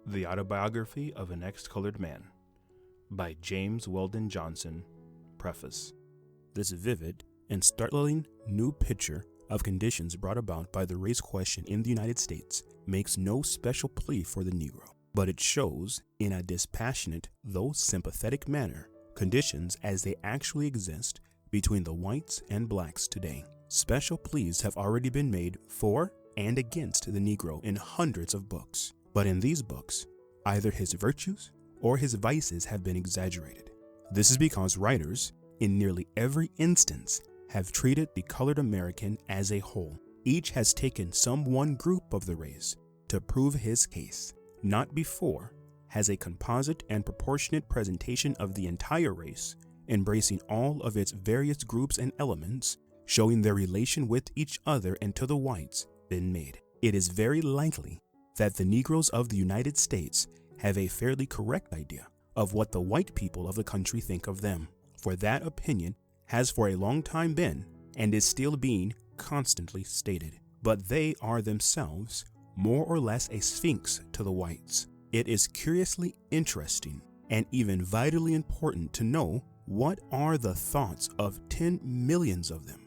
The Autobiography of an Ex-Colored Man by James Weldon Johnson. Preface. This vivid and startling new picture of conditions brought about by the race question in the United States makes no special plea for the Negro, but it shows, in a dispassionate though sympathetic manner, conditions as they actually exist between the whites and blacks today. Special pleas have already been made for and against the Negro in hundreds of books. But in these books, either his virtues or his vices have been exaggerated. This is because writers, in nearly every instance, have treated the colored American as a whole. Each has taken some one group of the race to prove his case. Not before has a composite and proportionate presentation of the entire race, embracing all of its various groups and elements, showing their relation with each other and to the whites, been made. It is very likely that the Negroes of the United States have a fairly correct idea of what the white people of the country think of them, for that opinion has for a long time been, and is still being, constantly stated. But they are themselves more or less a sphinx to the whites. It is curiously interesting and even vitally important to know what are the thoughts of 10 millions of them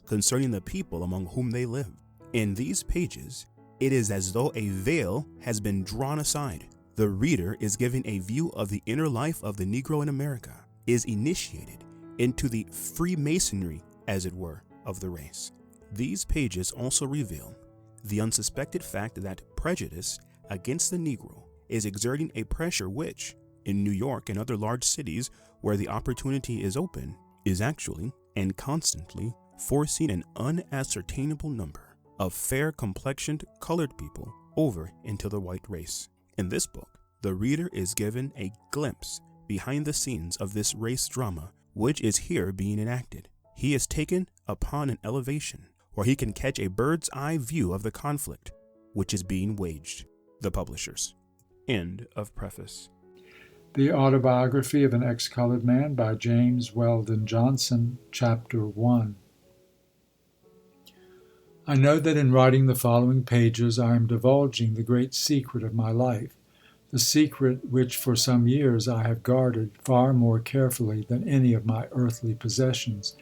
concerning the people among whom they live. In these pages, it is as though a veil has been drawn aside. The reader is given a view of the inner life of the Negro in America, is initiated into the freemasonry, as it were, of the race. These pages also reveal the unsuspected fact that prejudice against the Negro is exerting a pressure which, in New York and other large cities where the opportunity is open, is actually and constantly forcing an unascertainable number of fair-complexioned colored people over into the white race. In this book, the reader is given a glimpse behind the scenes of this race drama which is here being enacted. He is taken upon an elevation where he can catch a bird's eye view of the conflict which is being waged. The Publishers. End of preface. The Autobiography of an Ex-Colored Man by James Weldon Johnson, Chapter 1. I know that in writing the following pages I am divulging the great secret of my life, the secret which for some years I have guarded far more carefully than any of my earthly possessions,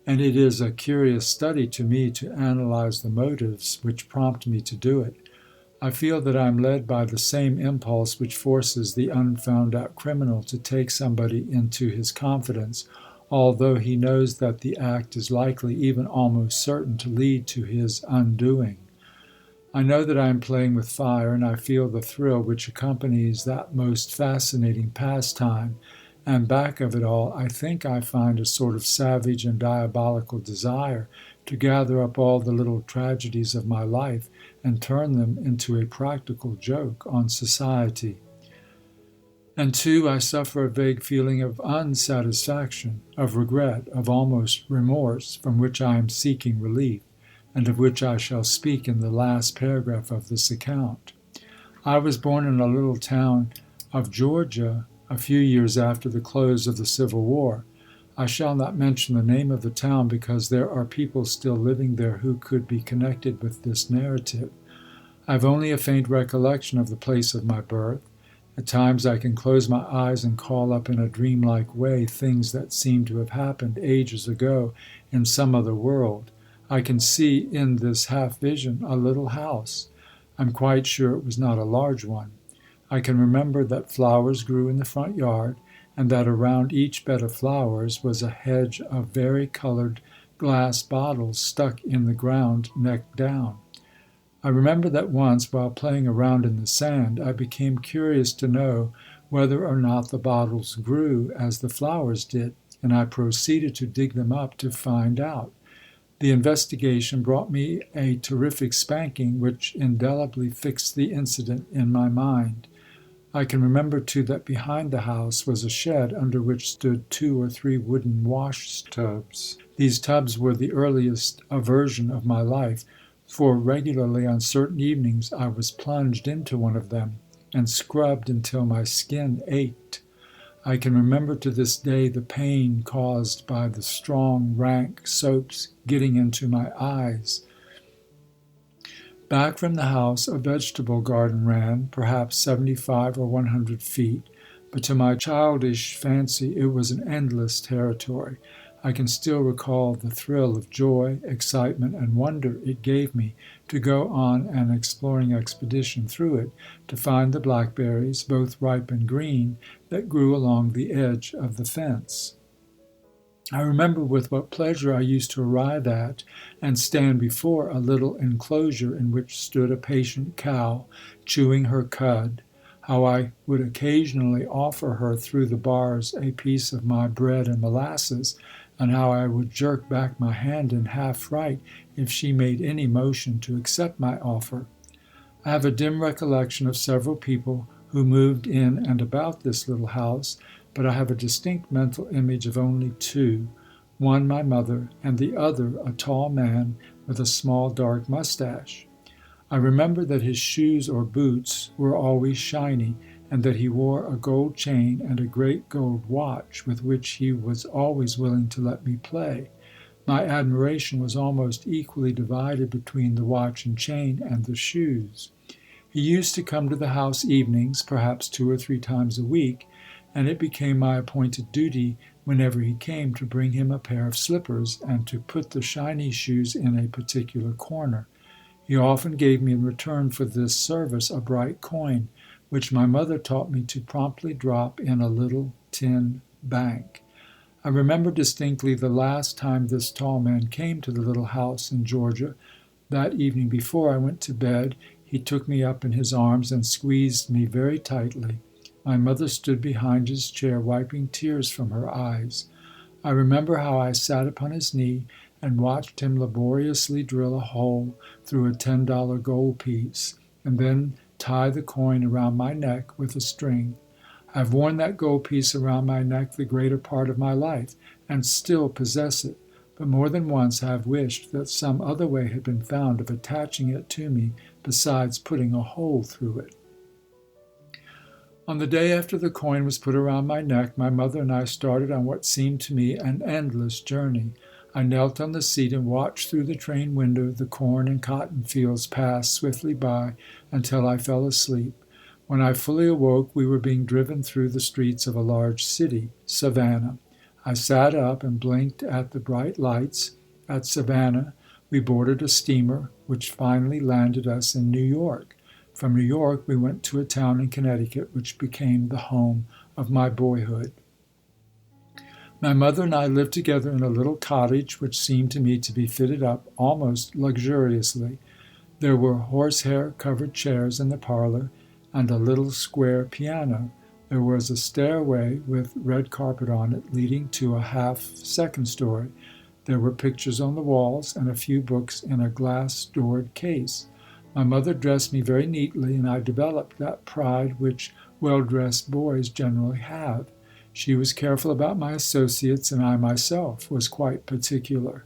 and it is a curious study to me to analyze the motives which prompt me to do it. I feel that I am led by the same impulse which forces the unfound-out criminal to take somebody into his confidence, although he knows that the act is likely, even almost certain, to lead to his undoing. I know that I am playing with fire, and I feel the thrill which accompanies that most fascinating pastime, and back of it all I think I find a sort of savage and diabolical desire to gather up all the little tragedies of my life and turn them into a practical joke on society. And too, I suffer a vague feeling of unsatisfaction, of regret, of almost remorse, from which I am seeking relief, and of which I shall speak in the last paragraph of this account. I was born in a little town of Georgia a few years after the close of the Civil War. I shall not mention the name of the town because there are people still living there who could be connected with this narrative. I have only a faint recollection of the place of my birth. At times I can close my eyes and call up in a dreamlike way things that seem to have happened ages ago in some other world. I can see in this half vision a little house. I'm quite sure it was not a large one. I can remember that flowers grew in the front yard, and that around each bed of flowers was a hedge of vari-colored glass bottles stuck in the ground neck down. I remember that once, while playing around in the sand, I became curious to know whether or not the bottles grew as the flowers did, and I proceeded to dig them up to find out. The investigation brought me a terrific spanking, which indelibly fixed the incident in my mind. I can remember, too, that behind the house was a shed under which stood 2 or 3 wooden wash tubs. These tubs were the earliest aversion of my life, for regularly on certain evenings I was plunged into one of them and scrubbed until my skin ached. I can remember to this day the pain caused by the strong, rank soaps getting into my eyes. Back from the house a vegetable garden ran, perhaps 75 or 100 feet, but to my childish fancy it was an endless territory. I can still recall the thrill of joy, excitement, and wonder it gave me to go on an exploring expedition through it, to find the blackberries, both ripe and green, that grew along the edge of the fence. I remember with what pleasure I used to arrive at and stand before a little enclosure in which stood a patient cow chewing her cud, how I would occasionally offer her through the bars a piece of my bread and molasses, and how I would jerk back my hand in half fright if she made any motion to accept my offer. I have a dim recollection of several people who moved in and about this little house, but I have a distinct mental image of only two, one my mother, and the other a tall man with a small dark mustache. I remember that his shoes or boots were always shiny, and that he wore a gold chain and a great gold watch with which he was always willing to let me play. My admiration was almost equally divided between the watch and chain and the shoes. He used to come to the house evenings, perhaps 2 or 3 times a week, and it became my appointed duty whenever he came to bring him a pair of slippers and to put the shiny shoes in a particular corner. He often gave me in return for this service a bright coin, which my mother taught me to promptly drop in a little tin bank. I remember distinctly the last time this tall man came to the little house in Georgia. That evening before I went to bed, he took me up in his arms and squeezed me very tightly. My mother stood behind his chair, wiping tears from her eyes. I remember how I sat upon his knee and watched him laboriously drill a hole through a $10 gold piece, and then tie the coin around my neck with a string. I have worn that gold piece around my neck the greater part of my life, and still possess it, but more than once I have wished that some other way had been found of attaching it to me besides putting a hole through it. On the day after the coin was put around my neck, my mother and I started on what seemed to me an endless journey. I knelt on the seat and watched through the train window the corn and cotton fields pass swiftly by until I fell asleep. When I fully awoke, we were being driven through the streets of a large city, Savannah. I sat up and blinked at the bright lights. At Savannah, we boarded a steamer, which finally landed us in New York. From New York, we went to a town in Connecticut, which became the home of my boyhood. My mother and I lived together in a little cottage, which seemed to me to be fitted up almost luxuriously. There were horsehair-covered chairs in the parlor, and a little square piano. There was a stairway with red carpet on it, leading to a half-second story. There were pictures on the walls, and a few books in a glass-doored case. My mother dressed me very neatly, and I developed that pride which well-dressed boys generally have. She was careful about my associates, and I myself was quite particular.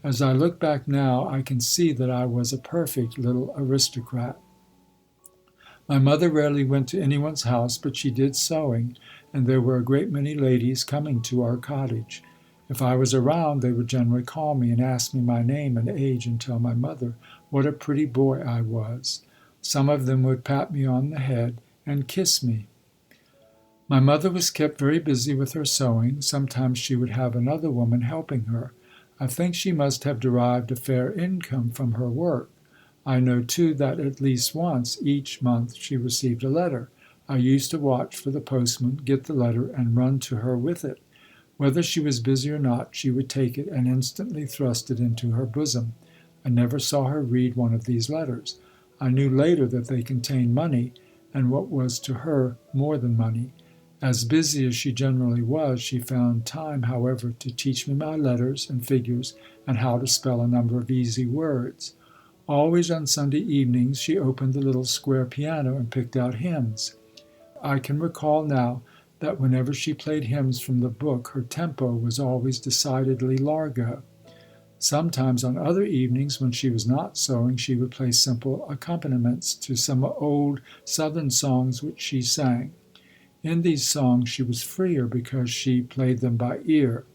As I look back now, I can see that I was a perfect little aristocrat. My mother rarely went to anyone's house, but she did sewing, and there were a great many ladies coming to our cottage. If I was around, they would generally call me and ask me my name and age and tell my mother what a pretty boy I was. Some of them would pat me on the head and kiss me. My mother was kept very busy with her sewing. Sometimes she would have another woman helping her. I think she must have derived a fair income from her work. I know, too, that at least once each month she received a letter. I used to watch for the postman, get the letter, and run to her with it. Whether she was busy or not, she would take it and instantly thrust it into her bosom. I never saw her read one of these letters. I knew later that they contained money, and what was to her more than money. As busy as she generally was, she found time, however, to teach me my letters and figures and how to spell a number of easy words. Always on Sunday evenings she opened the little square piano and picked out hymns. I can recall now that whenever she played hymns from the book, her tempo was always decidedly largo. Sometimes on other evenings, when she was not sewing, she would play simple accompaniments to some old Southern songs which she sang. In these songs she was freer because she played them by ear.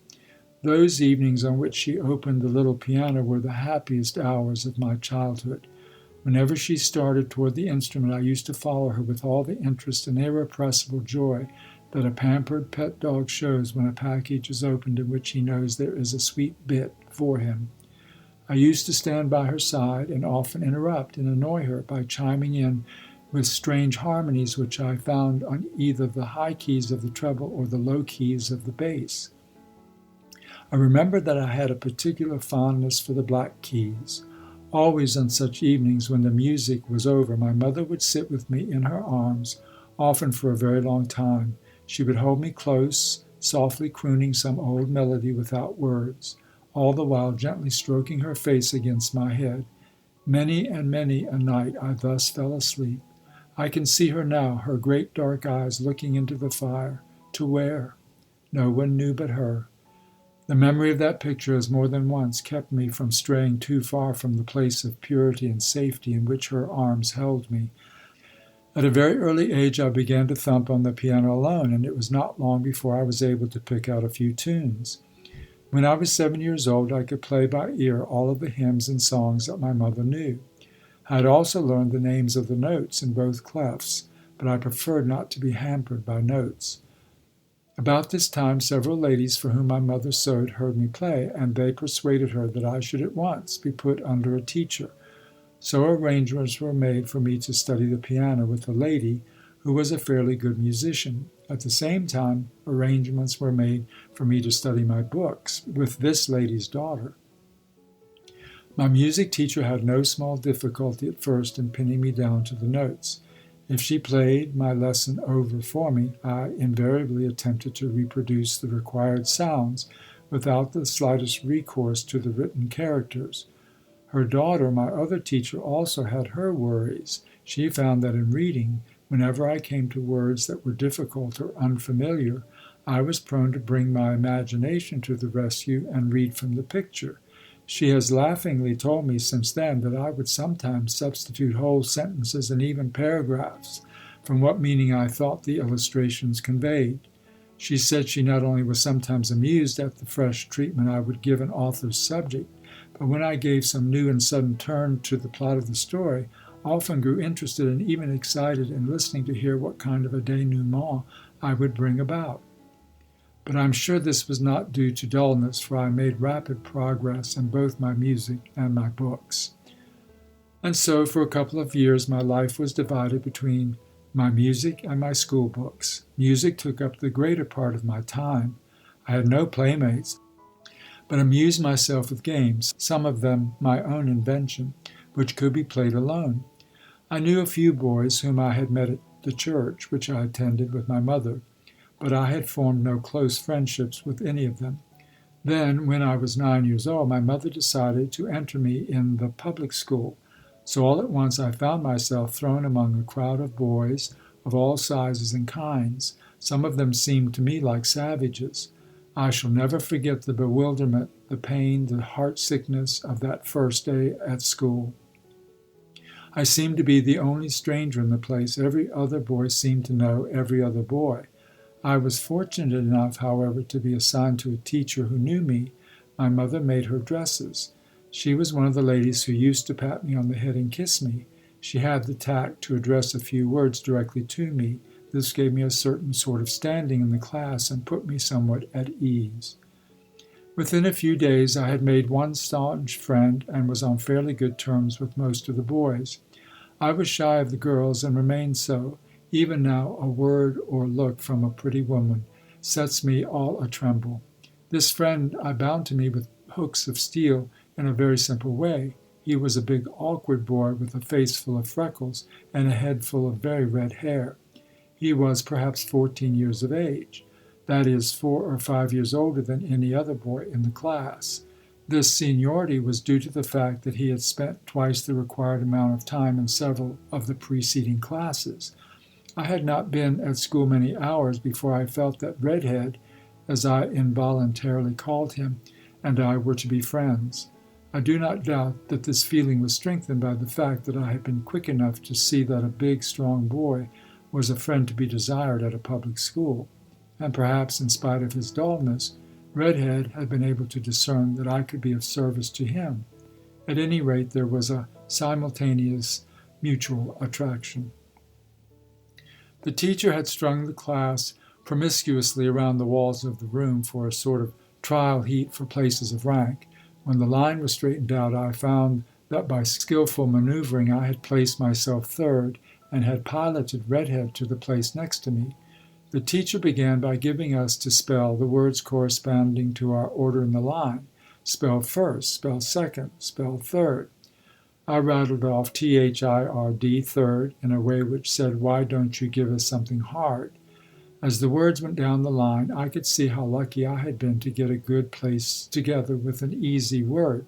Those evenings on which she opened the little piano were the happiest hours of my childhood. Whenever she started toward the instrument, I used to follow her with all the interest and irrepressible joy that a pampered pet dog shows when a package is opened in which he knows there is a sweet bit for him. I used to stand by her side and often interrupt and annoy her by chiming in with strange harmonies which I found on either the high keys of the treble or the low keys of the bass. I remember that I had a particular fondness for the black keys. Always on such evenings when the music was over, my mother would sit with me in her arms, often for a very long time. She would hold me close, softly crooning some old melody without words, all the while gently stroking her face against my head. Many and many a night I thus fell asleep. I can see her now, her great dark eyes looking into the fire. To where? No one knew but her. The memory of that picture has more than once kept me from straying too far from the place of purity and safety in which her arms held me. At a very early age I began to thump on the piano alone, and it was not long before I was able to pick out a few tunes. When I was 7 years old, I could play by ear all of the hymns and songs that my mother knew. I had also learned the names of the notes in both clefs, but I preferred not to be hampered by notes. About this time, several ladies for whom my mother sewed heard me play, and they persuaded her that I should at once be put under a teacher. So arrangements were made for me to study the piano with a lady who was a fairly good musician. At the same time, arrangements were made for me to study my books with this lady's daughter. My music teacher had no small difficulty at first in pinning me down to the notes. If she played my lesson over for me, I invariably attempted to reproduce the required sounds without the slightest recourse to the written characters. Her daughter, my other teacher, also had her worries. She found that in reading, whenever I came to words that were difficult or unfamiliar, I was prone to bring my imagination to the rescue and read from the picture. She has laughingly told me since then that I would sometimes substitute whole sentences and even paragraphs from what meaning I thought the illustrations conveyed. She said she not only was sometimes amused at the fresh treatment I would give an author's subject, but when I gave some new and sudden turn to the plot of the story, often grew interested and even excited in listening to hear what kind of a denouement I would bring about. But I'm sure this was not due to dullness, for I made rapid progress in both my music and my books. And so for a couple of years my life was divided between my music and my school books. Music took up the greater part of my time. I had no playmates, but amused myself with games, some of them my own invention, which could be played alone. I knew a few boys whom I had met at the church, which I attended with my mother, but I had formed no close friendships with any of them. Then, when I was 9 years old, my mother decided to enter me in the public school. So all at once I found myself thrown among a crowd of boys of all sizes and kinds. Some of them seemed to me like savages. I shall never forget the bewilderment, the pain, the heart sickness of that first day at school. I seemed to be the only stranger in the place. Every other boy seemed to know every other boy. I was fortunate enough, however, to be assigned to a teacher who knew me. My mother made her dresses. She was one of the ladies who used to pat me on the head and kiss me. She had the tact to address a few words directly to me. This gave me a certain sort of standing in the class and put me somewhat at ease. Within a few days I had made one staunch friend and was on fairly good terms with most of the boys. I was shy of the girls and remained so. Even now, a word or look from a pretty woman sets me all a tremble. This friend I bound to me with hooks of steel in a very simple way. He was a big, awkward boy with a face full of freckles and a head full of very red hair. He was perhaps 14 years of age. That is, 4 or 5 years older than any other boy in the class. This seniority was due to the fact that he had spent twice the required amount of time in several of the preceding classes. I had not been at school many hours before I felt that Redhead, as I involuntarily called him, and I were to be friends. I do not doubt that this feeling was strengthened by the fact that I had been quick enough to see that a big, strong boy was a friend to be desired at a public school. And perhaps, in spite of his dullness, Redhead had been able to discern that I could be of service to him. At any rate, there was a simultaneous mutual attraction. The teacher had strung the class promiscuously around the walls of the room for a sort of trial heat for places of rank. When the line was straightened out, I found that by skillful maneuvering I had placed myself third and had piloted Redhead to the place next to me. The teacher began by giving us to spell the words corresponding to our order in the line. Spell first, spell second, spell third. I rattled off THIRD, third, in a way which said, "Why don't you give us something hard?" As the words went down the line, I could see how lucky I had been to get a good place together with an easy word.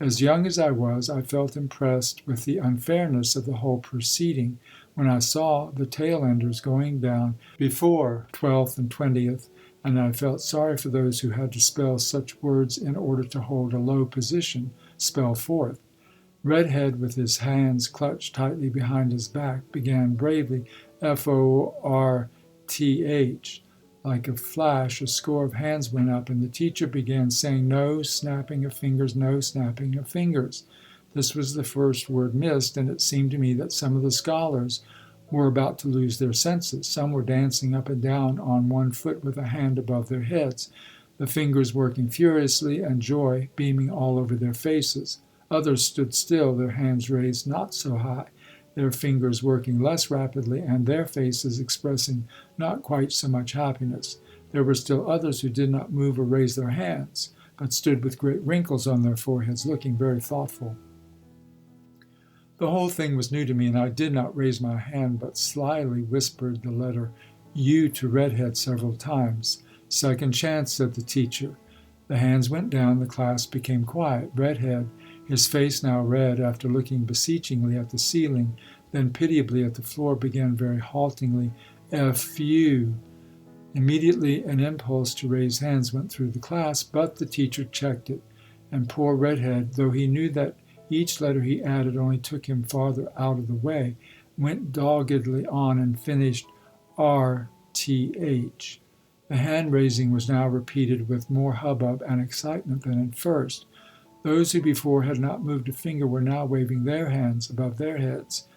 As young as I was, I felt impressed with the unfairness of the whole proceeding when I saw the tail enders going down before 12th and 20th, and I felt sorry for those who had to spell such words in order to hold a low position, spell fourth. Redhead, with his hands clutched tightly behind his back, began bravely, FORTH. Like a flash, a score of hands went up, and the teacher began saying, "No snapping of fingers, no snapping of fingers." This was the first word missed, and it seemed to me that some of the scholars were about to lose their senses. Some were dancing up and down on one foot with a hand above their heads, the fingers working furiously and joy beaming all over their faces. Others stood still, their hands raised not so high, their fingers working less rapidly, and their faces expressing not quite so much happiness. There were still others who did not move or raise their hands, but stood with great wrinkles on their foreheads, looking very thoughtful. The whole thing was new to me, and I did not raise my hand, but slyly whispered the letter U to Redhead several times. "Second chance," said the teacher. The hands went down, the class became quiet. Redhead, his face now red, after looking beseechingly at the ceiling, then pitiably at the floor, began very haltingly, "FU." Immediately an impulse to raise hands went through the class, but the teacher checked it, and poor Redhead, though he knew that each letter he added only took him farther out of the way, went doggedly on and finished RTH. The hand-raising was now repeated with more hubbub and excitement than at first. Those who before had not moved a finger were now waving their hands above their heads.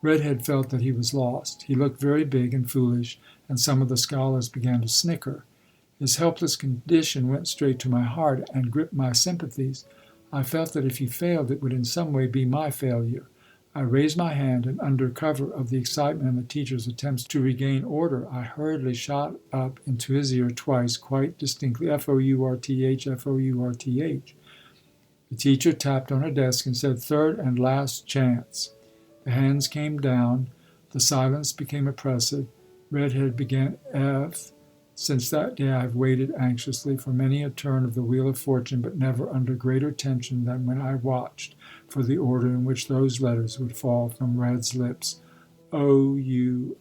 Redhead felt that he was lost. He looked very big and foolish, and some of the scholars began to snicker. His helpless condition went straight to my heart and gripped my sympathies. I felt that if he failed, it would in some way be my failure. I raised my hand, and under cover of the excitement and the teacher's attempts to regain order, I hurriedly shot up into his ear twice, quite distinctly, FOURTH, FOURTH. The teacher tapped on her desk and said, "Third and last chance." The hands came down. The silence became oppressive. Redhead began F. Since that day I have waited anxiously for many a turn of the wheel of fortune, but never under greater tension than when I watched for the order in which those letters would fall from Red's lips. OURTH.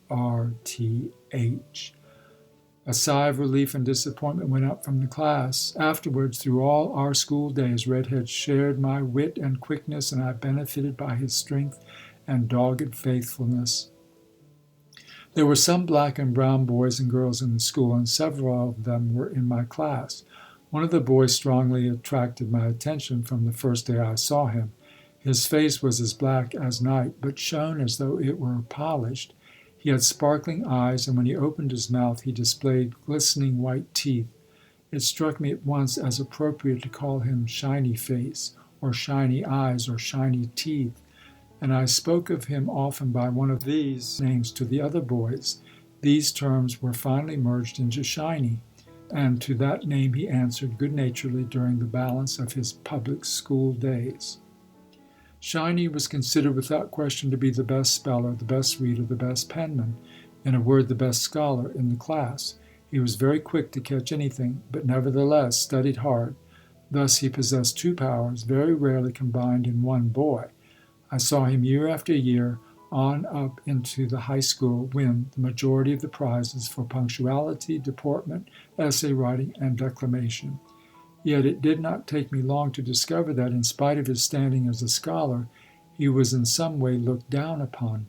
A sigh of relief and disappointment went up from the class. Afterwards, through all our school days, Redhead shared my wit and quickness, and I benefited by his strength and dogged faithfulness. There were some black and brown boys and girls in the school, and several of them were in my class. One of the boys strongly attracted my attention from the first day I saw him. His face was as black as night, but shone as though it were polished. He had sparkling eyes, and when he opened his mouth he displayed glistening white teeth. It struck me at once as appropriate to call him Shiny Face, or Shiny Eyes, or Shiny Teeth, and I spoke of him often by one of these names to the other boys. These terms were finally merged into Shiny, and to that name he answered good-naturedly during the balance of his public school days. Shiny was considered without question to be the best speller, the best reader, the best penman, in a word, the best scholar in the class. He was very quick to catch anything, but nevertheless studied hard. Thus he possessed two powers, very rarely combined in one boy. I saw him year after year on up into the high school win the majority of the prizes for punctuality, deportment, essay writing, and declamation. Yet it did not take me long to discover that, in spite of his standing as a scholar, he was in some way looked down upon.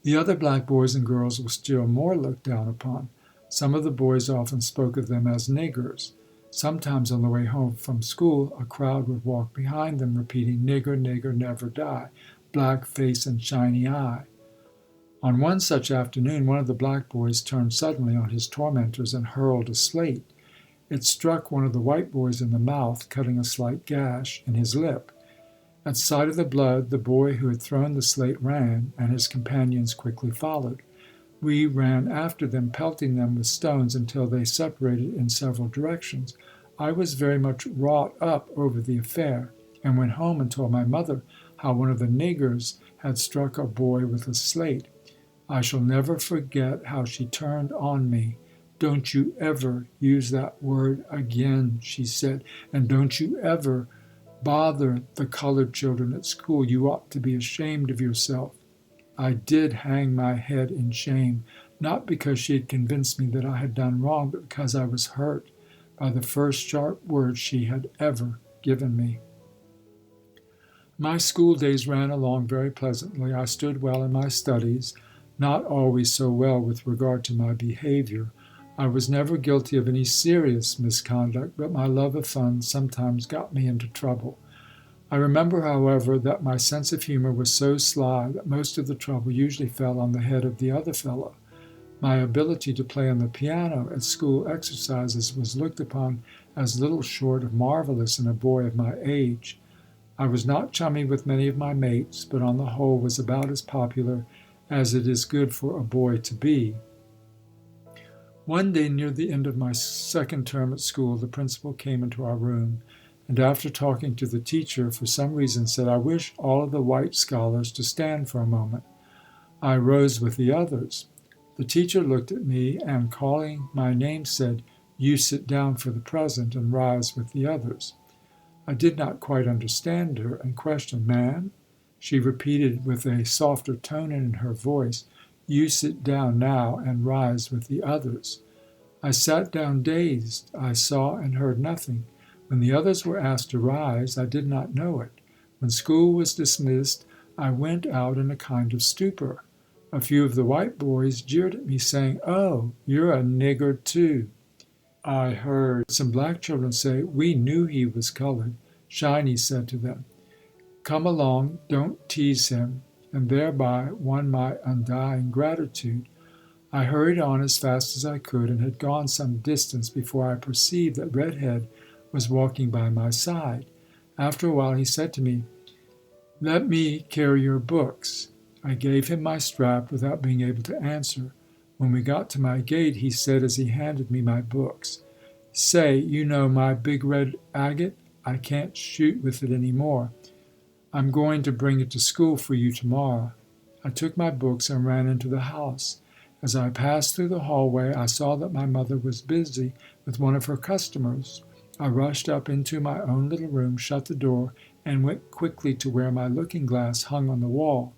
The other black boys and girls were still more looked down upon. Some of the boys often spoke of them as niggers. Sometimes on the way home from school, a crowd would walk behind them, repeating, "Nigger, nigger, never die, black face and shiny eye." On one such afternoon, one of the black boys turned suddenly on his tormentors and hurled a slate. It struck one of the white boys in the mouth, cutting a slight gash in his lip. At sight of the blood, the boy who had thrown the slate ran, and his companions quickly followed. We ran after them, pelting them with stones until they separated in several directions. I was very much wrought up over the affair, and went home and told my mother how one of the niggers had struck a boy with a slate. I shall never forget how she turned on me. "Don't you ever use that word again," she said, "and don't you ever bother the colored children at school. You ought to be ashamed of yourself." I did hang my head in shame, not because she had convinced me that I had done wrong, but because I was hurt by the first sharp word she had ever given me. My school days ran along very pleasantly. I stood well in my studies, not always so well with regard to my behavior. I was never guilty of any serious misconduct, but my love of fun sometimes got me into trouble. I remember, however, that my sense of humor was so sly that most of the trouble usually fell on the head of the other fellow. My ability to play on the piano at school exercises was looked upon as little short of marvelous in a boy of my age. I was not chummy with many of my mates, but on the whole was about as popular as it is good for a boy to be. One day near the end of my second term at school, the principal came into our room, and after talking to the teacher, for some reason said, "I wish all of the white scholars to stand for a moment." I rose with the others. The teacher looked at me and, calling my name, said, "You sit down for the present and rise with the others." I did not quite understand her and questioned, "Ma'am?" She repeated with a softer tone in her voice, "You sit down now and rise with the others." I sat down dazed. I saw and heard nothing. When the others were asked to rise, I did not know it. When school was dismissed, I went out in a kind of stupor. A few of the white boys jeered at me, saying, "Oh, you're a nigger too." I heard some black children say, "We knew he was colored." Shiny said to them, "Come along, don't tease him," and thereby won my undying gratitude. I hurried on as fast as I could, and had gone some distance before I perceived that Redhead was walking by my side. After a while he said to me, "Let me carry your books." I gave him my strap without being able to answer. When we got to my gate, he said as he handed me my books, "Say, you know my big red agate? I can't shoot with it any more. I'm going to bring it to school for you tomorrow." I took my books and ran into the house. As I passed through the hallway, I saw that my mother was busy with one of her customers. I rushed up into my own little room, shut the door, and went quickly to where my looking glass hung on the wall.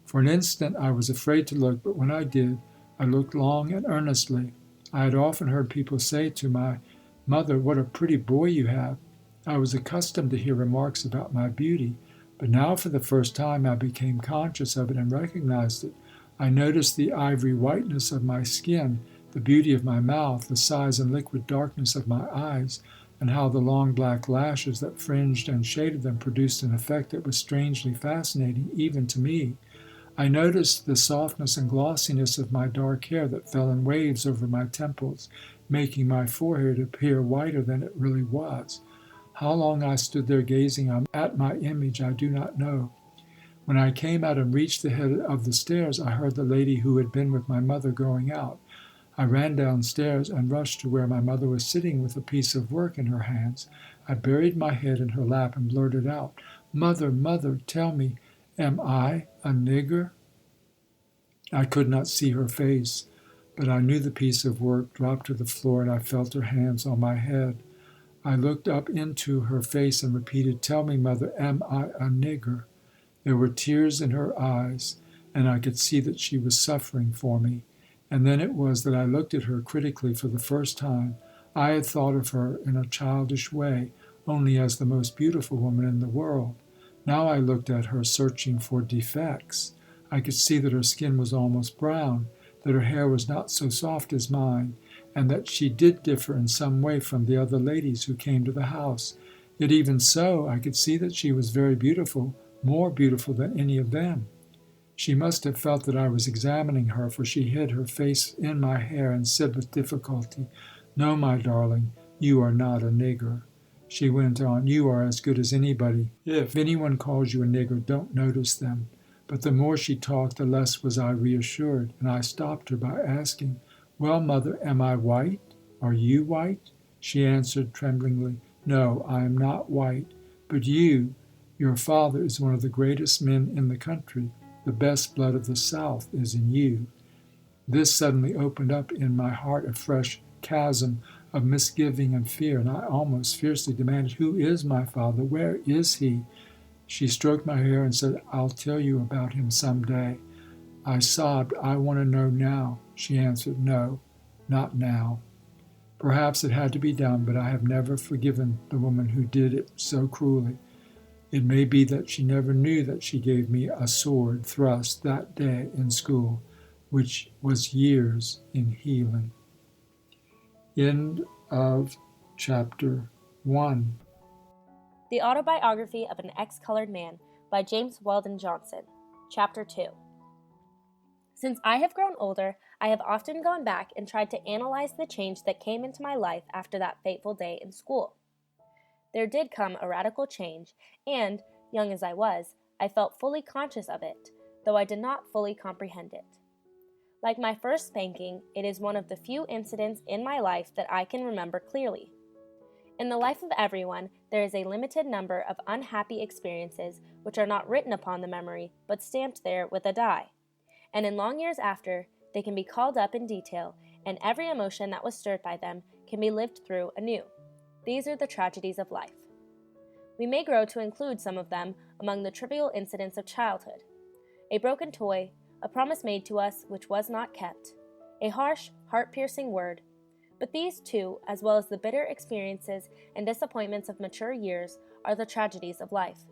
For an instant I was afraid to look, but when I did, I looked long and earnestly. I had often heard people say to my mother, "What a pretty boy you have." I was accustomed to hear remarks about my beauty, but now for the first time I became conscious of it and recognized it. I noticed the ivory whiteness of my skin, the beauty of my mouth, the size and liquid darkness of my eyes, and how the long black lashes that fringed and shaded them produced an effect that was strangely fascinating even to me. I noticed the softness and glossiness of my dark hair that fell in waves over my temples, making my forehead appear whiter than it really was. How long I stood there gazing at my image I do not know. When I came out and reached the head of the stairs, I heard the lady who had been with my mother going out. I ran downstairs and rushed to where my mother was sitting with a piece of work in her hands. I buried my head in her lap and blurted out, "Mother, mother, tell me, am I a nigger?" I could not see her face, but I knew the piece of work dropped to the floor, and I felt her hands on my head. I looked up into her face and repeated, "Tell me, mother, am I a nigger?" There were tears in her eyes, and I could see that she was suffering for me. And then it was that I looked at her critically for the first time. I had thought of her in a childish way, only as the most beautiful woman in the world. Now I looked at her searching for defects. I could see that her skin was almost brown, that her hair was not so soft as mine, and that she did differ in some way from the other ladies who came to the house. Yet even so, I could see that she was very beautiful, more beautiful than any of them. She must have felt that I was examining her, for she hid her face in my hair and said with difficulty, "No, my darling, you are not a nigger." She went on, "You are as good as anybody. If anyone calls you a nigger, don't notice them." But the more she talked, the less was I reassured, and I stopped her by asking, "Well, mother, am I white? Are you white?" She answered tremblingly, "No, I am not white. But your father is one of the greatest men in the country. The best blood of the South is in you." This suddenly opened up in my heart a fresh chasm of misgiving and fear, and I almost fiercely demanded, "Who is my father? Where is he?" She stroked my hair and said, "I'll tell you about him some day." I sobbed, "I want to know now." She answered, "No, not now." Perhaps it had to be done, but I have never forgiven the woman who did it so cruelly. It may be that she never knew that she gave me a sword thrust that day in school, which was years in healing. End of chapter 1. The Autobiography of an Ex-Colored Man by James Weldon Johnson, Chapter 2. Since I have grown older, I have often gone back and tried to analyze the change that came into my life after that fateful day in school. There did come a radical change, and, young as I was, I felt fully conscious of it, though I did not fully comprehend it. Like my first spanking, it is one of the few incidents in my life that I can remember clearly. In the life of everyone, there is a limited number of unhappy experiences which are not written upon the memory, but stamped there with a die. And in long years after, they can be called up in detail, and every emotion that was stirred by them can be lived through anew. These are the tragedies of life. We may grow to include some of them among the trivial incidents of childhood. A broken toy, a promise made to us which was not kept, a harsh, heart-piercing word. But these too, as well as the bitter experiences and disappointments of mature years, are the tragedies of life.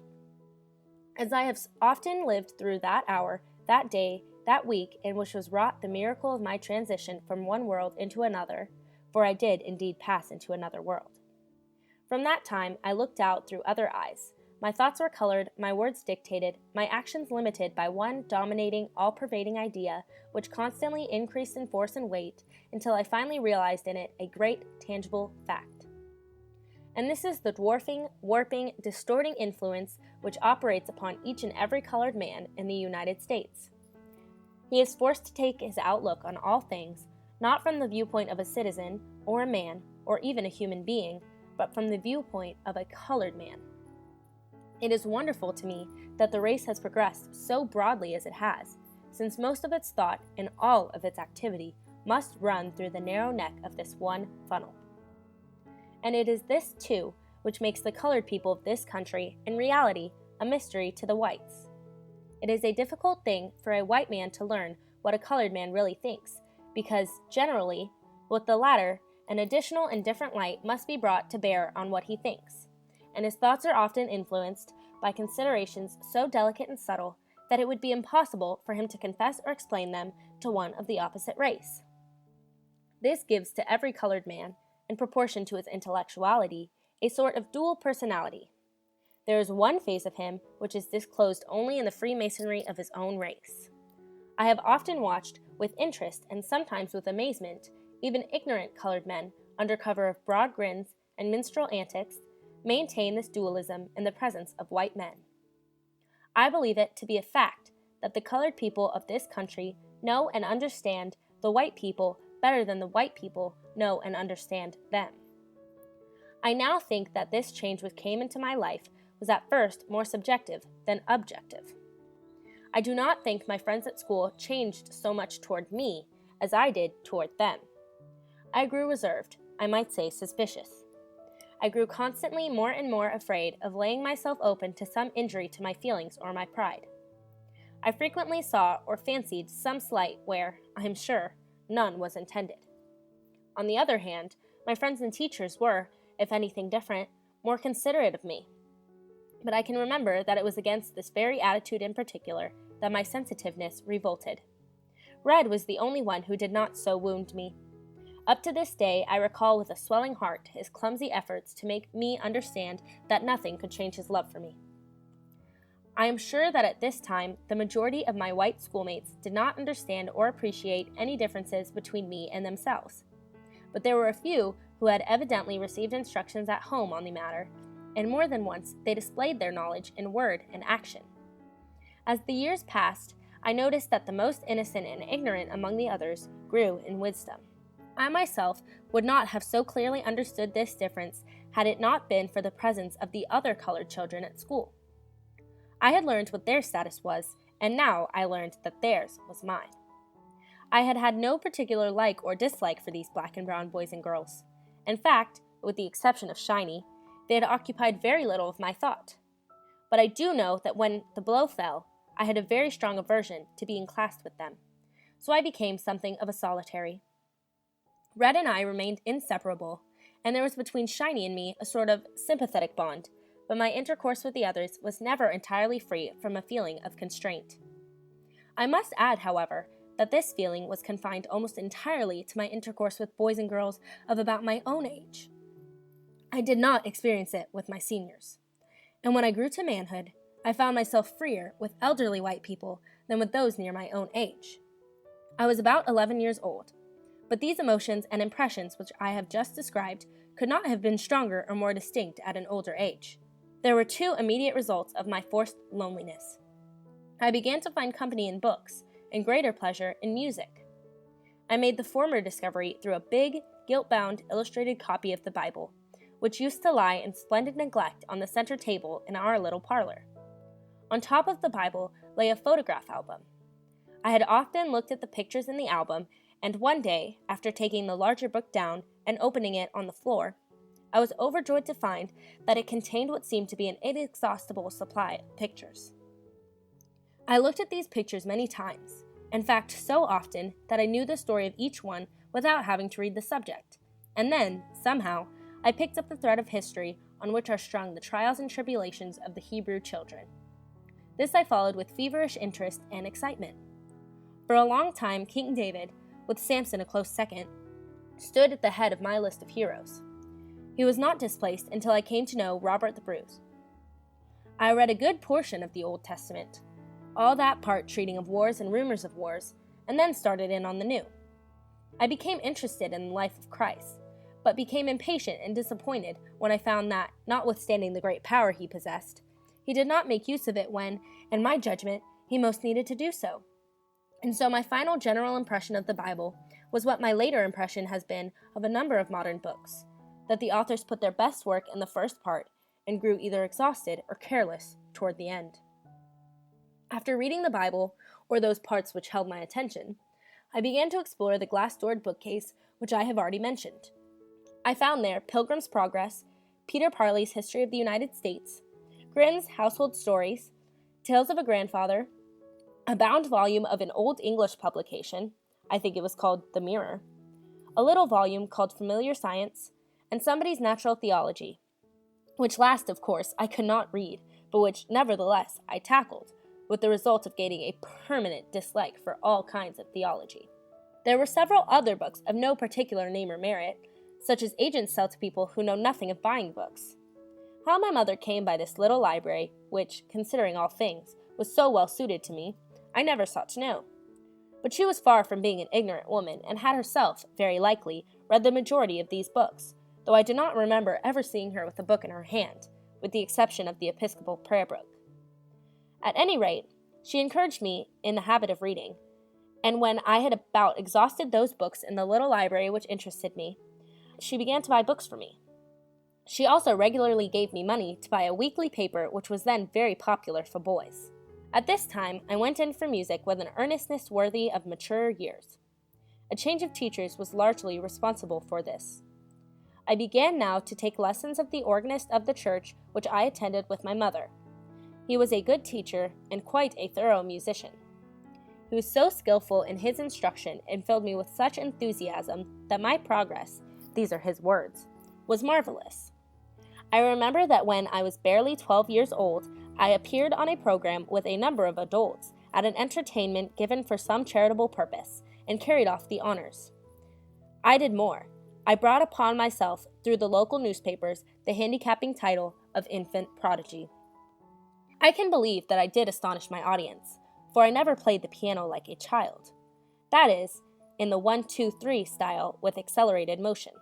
As I have often lived through that hour, that day, that week in which was wrought the miracle of my transition from one world into another, for I did indeed pass into another world. From that time I looked out through other eyes. My thoughts were colored, my words dictated, my actions limited by one dominating, all-pervading idea which constantly increased in force and weight until I finally realized in it a great, tangible fact. And this is the dwarfing, warping, distorting influence which operates upon each and every colored man in the United States. He is forced to take his outlook on all things, not from the viewpoint of a citizen, or a man, or even a human being, but from the viewpoint of a colored man. It is wonderful to me that the race has progressed so broadly as it has, since most of its thought and all of its activity must run through the narrow neck of this one funnel. And it is this, too, which makes the colored people of this country, in reality, a mystery to the whites. It is a difficult thing for a white man to learn what a colored man really thinks, because, generally, with the latter, an additional and different light must be brought to bear on what he thinks, and his thoughts are often influenced by considerations so delicate and subtle that it would be impossible for him to confess or explain them to one of the opposite race. This gives to every colored man, in proportion to his intellectuality, a sort of dual personality. There is one phase of him which is disclosed only in the freemasonry of his own race. I have often watched, with interest and sometimes with amazement, even ignorant colored men, under cover of broad grins and minstrel antics, maintain this dualism in the presence of white men. I believe it to be a fact that the colored people of this country know and understand the white people better than the white people know and understand them. I now think that this change which came into my life was at first more subjective than objective. I do not think my friends at school changed so much toward me as I did toward them. I grew reserved, I might say suspicious. I grew constantly more and more afraid of laying myself open to some injury to my feelings or my pride. I frequently saw or fancied some slight where, I am sure, none was intended. On the other hand, my friends and teachers were, if anything different, more considerate of me. But I can remember that it was against this very attitude in particular that my sensitiveness revolted. Red was the only one who did not so wound me. Up to this day, I recall with a swelling heart his clumsy efforts to make me understand that nothing could change his love for me. I am sure that at this time, the majority of my white schoolmates did not understand or appreciate any differences between me and themselves. But there were a few who had evidently received instructions at home on the matter, and more than once they displayed their knowledge in word and action. As the years passed, I noticed that the most innocent and ignorant among the others grew in wisdom. I myself would not have so clearly understood this difference had it not been for the presence of the other colored children at school. I had learned what their status was, and now I learned that theirs was mine. I had had no particular like or dislike for these black and brown boys and girls. In fact, with the exception of Shiny, they had occupied very little of my thought. But I do know that when the blow fell, I had a very strong aversion to being classed with them, so I became something of a solitary. Red and I remained inseparable, and there was between Shiny and me a sort of sympathetic bond, but my intercourse with the others was never entirely free from a feeling of constraint. I must add, however, that this feeling was confined almost entirely to my intercourse with boys and girls of about my own age. I did not experience it with my seniors, and when I grew to manhood, I found myself freer with elderly white people than with those near my own age. I was about 11 years old, but these emotions and impressions which I have just described could not have been stronger or more distinct at an older age. There were two immediate results of my forced loneliness. I began to find company in books, and greater pleasure in music. I made the former discovery through a big, gilt-bound, illustrated copy of the Bible, which used to lie in splendid neglect on the center table in our little parlor. On top of the Bible lay a photograph album. I had often looked at the pictures in the album, and one day, after taking the larger book down and opening it on the floor, I was overjoyed to find that it contained what seemed to be an inexhaustible supply of pictures. I looked at these pictures many times, in fact so often that I knew the story of each one without having to read the subject, and then, somehow, I picked up the thread of history on which are strung the trials and tribulations of the Hebrew children. This I followed with feverish interest and excitement. For a long time, King David, with Samson a close second, stood at the head of my list of heroes. He was not displaced until I came to know Robert the Bruce. I read a good portion of the Old Testament, all that part treating of wars and rumors of wars, and then started in on the New. I became interested in the life of Christ, but became impatient and disappointed when I found that, notwithstanding the great power he possessed, he did not make use of it when, in my judgment, he most needed to do so. And so my final general impression of the Bible was what my later impression has been of a number of modern books, that the authors put their best work in the first part and grew either exhausted or careless toward the end. After reading the Bible, or those parts which held my attention, I began to explore the glass-doored bookcase which I have already mentioned. I found there Pilgrim's Progress, Peter Parley's History of the United States, Grimm's Household Stories, Tales of a Grandfather, a bound volume of an old English publication, I think it was called The Mirror, a little volume called Familiar Science, and somebody's Natural Theology, which last, of course, I could not read, but which, nevertheless, I tackled, with the result of gaining a permanent dislike for all kinds of theology. There were several other books of no particular name or merit, such as agents sell to people who know nothing of buying books. How my mother came by this little library, which, considering all things, was so well suited to me, I never sought to know. But she was far from being an ignorant woman, and had herself, very likely, read the majority of these books, though I do not remember ever seeing her with a book in her hand, with the exception of the Episcopal Prayer Book. At any rate, she encouraged me in the habit of reading, and when I had about exhausted those books in the little library which interested me, she began to buy books for me. She also regularly gave me money to buy a weekly paper which was then very popular for boys. At this time, I went in for music with an earnestness worthy of maturer years. A change of teachers was largely responsible for this. I began now to take lessons of the organist of the church which I attended with my mother. He was a good teacher and quite a thorough musician. He was so skillful in his instruction and filled me with such enthusiasm that my progress, these are his words, was marvelous. I remember that when I was barely 12 years old, I appeared on a program with a number of adults at an entertainment given for some charitable purpose, and carried off the honors. I did more. I brought upon myself, through the local newspapers, the handicapping title of infant prodigy. I can believe that I did astonish my audience, for I never played the piano like a child. That is, in the 1-2-3 style with accelerated motion.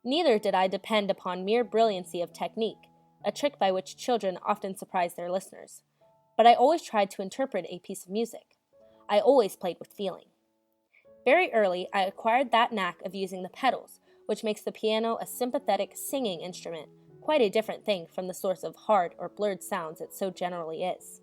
Neither did I depend upon mere brilliancy of technique, a trick by which children often surprise their listeners. But I always tried to interpret a piece of music. I always played with feeling. Very early, I acquired that knack of using the pedals, which makes the piano a sympathetic singing instrument, quite a different thing from the source of hard or blurred sounds it so generally is.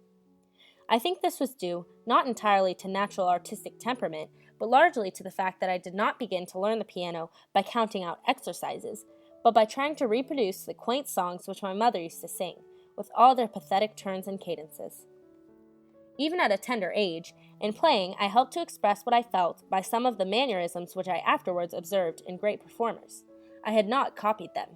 I think this was due not entirely to natural artistic temperament, but largely to the fact that I did not begin to learn the piano by counting out exercises, but by trying to reproduce the quaint songs which my mother used to sing, with all their pathetic turns and cadences. Even at a tender age, in playing, I helped to express what I felt by some of the mannerisms which I afterwards observed in great performers. I had not copied them.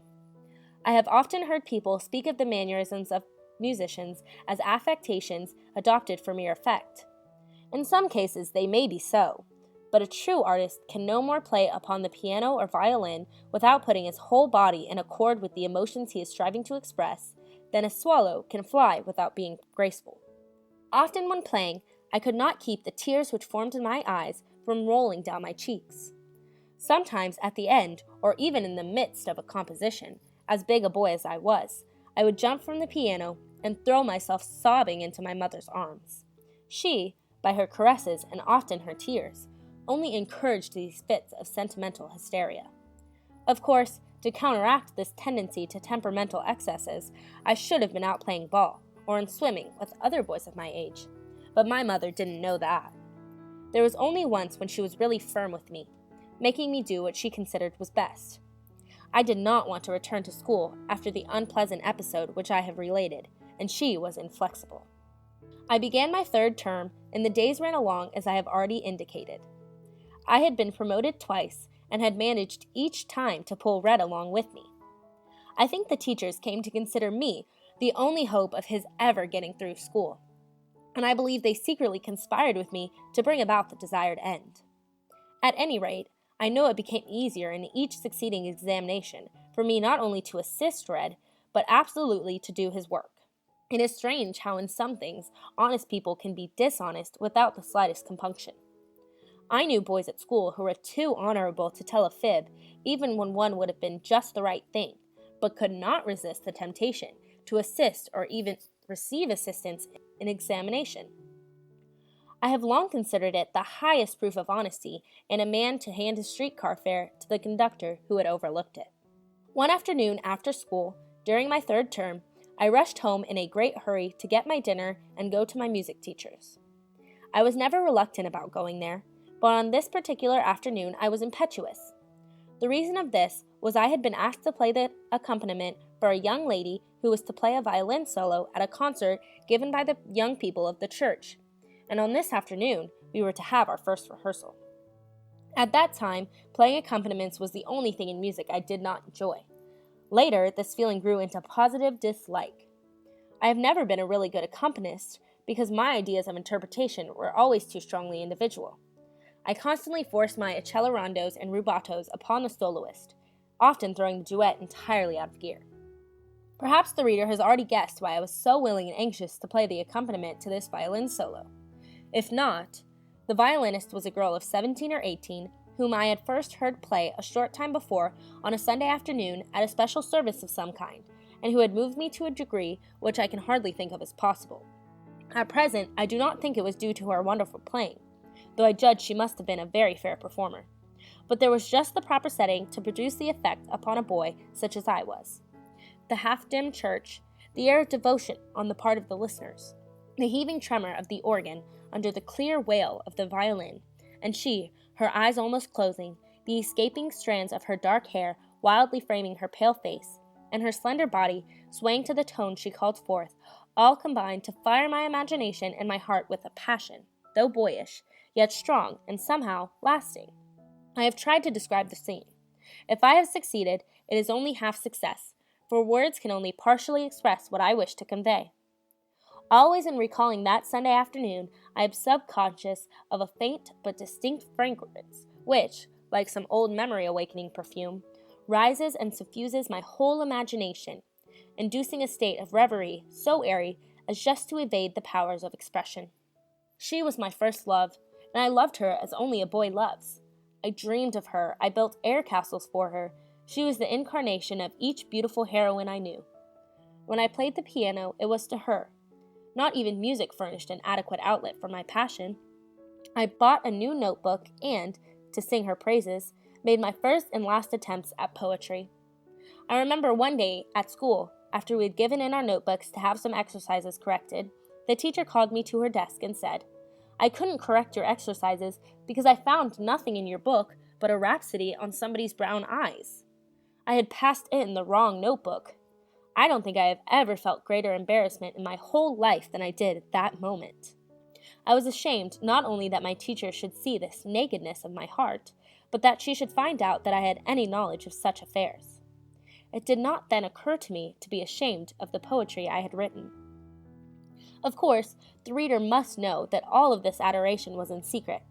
I have often heard people speak of the mannerisms of musicians as affectations adopted for mere effect. In some cases they may be so, but a true artist can no more play upon the piano or violin without putting his whole body in accord with the emotions he is striving to express than a swallow can fly without being graceful. Often when playing, I could not keep the tears which formed in my eyes from rolling down my cheeks. Sometimes at the end, or even in the midst of a composition, as big a boy as I was, I would jump from the piano and throw myself sobbing into my mother's arms. She, by her caresses and often her tears, only encouraged these fits of sentimental hysteria. Of course, to counteract this tendency to temperamental excesses, I should have been out playing ball, or in swimming with other boys of my age, but my mother didn't know that. There was only once when she was really firm with me, making me do what she considered was best. I did not want to return to school after the unpleasant episode which I have related, and she was inflexible. I began my third term, and the days ran along as I have already indicated. I had been promoted twice, and had managed each time to pull Red along with me. I think the teachers came to consider me the only hope of his ever getting through school, and I believe they secretly conspired with me to bring about the desired end. At any rate, I know it became easier in each succeeding examination for me not only to assist Red, but absolutely to do his work. It is strange how in some things honest people can be dishonest without the slightest compunction. I knew boys at school who were too honorable to tell a fib, even when one would have been just the right thing, but could not resist the temptation to assist or even receive assistance in examination. I have long considered it the highest proof of honesty in a man to hand his streetcar fare to the conductor who had overlooked it. One afternoon after school, during my third term, I rushed home in a great hurry to get my dinner and go to my music teacher's. I was never reluctant about going there, but on this particular afternoon I was impetuous. The reason of this was I had been asked to play the accompaniment for a young lady who was to play a violin solo at a concert given by the young people of the church, and on this afternoon we were to have our first rehearsal. At that time, playing accompaniments was the only thing in music I did not enjoy. Later, this feeling grew into positive dislike. I have never been a really good accompanist because my ideas of interpretation were always too strongly individual. I constantly forced my accelerandos and rubatos upon the soloist, often throwing the duet entirely out of gear. Perhaps the reader has already guessed why I was so willing and anxious to play the accompaniment to this violin solo. If not, the violinist was a girl of 17 or 18 whom I had first heard play a short time before on a Sunday afternoon at a special service of some kind, and who had moved me to a degree which I can hardly think of as possible. At present, I do not think it was due to her wonderful playing, though I judge she must have been a very fair performer. But there was just the proper setting to produce the effect upon a boy such as I was. The half-dim church, the air of devotion on the part of the listeners, the heaving tremor of the organ under the clear wail of the violin, and she, her eyes almost closing, the escaping strands of her dark hair wildly framing her pale face, and her slender body swaying to the tone she called forth, all combined to fire my imagination and my heart with a passion, though boyish, yet strong and somehow lasting. I have tried to describe the scene. If I have succeeded, it is only half success, for words can only partially express what I wish to convey. Always in recalling that Sunday afternoon, I am subconscious of a faint but distinct fragrance, which, like some old memory awakening perfume, rises and suffuses my whole imagination, inducing a state of reverie so airy as just to evade the powers of expression. She was my first love, and I loved her as only a boy loves. I dreamed of her, I built air castles for her. She was the incarnation of each beautiful heroine I knew. When I played the piano, it was to her. Not even music furnished an adequate outlet for my passion. I bought a new notebook and, to sing her praises, made my first and last attempts at poetry. I remember one day at school, after we had given in our notebooks to have some exercises corrected, the teacher called me to her desk and said, "I couldn't correct your exercises because I found nothing in your book but a rhapsody on somebody's brown eyes." I had passed in the wrong notebook. I don't think I have ever felt greater embarrassment in my whole life than I did at that moment. I was ashamed not only that my teacher should see this nakedness of my heart, but that she should find out that I had any knowledge of such affairs. It did not then occur to me to be ashamed of the poetry I had written. Of course, the reader must know that all of this adoration was in secret.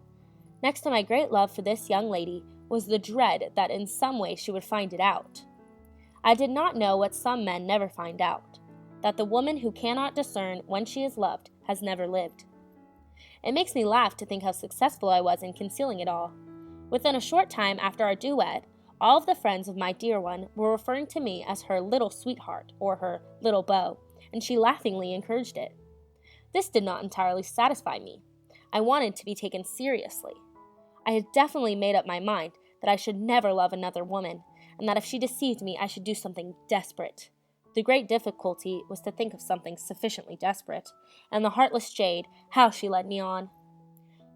Next to my great love for this young lady was the dread that in some way she would find it out. I did not know what some men never find out, that the woman who cannot discern when she is loved has never lived. It makes me laugh to think how successful I was in concealing it all. Within a short time after our duet, all of the friends of my dear one were referring to me as her little sweetheart or her little beau, and she laughingly encouraged it. This did not entirely satisfy me. I wanted to be taken seriously. I had definitely made up my mind that I should never love another woman, and that if she deceived me, I should do something desperate. The great difficulty was to think of something sufficiently desperate, and the heartless jade, how she led me on.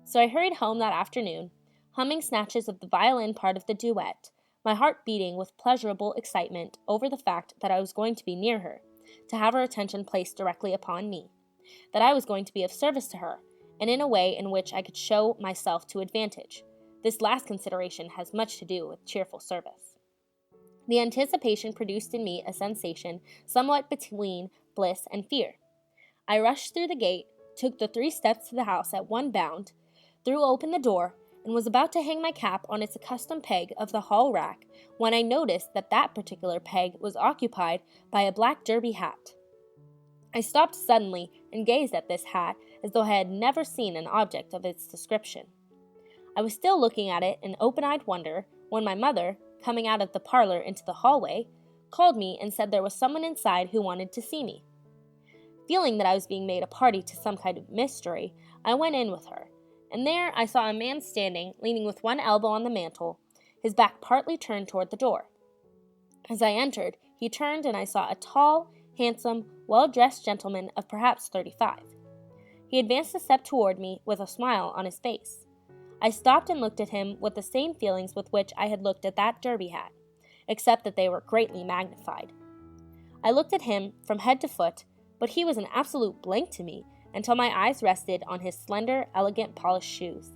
So I hurried home that afternoon, humming snatches of the violin part of the duet, my heart beating with pleasurable excitement over the fact that I was going to be near her, to have her attention placed directly upon me, that I was going to be of service to her, and in a way in which I could show myself to advantage. This last consideration has much to do with cheerful service. The anticipation produced in me a sensation somewhat between bliss and fear. I rushed through the gate, took the 3 steps to the house at one bound, threw open the door, and was about to hang my cap on its accustomed peg of the hall rack when I noticed that that particular peg was occupied by a black derby hat. I stopped suddenly and gazed at this hat as though I had never seen an object of its description. I was still looking at it in open-eyed wonder when my mother, coming out of the parlor into the hallway, called me and said there was someone inside who wanted to see me. Feeling that I was being made a party to some kind of mystery, I went in with her, and there I saw a man standing, leaning with one elbow on the mantel, his back partly turned toward the door. As I entered, he turned and I saw a tall, handsome, well-dressed gentleman of perhaps 35. He advanced a step toward me with a smile on his face. I stopped and looked at him with the same feelings with which I had looked at that derby hat, except that they were greatly magnified. I looked at him from head to foot, but he was an absolute blank to me until my eyes rested on his slender, elegant, polished shoes.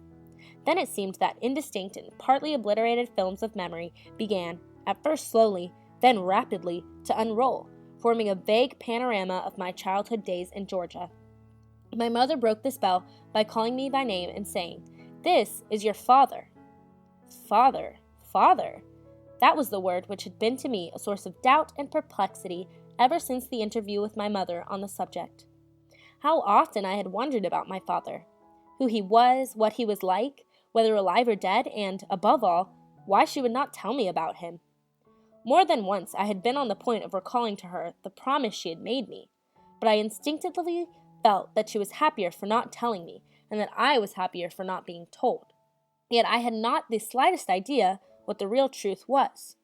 Then it seemed that indistinct and partly obliterated films of memory began, at first slowly, then rapidly, to unroll, forming a vague panorama of my childhood days in Georgia. My mother broke the spell by calling me by name and saying, "This is your father." Father, father. That was the word which had been to me a source of doubt and perplexity ever since the interview with my mother on the subject. How often I had wondered about my father, who he was, what he was like, whether alive or dead, and, above all, why she would not tell me about him. More than once I had been on the point of recalling to her the promise she had made me, but I instinctively felt that she was happier for not telling me, and that I was happier for not being told. Yet I had not the slightest idea what the real truth was.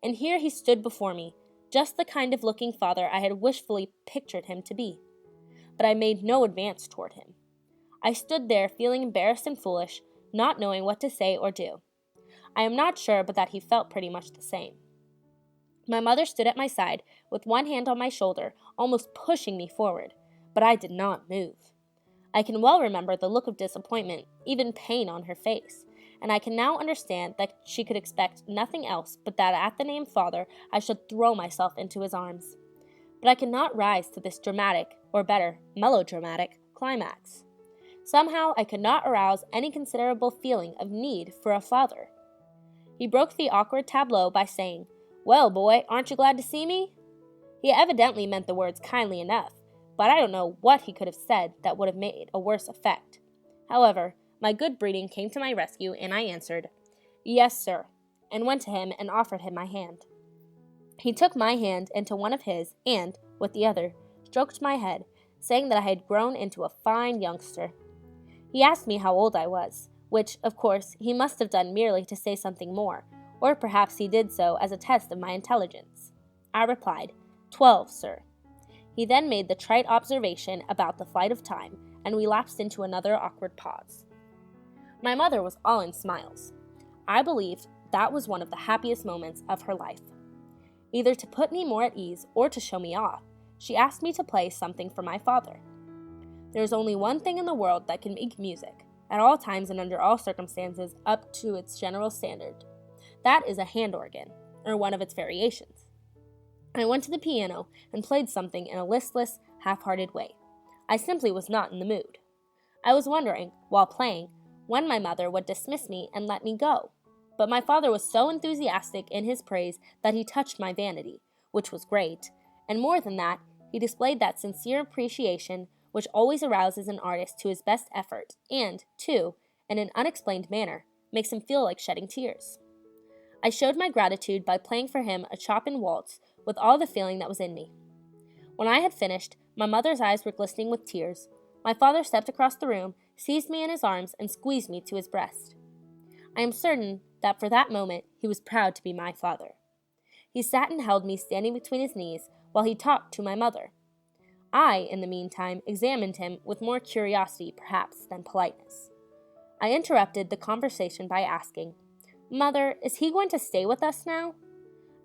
And here he stood before me, just the kind of looking father I had wishfully pictured him to be. But I made no advance toward him. I stood there feeling embarrassed and foolish, not knowing what to say or do. I am not sure but that he felt pretty much the same. My mother stood at my side, with one hand on my shoulder, almost pushing me forward, but I did not move. I can well remember the look of disappointment, even pain on her face, and I can now understand that she could expect nothing else but that at the name father I should throw myself into his arms. But I could not rise to this dramatic, or better, melodramatic, climax. Somehow I could not arouse any considerable feeling of need for a father. He broke the awkward tableau by saying, "Well, boy, aren't you glad to see me?" He evidently meant the words kindly enough, but I don't know what he could have said that would have made a worse effect. However, my good breeding came to my rescue, and I answered, "Yes, sir," and went to him and offered him my hand. He took my hand into one of his and, with the other, stroked my head, saying that I had grown into a fine youngster. He asked me how old I was, which, of course, he must have done merely to say something more, or perhaps he did so as a test of my intelligence. I replied, 12, sir. He then made the trite observation about the flight of time, and we lapsed into another awkward pause. My mother was all in smiles. I believed that was one of the happiest moments of her life. Either to put me more at ease or to show me off, she asked me to play something for my father. There is only one thing in the world that can make music, at all times and under all circumstances, up to its general standard. That is a hand organ, or one of its variations. I went to the piano and played something in a listless, half-hearted way. I simply was not in the mood. I was wondering, while playing, when my mother would dismiss me and let me go. But my father was so enthusiastic in his praise that he touched my vanity, which was great, and more than that, he displayed that sincere appreciation which always arouses an artist to his best effort and, too, in an unexplained manner, makes him feel like shedding tears. I showed my gratitude by playing for him a Chopin waltz with all the feeling that was in me. When I had finished, my mother's eyes were glistening with tears. My father stepped across the room, seized me in his arms, and squeezed me to his breast. I am certain that for that moment he was proud to be my father. He sat and held me standing between his knees while he talked to my mother. I, in the meantime, examined him with more curiosity, perhaps, than politeness. I interrupted the conversation by asking, "Mother, is he going to stay with us now?"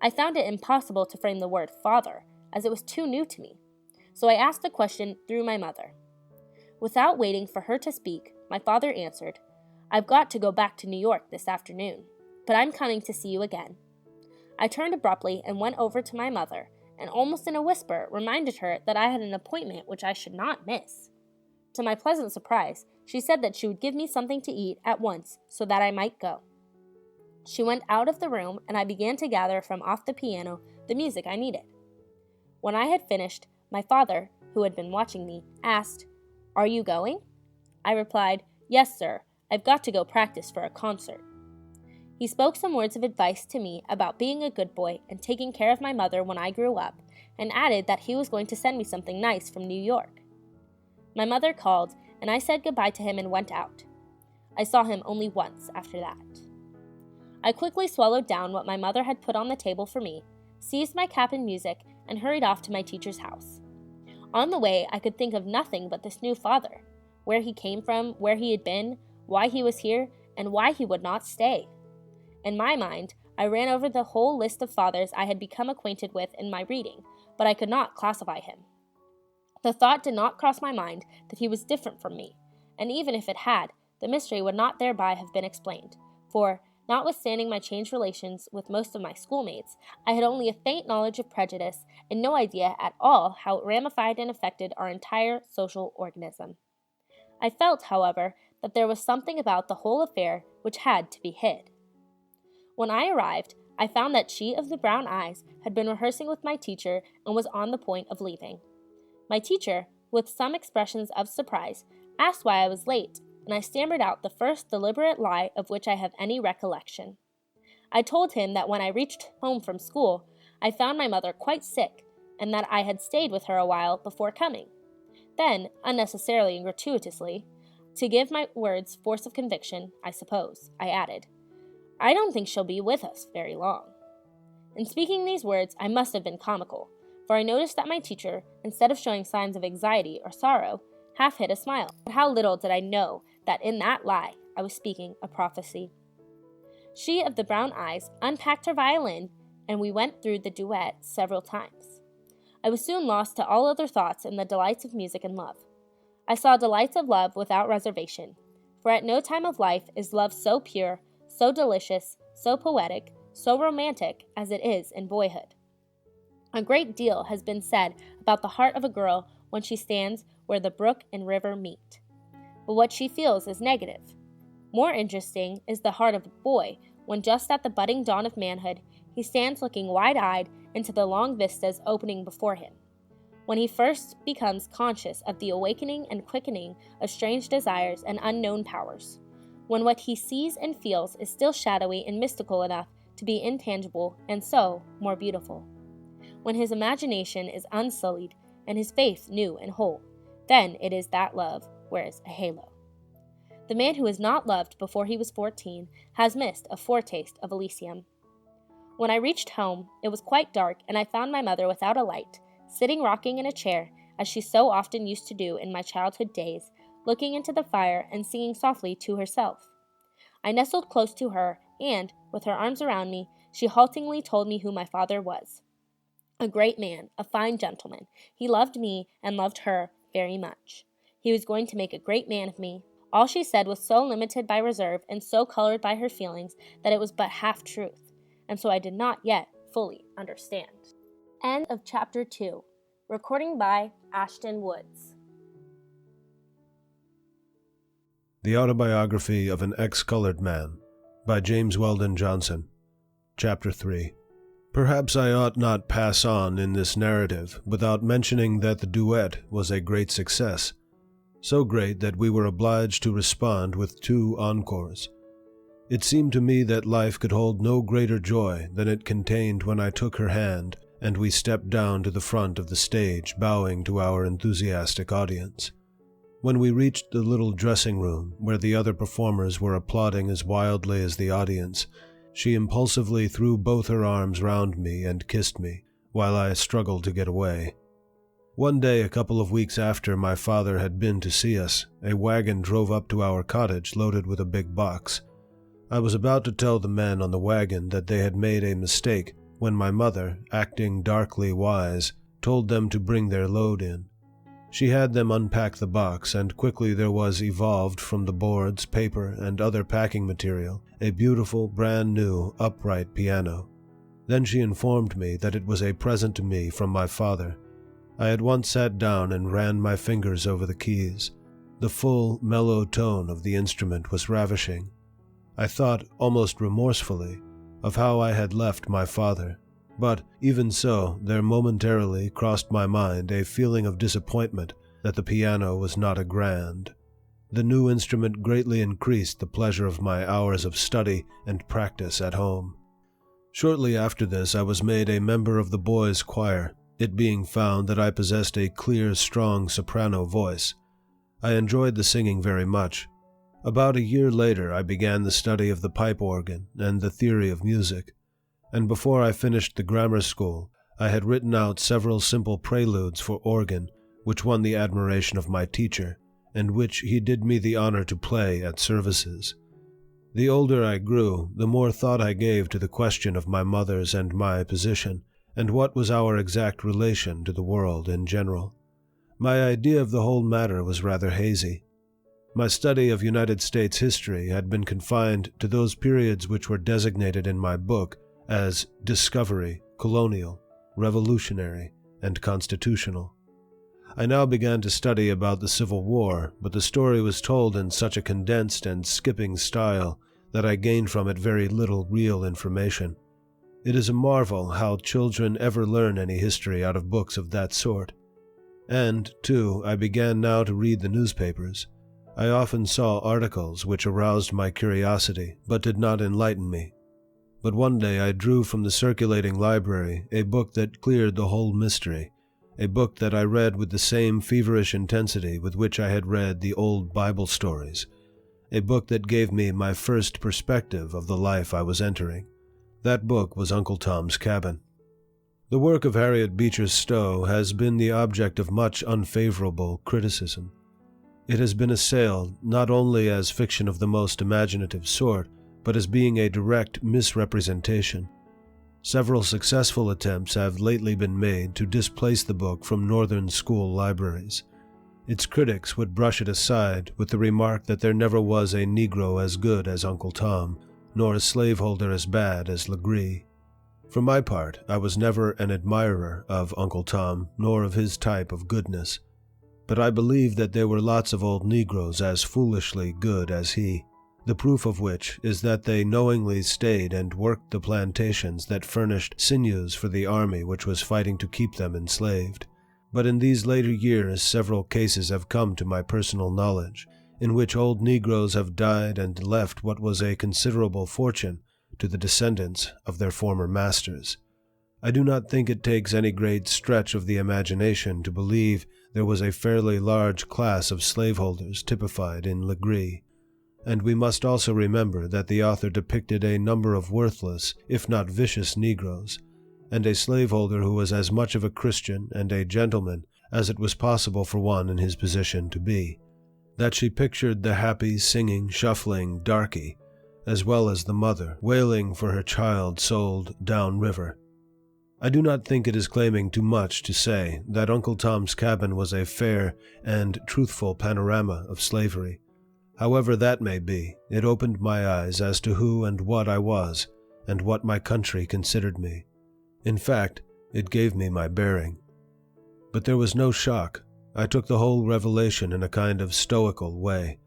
I found it impossible to frame the word father, as it was too new to me, so I asked the question through my mother. Without waiting for her to speak, my father answered, "I've got to go back to New York this afternoon, but I'm coming to see you again." I turned abruptly and went over to my mother, and almost in a whisper reminded her that I had an appointment which I should not miss. To my pleasant surprise, she said that she would give me something to eat at once so that I might go. She went out of the room, and I began to gather from off the piano the music I needed. When I had finished, my father, who had been watching me, asked, "Are you going?" I replied, "Yes, sir. I've got to go practice for a concert." He spoke some words of advice to me about being a good boy and taking care of my mother when I grew up, and added that he was going to send me something nice from New York. My mother called, and I said goodbye to him and went out. I saw him only once after that. I quickly swallowed down what my mother had put on the table for me, seized my cap and music, and hurried off to my teacher's house. On the way, I could think of nothing but this new father, where he came from, where he had been, why he was here, and why he would not stay. In my mind, I ran over the whole list of fathers I had become acquainted with in my reading, but I could not classify him. The thought did not cross my mind that he was different from me, and even if it had, the mystery would not thereby have been explained, for, notwithstanding my changed relations with most of my schoolmates, I had only a faint knowledge of prejudice and no idea at all how it ramified and affected our entire social organism. I felt, however, that there was something about the whole affair which had to be hid. When I arrived, I found that she of the brown eyes had been rehearsing with my teacher and was on the point of leaving. My teacher, with some expressions of surprise, asked why I was late, and I stammered out the first deliberate lie of which I have any recollection. I told him that when I reached home from school, I found my mother quite sick, and that I had stayed with her a while before coming. Then, unnecessarily and gratuitously, to give my words force of conviction, I suppose, I added, "I don't think she'll be with us very long." In speaking these words, I must have been comical, for I noticed that my teacher, instead of showing signs of anxiety or sorrow, half hid a smile. But how little did I know that in that lie I was speaking a prophecy. She of the brown eyes unpacked her violin, and we went through the duet several times. I was soon lost to all other thoughts in the delights of music and love. I saw delights of love without reservation, for at no time of life is love so pure, so delicious, so poetic, so romantic as it is in boyhood. A great deal has been said about the heart of a girl when she stands where the brook and river meet. But what she feels is negative. More interesting is the heart of a boy when just at the budding dawn of manhood, he stands looking wide-eyed into the long vistas opening before him. When he first becomes conscious of the awakening and quickening of strange desires and unknown powers. When what he sees and feels is still shadowy and mystical enough to be intangible and so more beautiful. When his imagination is unsullied and his faith new and whole, then it is that love wears a halo. The man who is not loved before he was 14 has missed a foretaste of Elysium. When I reached home, it was quite dark, and I found my mother without a light, sitting rocking in a chair, as she so often used to do in my childhood days, looking into the fire and singing softly to herself. I nestled close to her, and, with her arms around me, she haltingly told me who my father was. A great man, a fine gentleman. He loved me and loved her very much. He was going to make a great man of me. All she said was so limited by reserve and so colored by her feelings that it was but half truth, and so I did not yet fully understand. End of Chapter 2. Recording by Ashton Woods. The Autobiography of an Ex-Colored Man by James Weldon Johnson. Chapter 3. Perhaps I ought not pass on in this narrative without mentioning that the duet was a great success, so great that we were obliged to respond with 2 encores. It seemed to me that life could hold no greater joy than it contained when I took her hand and we stepped down to the front of the stage, bowing to our enthusiastic audience. When we reached the little dressing room, where the other performers were applauding as wildly as the audience, she impulsively threw both her arms round me and kissed me, while I struggled to get away. One day, a couple of weeks after my father had been to see us, a wagon drove up to our cottage loaded with a big box. I was about to tell the men on the wagon that they had made a mistake, when my mother, acting darkly wise, told them to bring their load in. She had them unpack the box, and quickly there was evolved from the boards, paper, and other packing material a beautiful, brand-new, upright piano. Then she informed me that it was a present to me from my father. I at once sat down and ran my fingers over the keys. The full, mellow tone of the instrument was ravishing. I thought, almost remorsefully, of how I had left my father, but even so, there momentarily crossed my mind a feeling of disappointment that the piano was not a grand. The new instrument greatly increased the pleasure of my hours of study and practice at home. Shortly after this, I was made a member of the boys' choir, it being found that I possessed a clear, strong soprano voice. I enjoyed the singing very much. About a year later, I began the study of the pipe organ and the theory of music, and before I finished the grammar school, I had written out several simple preludes for organ, which won the admiration of my teacher, and which he did me the honor to play at services. The older I grew, the more thought I gave to the question of my mother's and my position, and what was our exact relation to the world in general. My idea of the whole matter was rather hazy. My study of United States history had been confined to those periods which were designated in my book as discovery, colonial, revolutionary, and constitutional. I now began to study about the Civil War, but the story was told in such a condensed and skipping style that I gained from it very little real information. It is a marvel how children ever learn any history out of books of that sort. And, too, I began now to read the newspapers. I often saw articles which aroused my curiosity, but did not enlighten me. But one day I drew from the circulating library a book that cleared the whole mystery, a book that I read with the same feverish intensity with which I had read the old Bible stories, a book that gave me my first perspective of the life I was entering. That book was Uncle Tom's Cabin. The work of Harriet Beecher Stowe has been the object of much unfavorable criticism. It has been assailed not only as fiction of the most imaginative sort, but as being a direct misrepresentation. Several successful attempts have lately been made to displace the book from Northern school libraries. Its critics would brush it aside with the remark that there never was a Negro as good as Uncle Tom, nor a slaveholder as bad as Legree. For my part, I was never an admirer of Uncle Tom, nor of his type of goodness. But I believe that there were lots of old Negroes as foolishly good as he. the proof of which is that they knowingly stayed and worked the plantations that furnished sinews for the army which was fighting to keep them enslaved. But in these later years several cases have come to my personal knowledge, in which old Negroes have died and left what was a considerable fortune to the descendants of their former masters. I do not think it takes any great stretch of the imagination to believe there was a fairly large class of slaveholders typified in Legree, and we must also remember that the author depicted a number of worthless, if not vicious Negroes, and a slaveholder who was as much of a Christian and a gentleman as it was possible for one in his position to be. That she pictured the happy, singing, shuffling darky, as well as the mother, wailing for her child sold down river. I do not think it is claiming too much to say that Uncle Tom's Cabin was a fair and truthful panorama of slavery. However that may be, it opened my eyes as to who and what I was, and what my country considered me. In fact, it gave me my bearing. But there was no shock. I took the whole revelation in a kind of stoical way.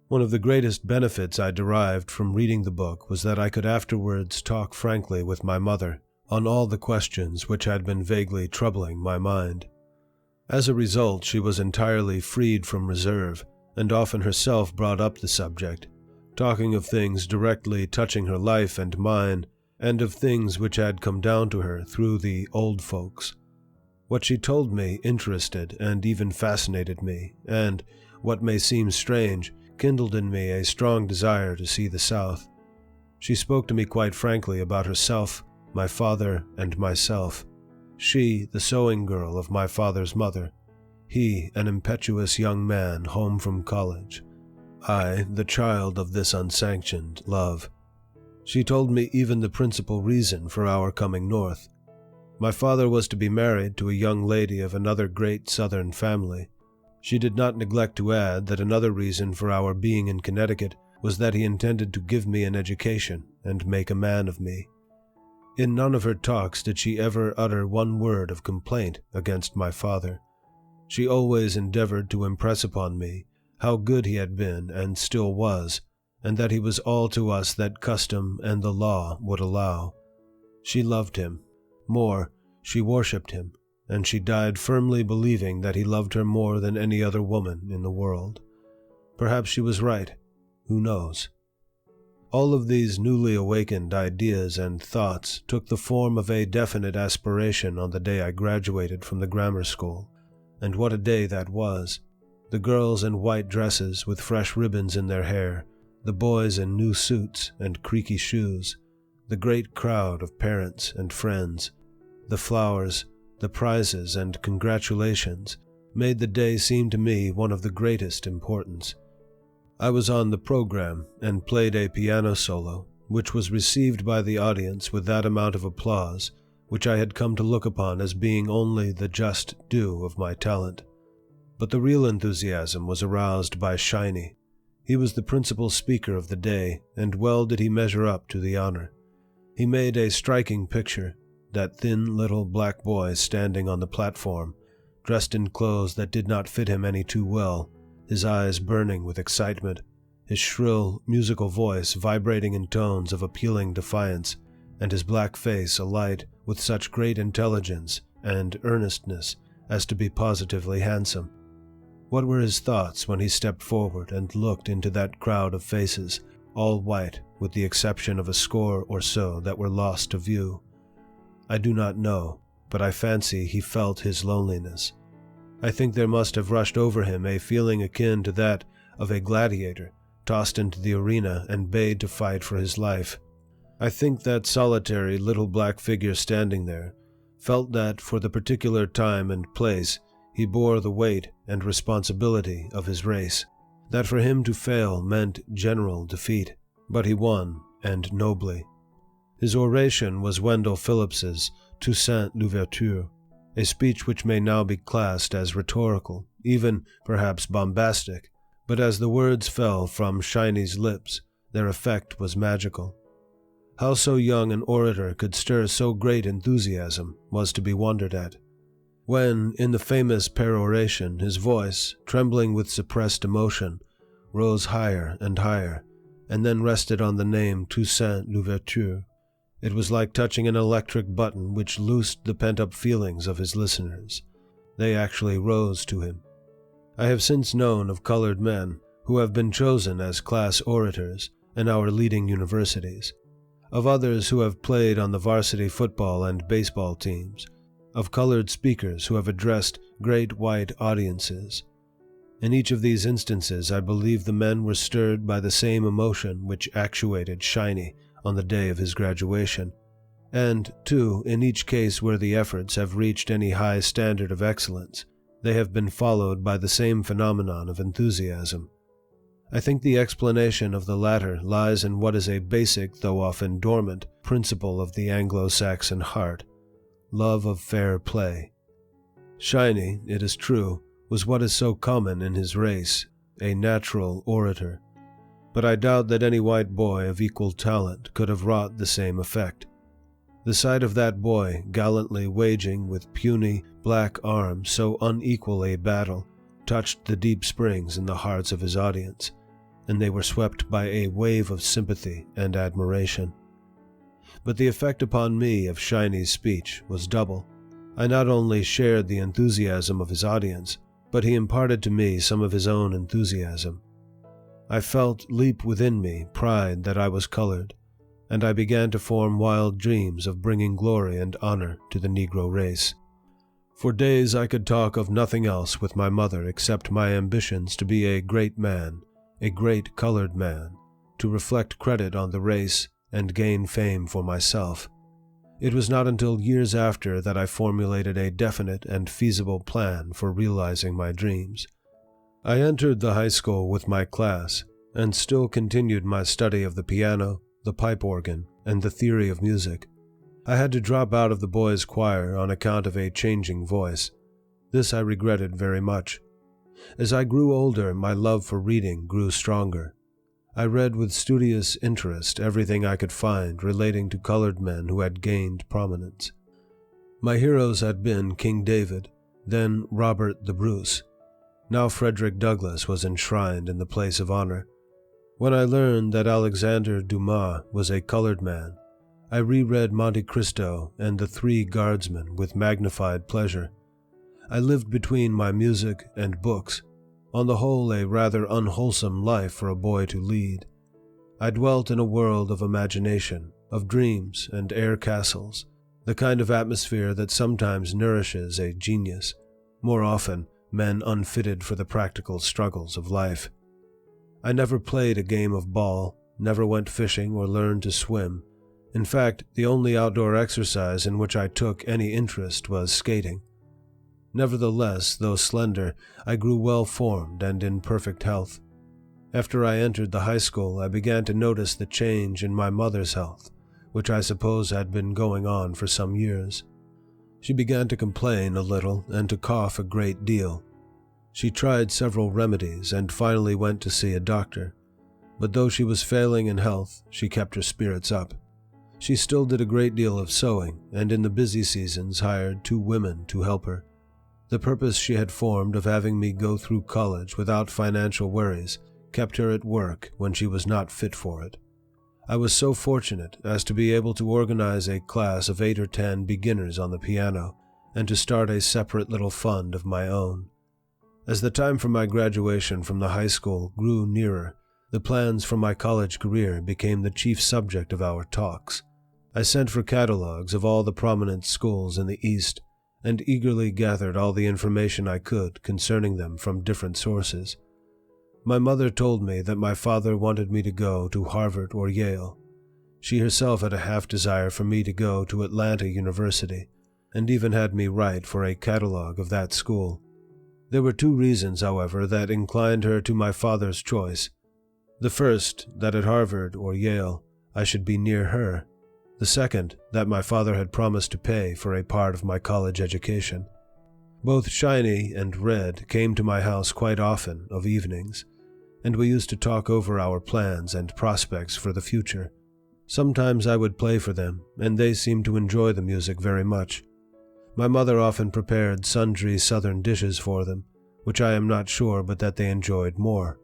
One of the greatest benefits I derived from reading the book was that I could afterwards talk frankly with my mother on all the questions which had been vaguely troubling my mind. As a result, she was entirely freed from reserve, and often herself brought up the subject, talking of things directly touching her life and mine, and of things which had come down to her through the old folks. What she told me interested and even fascinated me, and, what may seem strange, kindled in me a strong desire to see the South. She spoke to me quite frankly about herself, my father, and myself. She, the sewing girl of my father's mother. He, an impetuous young man home from college. I, the child of this unsanctioned love. She told me even the principal reason for our coming north. My father was to be married to a young lady of another great Southern family. She did not neglect to add that another reason for our being in Connecticut was that he intended to give me an education and make a man of me. In none of her talks did she ever utter one word of complaint against my father. She always endeavored to impress upon me how good he had been and still was, and that he was all to us that custom and the law would allow. She loved him. More, she worshipped him, and she died firmly believing that he loved her more than any other woman in the world. Perhaps she was right. Who knows? All of these newly awakened ideas and thoughts took the form of a definite aspiration on the day I graduated from the grammar school. And what a day that was. The girls in white dresses with fresh ribbons in their hair, the boys in new suits and creaky shoes, the great crowd of parents and friends, the flowers, the prizes and congratulations made the day seem to me one of the greatest importance. I was on the program and played a piano solo, which was received by the audience with that amount of applause, which I had come to look upon as being only the just due of my talent. But the real enthusiasm was aroused by Shiny. He was the principal speaker of the day, and well did he measure up to the honor. He made a striking picture, that thin little black boy standing on the platform, dressed in clothes that did not fit him any too well, his eyes burning with excitement, his shrill, musical voice vibrating in tones of appealing defiance, and his black face alight with such great intelligence and earnestness as to be positively handsome. What were his thoughts when he stepped forward and looked into that crowd of faces, all white with the exception of a score or so that were lost to view? I do not know, but I fancy he felt his loneliness. I think there must have rushed over him a feeling akin to that of a gladiator tossed into the arena and bade to fight for his life. I think that solitary little black figure standing there felt that for the particular time and place he bore the weight and responsibility of his race, that for him to fail meant general defeat, but he won, and nobly. His oration was Wendell Phillips's Toussaint l'Ouverture, a speech which may now be classed as rhetorical, even perhaps bombastic, but as the words fell from Shiny's lips, their effect was magical. How so young an orator could stir so great enthusiasm was to be wondered at. When, in the famous peroration, his voice, trembling with suppressed emotion, rose higher and higher, and then rested on the name Toussaint Louverture. It was like touching an electric button which loosed the pent-up feelings of his listeners. They actually rose to him. I have since known of colored men who have been chosen as class orators in our leading universities, of others who have played on the varsity football and baseball teams, of colored speakers who have addressed great white audiences. In each of these instances, I believe the men were stirred by the same emotion which actuated Shiny on the day of his graduation, and, too, in each case where the efforts have reached any high standard of excellence, they have been followed by the same phenomenon of enthusiasm. I think the explanation of the latter lies in what is a basic, though often dormant, principle of the Anglo-Saxon heart: love of fair play. Shiny, it is true, was what is so common in his race, a natural orator, but I doubt that any white boy of equal talent could have wrought the same effect. The sight of that boy gallantly waging with puny, black arms so unequal a battle touched the deep springs in the hearts of his audience, and they were swept by a wave of sympathy and admiration. But the effect upon me of Shiny's speech was double. I not only shared the enthusiasm of his audience, but he imparted to me some of his own enthusiasm. I felt leap within me pride that I was colored, and I began to form wild dreams of bringing glory and honor to the Negro race. For days I could talk of nothing else with my mother except my ambitions to be a great man, a great colored man, to reflect credit on the race and gain fame for myself. It was not until years after that I formulated a definite and feasible plan for realizing my dreams. I entered the high school with my class, and still continued my study of the piano, the pipe organ, and the theory of music. I had to drop out of the boys' choir on account of a changing voice. This I regretted very much. As I grew older, my love for reading grew stronger. I read with studious interest everything I could find relating to colored men who had gained prominence. My heroes had been King David, then Robert the Bruce. Now Frederick Douglass was enshrined in the place of honor. When I learned that Alexander Dumas was a colored man, I reread Monte Cristo and The Three Guardsmen with magnified pleasure. I lived between my music and books, on the whole a rather unwholesome life for a boy to lead. I dwelt in a world of imagination, of dreams and air castles, the kind of atmosphere that sometimes nourishes a genius, more often men unfitted for the practical struggles of life. I never played a game of ball, never went fishing or learned to swim. In fact, the only outdoor exercise in which I took any interest was skating. Nevertheless, though slender, I grew well-formed and in perfect health. After I entered the high school, I began to notice the change in my mother's health, which I suppose had been going on for some years. She began to complain a little and to cough a great deal. She tried several remedies and finally went to see a doctor. But though she was failing in health, she kept her spirits up. She still did a great deal of sewing, and in the busy seasons hired 2 women to help her. The purpose she had formed of having me go through college without financial worries kept her at work when she was not fit for it. I was so fortunate as to be able to organize a class of 8 or 10 beginners on the piano, and to start a separate little fund of my own. As the time for my graduation from the high school grew nearer, the plans for my college career became the chief subject of our talks. I sent for catalogs of all the prominent schools in the East, and eagerly gathered all the information I could concerning them from different sources. My mother told me that my father wanted me to go to Harvard or Yale. She herself had a half desire for me to go to Atlanta University, and even had me write for a catalog of that school. There were 2 reasons, however, that inclined her to my father's choice. The first, that at Harvard or Yale I should be near her. The second, that my father had promised to pay for a part of my college education. Both Shiny and Red came to my house quite often of evenings, and we used to talk over our plans and prospects for the future. Sometimes I would play for them, and they seemed to enjoy the music very much. My mother often prepared sundry Southern dishes for them, which I am not sure but that they enjoyed more.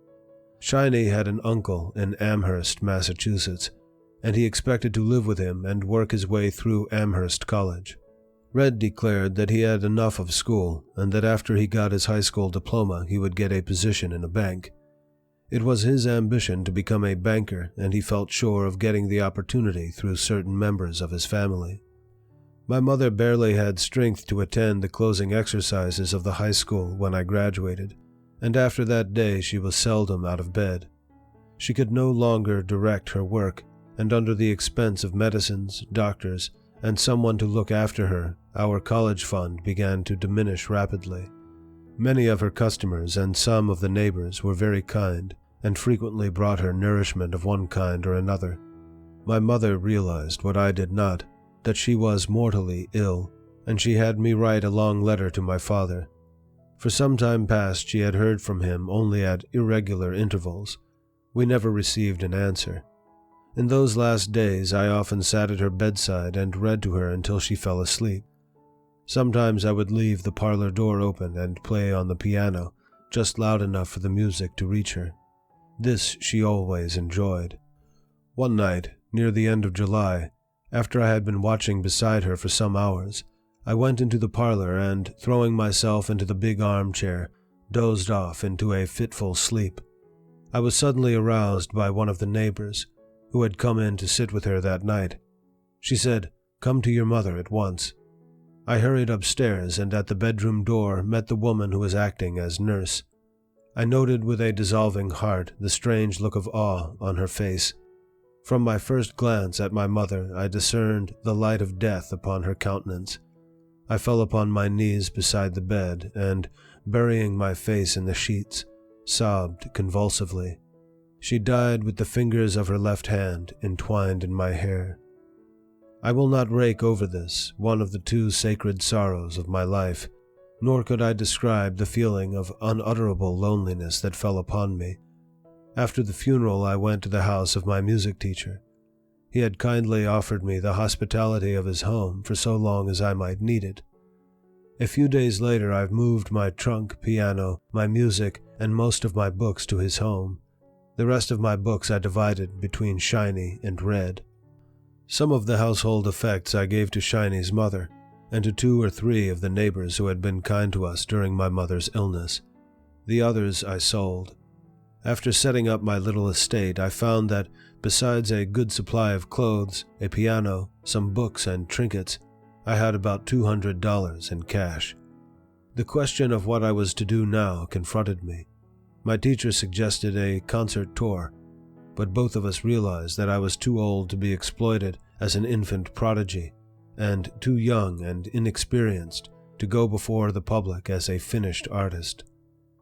Shiny had an uncle in Amherst, Massachusetts, and he expected to live with him and work his way through Amherst College. Red declared that he had enough of school, and that after he got his high school diploma he would get a position in a bank. It was his ambition to become a banker, and he felt sure of getting the opportunity through certain members of his family. My mother barely had strength to attend the closing exercises of the high school when I graduated, and after that day she was seldom out of bed. She could no longer direct her work, and under the expense of medicines, doctors, and someone to look after her, our college fund began to diminish rapidly. Many of her customers and some of the neighbors were very kind, and frequently brought her nourishment of one kind or another. My mother realized what I did not, that she was mortally ill, and she had me write a long letter to my father. For some time past she had heard from him only at irregular intervals. We never received an answer. In those last days I often sat at her bedside and read to her until she fell asleep. Sometimes I would leave the parlor door open and play on the piano, just loud enough for the music to reach her. This she always enjoyed. One night, near the end of July, after I had been watching beside her for some hours, I went into the parlor and, throwing myself into the big armchair, dozed off into a fitful sleep. I was suddenly aroused by one of the neighbors, who had come in to sit with her that night. She said, "Come to your mother at once." I hurried upstairs and at the bedroom door met the woman who was acting as nurse. I noted with a dissolving heart the strange look of awe on her face. From my first glance at my mother, I discerned the light of death upon her countenance. I fell upon my knees beside the bed and, burying my face in the sheets, sobbed convulsively. She died with the fingers of her left hand entwined in my hair. I will not rake over this, one of the two sacred sorrows of my life, nor could I describe the feeling of unutterable loneliness that fell upon me. After the funeral, I went to the house of my music teacher. He had kindly offered me the hospitality of his home for so long as I might need it. A few days later, I moved my trunk, piano, my music, and most of my books to his home. The rest of my books I divided between Shiny and Red. Some of the household effects I gave to Shiny's mother, and to 2 or 3 of the neighbors who had been kind to us during my mother's illness. The others I sold. After setting up my little estate, I found that, besides a good supply of clothes, a piano, some books, and trinkets, I had about $200 in cash. The question of what I was to do now confronted me. My teacher suggested a concert tour, but both of us realized that I was too old to be exploited as an infant prodigy, and too young and inexperienced to go before the public as a finished artist.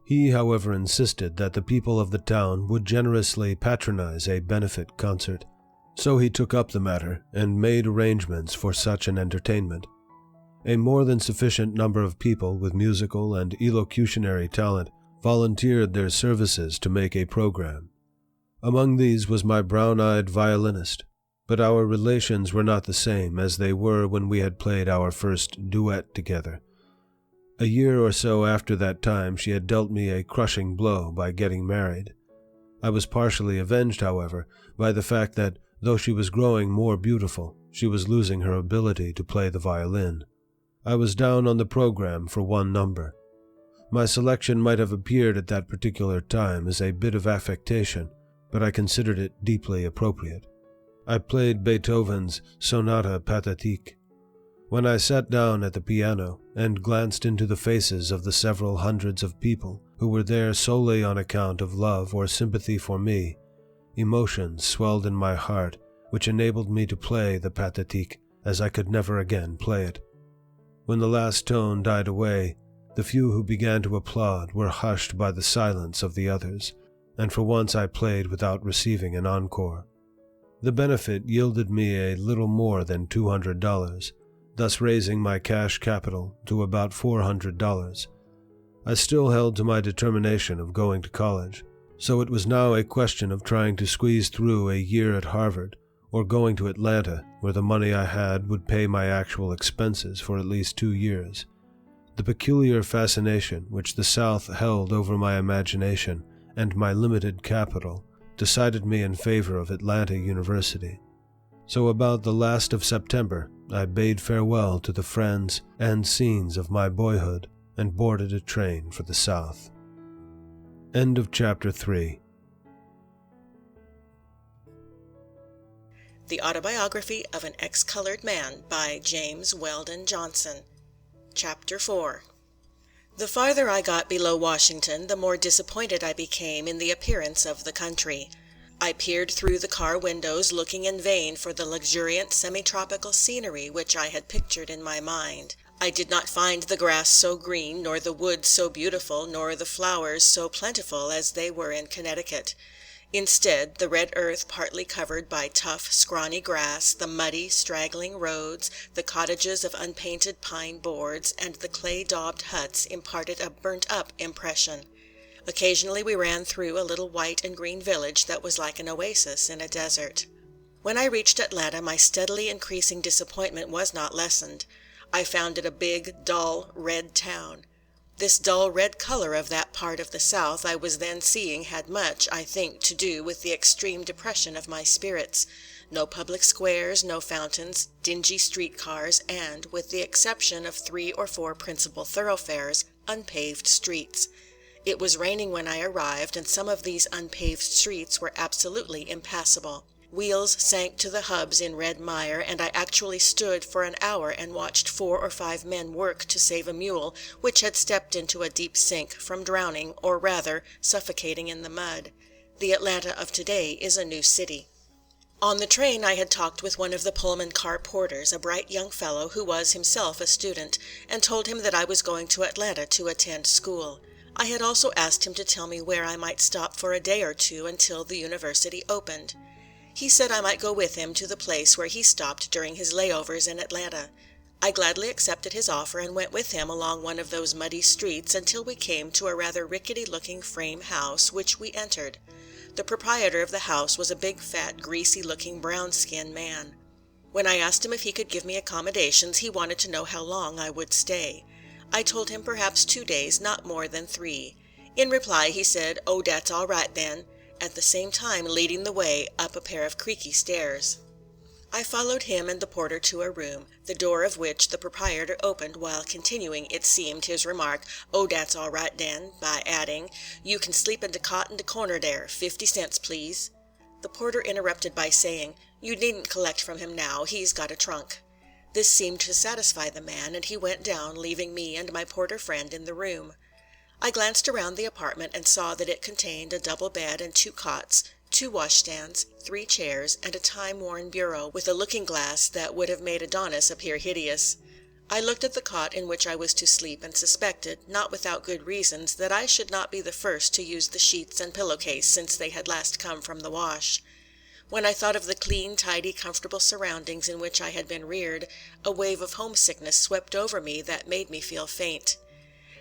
He, however, insisted that the people of the town would generously patronize a benefit concert, so he took up the matter and made arrangements for such an entertainment. A more than sufficient number of people with musical and elocutionary talent volunteered their services to make a program. Among these was my brown-eyed violinist, but our relations were not the same as they were when we had played our first duet together. A year or so after that time, she had dealt me a crushing blow by getting married. I was partially avenged, however, by the fact that, though she was growing more beautiful, she was losing her ability to play the violin. I was down on the program for one number. My selection might have appeared at that particular time as a bit of affectation, but I considered it deeply appropriate. I played Beethoven's Sonata Pathétique. When I sat down at the piano and glanced into the faces of the several hundreds of people who were there solely on account of love or sympathy for me, emotions swelled in my heart which enabled me to play the Pathétique as I could never again play it. When the last tone died away, the few who began to applaud were hushed by the silence of the others, and for once I played without receiving an encore. The benefit yielded me a little more than $200, thus raising my cash capital to about $400. I still held to my determination of going to college, so it was now a question of trying to squeeze through a year at Harvard, or going to Atlanta, where the money I had would pay my actual expenses for at least 2 years. The peculiar fascination which the South held over my imagination and my limited capital decided me in favor of Atlanta University. So about the last of September, I bade farewell to the friends and scenes of my boyhood and boarded a train for the South. End of Chapter 3. The Autobiography of an Ex-Colored Man by James Weldon Johnson. Chapter 4. The farther I got below Washington, the more disappointed I became in the appearance of the country. I peered through the car windows, looking in vain for the luxuriant semi-tropical scenery which I had pictured in my mind. I did not find the grass so green, nor the woods so beautiful, nor the flowers so plentiful as they were in Connecticut. Instead, the red earth partly covered by tough, scrawny grass, the muddy, straggling roads, the cottages of unpainted pine boards, and the clay-daubed huts imparted a burnt-up impression. Occasionally we ran through a little white and green village that was like an oasis in a desert. When I reached Atlanta, my steadily increasing disappointment was not lessened. I found it a big, dull, red town. This dull red color of that part of the South I was then seeing had much, I think, to do with the extreme depression of my spirits. No public squares, no fountains, dingy street cars, and, with the exception of 3 or 4 principal thoroughfares, unpaved streets. It was raining when I arrived, and some of these unpaved streets were absolutely impassable. Wheels sank to the hubs in red mire, and I actually stood for an hour and watched 4 or 5 men work to save a mule which had stepped into a deep sink from drowning, or rather, suffocating in the mud. The Atlanta of today is a new city. On the train I had talked with one of the Pullman car porters, a bright young fellow who was himself a student, and told him that I was going to Atlanta to attend school. I had also asked him to tell me where I might stop for a day or two until the university opened. He said I might go with him to the place where he stopped during his layovers in Atlanta. I gladly accepted his offer and went with him along one of those muddy streets until we came to a rather rickety-looking frame house, which we entered. The proprietor of the house was a big, fat, greasy-looking, brown-skinned man. When I asked him if he could give me accommodations, he wanted to know how long I would stay. I told him perhaps 2 days, not more than 3. In reply he said, "Oh, that's all right then," at the same time leading the way up a pair of creaky stairs. I followed him and the porter to a room, the door of which the proprietor opened while continuing, it seemed, his remark, "Oh, dat's all right den," by adding, "You can sleep in de cot in de corner dere, 50 cents, please." The porter interrupted by saying, "You needn't collect from him now, he's got a trunk." This seemed to satisfy the man, and he went down, leaving me and my porter friend in the room. I glanced around the apartment and saw that it contained a double bed and 2 cots, 2 washstands, 3 chairs, and a time-worn bureau with a looking-glass that would have made Adonis appear hideous. I looked at the cot in which I was to sleep and suspected, not without good reasons, that I should not be the first to use the sheets and pillowcase since they had last come from the wash. When I thought of the clean, tidy, comfortable surroundings in which I had been reared, a wave of homesickness swept over me that made me feel faint.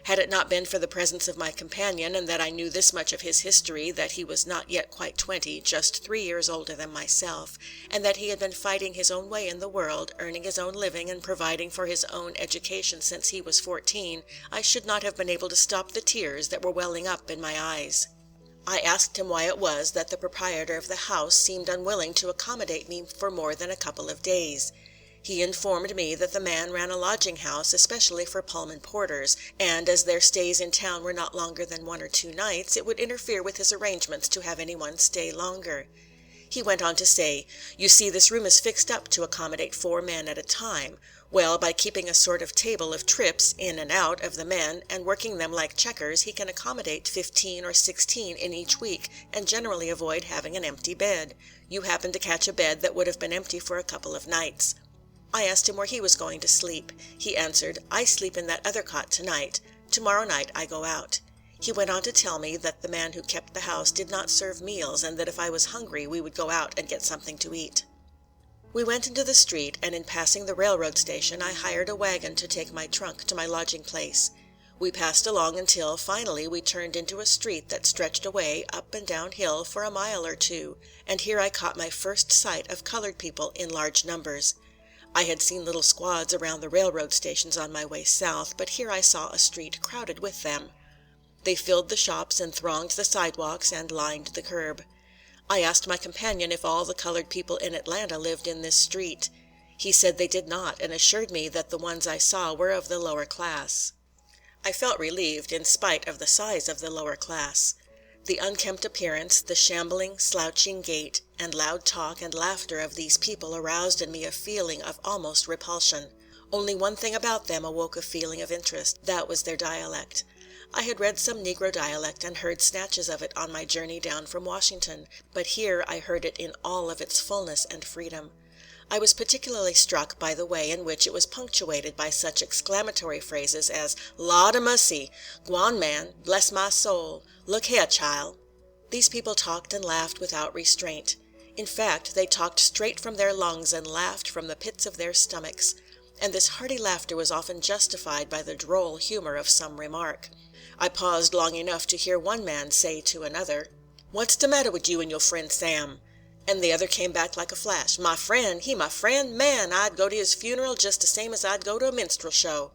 Had it not been for the presence of my companion, and that I knew this much of his history, that he was not yet quite 20, just 3 years older than myself, and that he had been fighting his own way in the world, earning his own living and providing for his own education since he was 14, I should not have been able to stop the tears that were welling up in my eyes. I asked him why it was that the proprietor of the house seemed unwilling to accommodate me for more than a couple of days. He informed me that the man ran a lodging house especially for Pullman porters, and as their stays in town were not longer than 1 or 2 nights, it would interfere with his arrangements to have anyone stay longer. He went on to say, "You see, this room is fixed up to accommodate 4 men at a time. Well, by keeping a sort of table of trips in and out of the men, and working them like checkers, he can accommodate 15 or 16 in each week, and generally avoid having an empty bed. You happen to catch a bed that would have been empty for a couple of nights." I asked him where he was going to sleep. He answered, "I sleep in that other cot tonight. Tomorrow night I go out." He went on to tell me that the man who kept the house did not serve meals, and that if I was hungry we would go out and get something to eat. We went into the street, and in passing the railroad station I hired a wagon to take my trunk to my lodging place. We passed along until, finally, we turned into a street that stretched away up and down hill for a mile or 2, and here I caught my first sight of colored people in large numbers. I had seen little squads around the railroad stations on my way south, but here I saw a street crowded with them. They filled the shops and thronged the sidewalks and lined the curb. I asked my companion if all the colored people in Atlanta lived in this street. He said they did not, and assured me that the ones I saw were of the lower class. I felt relieved, in spite of the size of the lower class. The unkempt appearance, the shambling, slouching gait, and loud talk and laughter of these people aroused in me a feeling of almost repulsion. Only one thing about them awoke a feeling of interest. That was their dialect. I had read some Negro dialect and heard snatches of it on my journey down from Washington, but here I heard it in all of its fullness and freedom. I was particularly struck by the way in which it was punctuated by such exclamatory phrases as "Lawd a mussy," "Gwan man," "Bless my soul," "Look here, chile." These people talked and laughed without restraint. In fact, they talked straight from their lungs and laughed from the pits of their stomachs. And this hearty laughter was often justified by the droll humor of some remark. I paused long enough to hear one man say to another, "What's de matter wid you and yo' friend Sam?" And the other came back like a flash, "My friend, he my friend, man, I'd go to his funeral just the same as I'd go to a minstrel show."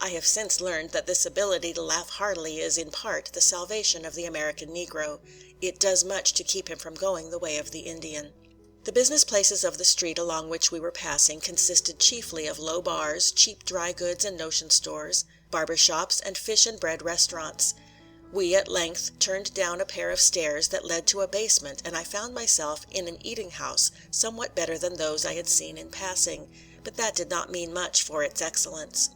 I have since learned that this ability to laugh heartily is in part the salvation of the American Negro. It does much to keep him from going the way of the Indian. The business places of the street along which we were passing consisted chiefly of low bars, cheap dry goods and notion stores, barber shops, and fish and bread restaurants. We at length turned down a pair of stairs that led to a basement, and I found myself in an eating house somewhat better than those I had seen in passing, but that did not mean much for its excellence.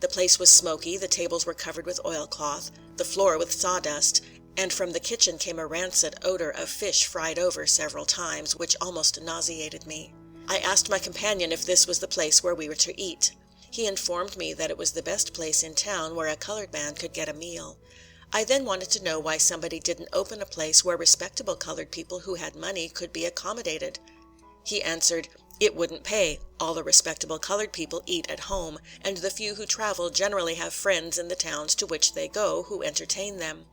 The place was smoky, the tables were covered with oilcloth, the floor with sawdust, and from the kitchen came a rancid odor of fish fried over several times, which almost nauseated me. I asked my companion if this was the place where we were to eat. He informed me that it was the best place in town where a colored man could get a meal. I then wanted to know why somebody didn't open a place where respectable colored people who had money could be accommodated. He answered, "It wouldn't pay. All the respectable colored people eat at home, and the few who travel generally have friends in the towns to which they go who entertain them."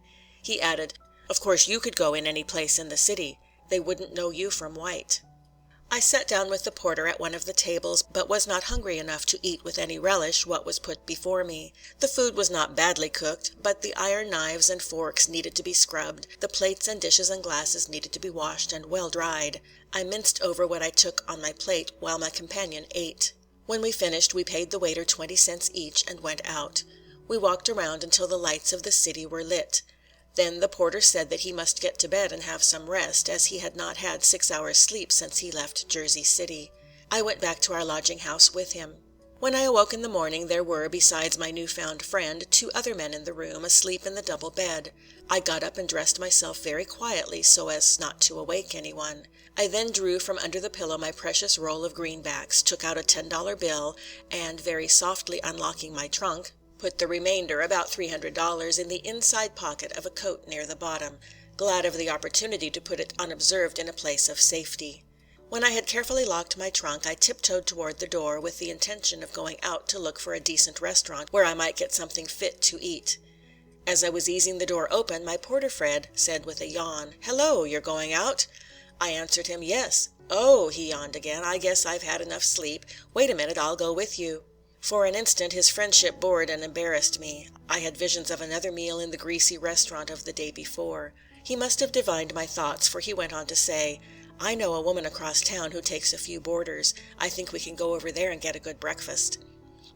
He added, "Of course you could go in any place in the city. They wouldn't know you from white." I sat down with the porter at one of the tables, but was not hungry enough to eat with any relish what was put before me. The food was not badly cooked, but the iron knives and forks needed to be scrubbed, the plates and dishes and glasses needed to be washed and well dried. I minced over what I took on my plate while my companion ate. When we finished, we paid the waiter 20 cents each and went out. We walked around until the lights of the city were lit. Then the porter said that he must get to bed and have some rest, as he had not had 6 hours' sleep since he left Jersey City. I went back to our lodging house with him. When I awoke in the morning, there were, besides my newfound friend, 2 other men in the room, asleep in the double bed. I got up and dressed myself very quietly so as not to awake anyone. I then drew from under the pillow my precious roll of greenbacks, took out a $10 bill, and, very softly unlocking my trunk, put the remainder, about $300, in the inside pocket of a coat near the bottom, glad of the opportunity to put it unobserved in a place of safety. When I had carefully locked my trunk, I tiptoed toward the door with the intention of going out to look for a decent restaurant where I might get something fit to eat. As I was easing the door open, my porter Fred said with a yawn, "Hello, you're going out?" I answered him, "Yes." "Oh," he yawned again, "I guess I've had enough sleep. Wait a minute, I'll go with you." For an instant his friendship bored and embarrassed me. I had visions of another meal in the greasy restaurant of the day before. He must have divined my thoughts, for he went on to say, "I know a woman across town who takes a few boarders. I think we can go over there and get a good breakfast."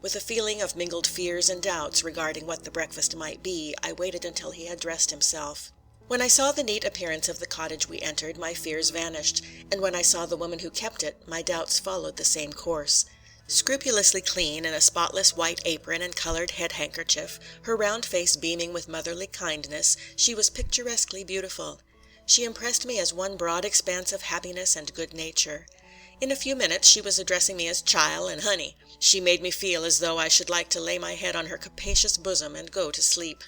With a feeling of mingled fears and doubts regarding what the breakfast might be, I waited until he had dressed himself. When I saw the neat appearance of the cottage we entered, my fears vanished, and when I saw the woman who kept it, my doubts followed the same course. Scrupulously clean, in a spotless white apron and colored head handkerchief, her round face beaming with motherly kindness, she was picturesquely beautiful. She impressed me as one broad expanse of happiness and good nature. In a few minutes she was addressing me as "chile" and "honey." She made me feel as though I should like to lay my head on her capacious bosom and go to sleep.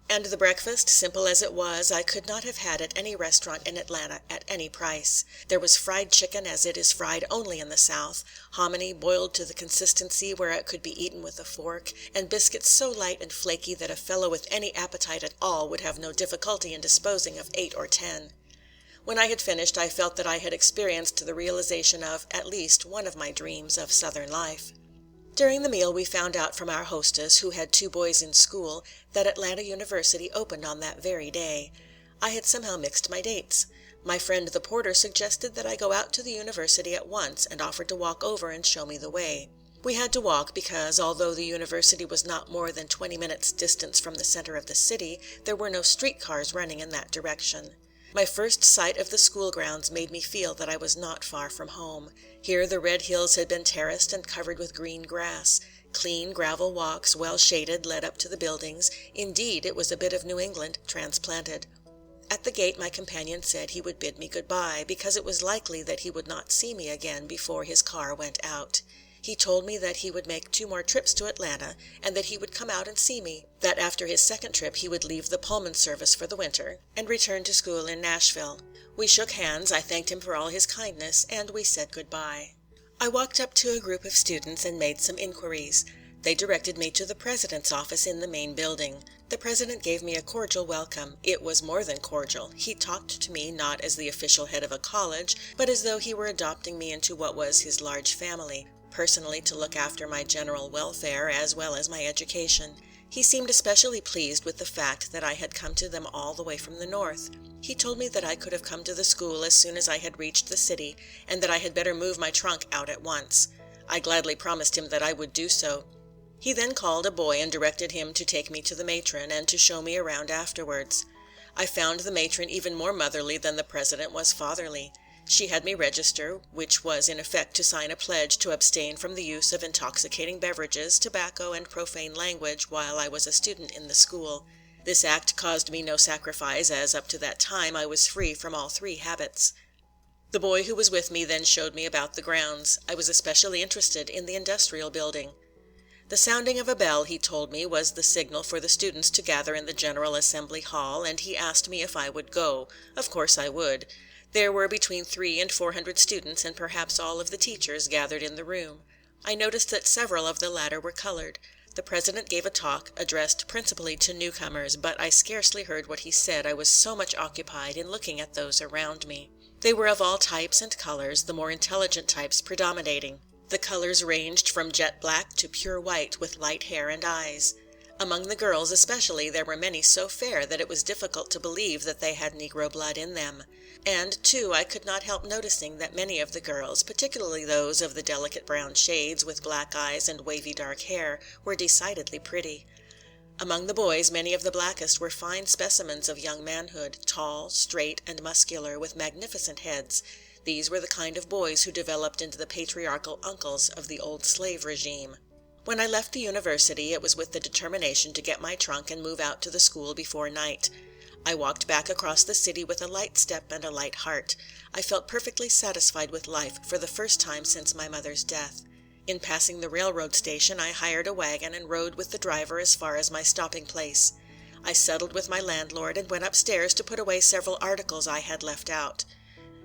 And the breakfast, simple as it was, I could not have had at any restaurant in Atlanta at any price. There was fried chicken as it is fried only in the South, hominy boiled to the consistency where it could be eaten with a fork, and biscuits so light and flaky that a fellow with any appetite at all would have no difficulty in disposing of 8 or 10. When I had finished, I felt that I had experienced the realization of, at least, one of my dreams of Southern life. During the meal we found out from our hostess, who had 2 boys in school, that Atlanta University opened on that very day. I had somehow mixed my dates. My friend the porter suggested that I go out to the university at once, and offered to walk over and show me the way. We had to walk because, although the university was not more than 20 minutes' distance from the center of the city, there were no streetcars running in that direction. My first sight of the school grounds made me feel that I was not far from home. Here the red hills had been terraced and covered with green grass. Clean gravel walks, well shaded, led up to the buildings. Indeed, it was a bit of New England transplanted. At the gate my companion said he would bid me goodbye, because it was likely that he would not see me again before his car went out. He told me that he would make 2 more trips to Atlanta, and that he would come out and see me, that after his second trip he would leave the Pullman service for the winter, and return to school in Nashville. We shook hands, I thanked him for all his kindness, and we said goodbye. I walked up to a group of students and made some inquiries. They directed me to the president's office in the main building. The president gave me a cordial welcome. It was more than cordial. He talked to me not as the official head of a college, but as though he were adopting me into what was his large family, personally to look after my general welfare as well as my education. He seemed especially pleased with the fact that I had come to them all the way from the north. He told me that I could have come to the school as soon as I had reached the city, and that I had better move my trunk out at once. I gladly promised him that I would do so. He then called a boy and directed him to take me to the matron, and to show me around afterwards. I found the matron even more motherly than the president was fatherly. She had me register, which was in effect to sign a pledge to abstain from the use of intoxicating beverages, tobacco, and profane language while I was a student in the school. This act caused me no sacrifice, as up to that time I was free from all 3 habits. The boy who was with me then showed me about the grounds. I was especially interested in the industrial building. The sounding of a bell, he told me, was the signal for the students to gather in the General Assembly Hall, and he asked me if I would go. Of course I would. There were between 300 and 400 students, and perhaps all of the teachers, gathered in the room. I noticed that several of the latter were colored. The president gave a talk, addressed principally to newcomers, but I scarcely heard what he said, I was so much occupied in looking at those around me. They were of all types and colors, the more intelligent types predominating. The colors ranged from jet black to pure white, with light hair and eyes. Among the girls especially there were many so fair that it was difficult to believe that they had Negro blood in them. And, too, I could not help noticing that many of the girls, particularly those of the delicate brown shades with black eyes and wavy dark hair, were decidedly pretty. Among the boys many of the blackest were fine specimens of young manhood, tall, straight, and muscular, with magnificent heads. These were the kind of boys who developed into the patriarchal uncles of the old slave regime. When I left the university, it was with the determination to get my trunk and move out to the school before night. I walked back across the city with a light step and a light heart. I felt perfectly satisfied with life for the first time since my mother's death. In passing the railroad station, I hired a wagon and rode with the driver as far as my stopping place. I settled with my landlord and went upstairs to put away several articles I had left out.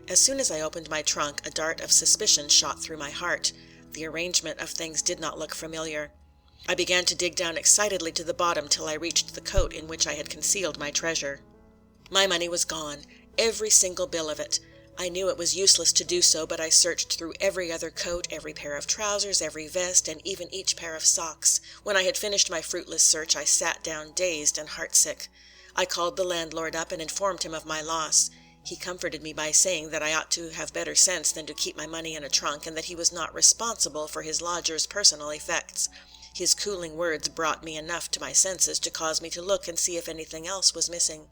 As soon as I opened my trunk, a dart of suspicion shot through my heart. The arrangement of things did not look familiar. I began to dig down excitedly to the bottom till I reached the coat in which I had concealed my treasure. My money was gone, every single bill of it. I knew it was useless to do so, but I searched through every other coat, every pair of trousers, every vest, and even each pair of socks. When I had finished my fruitless search, I sat down dazed and heartsick. I called the landlord up and informed him of my loss. He comforted me by saying that I ought to have better sense than to keep my money in a trunk, and that he was not responsible for his lodger's personal effects. His cooling words brought me enough to my senses to cause me to look and see if anything else was missing.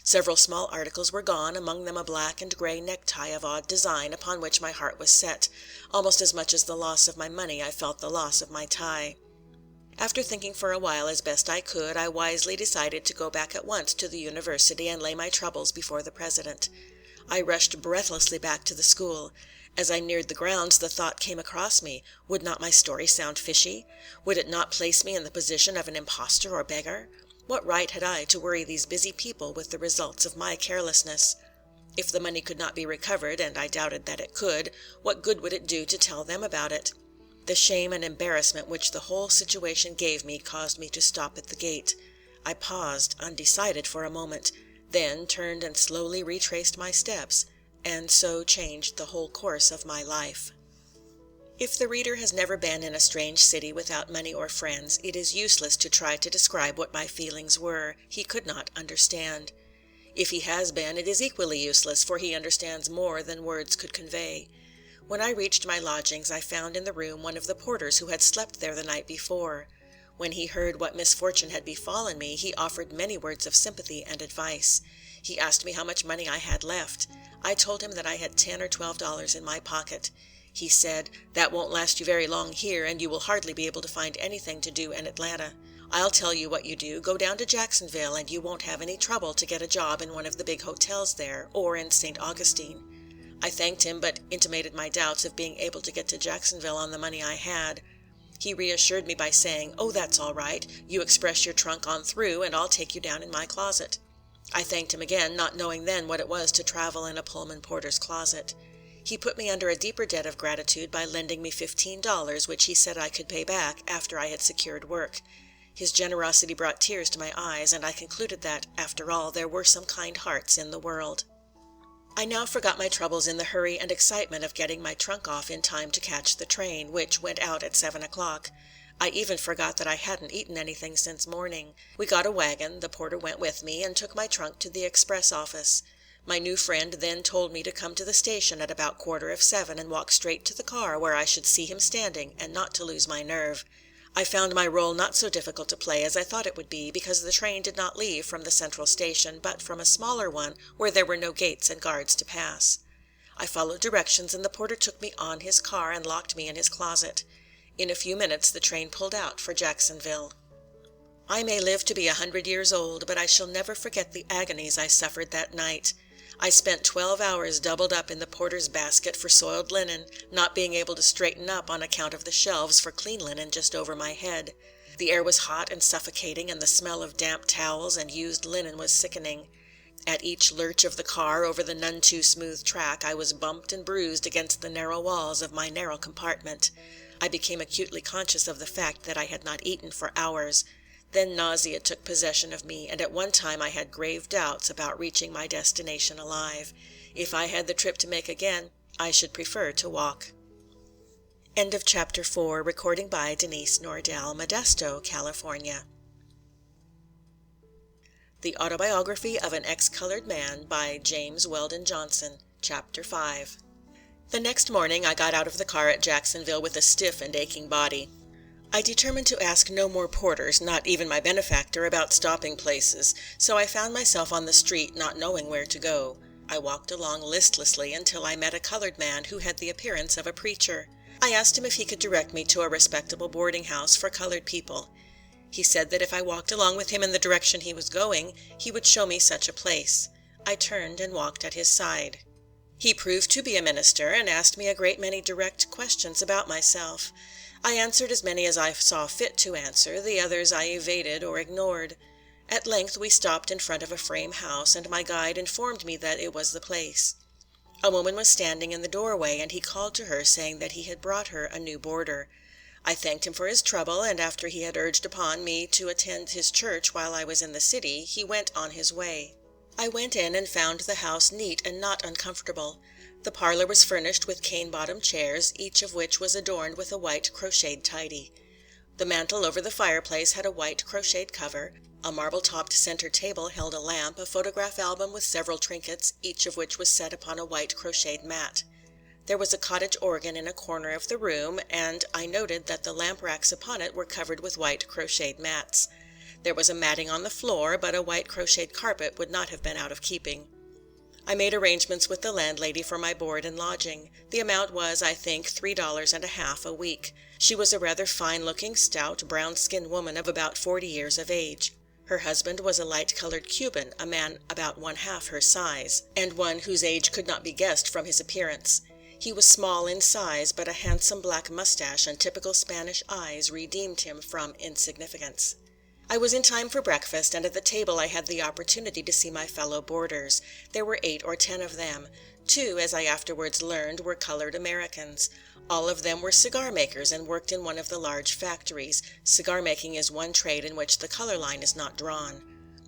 Several small articles were gone, among them a black and gray necktie of odd design, upon which my heart was set. Almost as much as the loss of my money, I felt the loss of my tie. After thinking for a while as best I could, I wisely decided to go back at once to the university and lay my troubles before the president. I rushed breathlessly back to the school. As I neared the grounds, the thought came across me, would not my story sound fishy? Would it not place me in the position of an impostor or beggar? What right had I to worry these busy people with the results of my carelessness? If the money could not be recovered, and I doubted that it could, what good would it do to tell them about it? The shame and embarrassment which the whole situation gave me caused me to stop at the gate. I paused, undecided for a moment, then turned and slowly retraced my steps, and so changed the whole course of my life. If the reader has never been in a strange city without money or friends, it is useless to try to describe what my feelings were. He could not understand. If he has been, it is equally useless, for he understands more than words could convey. When I reached my lodgings, I found in the room one of the porters who had slept there the night before. When he heard what misfortune had befallen me, he offered many words of sympathy and advice. He asked me how much money I had left. I told him that I had $10 or $12 in my pocket. He said, "That won't last you very long here, and you will hardly be able to find anything to do in Atlanta. I'll tell you what you do. Go down to Jacksonville, and you won't have any trouble to get a job in one of the big hotels there, or in St. Augustine." I thanked him, but intimated my doubts of being able to get to Jacksonville on the money I had. He reassured me by saying, "Oh, that's all right. You express your trunk on through, and I'll take you down in my closet." I thanked him again, not knowing then what it was to travel in a Pullman porter's closet. He put me under a deeper debt of gratitude by lending me $15, which he said I could pay back after I had secured work. His generosity brought tears to my eyes, and I concluded that, after all, there were some kind hearts in the world. I now forgot my troubles in the hurry and excitement of getting my trunk off in time to catch the train, which went out at 7 o'clock. I even forgot that I hadn't eaten anything since morning. We got a wagon, the porter went with me, and took my trunk to the express office. My new friend then told me to come to the station at about 7:15 and walk straight to the car where I should see him standing, and not to lose my nerve. I found my role not so difficult to play as I thought it would be, because the train did not leave from the central station, but from a smaller one where there were no gates and guards to pass. I followed directions, and the porter took me on his car and locked me in his closet. In a few minutes the train pulled out for Jacksonville. I may live to be 100 years old, but I shall never forget the agonies I suffered that night. I spent 12 hours doubled up in the porter's basket for soiled linen, not being able to straighten up on account of the shelves for clean linen just over my head. The air was hot and suffocating, and the smell of damp towels and used linen was sickening. At each lurch of the car over the none too smooth track, I was bumped and bruised against the narrow walls of my narrow compartment. I became acutely conscious of the fact that I had not eaten for hours. Then nausea took possession of me, and at one time I had grave doubts about reaching my destination alive. If I had the trip to make again, I should prefer to walk. End of chapter 4, recording by Denise Nordell, Modesto, California. The Autobiography of an Ex-Colored Man by James Weldon Johnson, Chapter 5. The next morning I got out of the car at Jacksonville with a stiff and aching body. I determined to ask no more porters, not even my benefactor, about stopping places, so I found myself on the street not knowing where to go. I walked along listlessly until I met a colored man who had the appearance of a preacher. I asked him if he could direct me to a respectable boarding house for colored people. He said that if I walked along with him in the direction he was going, he would show me such a place. I turned and walked at his side. He proved to be a minister, and asked me a great many direct questions about myself. I answered as many as I saw fit to answer, the others I evaded or ignored. At length we stopped in front of a frame house, and my guide informed me that it was the place. A woman was standing in the doorway, and he called to her, saying that he had brought her a new boarder. I thanked him for his trouble, and after he had urged upon me to attend his church while I was in the city, he went on his way. I went in and found the house neat and not uncomfortable. The parlor was furnished with cane-bottomed chairs, each of which was adorned with a white crocheted tidy. The mantel over the fireplace had a white crocheted cover. A marble-topped center table held a lamp, a photograph album with several trinkets, each of which was set upon a white crocheted mat. There was a cottage organ in a corner of the room, and I noted that the lamp racks upon it were covered with white crocheted mats. There was a matting on the floor, but a white crocheted carpet would not have been out of keeping. I made arrangements with the landlady for my board and lodging. The amount was, I think, $3.50 a week. She was a rather fine-looking, stout, brown-skinned woman of about 40 years of age. Her husband was a light-colored Cuban, a man about one-half her size, and one whose age could not be guessed from his appearance. He was small in size, but a handsome black mustache and typical Spanish eyes redeemed him from insignificance. I was in time for breakfast, and at the table I had the opportunity to see my fellow boarders. There were 8 or 10 of them. 2, as I afterwards learned, were colored Americans. All of them were cigar makers and worked in one of the large factories. Cigar making is one trade in which the color line is not drawn.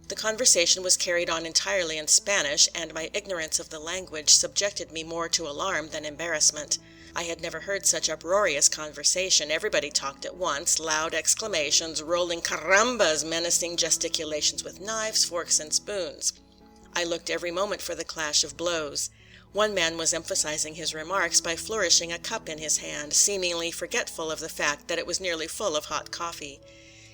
The conversation was carried on entirely in Spanish, and my ignorance of the language subjected me more to alarm than embarrassment. I had never heard such uproarious conversation. Everybody talked at once, loud exclamations, rolling carambas, menacing gesticulations with knives, forks, and spoons. I looked every moment for the clash of blows. One man was emphasizing his remarks by flourishing a cup in his hand, seemingly forgetful of the fact that it was nearly full of hot coffee.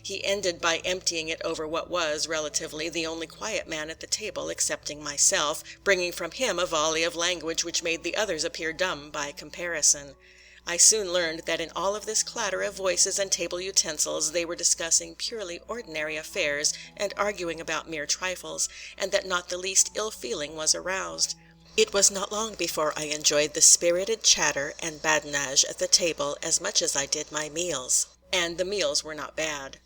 He ended by emptying it over what was, relatively, the only quiet man at the table, excepting myself, bringing from him a volley of language which made the others appear dumb by comparison. I soon learned that in all of this clatter of voices and table utensils they were discussing purely ordinary affairs and arguing about mere trifles, and that not the least ill feeling was aroused. It was not long before I enjoyed the spirited chatter and badinage at the table as much as I did my meals. And the meals were not bad.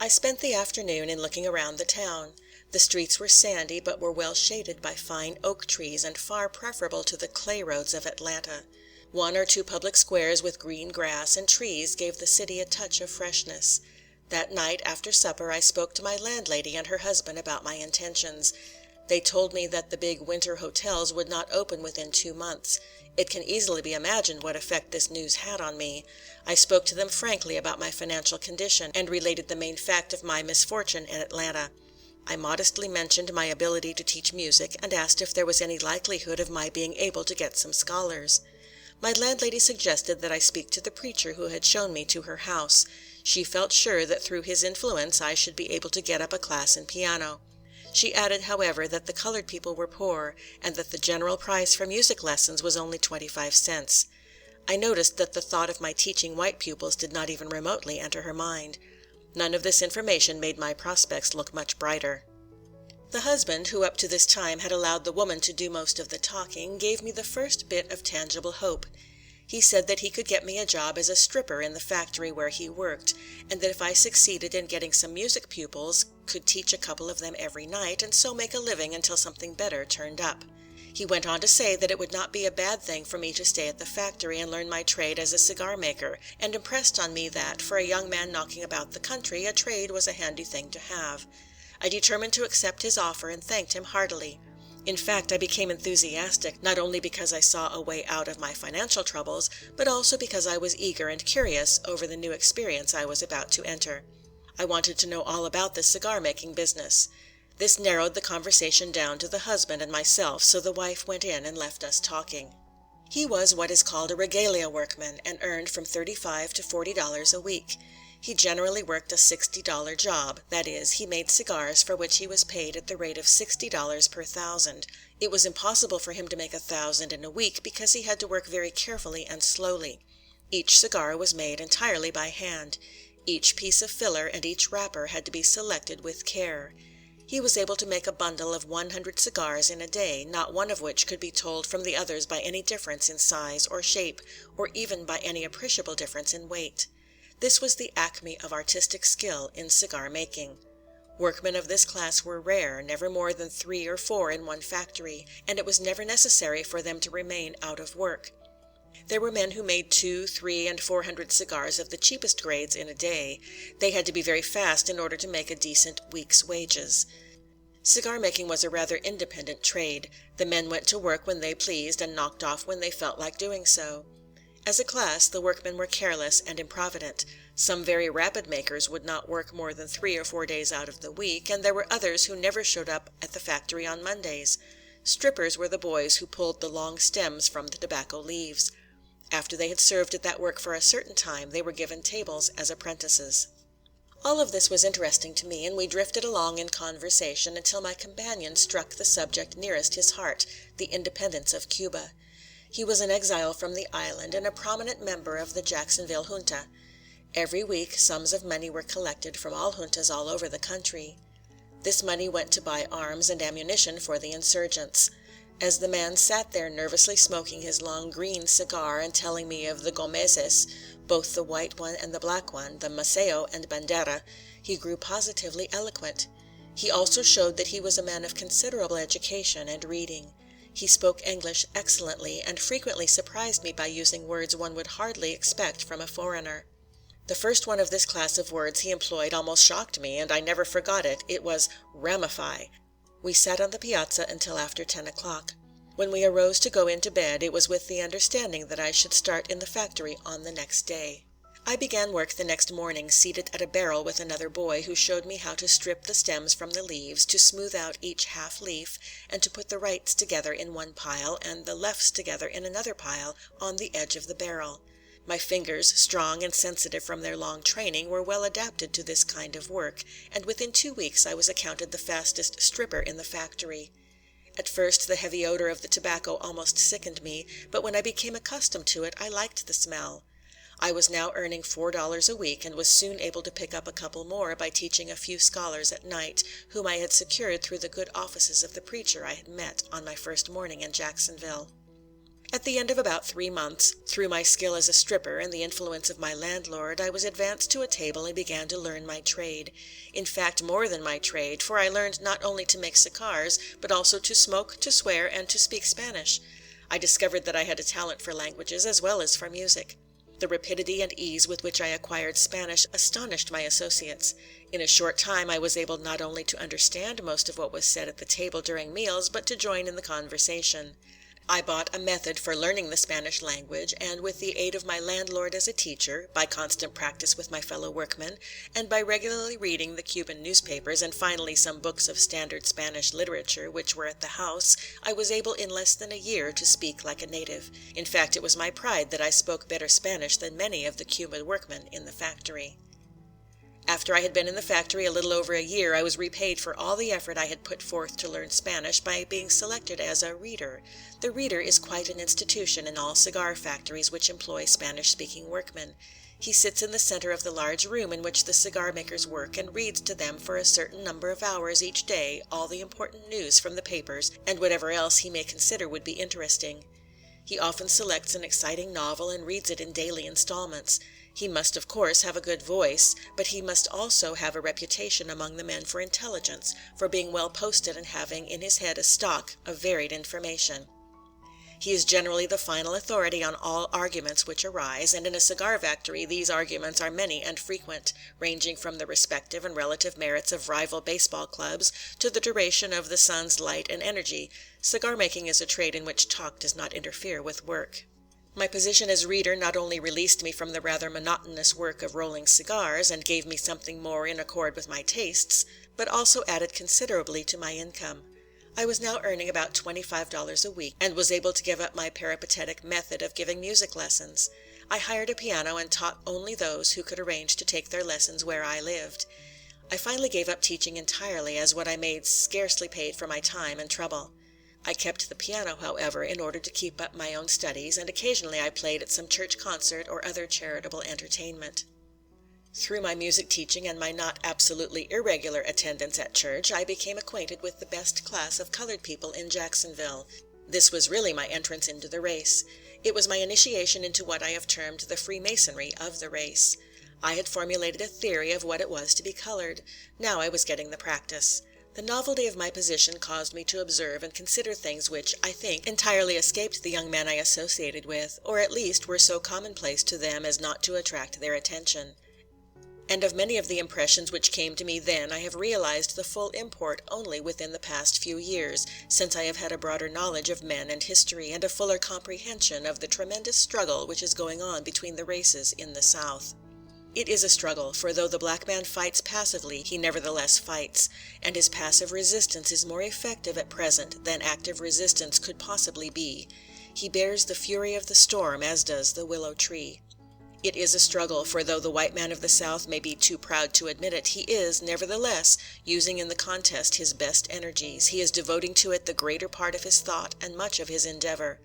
I spent the afternoon in looking around the town. The streets were sandy, but were well shaded by fine oak trees, and far preferable to the clay roads of Atlanta. One or two public squares with green grass and trees gave the city a touch of freshness. That night after supper I spoke to my landlady and her husband about my intentions. They told me that the big winter hotels would not open within 2 months. It can easily be imagined what effect this news had on me. I spoke to them frankly about my financial condition, and related the main fact of my misfortune in Atlanta. I modestly mentioned my ability to teach music, and asked if there was any likelihood of my being able to get some scholars. My landlady suggested that I speak to the preacher who had shown me to her house. She felt sure that through his influence I should be able to get up a class in piano. She added, however, that the colored people were poor, and that the general price for music lessons was only 25 cents. I noticed that the thought of my teaching white pupils did not even remotely enter her mind. None of this information made my prospects look much brighter. The husband, who up to this time had allowed the woman to do most of the talking, gave me the first bit of tangible hope. He said that he could get me a job as a stripper in the factory where he worked, and that if I succeeded in getting some music pupils, could teach a couple of them every night, and so make a living until something better turned up. He went on to say that it would not be a bad thing for me to stay at the factory and learn my trade as a cigar maker, and impressed on me that, for a young man knocking about the country, a trade was a handy thing to have. I determined to accept his offer and thanked him heartily. In fact, I became enthusiastic, not only because I saw a way out of my financial troubles, but also because I was eager and curious over the new experience I was about to enter. I wanted to know all about the cigar-making business. This narrowed the conversation down to the husband and myself, so the wife went in and left us talking. He was what is called a regalia workman, and earned from $35 to $40 a week. He generally worked a $60 job, that is, he made cigars for which he was paid at the rate of $60 per thousand. It was impossible for him to make 1,000 in a week because he had to work very carefully and slowly. Each cigar was made entirely by hand. Each piece of filler and each wrapper had to be selected with care. He was able to make a bundle of 100 cigars in a day, not one of which could be told from the others by any difference in size or shape, or even by any appreciable difference in weight. This was the acme of artistic skill in cigar making. Workmen of this class were rare, never more than 3 or 4 in one factory, and it was never necessary for them to remain out of work. There were men who made 200, 300, and 400 cigars of the cheapest grades in a day. They had to be very fast in order to make a decent week's wages. Cigar making was a rather independent trade. The men went to work when they pleased and knocked off when they felt like doing so. As a class, the workmen were careless and improvident. Some very rapid makers would not work more than 3 or 4 days out of the week, and there were others who never showed up at the factory on Mondays. Strippers were the boys who pulled the long stems from the tobacco leaves. After they had served at that work for a certain time, they were given tables as apprentices. All of this was interesting to me, and we drifted along in conversation until my companion struck the subject nearest his heart, the independence of Cuba. He was an exile from the island, and a prominent member of the Jacksonville junta. Every week sums of money were collected from all juntas all over the country. This money went to buy arms and ammunition for the insurgents. As the man sat there nervously smoking his long green cigar and telling me of the Gomezes, both the white one and the black one, the Maceo and Bandera, he grew positively eloquent. He also showed that he was a man of considerable education and reading. He spoke English excellently, and frequently surprised me by using words one would hardly expect from a foreigner. The first one of this class of words he employed almost shocked me, and I never forgot it. It was ramify. We sat on the piazza until after 10 o'clock. When we arose to go into bed, it was with the understanding that I should start in the factory on the next day. I began work the next morning, seated at a barrel with another boy, who showed me how to strip the stems from the leaves, to smooth out each half leaf, and to put the rights together in one pile and the lefts together in another pile on the edge of the barrel. My fingers, strong and sensitive from their long training, were well adapted to this kind of work, and within 2 weeks I was accounted the fastest stripper in the factory. At first the heavy odor of the tobacco almost sickened me, but when I became accustomed to it I liked the smell. I was now earning $4 a week, and was soon able to pick up a couple more by teaching a few scholars at night, whom I had secured through the good offices of the preacher I had met on my first morning in Jacksonville. At the end of about 3 months, through my skill as a stripper and the influence of my landlord, I was advanced to a table and began to learn my trade. In fact, more than my trade, for I learned not only to make cigars, but also to smoke, to swear, and to speak Spanish. I discovered that I had a talent for languages as well as for music. The rapidity and ease with which I acquired Spanish astonished my associates. In a short time I was able not only to understand most of what was said at the table during meals, but to join in the conversation. I bought a method for learning the Spanish language, and with the aid of my landlord as a teacher, by constant practice with my fellow workmen, and by regularly reading the Cuban newspapers, and finally some books of standard Spanish literature which were at the house, I was able in less than a year to speak like a native. In fact, it was my pride that I spoke better Spanish than many of the Cuban workmen in the factory. After I had been in the factory a little over a year, I was repaid for all the effort I had put forth to learn Spanish by being selected as a reader. The reader is quite an institution in all cigar factories which employ Spanish-speaking workmen. He sits in the center of the large room in which the cigar makers work, and reads to them for a certain number of hours each day all the important news from the papers, and whatever else he may consider would be interesting. He often selects an exciting novel and reads it in daily installments. He must, of course, have a good voice, but he must also have a reputation among the men for intelligence, for being well posted and having in his head a stock of varied information. He is generally the final authority on all arguments which arise, and in a cigar factory these arguments are many and frequent, ranging from the respective and relative merits of rival baseball clubs to the duration of the sun's light and energy. Cigar making is a trade in which talk does not interfere with work. My position as reader not only released me from the rather monotonous work of rolling cigars, and gave me something more in accord with my tastes, but also added considerably to my income. I was now earning about $25 a week, and was able to give up my peripatetic method of giving music lessons. I hired a piano and taught only those who could arrange to take their lessons where I lived. I finally gave up teaching entirely, as what I made scarcely paid for my time and trouble. I kept the piano, however, in order to keep up my own studies, and occasionally I played at some church concert or other charitable entertainment. Through my music teaching and my not absolutely irregular attendance at church, I became acquainted with the best class of colored people in Jacksonville. This was really my entrance into the race. It was my initiation into what I have termed the freemasonry of the race. I had formulated a theory of what it was to be colored. Now I was getting the practice. The novelty of my position caused me to observe and consider things which, I think, entirely escaped the young men I associated with, or at least were so commonplace to them as not to attract their attention. And of many of the impressions which came to me then I have realized the full import only within the past few years, since I have had a broader knowledge of men and history, and a fuller comprehension of the tremendous struggle which is going on between the races in the South. It is a struggle, for though the black man fights passively, he nevertheless fights, and his passive resistance is more effective at present than active resistance could possibly be. He bears the fury of the storm, as does the willow tree. It is a struggle, for though the white man of the South may be too proud to admit it, he is, nevertheless, using in the contest his best energies. He is devoting to it the greater part of his thought and much of his endeavor.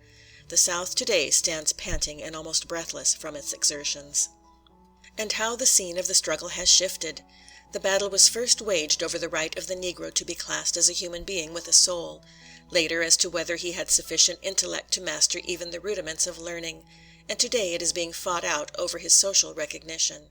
The South today stands panting and almost breathless from its exertions. And how the scene of the struggle has shifted! The battle was first waged over the right of the Negro to be classed as a human being with a soul; later as to whether he had sufficient intellect to master even the rudiments of learning; and today it is being fought out over his social recognition.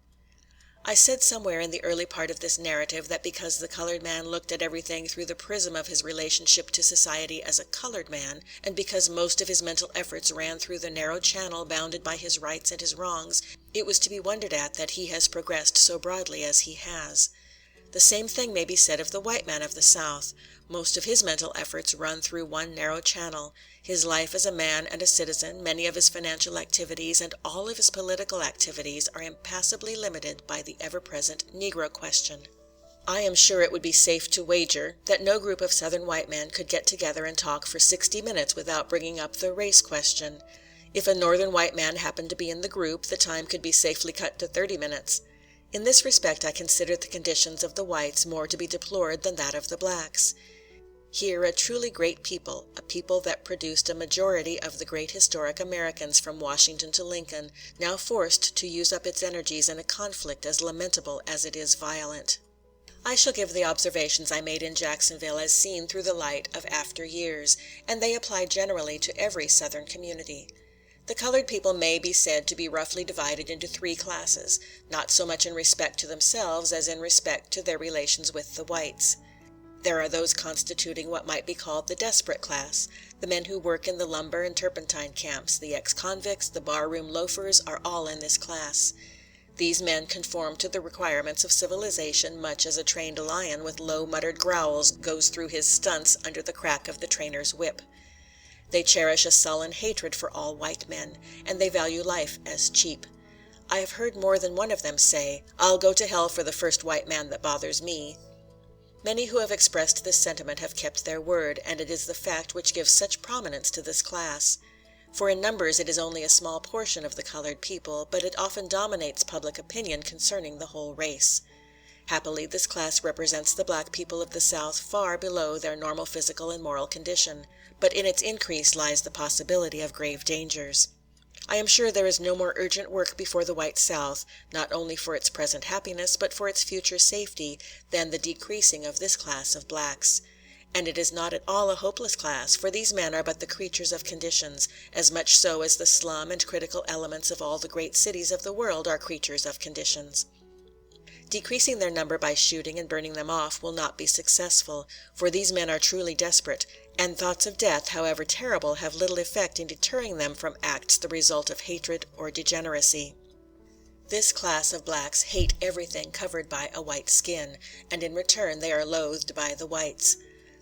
I said somewhere in the early part of this narrative that because the colored man looked at everything through the prism of his relationship to society as a colored man, and because most of his mental efforts ran through the narrow channel bounded by his rights and his wrongs, it was to be wondered at that he has progressed so broadly as he has. The The same thing may be said of the white man of the South. Most of his mental efforts run through one narrow channel. His life as a man and a citizen, many of his financial activities, and all of his political activities are impassably limited by the ever-present Negro question. I am sure it would be safe to wager that no group of Southern white men could get together and talk for 60 minutes without bringing up the race question. If a Northern white man happened to be in the group, the time could be safely cut to 30 minutes. In this respect I consider the conditions of the whites more to be deplored than that of the blacks. Here a truly great people, a people that produced a majority of the great historic Americans from Washington to Lincoln, now forced to use up its energies in a conflict as lamentable as it is violent. I shall give the observations I made in Jacksonville as seen through the light of after years, and they apply generally to every Southern community. The colored people may be said to be roughly divided into 3 classes, not so much in respect to themselves as in respect to their relations with the whites. There are those constituting what might be called the desperate class. The men who work in the lumber and turpentine camps, the ex-convicts, the barroom loafers are all in this class. These men conform to the requirements of civilization much as a trained lion with low muttered growls goes through his stunts under the crack of the trainer's whip. They cherish a sullen hatred for all white men, and they value life as cheap. I have heard more than one of them say, "I'll go to hell for the first white man that bothers me." Many who have expressed this sentiment have kept their word, and it is the fact which gives such prominence to this class. For in numbers it is only a small portion of the colored people, but it often dominates public opinion concerning the whole race. Happily this class represents the black people of the South far below their normal physical and moral condition, but in its increase lies the possibility of grave dangers. I am sure there is no more urgent work before the white South, not only for its present happiness, but for its future safety, than the decreasing of this class of blacks. And it is not at all a hopeless class, for these men are but the creatures of conditions, as much so as the slum and critical elements of all the great cities of the world are creatures of conditions. Decreasing their number by shooting and burning them off will not be successful, for these men are truly desperate, and thoughts of death, however terrible, have little effect in deterring them from acts the result of hatred or degeneracy. This class of blacks hate everything covered by a white skin, and in return they are loathed by the whites.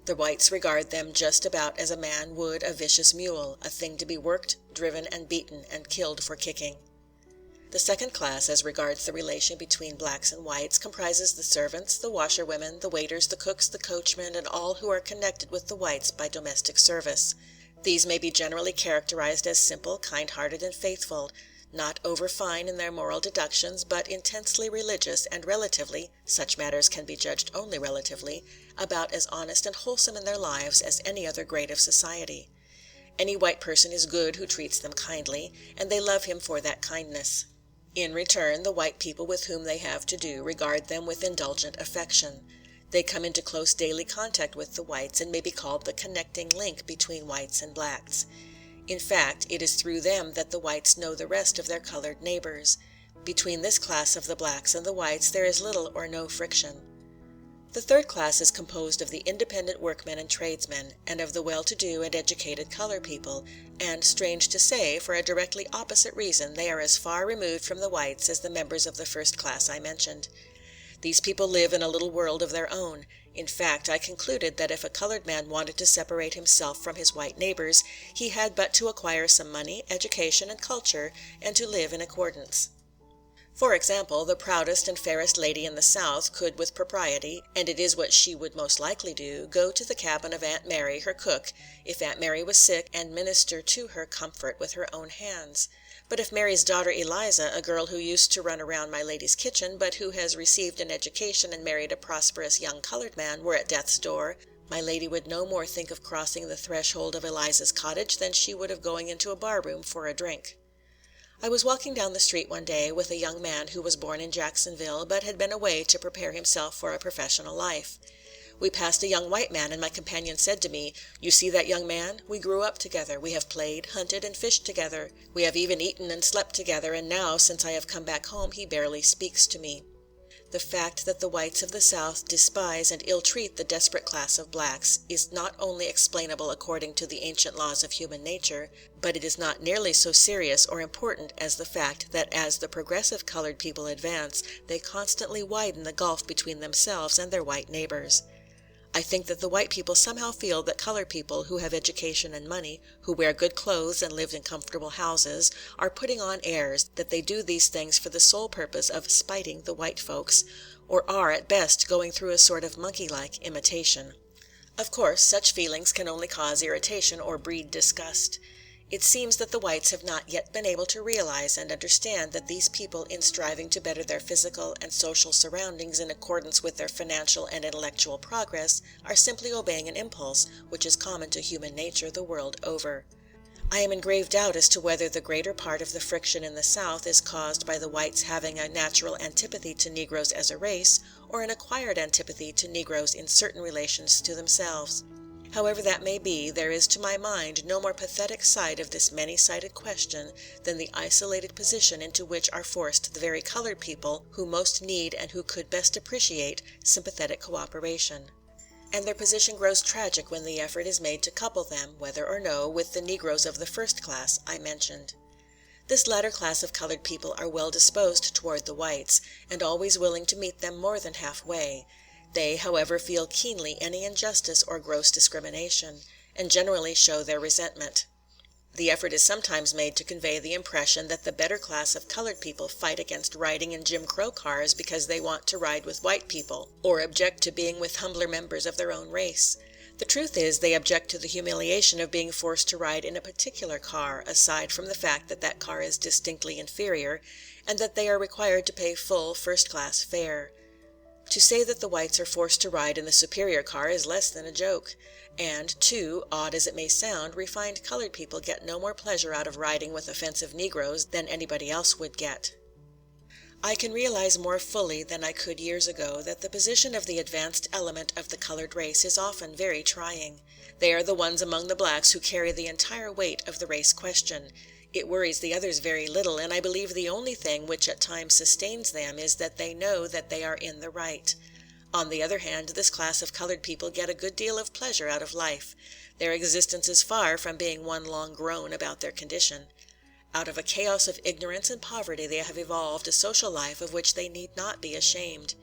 The whites regard them just about as a man would a vicious mule, a thing to be worked, driven, and beaten, and killed for kicking. The second class, as regards the relation between blacks and whites, comprises the servants, the washerwomen, the waiters, the cooks, the coachmen, and all who are connected with the whites by domestic service. These may be generally characterized as simple, kind-hearted, and faithful, not over-fine in their moral deductions, but intensely religious, and relatively (such matters can be judged only relatively) about as honest and wholesome in their lives as any other grade of society. Any white person is good who treats them kindly, and they love him for that kindness. In return, the white people with whom they have to do regard them with indulgent affection. They come into close daily contact with the whites, and may be called the connecting link between whites and blacks. In fact, it is through them that the whites know the rest of their colored neighbors. Between this class of the blacks and the whites there is little or no friction. The third class is composed of the independent workmen and tradesmen, and of the well-to-do and educated colored people, and, strange to say, for a directly opposite reason, they are as far removed from the whites as the members of the first class I mentioned. These people live in a little world of their own. In fact, I concluded that if a colored man wanted to separate himself from his white neighbors, he had but to acquire some money, education, and culture, and to live in accordance. For example, the proudest and fairest lady in the South could with propriety, and it is what she would most likely do, go to the cabin of Aunt Mary, her cook, if Aunt Mary was sick, and minister to her comfort with her own hands. But if Mary's daughter Eliza, a girl who used to run around my lady's kitchen, but who has received an education and married a prosperous young colored man, were at death's door, my lady would no more think of crossing the threshold of Eliza's cottage than she would of going into a bar-room for a drink. I was walking down the street one day with a young man who was born in Jacksonville, but had been away to prepare himself for a professional life. We passed a young white man, and my companion said to me, "You see that young man? We grew up together. We have played, hunted, and fished together. We have even eaten and slept together, and now, since I have come back home, he barely speaks to me." the fact that the whites of the South despise and ill-treat the desperate class of blacks is not only explainable according to the ancient laws of human nature, but it is not nearly so serious or important as the fact that as the progressive colored people advance, they constantly widen the gulf between themselves and their white neighbors. I think that the white people somehow feel that colored people who have education and money, who wear good clothes and live in comfortable houses, are putting on airs, that they do these things for the sole purpose of spiting the white folks, or are at best going through a sort of monkey-like imitation. Of course, such feelings can only cause irritation or breed disgust. It seems that the whites have not yet been able to realize and understand that these people, in striving to better their physical and social surroundings in accordance with their financial and intellectual progress, are simply obeying an impulse which is common to human nature the world over. I am in grave doubt as to whether the greater part of the friction in the South is caused by the whites having a natural antipathy to Negroes as a race, or an acquired antipathy to Negroes in certain relations to themselves. However that may be, there is to my mind no more pathetic side of this many-sided question than the isolated position into which are forced the very colored people who most need and who could best appreciate sympathetic cooperation. And their position grows tragic when the effort is made to couple them, whether or no, with the Negroes of the first class I mentioned. This latter class of colored people are well disposed toward the whites, and always willing to meet them more than halfway. They, however, feel keenly any injustice or gross discrimination, and generally show their resentment. The effort is sometimes made to convey the impression that the better class of colored people fight against riding in Jim Crow cars because they want to ride with white people, or object to being with humbler members of their own race. The truth is, they object to the humiliation of being forced to ride in a particular car, aside from the fact that that car is distinctly inferior, and that they are required to pay full first-class fare. To say that the whites are forced to ride in the superior car is less than a joke. And, too, odd as it may sound, refined colored people get no more pleasure out of riding with offensive Negroes than anybody else would get. I can realize more fully than I could years ago that the position of the advanced element of the colored race is often very trying. They are the ones among the blacks who carry the entire weight of the race question. It worries the others very little, and I believe the only thing which at times sustains them is that they know that they are in the right. On the other hand, this class of colored people get a good deal of pleasure out of life. Their existence is far from being one long groan about their condition. Out of a chaos of ignorance and poverty they have evolved a social life of which they need not be ashamed.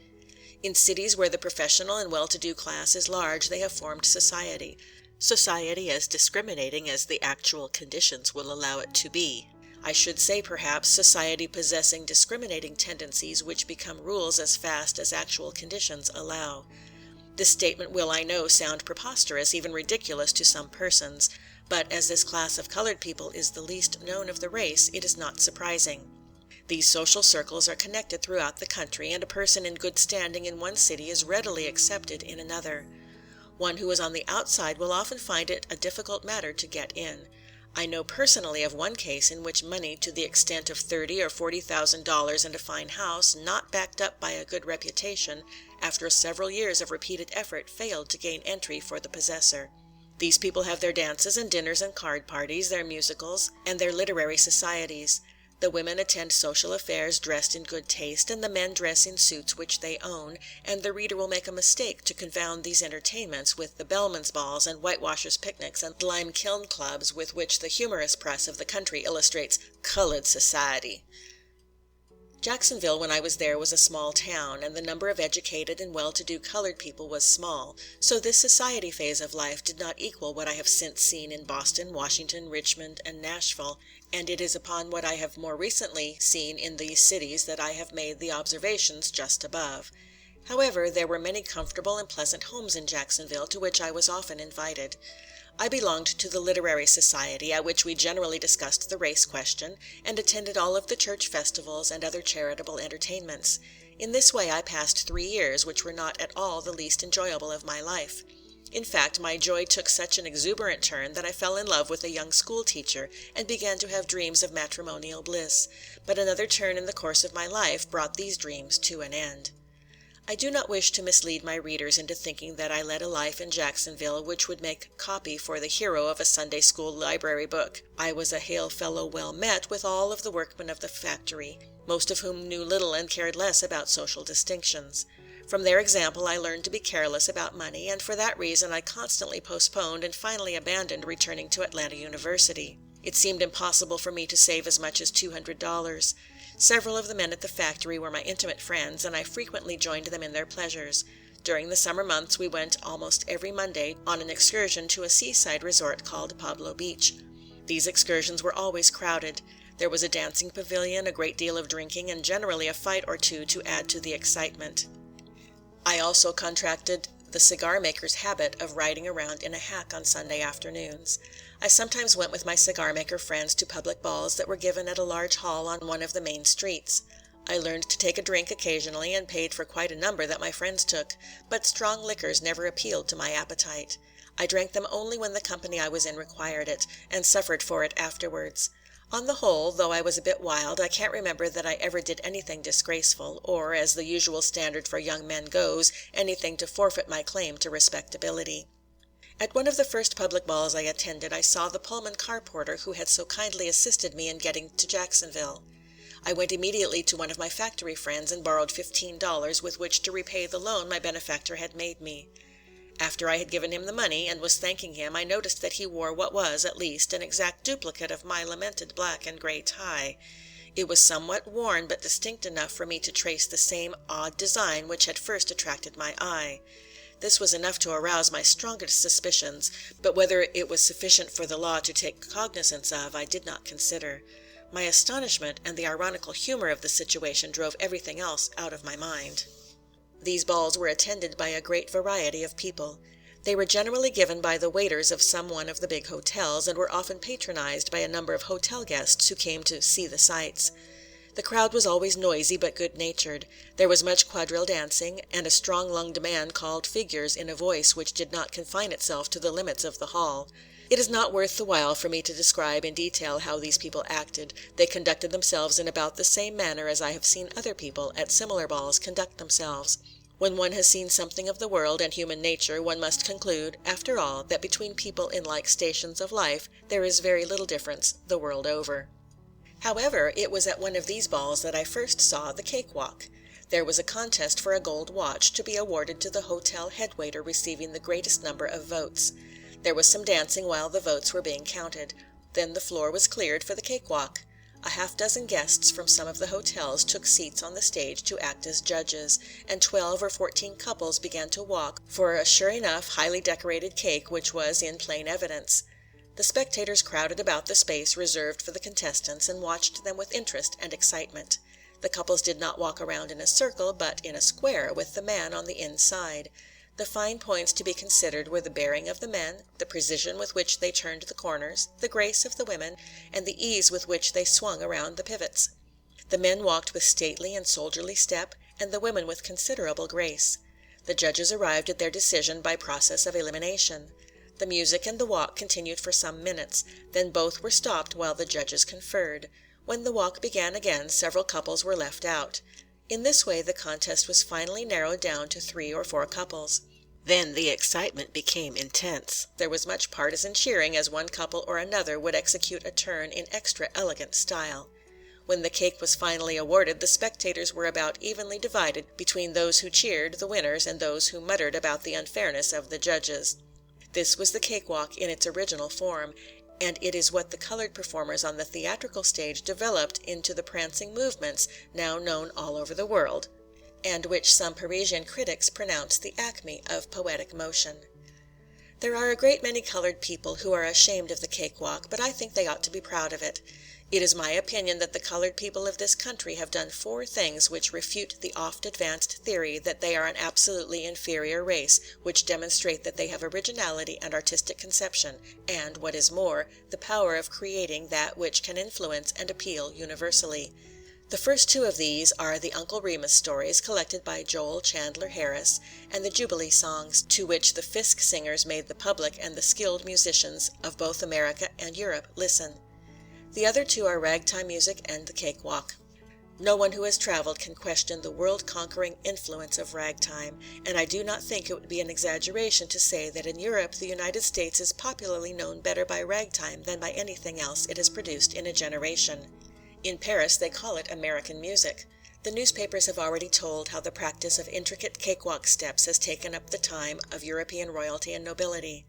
In cities where the professional and well-to-do class is large they have formed society. Society as discriminating as the actual conditions will allow it to be. I should say, perhaps, society possessing discriminating tendencies which become rules as fast as actual conditions allow. This statement will, I know, sound preposterous, even ridiculous to some persons, but as this class of colored people is the least known of the race, it is not surprising. These social circles are connected throughout the country, and a person in good standing in one city is readily accepted in another. One who is on the outside will often find it a difficult matter to get in. I know personally of one case in which money to the extent of $30,000 or $40,000 and a fine house, not backed up by a good reputation, after several years of repeated effort failed to gain entry for the possessor. These people have their dances and dinners and card parties, their musicals, and their literary societies. The women attend social affairs dressed in good taste, and the men dress in suits which they own, and the reader will make a mistake to confound these entertainments with the bellman's balls and whitewashers' picnics and lime kiln clubs with which the humorous press of the country illustrates "colored society." Jacksonville, when I was there, was a small town, and the number of educated and well-to-do colored people was small, so this society phase of life did not equal what I have since seen in Boston, Washington, Richmond, and Nashville, and it is upon what I have more recently seen in these cities that I have made the observations just above. However, there were many comfortable and pleasant homes in Jacksonville, to which I was often invited. I belonged to the literary society, at which we generally discussed the race question, and attended all of the church festivals and other charitable entertainments. In this way I passed 3 years, which were not at all the least enjoyable of my life. In fact, my joy took such an exuberant turn that I fell in love with a young school teacher, and began to have dreams of matrimonial bliss. But another turn in the course of my life brought these dreams to an end. I do not wish to mislead my readers into thinking that I led a life in Jacksonville which would make copy for the hero of a Sunday school library book. I was a hail fellow well met with all of the workmen of the factory, most of whom knew little and cared less about social distinctions. From their example I learned to be careless about money, and for that reason I constantly postponed and finally abandoned returning to Atlanta University. It seemed impossible for me to save as much as $200. Several of the men at the factory were my intimate friends, and I frequently joined them in their pleasures. During the summer months we went almost every Monday on an excursion to a seaside resort called Pablo Beach. These excursions were always crowded. There was a dancing pavilion, a great deal of drinking, and generally a fight or two to add to the excitement. I also contracted the cigar maker's habit of riding around in a hack on Sunday afternoons. I sometimes went with my cigar maker friends to public balls that were given at a large hall on one of the main streets. I learned to take a drink occasionally and paid for quite a number that my friends took, but strong liquors never appealed to my appetite. I drank them only when the company I was in required it, and suffered for it afterwards. On the whole, though I was a bit wild, I can't remember that I ever did anything disgraceful, or, as the usual standard for young men goes, anything to forfeit my claim to respectability. At one of the first public balls I attended, I saw the Pullman car porter who had so kindly assisted me in getting to Jacksonville. I went immediately to one of my factory friends and borrowed $15 with which to repay the loan my benefactor had made me. After I had given him the money and was thanking him, I noticed that he wore what was, at least, an exact duplicate of my lamented black and gray tie. It was somewhat worn, but distinct enough for me to trace the same odd design which had first attracted my eye. This was enough to arouse my strongest suspicions, but whether it was sufficient for the law to take cognizance of, I did not consider. My astonishment and the ironical humor of the situation drove everything else out of my mind. These balls were attended by a great variety of people. They were generally given by the waiters of some one of the big hotels, and were often patronized by a number of hotel guests who came to see the sights. The crowd was always noisy but good-natured. There was much quadrille dancing, and a strong-lunged man called figures in a voice which did not confine itself to the limits of the hall. It is not worth the while for me to describe in detail how these people acted. They conducted themselves in about the same manner as I have seen other people at similar balls conduct themselves. When one has seen something of the world and human nature, one must conclude, after all, that between people in like stations of life there is very little difference the world over. However, it was at one of these balls that I first saw the cakewalk. There was a contest for a gold watch, to be awarded to the hotel head waiter receiving the greatest number of votes. There was some dancing while the votes were being counted. Then the floor was cleared for the cakewalk. A half-dozen guests from some of the hotels took seats on the stage to act as judges, and 12 or 14 couples began to walk for a sure enough highly decorated cake which was in plain evidence. The spectators crowded about the space reserved for the contestants and watched them with interest and excitement. The couples did not walk around in a circle, but in a square, with the man on the inside. The fine points to be considered were the bearing of the men, the precision with which they turned the corners, the grace of the women, and the ease with which they swung around the pivots. The men walked with stately and soldierly step, and the women with considerable grace. The judges arrived at their decision by process of elimination. The music and the walk continued for some minutes, then both were stopped while the judges conferred. When the walk began again, several couples were left out. In this way the contest was finally narrowed down to 3 or 4 couples. Then the excitement became intense. There was much partisan cheering as one couple or another would execute a turn in extra elegant style. When the cake was finally awarded, the spectators were about evenly divided between those who cheered the winners and those who muttered about the unfairness of the judges. This was the cakewalk in its original form, and it is what the colored performers on the theatrical stage developed into the prancing movements now known all over the world, and which some Parisian critics pronounce the acme of poetic motion. There are a great many colored people who are ashamed of the cakewalk, but I think they ought to be proud of it. It is my opinion that the colored people of this country have done 4 things which refute the oft-advanced theory that they are an absolutely inferior race, which demonstrate that they have originality and artistic conception, and, what is more, the power of creating that which can influence and appeal universally. The first 2 of these are the Uncle Remus stories collected by Joel Chandler Harris, and the Jubilee songs, to which the Fisk singers made the public and the skilled musicians of both America and Europe listen. The other 2 are ragtime music and the cakewalk. No one who has traveled can question the world-conquering influence of ragtime, and I do not think it would be an exaggeration to say that in Europe the United States is popularly known better by ragtime than by anything else it has produced in a generation. In Paris they call it American music. The newspapers have already told how the practice of intricate cakewalk steps has taken up the time of European royalty and nobility.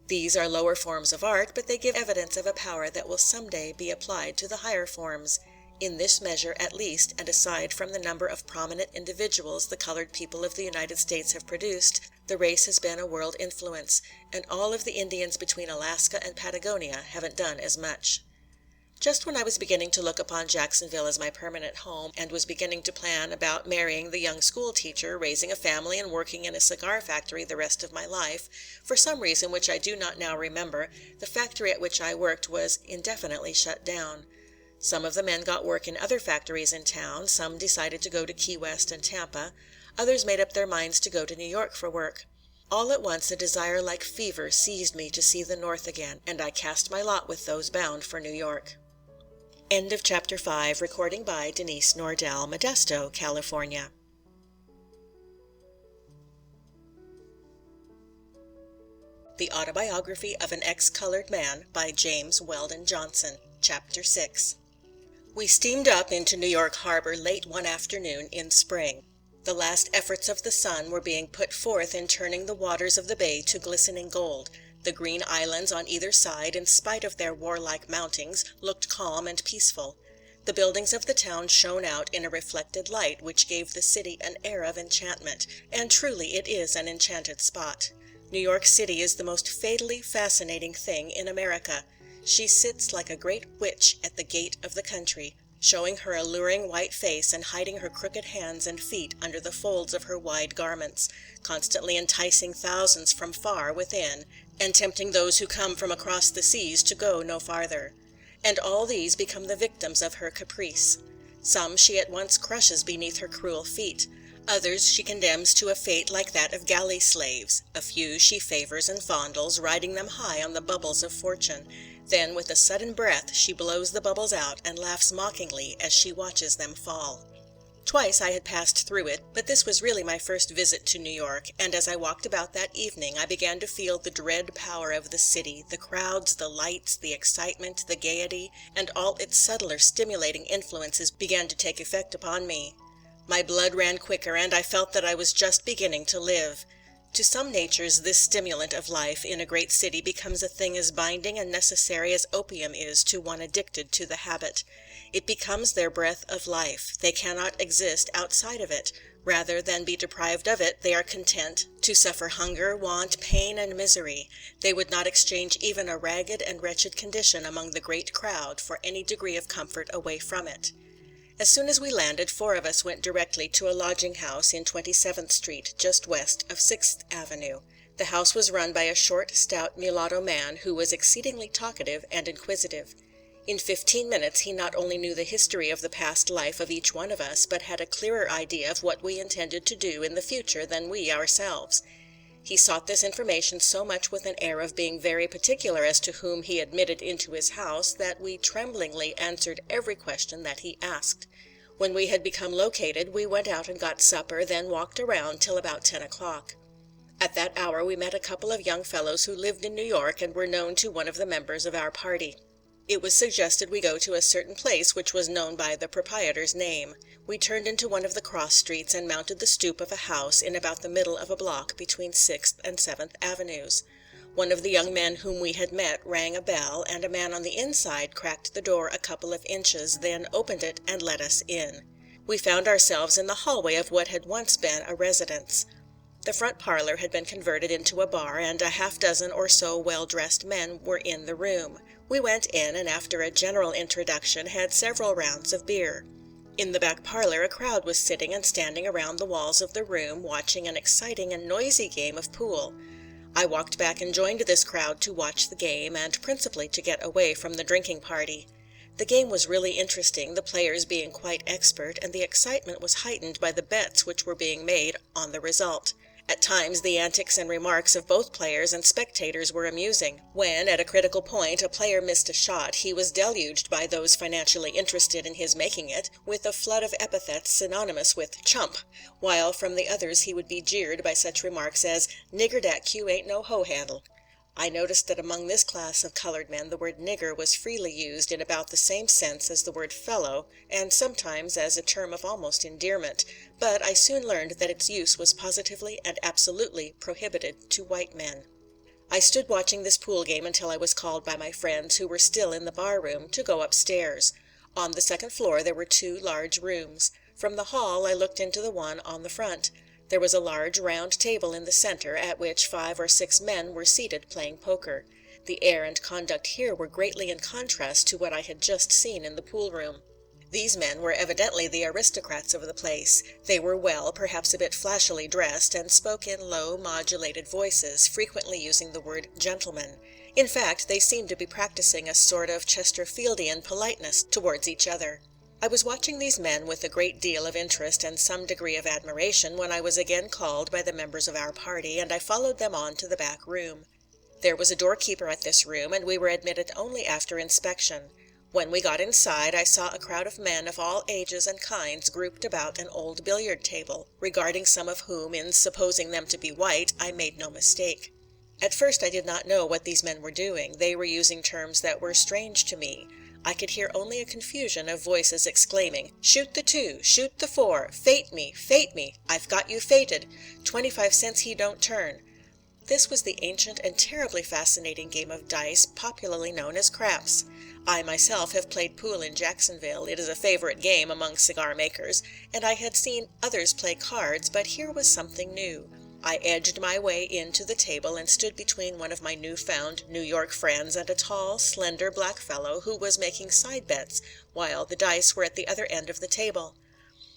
These are lower forms of art, but they give evidence of a power that will someday be applied to the higher forms. In this measure, at least, and aside from the number of prominent individuals the colored people of the United States have produced, the race has been a world influence, and all of the Indians between Alaska and Patagonia haven't done as much. Just when I was beginning to look upon Jacksonville as my permanent home, and was beginning to plan about marrying the young school teacher, raising a family, and working in a cigar factory the rest of my life, for some reason which I do not now remember, the factory at which I worked was indefinitely shut down. Some of the men got work in other factories in town, some decided to go to Key West and Tampa, others made up their minds to go to New York for work. All at once a desire like fever seized me to see the North again, and I cast my lot with those bound for New York. End of Chapter 5, recording by Denise Nordell, Modesto, California. The Autobiography of an Ex-Colored Man by James Weldon Johnson, Chapter 6. We steamed up into New York Harbor late one afternoon in spring. The last efforts of the sun were being put forth in turning the waters of the bay to glistening gold. The green islands on either side, in spite of their warlike mountings, looked calm and peaceful. The buildings of the town shone out in a reflected light which gave the city an air of enchantment, and truly it is an enchanted spot. New York City is the most fatally fascinating thing in America. She sits like a great witch at the gate of the country, showing her alluring white face and hiding her crooked hands and feet under the folds of her wide garments, constantly enticing thousands from far within, and tempting those who come from across the seas to go no farther. And all these become the victims of her caprice. Some she at once crushes beneath her cruel feet. Others she condemns to a fate like that of galley slaves. A few she favors and fondles, riding them high on the bubbles of fortune. Then with a sudden breath she blows the bubbles out and laughs mockingly as she watches them fall. Twice I had passed through it, but this was really my first visit to New York, and as I walked about that evening I began to feel the dread power of the city, the crowds, the lights, the excitement, the gaiety, and all its subtler stimulating influences began to take effect upon me. My blood ran quicker, and I felt that I was just beginning to live. To some natures this stimulant of life in a great city becomes a thing as binding and necessary as opium is to one addicted to the habit. It becomes their breath of life. They cannot exist outside of it. Rather than be deprived of it, they are content to suffer hunger, want, pain, and misery. They would not exchange even a ragged and wretched condition among the great crowd for any degree of comfort away from it. As soon as we landed, 4 of us went directly to a lodging house in 27th Street, just west of 6th Avenue. The house was run by a short, stout mulatto man who was exceedingly talkative and inquisitive. In 15 minutes he not only knew the history of the past life of each one of us, but had a clearer idea of what we intended to do in the future than we ourselves. He sought this information so much with an air of being very particular as to whom he admitted into his house, that we tremblingly answered every question that he asked. When we had become located, we went out and got supper, then walked around till about 10 o'clock. At that hour we met a couple of young fellows who lived in New York and were known to one of the members of our party. It was suggested we go to a certain place which was known by the proprietor's name. We turned into one of the cross streets and mounted the stoop of a house in about the middle of a block between 6th and 7th Avenues. One of the young men whom we had met rang a bell, and a man on the inside cracked the door a couple of inches, then opened it and let us in. We found ourselves in the hallway of what had once been a residence. The front parlor had been converted into a bar, and a half-dozen or so well-dressed men were in the room. We went in, and after a general introduction had several rounds of beer. In the back parlor a crowd was sitting and standing around the walls of the room, watching an exciting and noisy game of pool. I walked back and joined this crowd to watch the game, and principally to get away from the drinking party. The game was really interesting, the players being quite expert, and the excitement was heightened by the bets which were being made on the result. At times the antics and remarks of both players and spectators were amusing. When, at a critical point, a player missed a shot, he was deluged by those financially interested in his making it with a flood of epithets synonymous with chump, while from the others he would be jeered by such remarks as, "Nigger, dat cue ain't no hoe handle." I noticed that among this class of colored men the word nigger was freely used in about the same sense as the word fellow, and sometimes as a term of almost endearment, but I soon learned that its use was positively and absolutely prohibited to white men. I stood watching this pool game until I was called by my friends, who were still in the bar room, to go upstairs. On the second floor there were 2 large rooms. From the hall I looked into the one on the front. There was a large round table in the center, at which 5 or 6 men were seated playing poker. The air and conduct here were greatly in contrast to what I had just seen in the pool room. These men were evidently the aristocrats of the place. They were well, perhaps a bit flashily dressed, and spoke in low, modulated voices, frequently using the word gentleman. In fact, they seemed to be practicing a sort of Chesterfieldian politeness towards each other. I was watching these men with a great deal of interest and some degree of admiration when I was again called by the members of our party, and I followed them on to the back room. There was a doorkeeper at this room, and we were admitted only after inspection. When we got inside, I saw a crowd of men of all ages and kinds grouped about an old billiard table, regarding some of whom, in supposing them to be white, I made no mistake. At first I did not know what these men were doing. They were using terms that were strange to me. I could hear only a confusion of voices exclaiming, "Shoot the 2, shoot the 4, fate me, I've got you fated, 25 cents he don't turn." This was the ancient and terribly fascinating game of dice popularly known as craps. I myself have played pool in Jacksonville. It is a favorite game among cigar makers, and I had seen others play cards, but here was something new. I edged my way in to the table and stood between one of my new-found New York friends and a tall, slender black fellow who was making side bets while the dice were at the other end of the table.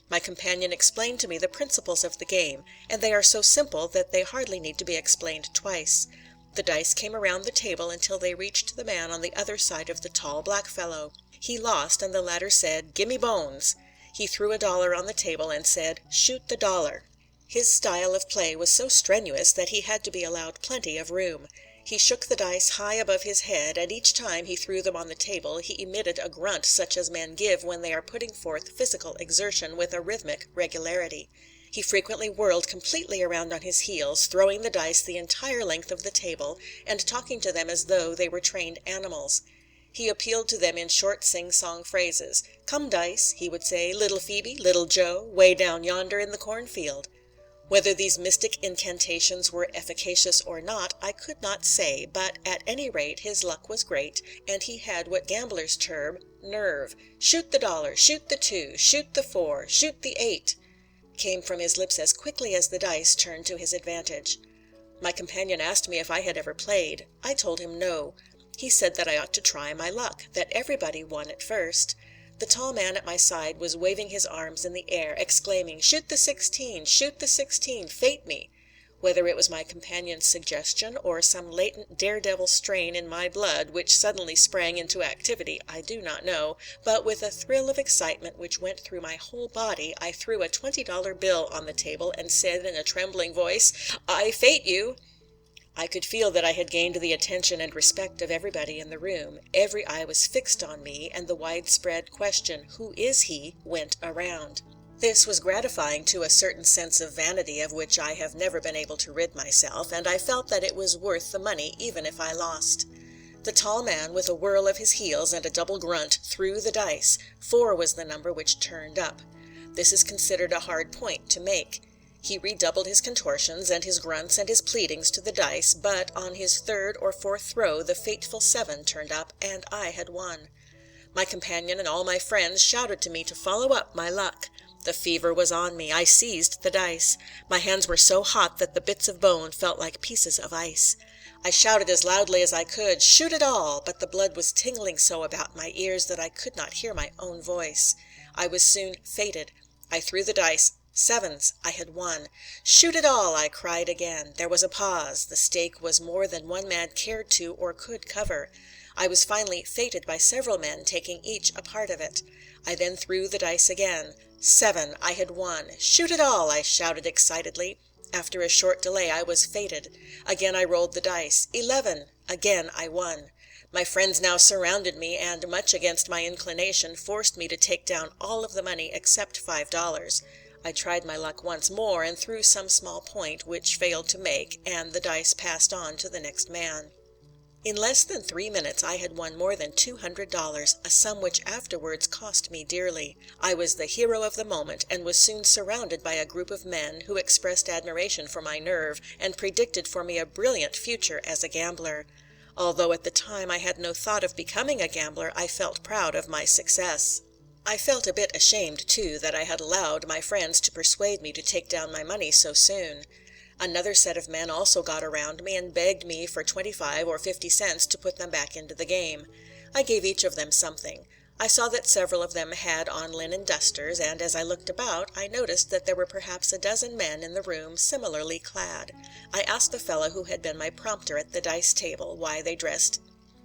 My companion explained to me the principles of the game, and they are so simple that they hardly need to be explained twice. The dice came around the table until they reached the man on the other side of the tall black fellow. He lost, and the latter said, "Gimme bones." He threw $1 on the table and said, "Shoot the dollar." His style of play was so strenuous that he had to be allowed plenty of room. He shook the dice high above his head, and each time he threw them on the table he emitted a grunt such as men give when they are putting forth physical exertion with a rhythmic regularity. He frequently whirled completely around on his heels, throwing the dice the entire length of the table, and talking to them as though they were trained animals. He appealed to them in short sing-song phrases. "Come, dice," he would say, "little Phoebe, little Joe, way down yonder in the cornfield." Whether these mystic incantations were efficacious or not, I could not say, but at any rate his luck was great, and he had what gamblers term nerve. "Shoot the dollar, shoot the 2, shoot the 4, shoot the 8," came from his lips as quickly as the dice turned to his advantage. My companion asked me if I had ever played. I told him no. He said that I ought to try my luck, that everybody won at first. The tall man at my side was waving his arms in the air, exclaiming, "Shoot the 16, shoot the 16, fate me." Whether it was my companion's suggestion or some latent daredevil strain in my blood which suddenly sprang into activity, I do not know, but with a thrill of excitement which went through my whole body, I threw a $20 bill on the table and said in a trembling voice, "I fate you." I could feel that I had gained the attention and respect of everybody in the room. Every eye was fixed on me, and the widespread question, "Who is he?" went around. This was gratifying to a certain sense of vanity of which I have never been able to rid myself, and I felt that it was worth the money even if I lost. The tall man, with a whirl of his heels and a double grunt, threw the dice. 4 was the number which turned up. This is considered a hard point to make. He redoubled his contortions and his grunts and his pleadings to the dice, but on his 3rd or 4th throw the fateful 7 turned up, and I had won. My companion and all my friends shouted to me to follow up my luck. The fever was on me. I seized the dice. My hands were so hot that the bits of bone felt like pieces of ice. I shouted as loudly as I could, "Shoot it all!" but the blood was tingling so about my ears that I could not hear my own voice. I was soon fated. I threw the dice. 7s. I had won. "Shoot it all!" I cried again. There was a pause. The stake was more than one man cared to or could cover. I was finally fated by several men, taking each a part of it. I then threw the dice again. 7. I had won. "Shoot it all!" I shouted excitedly. After a short delay I was fated. Again I rolled the dice. 11! Again I won. My friends now surrounded me, and, much against my inclination, forced me to take down all of the money except $5. I tried my luck once more, and threw some small point, which failed to make, and the dice passed on to the next man. In less than 3 minutes I had won more than $200, a sum which afterwards cost me dearly. I was the hero of the moment, and was soon surrounded by a group of men, who expressed admiration for my nerve, and predicted for me a brilliant future as a gambler. Although at the time I had no thought of becoming a gambler, I felt proud of my success. I felt a bit ashamed, too, that I had allowed my friends to persuade me to take down my money so soon. Another set of men also got around me and begged me for 25 or 50 cents to put them back into the game. I gave each of them something. I saw that several of them had on linen dusters, and as I looked about, I noticed that there were perhaps a dozen men in the room similarly clad. I asked the fellow who had been my prompter at the dice table why they dressed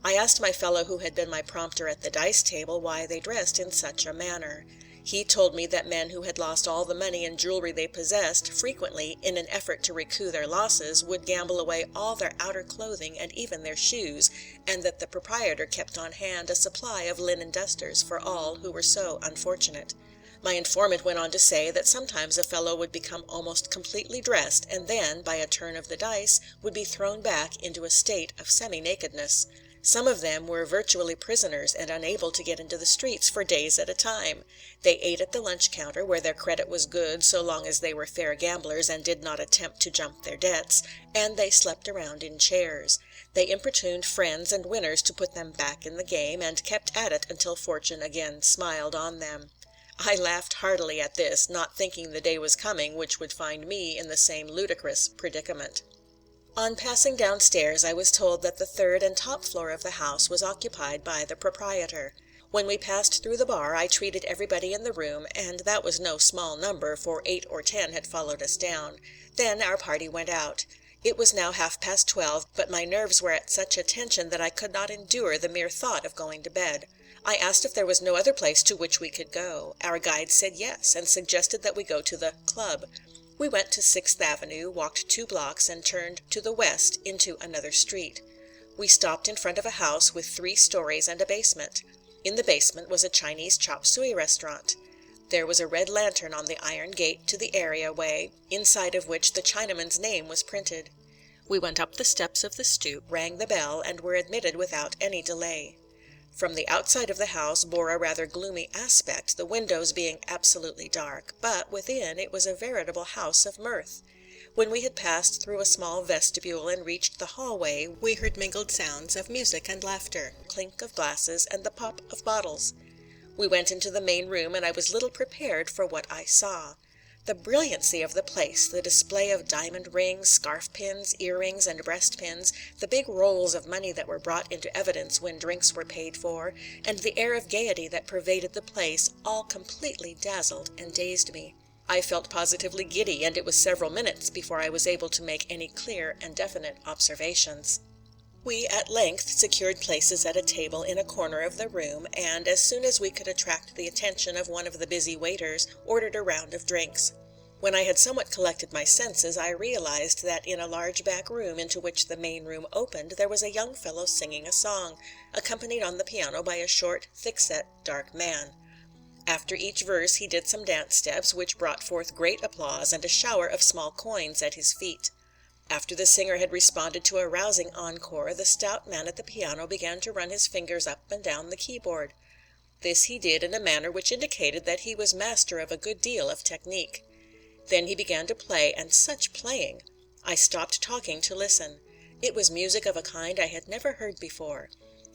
in such a manner. He told me that men who had lost all the money and jewelry they possessed, frequently, in an effort to recoup their losses, would gamble away all their outer clothing and even their shoes, and that the proprietor kept on hand a supply of linen dusters for all who were so unfortunate. My informant went on to say that sometimes a fellow would become almost completely dressed, and then, by a turn of the dice, would be thrown back into a state of semi-nakedness. Some of them were virtually prisoners and unable to get into the streets for days at a time. They ate at the lunch counter, where their credit was good so long as they were fair gamblers and did not attempt to jump their debts, and they slept around in chairs. They importuned friends and winners to put them back in the game, and kept at it until fortune again smiled on them. I laughed heartily at this, not thinking the day was coming which would find me in the same ludicrous predicament. On passing downstairs, I was told that the third and top floor of the house was occupied by the proprietor. When we passed through the bar, I treated everybody in the room, and that was no small number, for 8 or 10 had followed us down. Then our party went out. It was now 12:30, but my nerves were at such a tension that I could not endure the mere thought of going to bed. I asked if there was no other place to which we could go. Our guide said yes, and suggested that we go to the club. We went to 6th Avenue, walked 2 blocks, and turned to the west into another street. We stopped in front of a house with 3 stories and a basement. In the basement was a Chinese chop suey restaurant. There was a red lantern on the iron gate to the areaway, inside of which the Chinaman's name was printed. We went up the steps of the stoop, rang the bell, and were admitted without any delay. From the outside of the house bore a rather gloomy aspect, the windows being absolutely dark, but within it was a veritable house of mirth. When we had passed through a small vestibule and reached the hallway, we heard mingled sounds of music and laughter, clink of glasses, and the pop of bottles. We went into the main room, and I was little prepared for what I saw. The brilliancy of the place, the display of diamond rings, scarf pins, earrings, and breastpins, the big rolls of money that were brought into evidence when drinks were paid for, and the air of gaiety that pervaded the place, all completely dazzled and dazed me. I felt positively giddy, and it was several minutes before I was able to make any clear and definite observations. We at length secured places at a table in a corner of the room, and as soon as we could attract the attention of one of the busy waiters, ordered a round of drinks. When I had somewhat collected my senses, I realized that in a large back room into which the main room opened, there was a young fellow singing a song, accompanied on the piano by a short, thick-set, dark man. After each verse he did some dance steps, which brought forth great applause and a shower of small coins at his feet. After the singer had responded to a rousing encore, the stout man at the piano began to run his fingers up and down the keyboard. This he did in a manner which indicated that he was master of a good deal of technique. Then he began to play, and such playing! I stopped talking to listen. It was music of a kind I had never heard before.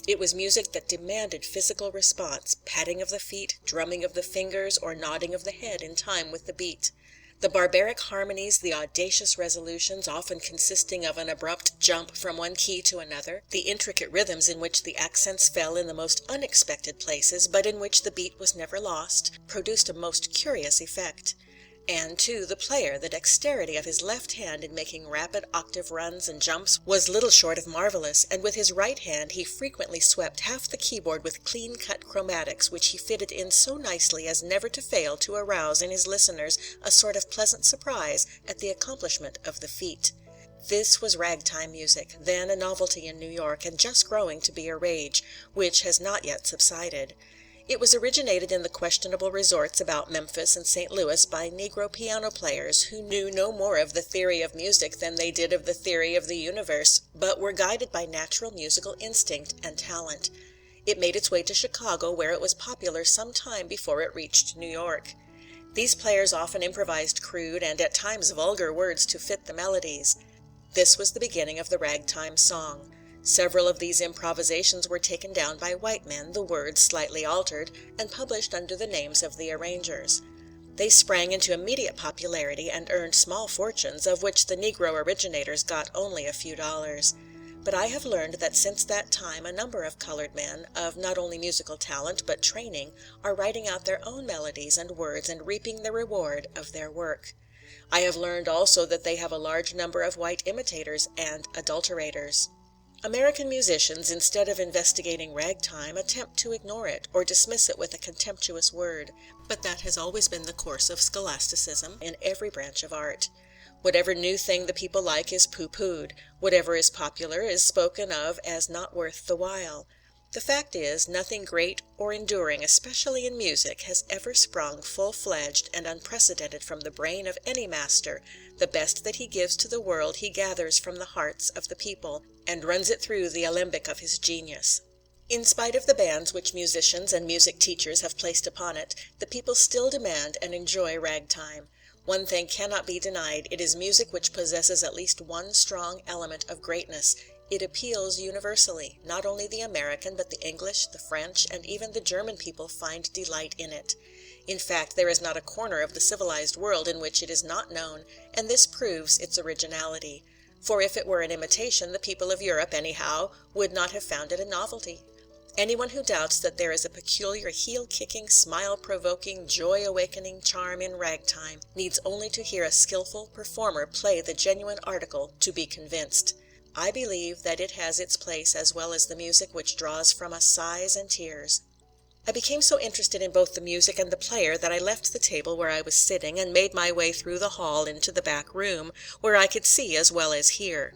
It was music that demanded physical response, patting of the feet, drumming of the fingers, or nodding of the head in time with the beat. The barbaric harmonies, the audacious resolutions, often consisting of an abrupt jump from one key to another, the intricate rhythms in which the accents fell in the most unexpected places, but in which the beat was never lost, produced a most curious effect. And, too, the player, the dexterity of his left hand in making rapid octave runs and jumps was little short of marvelous, and with his right hand he frequently swept half the keyboard with clean-cut chromatics which he fitted in so nicely as never to fail to arouse in his listeners a sort of pleasant surprise at the accomplishment of the feat. This was ragtime music, then a novelty in New York, and just growing to be a rage, which has not yet subsided. It was originated in the questionable resorts about Memphis and St. Louis by Negro piano players who knew no more of the theory of music than they did of the theory of the universe, but were guided by natural musical instinct and talent. It made its way to Chicago, where it was popular some time before it reached New York. These players often improvised crude and at times vulgar words to fit the melodies. This was the beginning of the ragtime song. Several of these improvisations were taken down by white men, the words slightly altered, and published under the names of the arrangers. They sprang into immediate popularity and earned small fortunes, of which the Negro originators got only a few dollars. But I have learned that since that time a number of colored men, of not only musical talent but training, are writing out their own melodies and words and reaping the reward of their work. I have learned also that they have a large number of white imitators and adulterators. American musicians, instead of investigating ragtime, attempt to ignore it, or dismiss it with a contemptuous word. But that has always been the course of scholasticism in every branch of art. Whatever new thing the people like is pooh-poohed. Whatever is popular is spoken of as not worth the while. The fact is, nothing great or enduring, especially in music, has ever sprung full-fledged and unprecedented from the brain of any master. The best that he gives to the world he gathers from the hearts of the people, and runs it through the alembic of his genius. In spite of the bans which musicians and music teachers have placed upon it, the people still demand and enjoy ragtime. One thing cannot be denied, it is music which possesses at least one strong element of greatness. It appeals universally. Not only the American, but the English, the French, and even the German people find delight in it. In fact, there is not a corner of the civilized world in which it is not known, and this proves its originality. For if it were an imitation, the people of Europe, anyhow, would not have found it a novelty. Anyone who doubts that there is a peculiar heel-kicking, smile-provoking, joy-awakening charm in ragtime needs only to hear a skillful performer play the genuine article to be convinced. I believe that it has its place as well as the music which draws from us sighs and tears. I became so interested in both the music and the player that I left the table where I was sitting and made my way through the hall into the back room, where I could see as well as hear.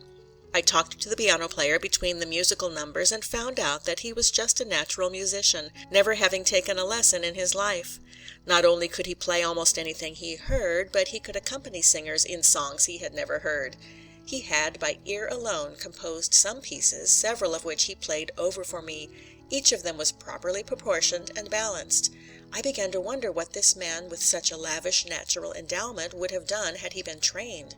I talked to the piano player between the musical numbers and found out that he was just a natural musician, never having taken a lesson in his life. Not only could he play almost anything he heard, but he could accompany singers in songs he had never heard. He had, by ear alone, composed some pieces, several of which he played over for me. Each of them was properly proportioned and balanced. I began to wonder what this man with such a lavish natural endowment would have done had he been trained.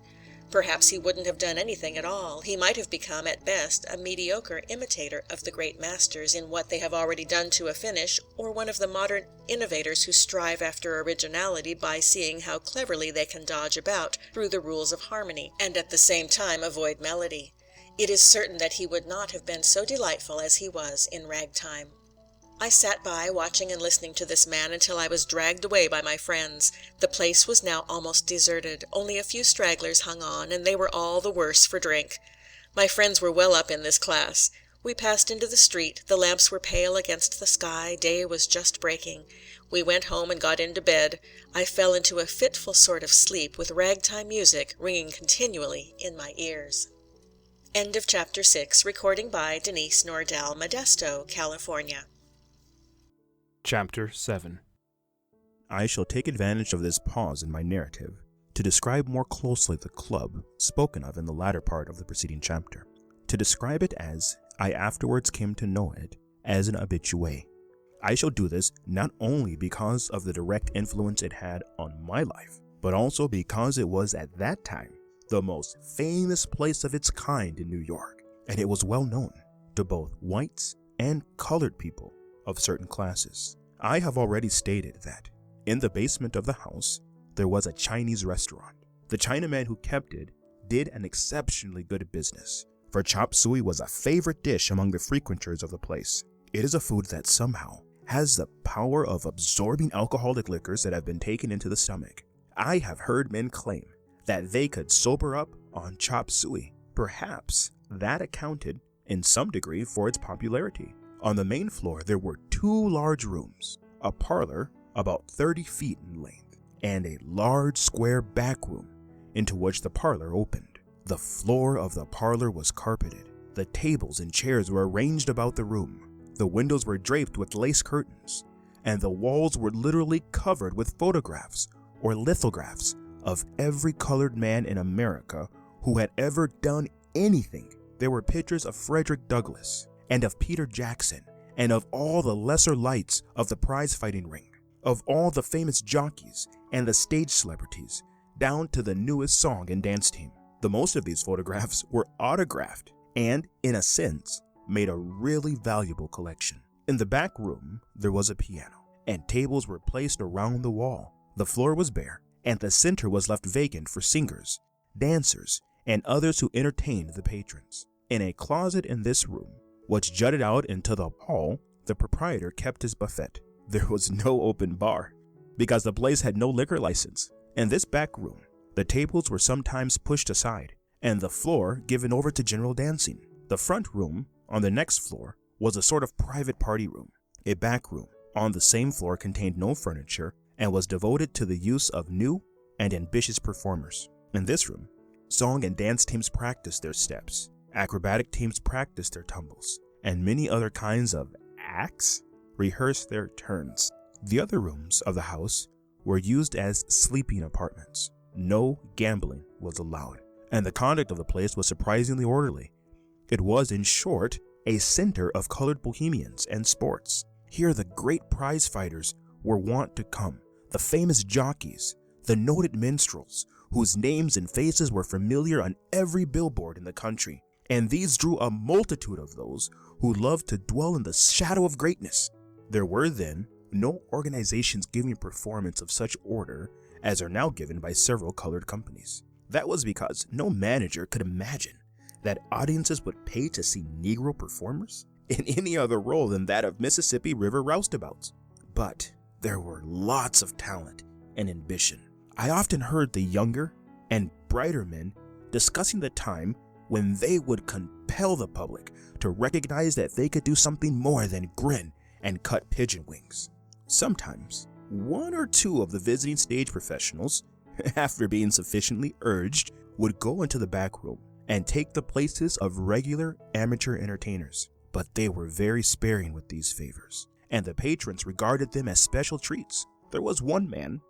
Perhaps he wouldn't have done anything at all. He might have become, at best, a mediocre imitator of the great masters in what they have already done to a finish, or one of the modern innovators who strive after originality by seeing how cleverly they can dodge about through the rules of harmony, and at the same time avoid melody. It is certain that he would not have been so delightful as he was in ragtime. I sat by, watching and listening to this man until I was dragged away by my friends. The place was now almost deserted. Only a few stragglers hung on, and they were all the worse for drink. My friends were well up in this class. We passed into the street. The lamps were pale against the sky. Day was just breaking. We went home and got into bed. I fell into a fitful sort of sleep, with ragtime music ringing continually in my ears. End of Chapter 6. Recording by Denise Nordell, Modesto, California. Chapter 7. I shall take advantage of this pause in my narrative to describe more closely the club spoken of in the latter part of the preceding chapter, to describe it as I afterwards came to know it, as an habitué. I shall do this not only because of the direct influence it had on my life, but also because it was at that time the most famous place of its kind in New York, and it was well known to both whites and colored people of certain classes. I have already stated that in the basement of the house there was a Chinese restaurant. The Chinaman who kept it did an exceptionally good business, for chop suey was a favorite dish among the frequenters of the place. It is a food that somehow has the power of absorbing alcoholic liquors that have been taken into the stomach. I have heard men claim that they could sober up on chop suey. Perhaps that accounted in some degree for its popularity. On the main floor, there were 2 large rooms, a parlor about 30 feet in length, and a large square back room into which the parlor opened. The floor of the parlor was carpeted. The tables and chairs were arranged about the room. The windows were draped with lace curtains, and the walls were literally covered with photographs or lithographs of every colored man in America who had ever done anything. There were pictures of Frederick Douglass and of Peter Jackson and of all the lesser lights of the prize fighting ring, of all the famous jockeys and the stage celebrities, down to the newest song and dance team. The most of these photographs were autographed and, in a sense, made a really valuable collection. In the back room, there was a piano, and tables were placed around the wall. The floor was bare, and the center was left vacant for singers, dancers, and others who entertained the patrons. In a closet in this room, which jutted out into the hall, the proprietor kept his buffet. There was no open bar, because the place had no liquor license. In this back room, the tables were sometimes pushed aside, and the floor given over to general dancing. The front room, on the next floor, was a sort of private party room. A back room, on the same floor, contained no furniture, and was devoted to the use of new and ambitious performers. In this room, song and dance teams practiced their steps, acrobatic teams practiced their tumbles, and many other kinds of acts rehearsed their turns. The other rooms of the house were used as sleeping apartments. No gambling was allowed, and the conduct of the place was surprisingly orderly. It was, in short, a center of colored bohemians and sports. Here the great prize fighters were wont to come, the famous jockeys, the noted minstrels, whose names and faces were familiar on every billboard in the country, and these drew a multitude of those who loved to dwell in the shadow of greatness. There were then no organizations giving performance of such order as are now given by several colored companies. That was because no manager could imagine that audiences would pay to see Negro performers in any other role than that of Mississippi River roustabouts. But there were lots of talent and ambition. I often heard the younger and brighter men discussing the time when they would compel the public to recognize that they could do something more than grin and cut pigeon wings. Sometimes, 1 or 2 of the visiting stage professionals, after being sufficiently urged, would go into the back room and take the places of regular amateur entertainers. But they were very sparing with these favors, and the patrons regarded them as special treats. There was one man,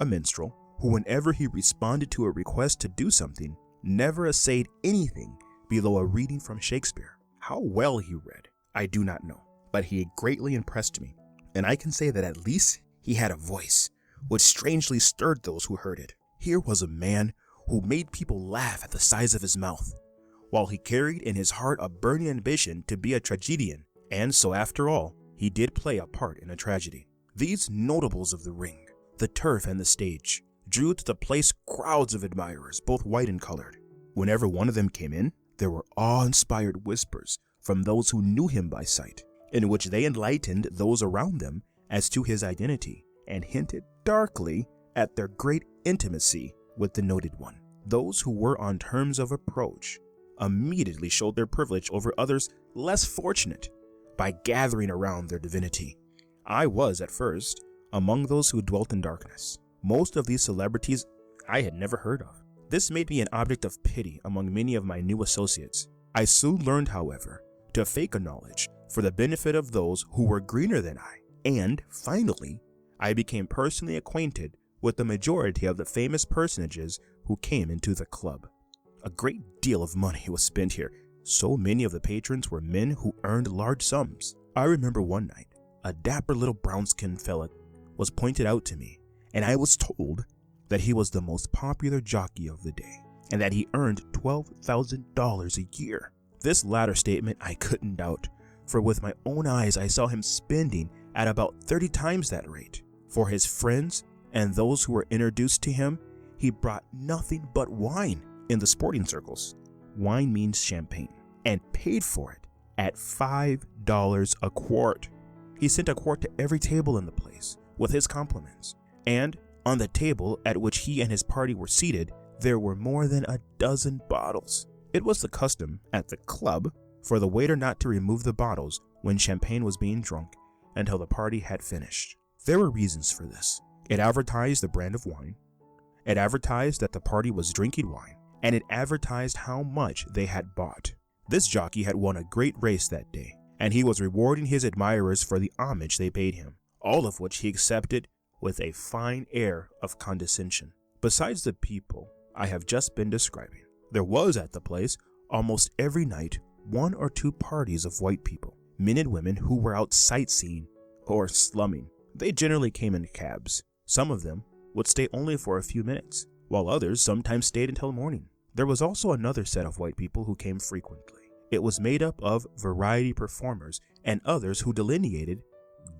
a minstrel, who whenever he responded to a request to do something, never essayed anything below a reading from Shakespeare. How well he read, I do not know, but he greatly impressed me, and I can say that at least he had a voice which strangely stirred those who heard it. Here was a man who made people laugh at the size of his mouth, while he carried in his heart a burning ambition to be a tragedian, and so after all, he did play a part in a tragedy. These notables of the ring, the turf, and the stage drew to the place crowds of admirers, both white and colored. Whenever one of them came in, there were awe-inspired whispers from those who knew him by sight, in which they enlightened those around them as to his identity, and hinted darkly at their great intimacy with the noted one. Those who were on terms of approach immediately showed their privilege over others less fortunate by gathering around their divinity. I was, at first, among those who dwelt in darkness. Most of these celebrities I had never heard of. This made me an object of pity among many of my new associates. I soon learned, however, to fake a knowledge for the benefit of those who were greener than I, and finally, I became personally acquainted with the majority of the famous personages who came into the club. A great deal of money was spent here. So many of the patrons were men who earned large sums. I remember one night, a dapper little brown-skinned fella was pointed out to me, and I was told that he was the most popular jockey of the day, and that he earned $12,000 a year. This latter statement I couldn't doubt, for with my own eyes I saw him spending at about 30 times that rate. For his friends and those who were introduced to him, he brought nothing but wine. In the sporting circles, wine means champagne, and paid for it at $5 a quart. He sent a quart to every table in the place with his compliments, and On the table at which he and his party were seated, there were more than a dozen bottles. It was the custom at the club for the waiter not to remove the bottles when champagne was being drunk until the party had finished. There were reasons for this. It advertised the brand of wine, it advertised that the party was drinking wine, and it advertised how much they had bought. This jockey had won a great race that day, and he was rewarding his admirers for the homage they paid him, all of which he accepted with a fine air of condescension. Besides the people I have just been describing, there was at the place almost every night 1 or 2 parties of white people, men and women who were out sightseeing or slumming. They generally came in cabs. Some of them would stay only for a few minutes, while others sometimes stayed until morning. There was also another set of white people who came frequently. It was made up of variety performers and others who delineated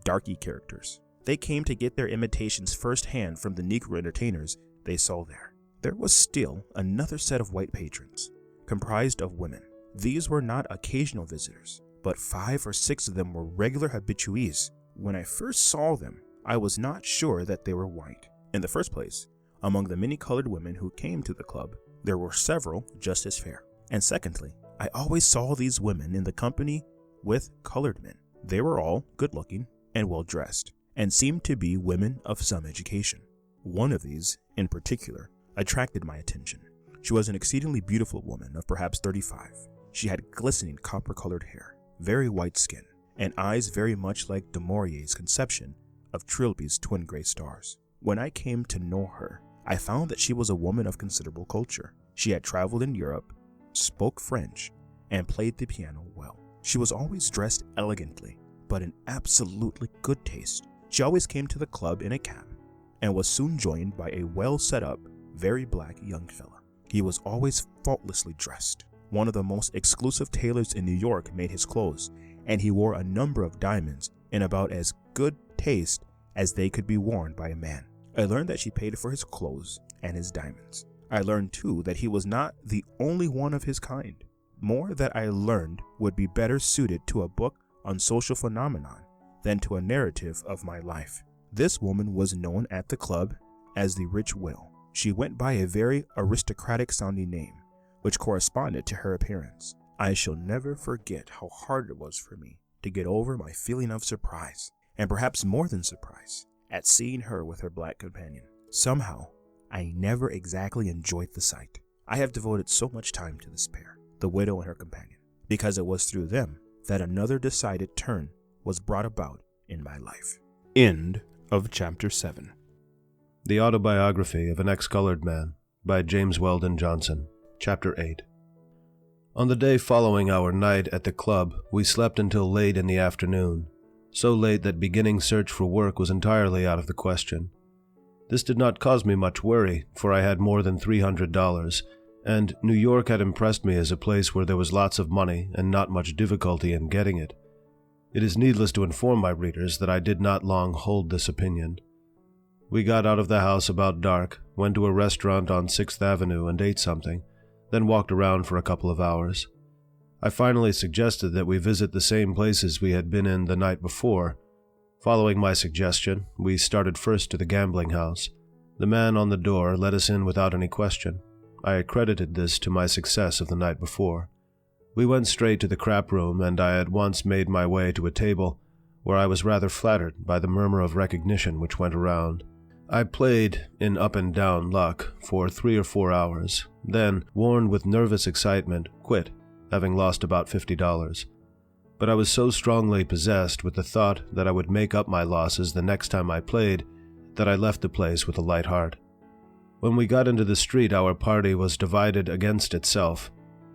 darky characters. They came to get their imitations firsthand from the Negro entertainers they saw there. There was still another set of white patrons, comprised of women. These were not occasional visitors, but 5 or 6 of them were regular habitués. When I first saw them, I was not sure that they were white. In the first place, among the many colored women who came to the club, there were several just as fair. And secondly, I always saw these women in the company with colored men. They were all good-looking and well-dressed, and seemed to be women of some education. One of these, in particular, attracted my attention. She was an exceedingly beautiful woman of perhaps 35. She had glistening copper-colored hair, very white skin, and eyes very much like Du Maurier's conception of Trilby's twin gray stars. When I came to know her, I found that she was a woman of considerable culture. She had traveled in Europe, spoke French, and played the piano well. She was always dressed elegantly, but in absolutely good taste. She always came to the club in a cab, and was soon joined by a well-set-up, very black young fella. He was always faultlessly dressed. One of the most exclusive tailors in New York made his clothes, and he wore a number of diamonds in about as good taste as they could be worn by a man. I learned that she paid for his clothes and his diamonds. I learned too that he was not the only one of his kind. More that I learned would be better suited to a book on social phenomenon than to a narrative of my life. This woman was known at the club as the Rich Widow. She went by a very aristocratic sounding name, which corresponded to her appearance. I shall never forget how hard it was for me to get over my feeling of surprise, and perhaps more than surprise, at seeing her with her black companion. Somehow, I never exactly enjoyed the sight. I have devoted so much time to this pair, the widow and her companion, because it was through them that another decided turn was brought about in my life. End of Chapter 7. The Autobiography of an Ex-Colored Man by James Weldon Johnson. Chapter 8. On the day following our night at the club, we slept until late in the afternoon, so late that beginning search for work was entirely out of the question. This did not cause me much worry, for I had more than $300, and New York had impressed me as a place where there was lots of money and not much difficulty in getting it. It is needless to inform my readers that I did not long hold this opinion. We got out of the house about dark, went to a restaurant on 6th Avenue and ate something, then walked around for a couple of hours. I finally suggested that we visit the same places we had been in the night before. Following my suggestion, we started first to the gambling house. The man on the door let us in without any question. I accredited this to my success of the night before. We went straight to the crap room, and I at once made my way to a table, where I was rather flattered by the murmur of recognition which went around. I played in up and down luck for 3 or 4 hours, then, worn with nervous excitement, quit, having lost about $50. But I was so strongly possessed with the thought that I would make up my losses the next time I played that I left the place with a light heart. When we got into the street, our party was divided against itself.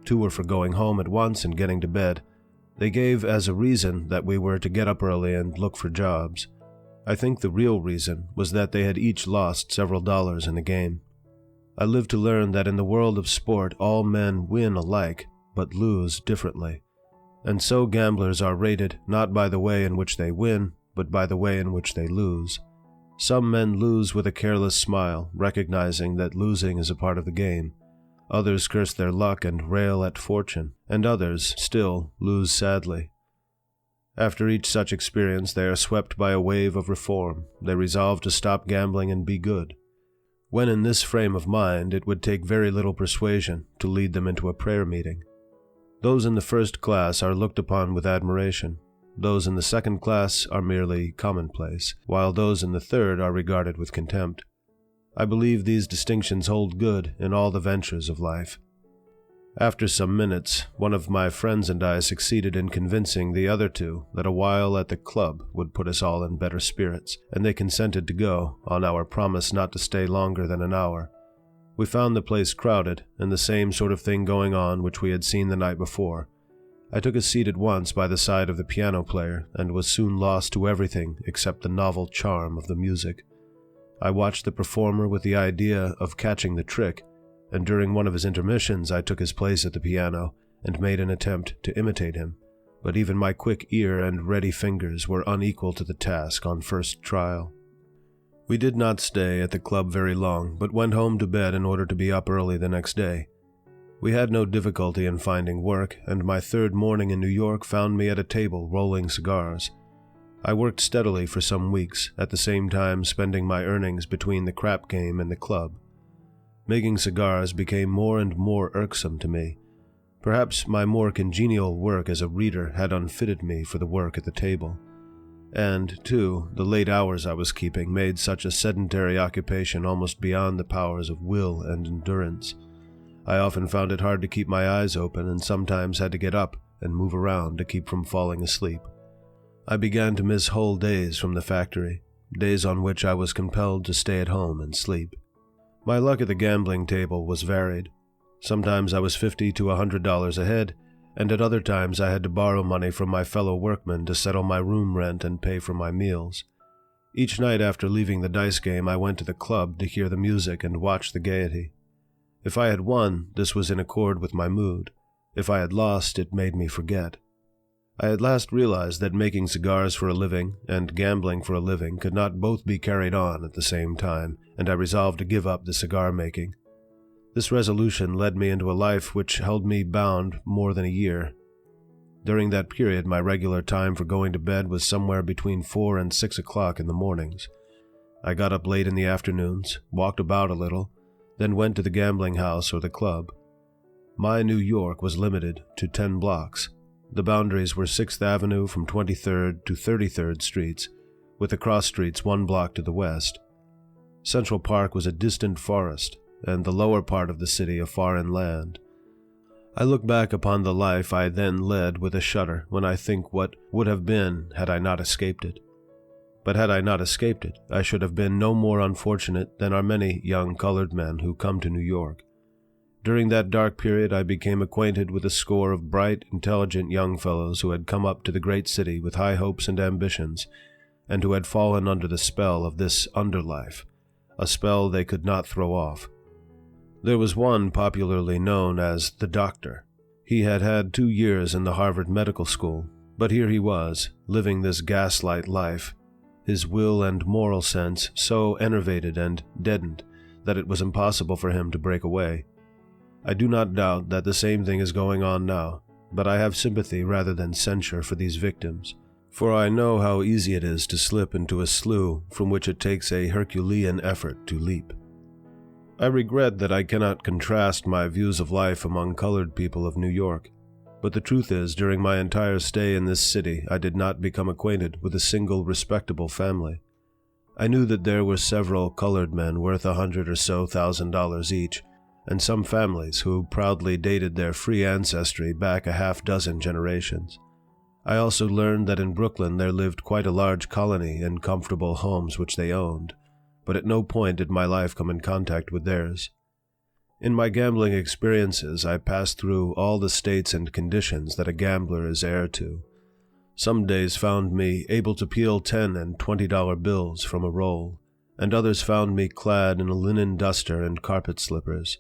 2 were for going home at once and getting to bed. They gave as a reason that we were to get up early and look for jobs. I think the real reason was that they had each lost several dollars in the game. I lived to learn that in the world of sport all men win alike, but lose differently. And so gamblers are rated not by the way in which they win, but by the way in which they lose. Some men lose with a careless smile, recognizing that losing is a part of the game. Others curse their luck and rail at fortune, and others, still, lose sadly. After each such experience, they are swept by a wave of reform. They resolve to stop gambling and be good. When in this frame of mind, it would take very little persuasion to lead them into a prayer meeting. Those in the first class are looked upon with admiration. Those in the second class are merely commonplace, while those in the third are regarded with contempt. I believe these distinctions hold good in all the ventures of life. After some minutes, one of my friends and I succeeded in convincing the other two that a while at the club would put us all in better spirits, and they consented to go, on our promise not to stay longer than an hour. We found the place crowded, and the same sort of thing going on which we had seen the night before. I took a seat at once by the side of the piano player, and was soon lost to everything except the novel charm of the music. I watched the performer with the idea of catching the trick, and during one of his intermissions I took his place at the piano and made an attempt to imitate him, but even my quick ear and ready fingers were unequal to the task on first trial. We did not stay at the club very long, but went home to bed in order to be up early the next day. We had no difficulty in finding work, and my third morning in New York found me at a table rolling cigars. I worked steadily for some weeks, at the same time spending my earnings between the crap game and the club. Making cigars became more and more irksome to me. Perhaps my more congenial work as a reader had unfitted me for the work at the table. And, too, the late hours I was keeping made such a sedentary occupation almost beyond the powers of will and endurance. I often found it hard to keep my eyes open and sometimes had to get up and move around to keep from falling asleep. I began to miss whole days from the factory, days on which I was compelled to stay at home and sleep. My luck at the gambling table was varied. Sometimes I was $50 to $100 ahead, and at other times I had to borrow money from my fellow workmen to settle my room rent and pay for my meals. Each night after leaving the dice game, I went to the club to hear the music and watch the gaiety. If I had won, this was in accord with my mood. If I had lost, it made me forget. I at last realized that making cigars for a living and gambling for a living could not both be carried on at the same time, and I resolved to give up the cigar making. This resolution led me into a life which held me bound more than a year. During that period, my regular time for going to bed was somewhere between 4 and 6 o'clock in the mornings. I got up late in the afternoons, walked about a little, then went to the gambling house or the club. My New York was limited to 10 blocks. The boundaries were 6th Avenue from 23rd to 33rd Streets, with the cross streets 1 block to the west. Central Park was a distant forest, and the lower part of the city a foreign land. I look back upon the life I then led with a shudder when I think what would have been had I not escaped it. But had I not escaped it, I should have been no more unfortunate than are many young colored men who come to New York. During that dark period, I became acquainted with a score of bright, intelligent young fellows who had come up to the great city with high hopes and ambitions, and who had fallen under the spell of this underlife, a spell they could not throw off. There was one popularly known as the Doctor. He had had 2 years in the Harvard Medical School, but here he was, living this gaslight life, his will and moral sense so enervated and deadened that it was impossible for him to break away. I do not doubt that the same thing is going on now, but I have sympathy rather than censure for these victims, for I know how easy it is to slip into a slough from which it takes a Herculean effort to leap. I regret that I cannot contrast my views of life among colored people of New York, but the truth is, during my entire stay in this city, I did not become acquainted with a single respectable family. I knew that there were several colored men worth $100,000 or so each, and some families who proudly dated their free ancestry back a half-dozen generations. I also learned that in Brooklyn there lived quite a large colony in comfortable homes which they owned, but at no point did my life come in contact with theirs. In my gambling experiences, I passed through all the states and conditions that a gambler is heir to. Some days found me able to peel $10 and $20 bills from a roll, and others found me clad in a linen duster and carpet slippers.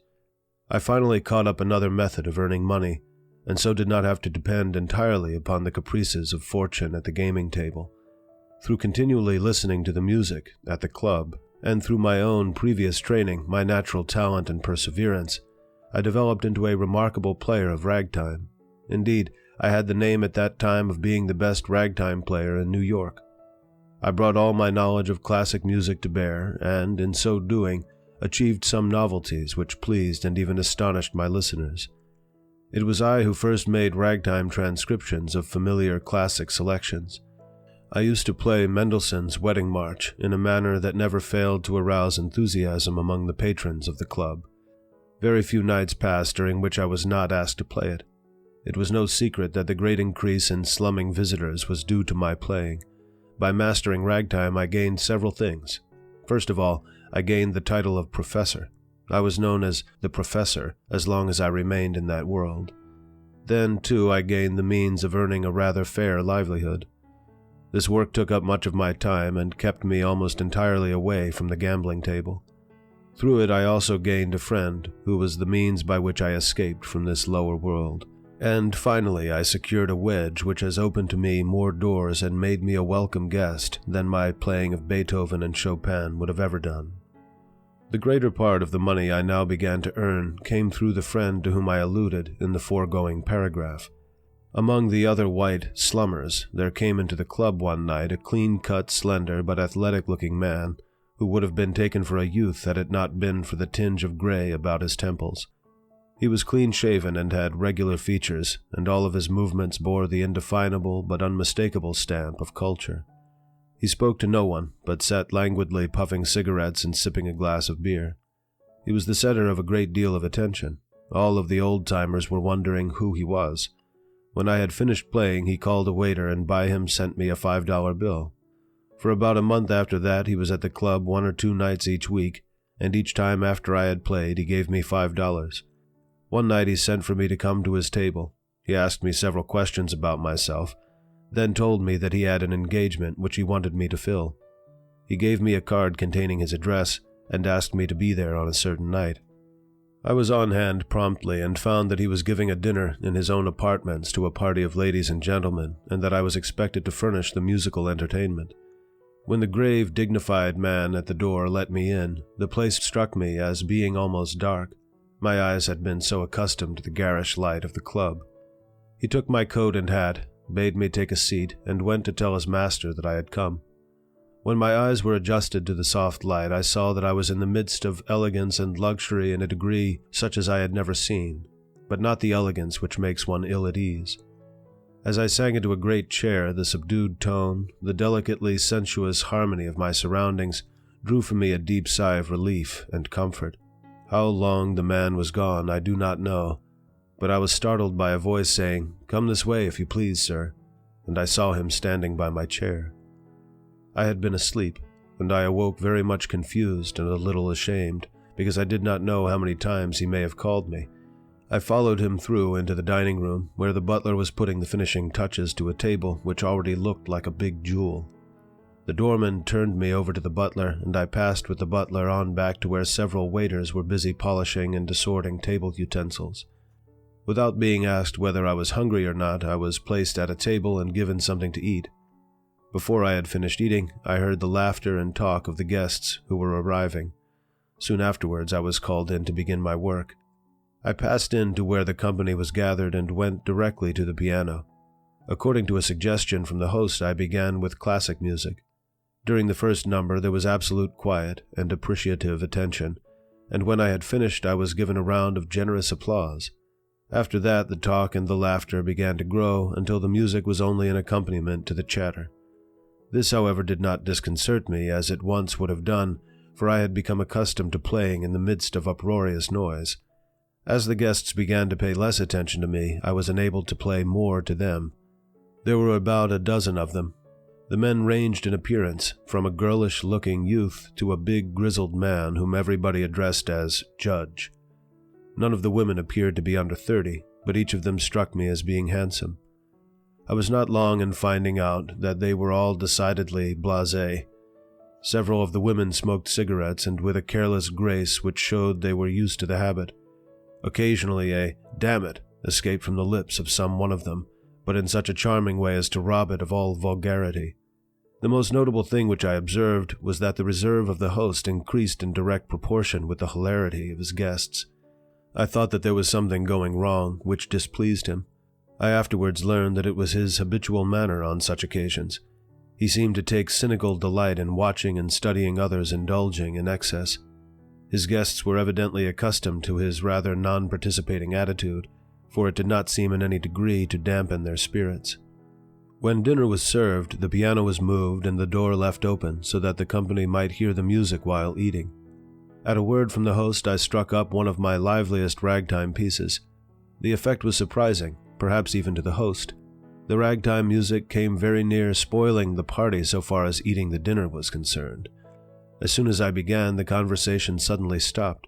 I finally caught up another method of earning money, and so did not have to depend entirely upon the caprices of fortune at the gaming table. Through continually listening to the music at the club, and through my own previous training, my natural talent and perseverance, I developed into a remarkable player of ragtime. Indeed, I had the name at that time of being the best ragtime player in New York. I brought all my knowledge of classic music to bear, and, in so doing, achieved some novelties which pleased and even astonished my listeners. It was I who first made ragtime transcriptions of familiar classic selections. I used to play Mendelssohn's Wedding March in a manner that never failed to arouse enthusiasm among the patrons of the club. Very few nights passed during which I was not asked to play it. It was no secret that the great increase in slumming visitors was due to my playing. By mastering ragtime, I gained several things. First of all, I gained the title of professor. I was known as the professor as long as I remained in that world. Then, too, I gained the means of earning a rather fair livelihood. This work took up much of my time and kept me almost entirely away from the gambling table. Through it, I also gained a friend who was the means by which I escaped from this lower world. And finally, I secured a wedge which has opened to me more doors and made me a welcome guest than my playing of Beethoven and Chopin would have ever done. The greater part of the money I now began to earn came through the friend to whom I alluded in the foregoing paragraph. Among the other white slummers, there came into the club one night a clean-cut, slender, but athletic-looking man who would have been taken for a youth had it not been for the tinge of gray about his temples. He was clean-shaven and had regular features, and all of his movements bore the indefinable but unmistakable stamp of culture. He spoke to no one, but sat languidly puffing cigarettes and sipping a glass of beer. He was the center of a great deal of attention. All of the old-timers were wondering who he was. When I had finished playing, he called a waiter and by him sent me a $5 bill. For about a month after that, he was at the club 1 or 2 nights each week, and each time after I had played, he gave me $5. One night he sent for me to come to his table. He asked me several questions about myself, then told me that he had an engagement which he wanted me to fill. He gave me a card containing his address and asked me to be there on a certain night. I was on hand promptly and found that he was giving a dinner in his own apartments to a party of ladies and gentlemen, and that I was expected to furnish the musical entertainment. When the grave, dignified man at the door let me in, the place struck me as being almost dark. My eyes had been so accustomed to the garish light of the club. He took my coat and hat, bade me take a seat, and went to tell his master that I had come. When my eyes were adjusted to the soft light, I saw that I was in the midst of elegance and luxury in a degree such as I had never seen, but not the elegance which makes one ill at ease. As I sank into a great chair, the subdued tone, the delicately sensuous harmony of my surroundings drew from me a deep sigh of relief and comfort. How long the man was gone, I do not know, but I was startled by a voice saying, "Come this way, if you please, sir," and I saw him standing by my chair. I had been asleep, and I awoke very much confused and a little ashamed, because I did not know how many times he may have called me. I followed him through into the dining room, where the butler was putting the finishing touches to a table which already looked like a big jewel. The doorman turned me over to the butler, and I passed with the butler on back to where several waiters were busy polishing and assorting table utensils. Without being asked whether I was hungry or not, I was placed at a table and given something to eat. Before I had finished eating, I heard the laughter and talk of the guests who were arriving. Soon afterwards, I was called in to begin my work. I passed in to where the company was gathered and went directly to the piano. According to a suggestion from the host, I began with classic music. During the first number, there was absolute quiet and appreciative attention, and when I had finished, I was given a round of generous applause. After that, the talk and the laughter began to grow until the music was only an accompaniment to the chatter. This, however, did not disconcert me, as it once would have done, for I had become accustomed to playing in the midst of uproarious noise. As the guests began to pay less attention to me, I was enabled to play more to them. There were about a dozen of them. The men ranged in appearance, from a girlish-looking youth to a big, grizzled man whom everybody addressed as Judge. None of the women appeared to be under 30, but each of them struck me as being handsome. I was not long in finding out that they were all decidedly blasé. Several of the women smoked cigarettes and with a careless grace which showed they were used to the habit. Occasionally a "damn it" escaped from the lips of some one of them, but in such a charming way as to rob it of all vulgarity. The most notable thing which I observed was that the reserve of the host increased in direct proportion with the hilarity of his guests. I thought that there was something going wrong, which displeased him. I afterwards learned that it was his habitual manner on such occasions. He seemed to take cynical delight in watching and studying others indulging in excess. His guests were evidently accustomed to his rather non-participating attitude, for it did not seem in any degree to dampen their spirits. When dinner was served, the piano was moved and the door left open so that the company might hear the music while eating. At a word from the host, I struck up one of my liveliest ragtime pieces. The effect was surprising, perhaps even to the host. The ragtime music came very near spoiling the party so far as eating the dinner was concerned. As soon as I began, the conversation suddenly stopped.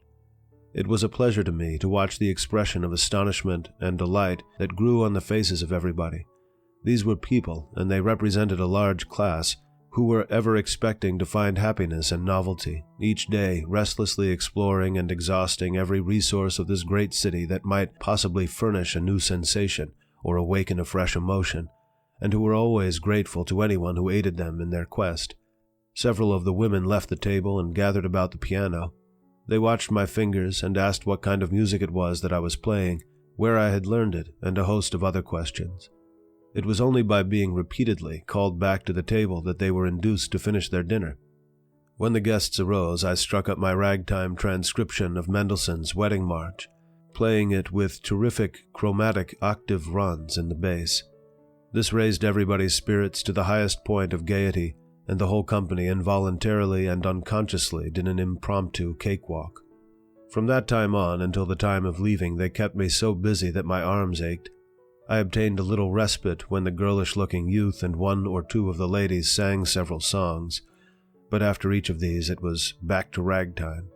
It was a pleasure to me to watch the expression of astonishment and delight that grew on the faces of everybody. These were people, and they represented a large class, who were ever expecting to find happiness and novelty, each day restlessly exploring and exhausting every resource of this great city that might possibly furnish a new sensation or awaken a fresh emotion, and who were always grateful to anyone who aided them in their quest. Several of the women left the table and gathered about the piano. They watched my fingers and asked what kind of music it was that I was playing, where I had learned it, and a host of other questions. It was only by being repeatedly called back to the table that they were induced to finish their dinner. When the guests arose, I struck up my ragtime transcription of Mendelssohn's Wedding March, playing it with terrific chromatic octave runs in the bass. This raised everybody's spirits to the highest point of gaiety, and the whole company involuntarily and unconsciously did an impromptu cakewalk. From that time on until the time of leaving, they kept me so busy that my arms ached. I obtained a little respite when the girlish-looking youth and one or two of the ladies sang several songs, but after each of these it was back to ragtime.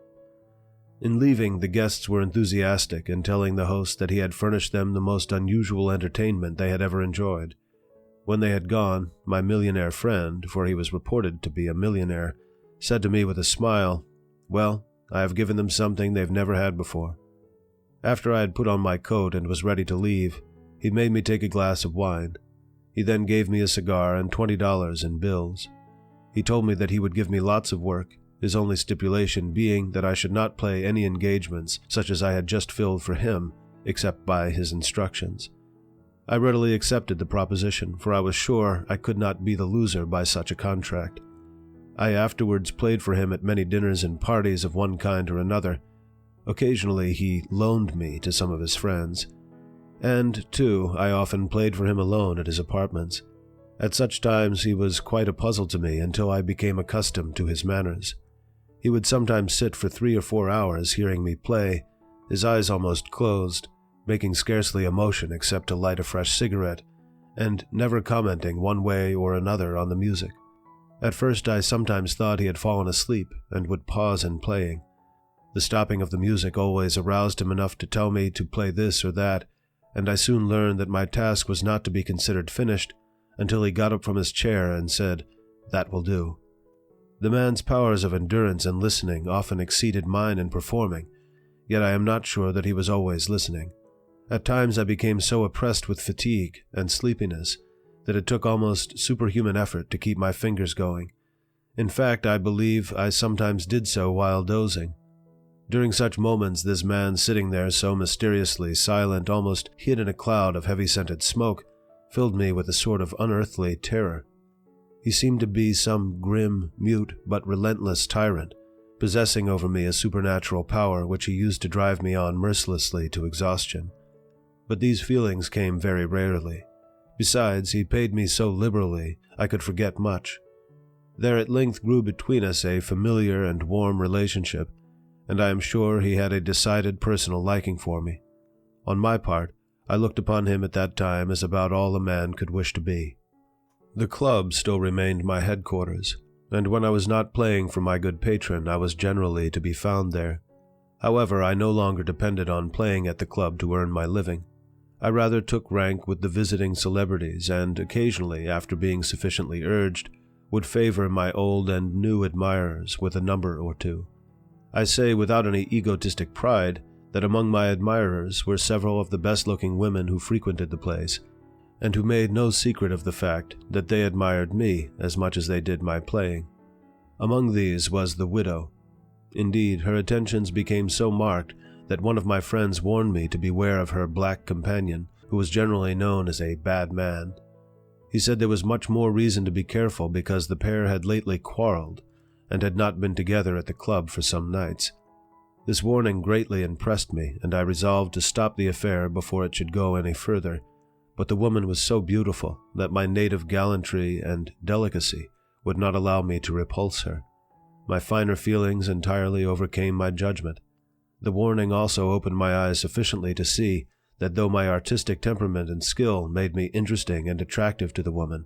In leaving, the guests were enthusiastic in telling the host that he had furnished them the most unusual entertainment they had ever enjoyed. When they had gone, my millionaire friend, for he was reported to be a millionaire, said to me with a smile, "Well, I have given them something they've never had before." After I had put on my coat and was ready to leave, he made me take a glass of wine. He then gave me a cigar and $20 in bills. He told me that he would give me lots of work, his only stipulation being that I should not play any engagements such as I had just filled for him, except by his instructions. I readily accepted the proposition, for I was sure I could not be the loser by such a contract. I afterwards played for him at many dinners and parties of one kind or another. Occasionally he loaned me to some of his friends. And, too, I often played for him alone at his apartments. At such times he was quite a puzzle to me until I became accustomed to his manners. He would sometimes sit for 3 or 4 hours hearing me play, his eyes almost closed, making scarcely a motion except to light a fresh cigarette, and never commenting one way or another on the music. At first I sometimes thought he had fallen asleep and would pause in playing. The stopping of the music always aroused him enough to tell me to play this or that, and I soon learned that my task was not to be considered finished until he got up from his chair and said, "That will do." The man's powers of endurance and listening often exceeded mine in performing, yet I am not sure that he was always listening. At times I became so oppressed with fatigue and sleepiness that it took almost superhuman effort to keep my fingers going. In fact, I believe I sometimes did so while dozing. During such moments, this man sitting there so mysteriously silent, almost hid in a cloud of heavy-scented smoke, filled me with a sort of unearthly terror. He seemed to be some grim, mute, but relentless tyrant, possessing over me a supernatural power which he used to drive me on mercilessly to exhaustion. But these feelings came very rarely. Besides, he paid me so liberally I could forget much. There at length grew between us a familiar and warm relationship, and I am sure he had a decided personal liking for me. On my part, I looked upon him at that time as about all a man could wish to be. The club still remained my headquarters, and when I was not playing for my good patron, I was generally to be found there. However, I no longer depended on playing at the club to earn my living. I rather took rank with the visiting celebrities, and occasionally, after being sufficiently urged, would favor my old and new admirers with a number or two. I say without any egotistic pride that among my admirers were several of the best-looking women who frequented the place, and who made no secret of the fact that they admired me as much as they did my playing. Among these was the widow. Indeed, her attentions became so marked that one of my friends warned me to beware of her black companion, who was generally known as a bad man. He said there was much more reason to be careful because the pair had lately quarreled, and had not been together at the club for some nights. This warning greatly impressed me, and I resolved to stop the affair before it should go any further. But the woman was so beautiful that my native gallantry and delicacy would not allow me to repulse her. My finer feelings entirely overcame my judgment. The warning also opened my eyes sufficiently to see that though my artistic temperament and skill made me interesting and attractive to the woman,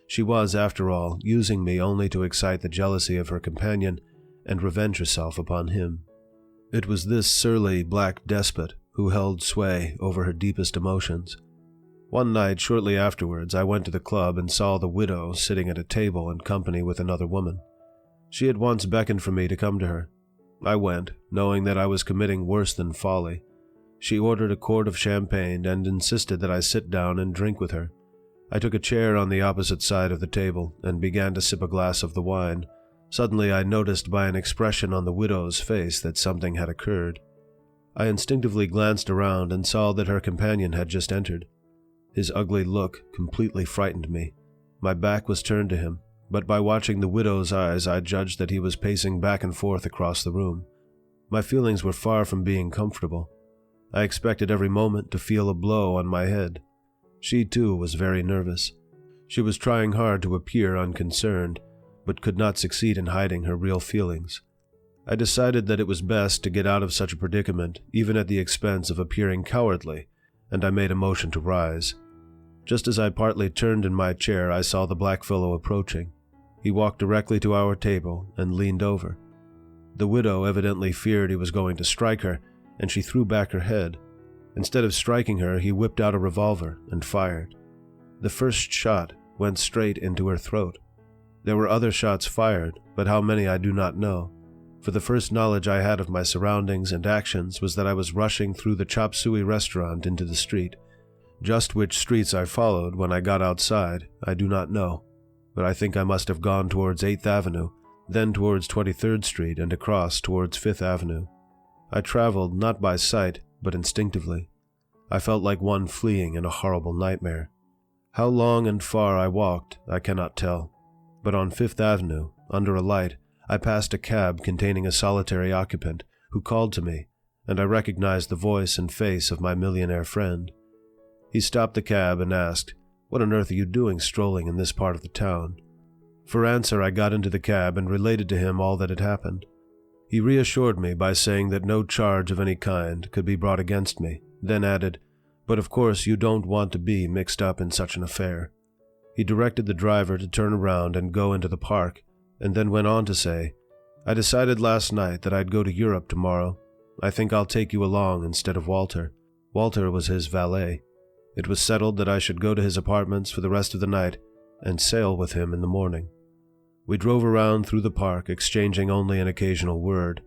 she was, after all, using me only to excite the jealousy of her companion and revenge herself upon him. It was this surly black despot who held sway over her deepest emotions. One night, shortly afterwards, I went to the club and saw the widow sitting at a table in company with another woman. She had once beckoned for me to come to her. I went, knowing that I was committing worse than folly. She ordered a quart of champagne and insisted that I sit down and drink with her. I took a chair on the opposite side of the table and began to sip a glass of the wine. Suddenly I noticed by an expression on the widow's face that something had occurred. I instinctively glanced around and saw that her companion had just entered. His ugly look completely frightened me. My back was turned to him, but by watching the widow's eyes I judged that he was pacing back and forth across the room. My feelings were far from being comfortable. I expected every moment to feel a blow on my head. She, too, was very nervous. She was trying hard to appear unconcerned, but could not succeed in hiding her real feelings. I decided that it was best to get out of such a predicament, even at the expense of appearing cowardly, and I made a motion to rise. Just as I partly turned in my chair, I saw the black fellow approaching. He walked directly to our table and leaned over. The widow evidently feared he was going to strike her, and she threw back her head. Instead of striking her, he whipped out a revolver and fired. The first shot went straight into her throat. There were other shots fired, but how many I do not know, for the first knowledge I had of my surroundings and actions was that I was rushing through the chop suey restaurant into the street. Just which streets I followed when I got outside, I do not know, but I think I must have gone towards 8th Avenue, then towards 23rd Street and across towards 5th Avenue. I traveled not by sight, but instinctively. I felt like one fleeing in a horrible nightmare. How long and far I walked, I cannot tell. But on 5th Avenue, under a light, I passed a cab containing a solitary occupant who called to me, and I recognized the voice and face of my millionaire friend. He stopped the cab and asked, "What on earth are you doing strolling in this part of the town?" For answer, I got into the cab and related to him all that had happened. He reassured me by saying that no charge of any kind could be brought against me, then added, "But of course you don't want to be mixed up in such an affair." He directed the driver to turn around and go into the park, and then went on to say, "I decided last night that I'd go to Europe tomorrow. I think I'll take you along instead of Walter." Walter was his valet. It was settled that I should go to his apartments for the rest of the night and sail with him in the morning. We drove around through the park, exchanging only an occasional word.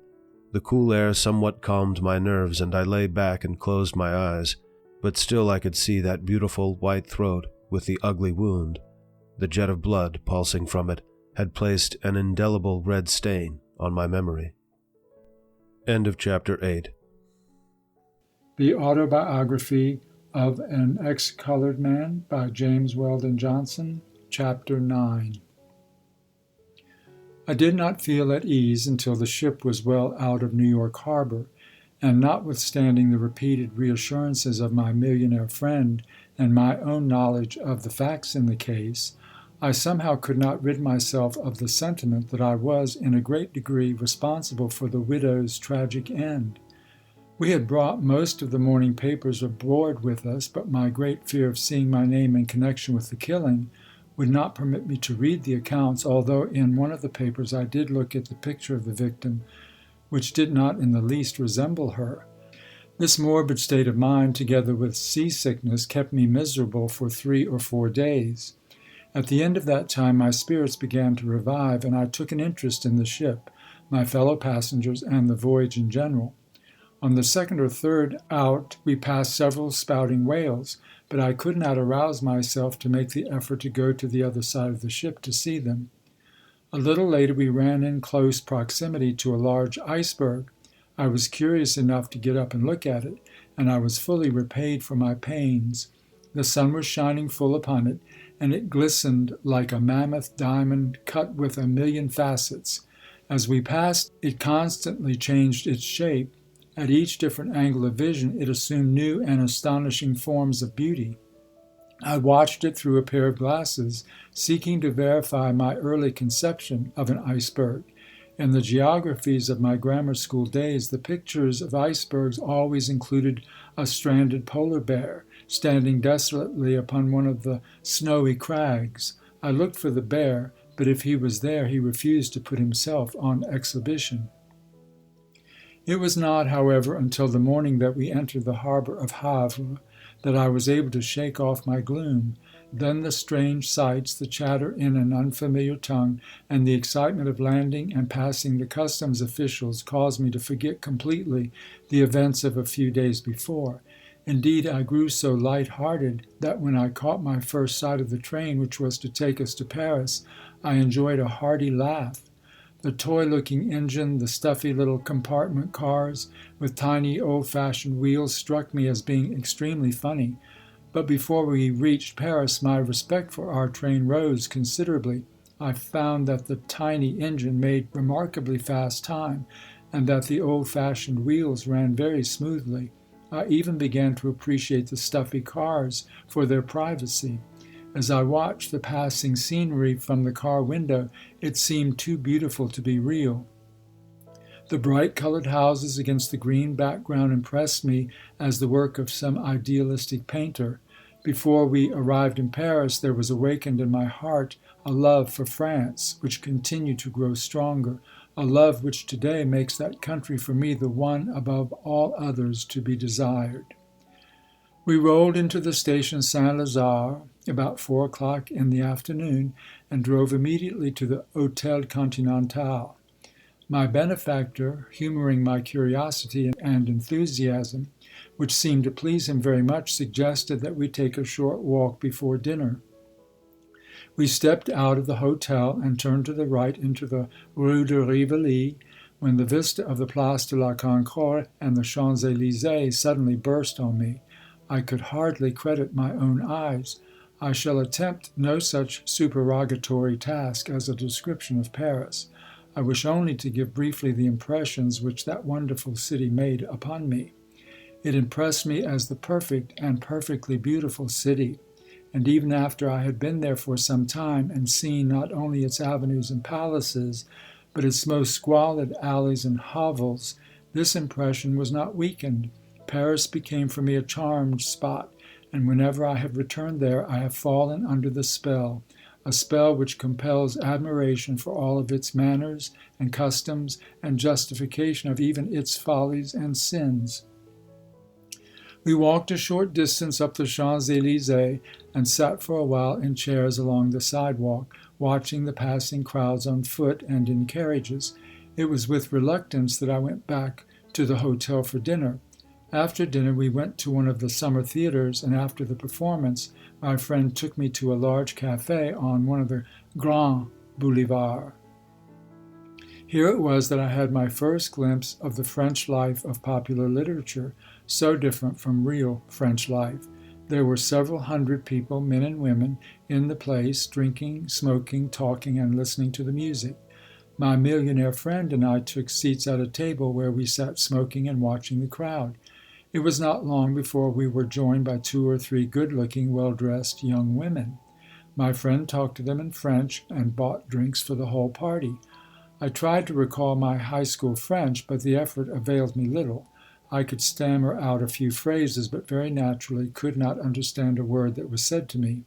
The cool air somewhat calmed my nerves, and I lay back and closed my eyes, but still I could see that beautiful white throat with the ugly wound. The jet of blood pulsing from it had placed an indelible red stain on my memory. End of Chapter 8. The Autobiography of an Ex-Colored Man by James Weldon Johnson, Chapter 9. I did not feel at ease until the ship was well out of New York Harbor, and notwithstanding the repeated reassurances of my millionaire friend and my own knowledge of the facts in the case, I somehow could not rid myself of the sentiment that I was in a great degree responsible for the widow's tragic end. We had brought most of the morning papers aboard with us, but my great fear of seeing my name in connection with the killing would not permit me to read the accounts, although in one of the papers I did look at the picture of the victim, which did not in the least resemble her. This morbid state of mind, together with seasickness, kept me miserable for 3 or 4 days. At the end of that time my spirits began to revive, and I took an interest in the ship, my fellow passengers, and the voyage in general. On the 2nd or 3rd out we passed several spouting whales, but I could not arouse myself to make the effort to go to the other side of the ship to see them. A little later we ran in close proximity to a large iceberg. I was curious enough to get up and look at it, and I was fully repaid for my pains. The sun was shining full upon it, and it glistened like a mammoth diamond cut with 1,000,000 facets. As we passed, it constantly changed its shape, At each different angle of vision, it assumed new and astonishing forms of beauty. I watched it through a pair of glasses, seeking to verify my early conception of an iceberg. In the geographies of my grammar school days, the pictures of icebergs always included a stranded polar bear standing desolately upon one of the snowy crags. I looked for the bear, but if he was there, he refused to put himself on exhibition. It was not, however, until the morning that we entered the harbor of Havre that I was able to shake off my gloom. Then the strange sights, the chatter in an unfamiliar tongue, and the excitement of landing and passing the customs officials caused me to forget completely the events of a few days before. Indeed, I grew so light-hearted that when I caught my first sight of the train which was to take us to Paris, I enjoyed a hearty laugh. The toy-looking engine, the stuffy little compartment cars with tiny old-fashioned wheels struck me as being extremely funny. But before we reached Paris, my respect for our train rose considerably. I found that the tiny engine made remarkably fast time, and that the old-fashioned wheels ran very smoothly. I even began to appreciate the stuffy cars for their privacy. As I watched the passing scenery from the car window, it seemed too beautiful to be real. The bright-colored houses against the green background impressed me as the work of some idealistic painter. Before we arrived in Paris, there was awakened in my heart a love for France, which continued to grow stronger, a love which today makes that country for me the one above all others to be desired. We rolled into the station Saint-Lazare about 4 o'clock in the afternoon and drove immediately to the Hôtel Continental. My benefactor, humoring my curiosity and enthusiasm, which seemed to please him very much, suggested that we take a short walk before dinner. We stepped out of the hotel and turned to the right into the Rue de Rivoli, when the vista of the Place de la Concorde and the Champs-Élysées suddenly burst on me. I could hardly credit my own eyes. I shall attempt no such supererogatory task as a description of Paris. I wish only to give briefly the impressions which that wonderful city made upon me. It impressed me as the perfect and perfectly beautiful city, and even after I had been there for some time and seen not only its avenues and palaces, but its most squalid alleys and hovels, this impression was not weakened. Paris became for me a charmed spot, and whenever I have returned there, I have fallen under the spell, a spell which compels admiration for all of its manners and customs and justification of even its follies and sins. We walked a short distance up the Champs-Élysées and sat for a while in chairs along the sidewalk, watching the passing crowds on foot and in carriages. It was with reluctance that I went back to the hotel for dinner. After dinner, we went to one of the summer theaters, and after the performance, my friend took me to a large café on one of the Grands Boulevards. Here it was that I had my first glimpse of the French life of popular literature, so different from real French life. There were several hundred people, men and women, in the place, drinking, smoking, talking, and listening to the music. My millionaire friend and I took seats at a table where we sat smoking and watching the crowd. It was not long before we were joined by 2 or 3 good-looking, well-dressed young women. My friend talked to them in French and bought drinks for the whole party. I tried to recall my high school French, but the effort availed me little. I could stammer out a few phrases, but very naturally could not understand a word that was said to me.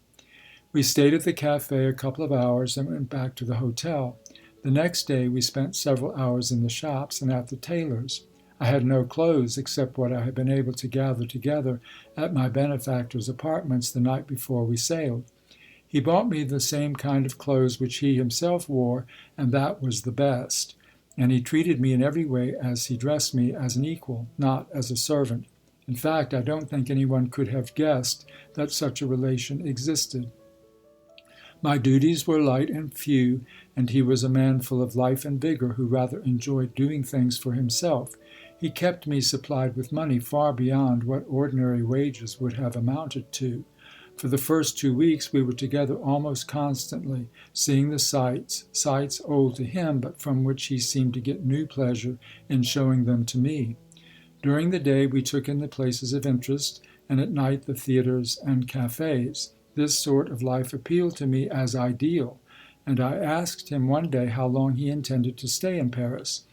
We stayed at the café a couple of hours and went back to the hotel. The next day we spent several hours in the shops and at the tailor's. I had no clothes except what I had been able to gather together at my benefactor's apartments the night before we sailed. He bought me the same kind of clothes which he himself wore, and that was the best. And he treated me in every way as he dressed me, as an equal, not as a servant. In fact, I don't think anyone could have guessed that such a relation existed. My duties were light and few, and he was a man full of life and vigor who rather enjoyed doing things for himself. He kept me supplied with money far beyond what ordinary wages would have amounted to. For the first 2 weeks we were together almost constantly, seeing the sights old to him, but from which he seemed to get new pleasure in showing them to me. During the day we took in the places of interest, and at night the theaters and cafes. This sort of life appealed to me as ideal, and I asked him one day how long he intended to stay in Paris.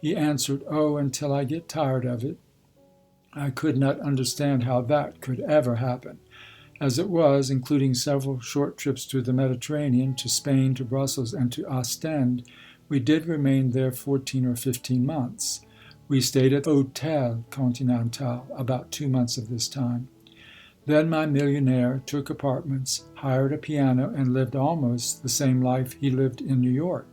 He answered, "Oh, until I get tired of it." I could not understand how that could ever happen. As it was, including several short trips to the Mediterranean, to Spain, to Brussels, and to Ostend, we did remain there 14 or 15 months. We stayed at the Hôtel Continental about 2 months of this time. Then my millionaire took apartments, hired a piano, and lived almost the same life he lived in New York.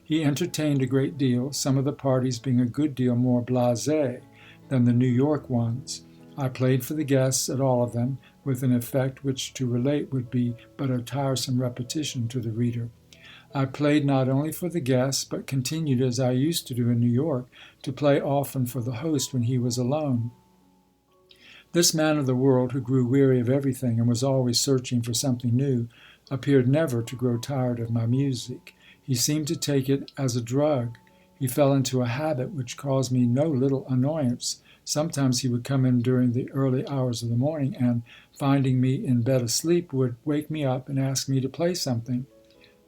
He entertained a great deal, some of the parties being a good deal more blasé than the New York ones. I played for the guests at all of them, with an effect which to relate would be but a tiresome repetition to the reader. I played not only for the guests, but continued, as I used to do in New York, to play often for the host when he was alone. This man of the world, who grew weary of everything and was always searching for something new, appeared never to grow tired of my music. He seemed to take it as a drug. He fell into a habit which caused me no little annoyance. Sometimes he would come in during the early hours of the morning and, finding me in bed asleep, would wake me up and ask me to play something.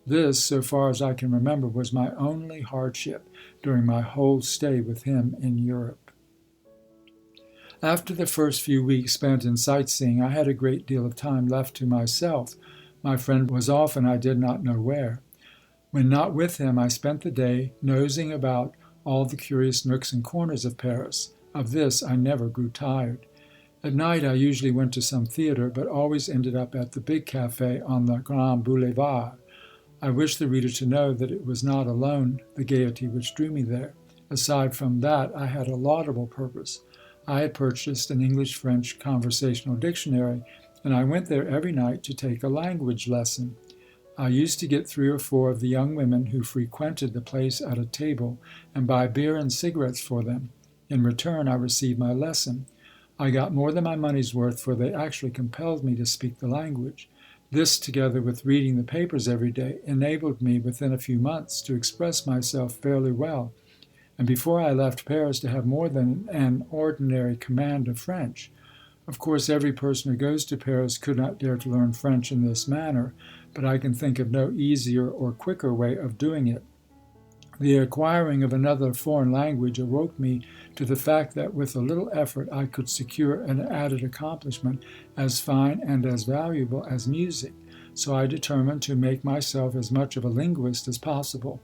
This, so far as I can remember, was my only hardship during my whole stay with him in Europe. After the first few weeks spent in sightseeing, I had a great deal of time left to myself. My friend was often I did not know where. When not with him, I spent the day nosing about all the curious nooks and corners of Paris. Of this I never grew tired. At night I usually went to some theater, but always ended up at the big café on the Grand Boulevard. I wish the reader to know that it was not alone the gaiety which drew me there. Aside from that, I had a laudable purpose. I had purchased an English-French conversational dictionary, and I went there every night to take a language lesson. I used to get 3 or 4 of the young women who frequented the place at a table and buy beer and cigarettes for them. In return, I received my lesson. I got more than my money's worth, for they actually compelled me to speak the language. This, together with reading the papers every day, enabled me within a few months to express myself fairly well, and before I left Paris to have more than an ordinary command of French. Of course, every person who goes to Paris could not dare to learn French in this manner, but I can think of no easier or quicker way of doing it. The acquiring of another foreign language awoke me to the fact that with a little effort I could secure an added accomplishment as fine and as valuable as music, so I determined to make myself as much of a linguist as possible.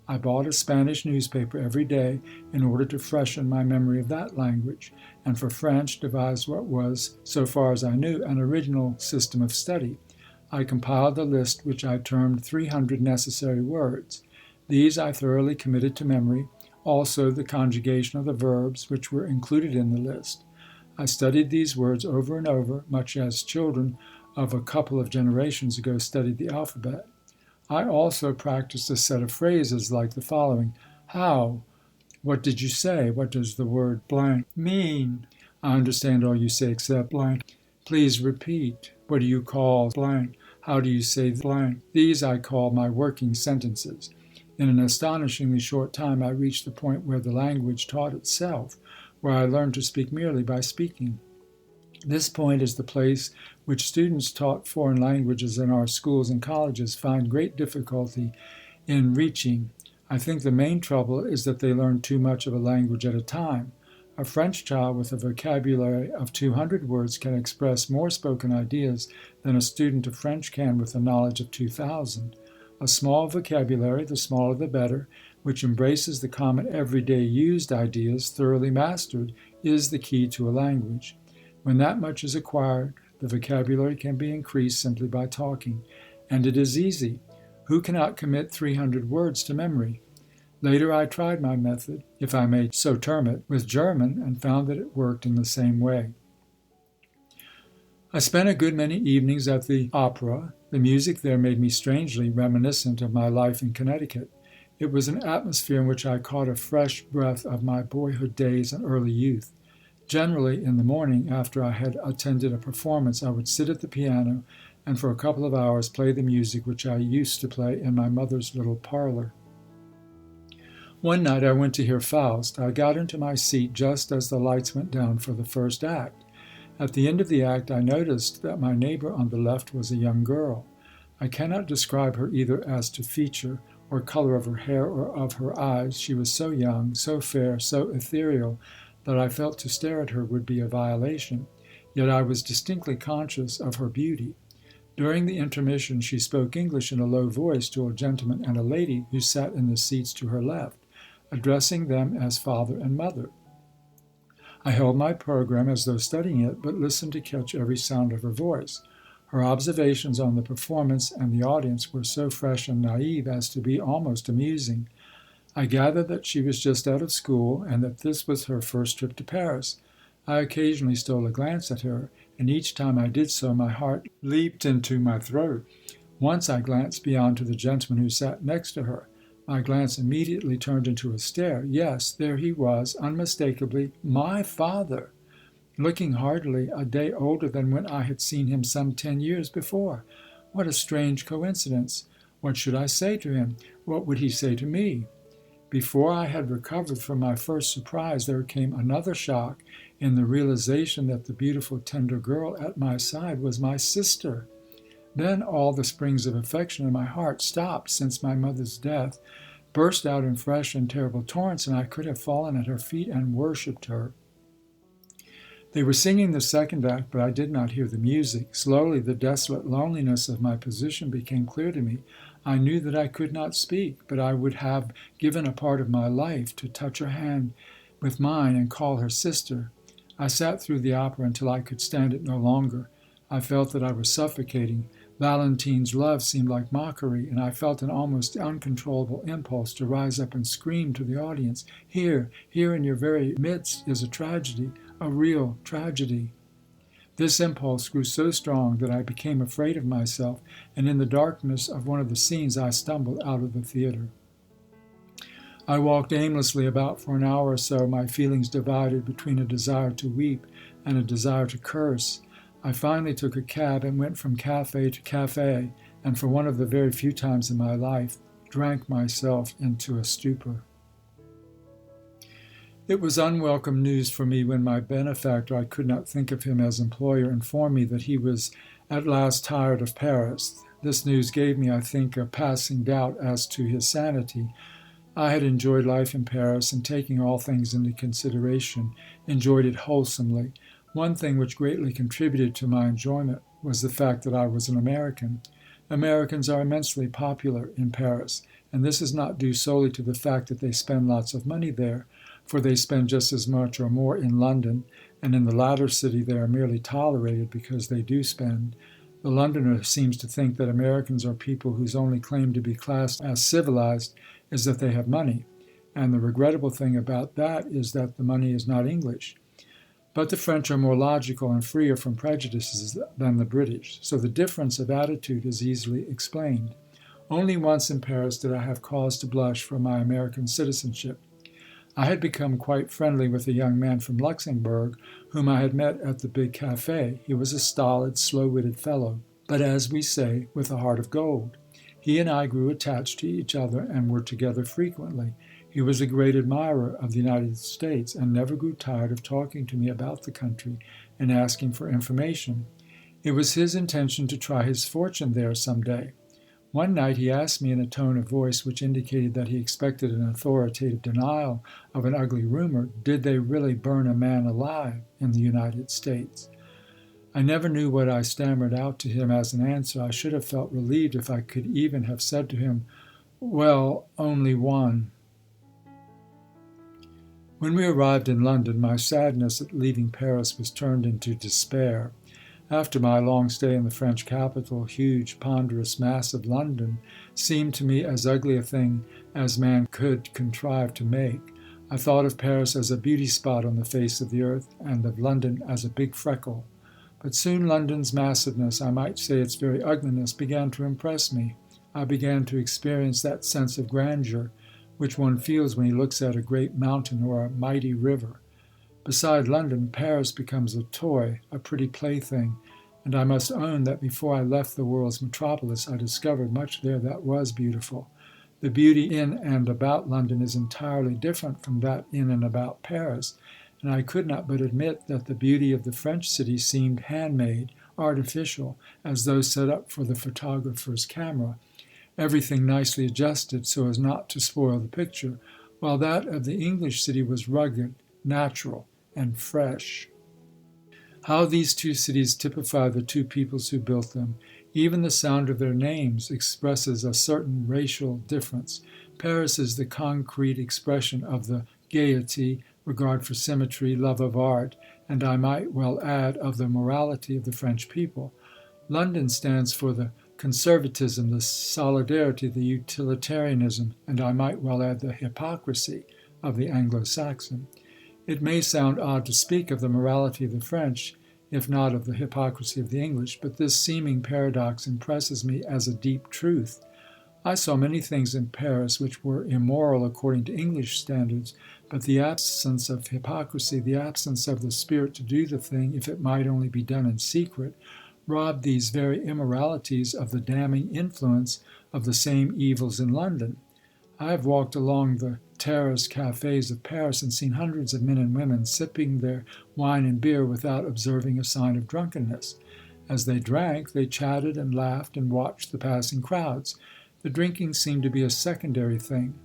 I bought a Spanish newspaper every day in order to freshen my memory of that language, and for French devised what was, so far as I knew, an original system of study. I compiled a list which I termed 300 necessary words. These I thoroughly committed to memory, also the conjugation of the verbs which were included in the list. I studied these words over and over, much as children of a couple of generations ago studied the alphabet. I also practiced a set of phrases like the following: How? What did you say? What does the word blank mean? I understand all you say except blank. Please repeat. What do you call blank? How do you say blank? These I call my working sentences. In an astonishingly short time, I reached the point where the language taught itself, where I learned to speak merely by speaking. This point is the place which students taught foreign languages in our schools and colleges find great difficulty in reaching. I think the main trouble is that they learn too much of a language at a time. A French child with a vocabulary of 200 words can express more spoken ideas than a student of French can with a knowledge of 2,000. A small vocabulary, the smaller the better, which embraces the common everyday used ideas thoroughly mastered, is the key to a language. When that much is acquired, the vocabulary can be increased simply by talking. And it is easy. Who cannot commit 300 words to memory? Later I tried my method, if I may so term it, with German, and found that it worked in the same way. I spent a good many evenings at the opera. The music there made me strangely reminiscent of my life in Connecticut. It was an atmosphere in which I caught a fresh breath of my boyhood days and early youth. Generally, in the morning, after I had attended a performance, I would sit at the piano and for a couple of hours play the music which I used to play in my mother's little parlor. One night I went to hear Faust. I got into my seat just as the lights went down for the first act. At the end of the act I noticed that my neighbor on the left was a young girl. I cannot describe her either as to feature or color of her hair or of her eyes. She was so young, so fair, so ethereal, that I felt to stare at her would be a violation. Yet I was distinctly conscious of her beauty. During the intermission she spoke English in a low voice to a gentleman and a lady who sat in the seats to her left, addressing them as father and mother. I held my program as though studying it, but listened to catch every sound of her voice. Her observations on the performance and the audience were so fresh and naive as to be almost amusing. I gathered that she was just out of school and that this was her first trip to Paris. I occasionally stole a glance at her, and each time I did so my heart leaped into my throat. Once I glanced beyond to the gentleman who sat next to her. My glance immediately turned into a stare. Yes, there he was, unmistakably my father, looking hardly a day older than when I had seen him some 10 years before. What a strange coincidence! What should I say to him? What would he say to me? Before I had recovered from my first surprise, there came another shock in the realization that the beautiful, tender girl at my side was my sister. Then all the springs of affection in my heart stopped since my mother's death, burst out in fresh and terrible torrents, and I could have fallen at her feet and worshipped her. They were singing the second act, but I did not hear the music. Slowly the desolate loneliness of my position became clear to me. I knew that I could not speak, but I would have given a part of my life to touch her hand with mine and call her sister. I sat through the opera until I could stand it no longer. I felt that I was suffocating. Valentine's love seemed like mockery, and I felt an almost uncontrollable impulse to rise up and scream to the audience, here in your very midst is a tragedy, a real tragedy. This impulse grew so strong that I became afraid of myself, and in the darkness of one of the scenes I stumbled out of the theater. I walked aimlessly about for an hour or so, my feelings divided between a desire to weep and a desire to curse. I finally took a cab and went from cafe to cafe, and for one of the very few times in my life, drank myself into a stupor. It was unwelcome news for me when my benefactor, I could not think of him as employer, informed me that he was at last tired of Paris. This news gave me, I think, a passing doubt as to his sanity. I had enjoyed life in Paris, and taking all things into consideration, enjoyed it wholesomely. One thing which greatly contributed to my enjoyment was the fact that I was an American. Americans are immensely popular in Paris, and this is not due solely to the fact that they spend lots of money there, for they spend just as much or more in London, and in the latter city they are merely tolerated because they do spend. The Londoner seems to think that Americans are people whose only claim to be classed as civilized is that they have money, and the regrettable thing about that is that the money is not English. But the French are more logical and freer from prejudices than the British, so the difference of attitude is easily explained. Only once in Paris did I have cause to blush for my American citizenship. I had become quite friendly with a young man from Luxembourg whom I had met at the big café. He was a stolid, slow-witted fellow, but as we say, with a heart of gold. He and I grew attached to each other and were together frequently. He was a great admirer of the United States and never grew tired of talking to me about the country and asking for information. It was his intention to try his fortune there some day. One night he asked me in a tone of voice which indicated that he expected an authoritative denial of an ugly rumor, did they really burn a man alive in the United States? I never knew what I stammered out to him as an answer. I should have felt relieved if I could even have said to him, "Well, only one." When we arrived in London, my sadness at leaving Paris was turned into despair. After my long stay in the French capital, huge, ponderous, massive London seemed to me as ugly a thing as man could contrive to make. I thought of Paris as a beauty spot on the face of the earth, and of London as a big freckle. But soon London's massiveness, I might say its very ugliness, began to impress me. I began to experience that sense of grandeur which one feels when he looks at a great mountain or a mighty river. Beside London, Paris becomes a toy, a pretty plaything, and I must own that before I left the world's metropolis I discovered much there that was beautiful. The beauty in and about London is entirely different from that in and about Paris, and I could not but admit that the beauty of the French city seemed handmade, artificial, as though set up for the photographer's camera, everything nicely adjusted so as not to spoil the picture, while that of the English city was rugged, natural, and fresh. How these two cities typify the two peoples who built them. Even the sound of their names expresses a certain racial difference. Paris is the concrete expression of the gaiety, regard for symmetry, love of art, and I might well add of the morality of the French people. London stands for the conservatism, the solidarity, the utilitarianism, and I might well add the hypocrisy of the Anglo-Saxon. It may sound odd to speak of the morality of the French, if not of the hypocrisy of the English, but this seeming paradox impresses me as a deep truth. I saw many things in Paris which were immoral according to English standards, but the absence of hypocrisy, the absence of the spirit to do the thing, if it might only be done in secret, robbed these very immoralities of the damning influence of the same evils in London. I have walked along the terrace cafes of Paris and seen hundreds of men and women sipping their wine and beer without observing a sign of drunkenness. As they drank, they chatted and laughed and watched the passing crowds. The drinking seemed to be a secondary thing.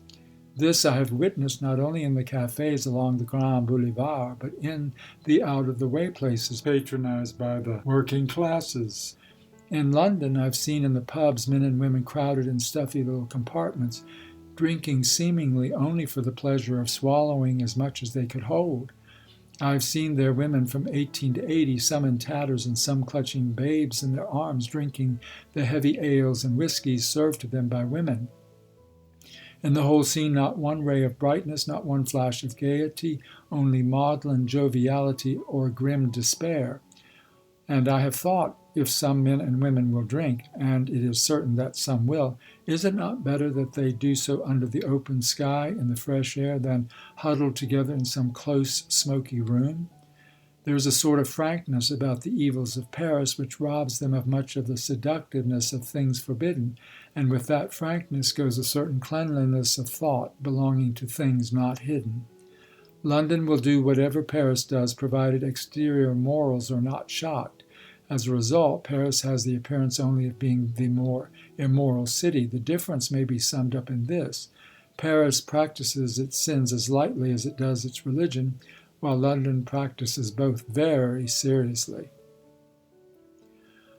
This I have witnessed not only in the cafes along the Grand Boulevard, but in the out-of-the-way places patronized by the working classes. In London, I've seen in the pubs men and women crowded in stuffy little compartments, drinking seemingly only for the pleasure of swallowing as much as they could hold. I've seen there women from 18 to 80, some in tatters and some clutching babes in their arms, drinking the heavy ales and whiskies served to them by women. In the whole scene, not one ray of brightness, not one flash of gaiety, only maudlin joviality or grim despair. And I have thought, if some men and women will drink, and it is certain that some will, is it not better that they do so under the open sky, in the fresh air, than huddled together in some close, smoky room? There is a sort of frankness about the evils of Paris which robs them of much of the seductiveness of things forbidden, and with that frankness goes a certain cleanliness of thought belonging to things not hidden. London will do whatever Paris does, provided exterior morals are not shocked. As a result, Paris has the appearance only of being the more immoral city. The difference may be summed up in this: Paris practices its sins as lightly as it does its religion, while London practices both very seriously.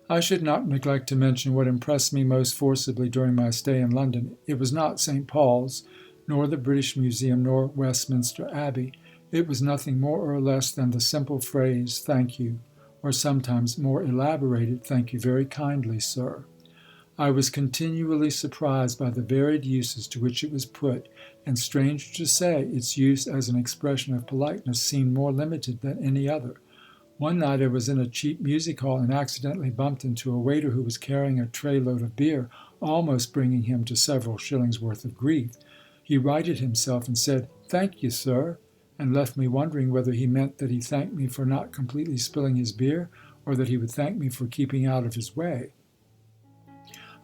I should not neglect to mention what impressed me most forcibly during my stay in London. It was not St. Paul's, nor the British Museum, nor Westminster Abbey. It was nothing more or less than the simple phrase, "Thank you," or sometimes more elaborated, "Thank you very kindly, sir." I was continually surprised by the varied uses to which it was put, and strange to say, its use as an expression of politeness seemed more limited than any other. One night I was in a cheap music hall and accidentally bumped into a waiter who was carrying a tray load of beer, almost bringing him to several shillings' worth of grief. He righted himself and said, "Thank you, sir," and left me wondering whether he meant that he thanked me for not completely spilling his beer, or that he would thank me for keeping out of his way.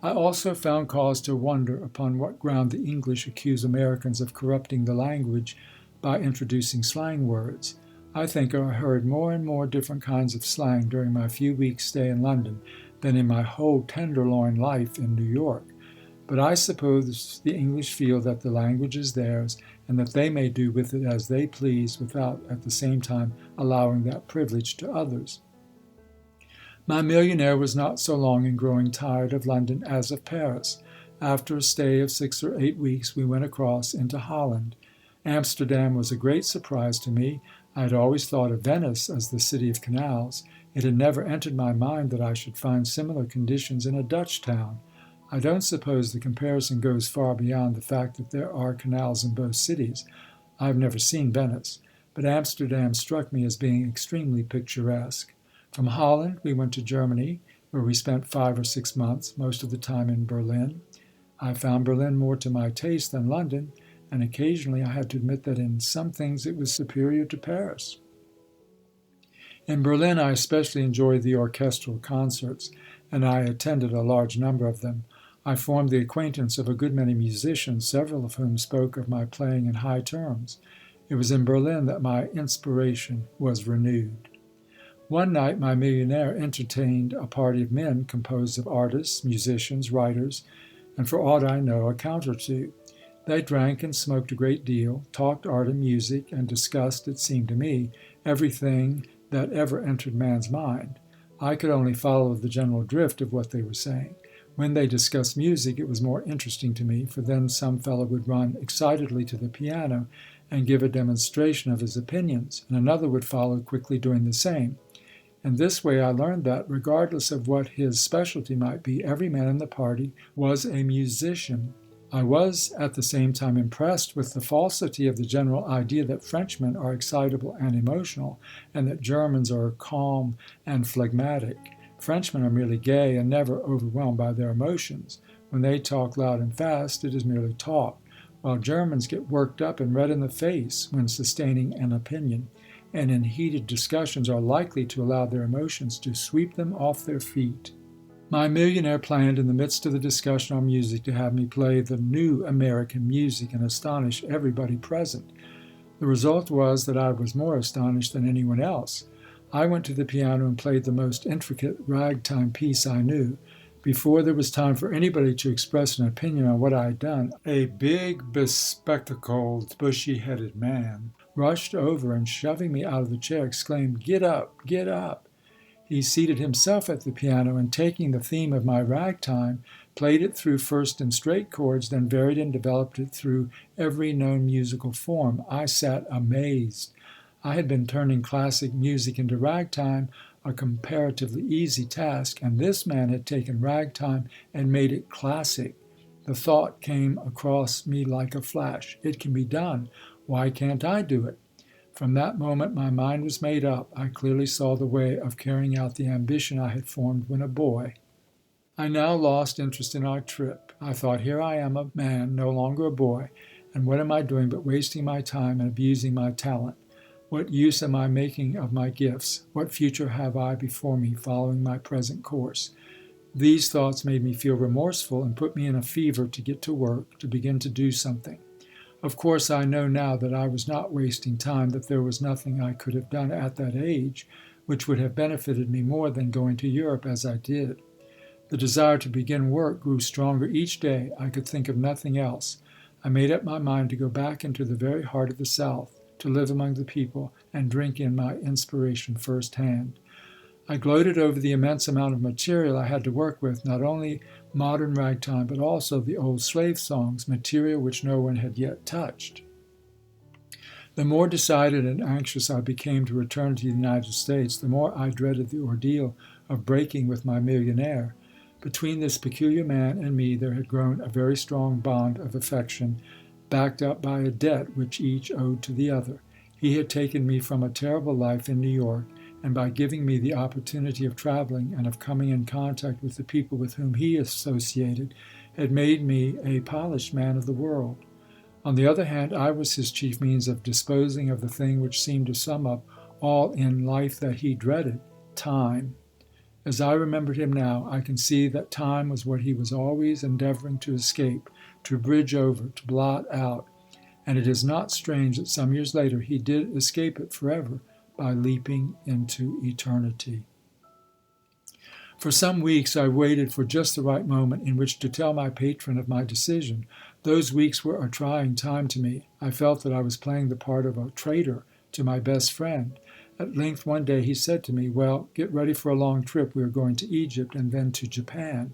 I also found cause to wonder upon what ground the English accuse Americans of corrupting the language by introducing slang words. I think I heard more and more different kinds of slang during my few weeks' stay in London than in my whole tenderloin life in New York. But I suppose the English feel that the language is theirs, and that they may do with it as they please without at the same time allowing that privilege to others. My millionaire was not so long in growing tired of London as of Paris. After a stay of 6 or 8 weeks, we went across into Holland. Amsterdam was a great surprise to me. I had always thought of Venice as the city of canals. It had never entered my mind that I should find similar conditions in a Dutch town. I don't suppose the comparison goes far beyond the fact that there are canals in both cities. I have never seen Venice, but Amsterdam struck me as being extremely picturesque. From Holland we went to Germany, where we spent 5 or 6 months, most of the time in Berlin. I found Berlin more to my taste than London, and occasionally I had to admit that in some things it was superior to Paris. In Berlin I especially enjoyed the orchestral concerts, and I attended a large number of them. I formed the acquaintance of a good many musicians, several of whom spoke of my playing in high terms. It was in Berlin that my inspiration was renewed. One night my millionaire entertained a party of men composed of artists, musicians, writers, and for aught I know, a count or two. They drank and smoked a great deal, talked art and music, and discussed, it seemed to me, everything that ever entered man's mind. I could only follow the general drift of what they were saying. When they discussed music, it was more interesting to me, for then some fellow would run excitedly to the piano and give a demonstration of his opinions, and another would follow quickly doing the same. In this way I learned that, regardless of what his specialty might be, every man in the party was a musician. I was at the same time impressed with the falsity of the general idea that Frenchmen are excitable and emotional, and that Germans are calm and phlegmatic. Frenchmen are merely gay and never overwhelmed by their emotions. When they talk loud and fast, it is merely talk, while Germans get worked up and red in the face when sustaining an opinion, and in heated discussions are likely to allow their emotions to sweep them off their feet. My millionaire planned in the midst of the discussion on music to have me play the new American music and astonish everybody present. The result was that I was more astonished than anyone else. I went to the piano and played the most intricate ragtime piece I knew. Before there was time for anybody to express an opinion on what I had done, a big, bespectacled, bushy-headed man rushed over and, shoving me out of the chair, exclaimed, "Get up, get up!" He seated himself at the piano and, taking the theme of my ragtime, played it through first in straight chords, then varied and developed it through every known musical form. I sat amazed. I had been turning classic music into ragtime, a comparatively easy task, and this man had taken ragtime and made it classic. The thought came across me like a flash. It can be done. Why can't I do it? From that moment my mind was made up. I clearly saw the way of carrying out the ambition I had formed when a boy. I now lost interest in our trip. I thought, here I am, a man, no longer a boy, and what am I doing but wasting my time and abusing my talent? What use am I making of my gifts? What future have I before me following my present course? These thoughts made me feel remorseful and put me in a fever to get to work, to begin to do something. Of course, I know now that I was not wasting time, that there was nothing I could have done at that age which would have benefited me more than going to Europe as I did. The desire to begin work grew stronger each day. I could think of nothing else. I made up my mind to go back into the very heart of the South, to live among the people and drink in my inspiration firsthand. I gloated over the immense amount of material I had to work with, not only modern ragtime, but also the old slave songs, material which no one had yet touched. The more decided and anxious I became to return to the United States, the more I dreaded the ordeal of breaking with my millionaire. Between this peculiar man and me there had grown a very strong bond of affection, backed up by a debt which each owed to the other. He had taken me from a terrible life in New York, and by giving me the opportunity of traveling and of coming in contact with the people with whom he associated, had made me a polished man of the world. On the other hand, I was his chief means of disposing of the thing which seemed to sum up all in life that he dreaded, time. As I remembered him now, I can see that time was what he was always endeavoring to escape, to bridge over, to blot out, and it is not strange that some years later he did escape it forever by leaping into eternity. For some weeks I waited for just the right moment in which to tell my patron of my decision. Those weeks were a trying time to me. I felt that I was playing the part of a traitor to my best friend. At length one day he said to me, "Well, get ready for a long trip. We are going to Egypt and then to Japan."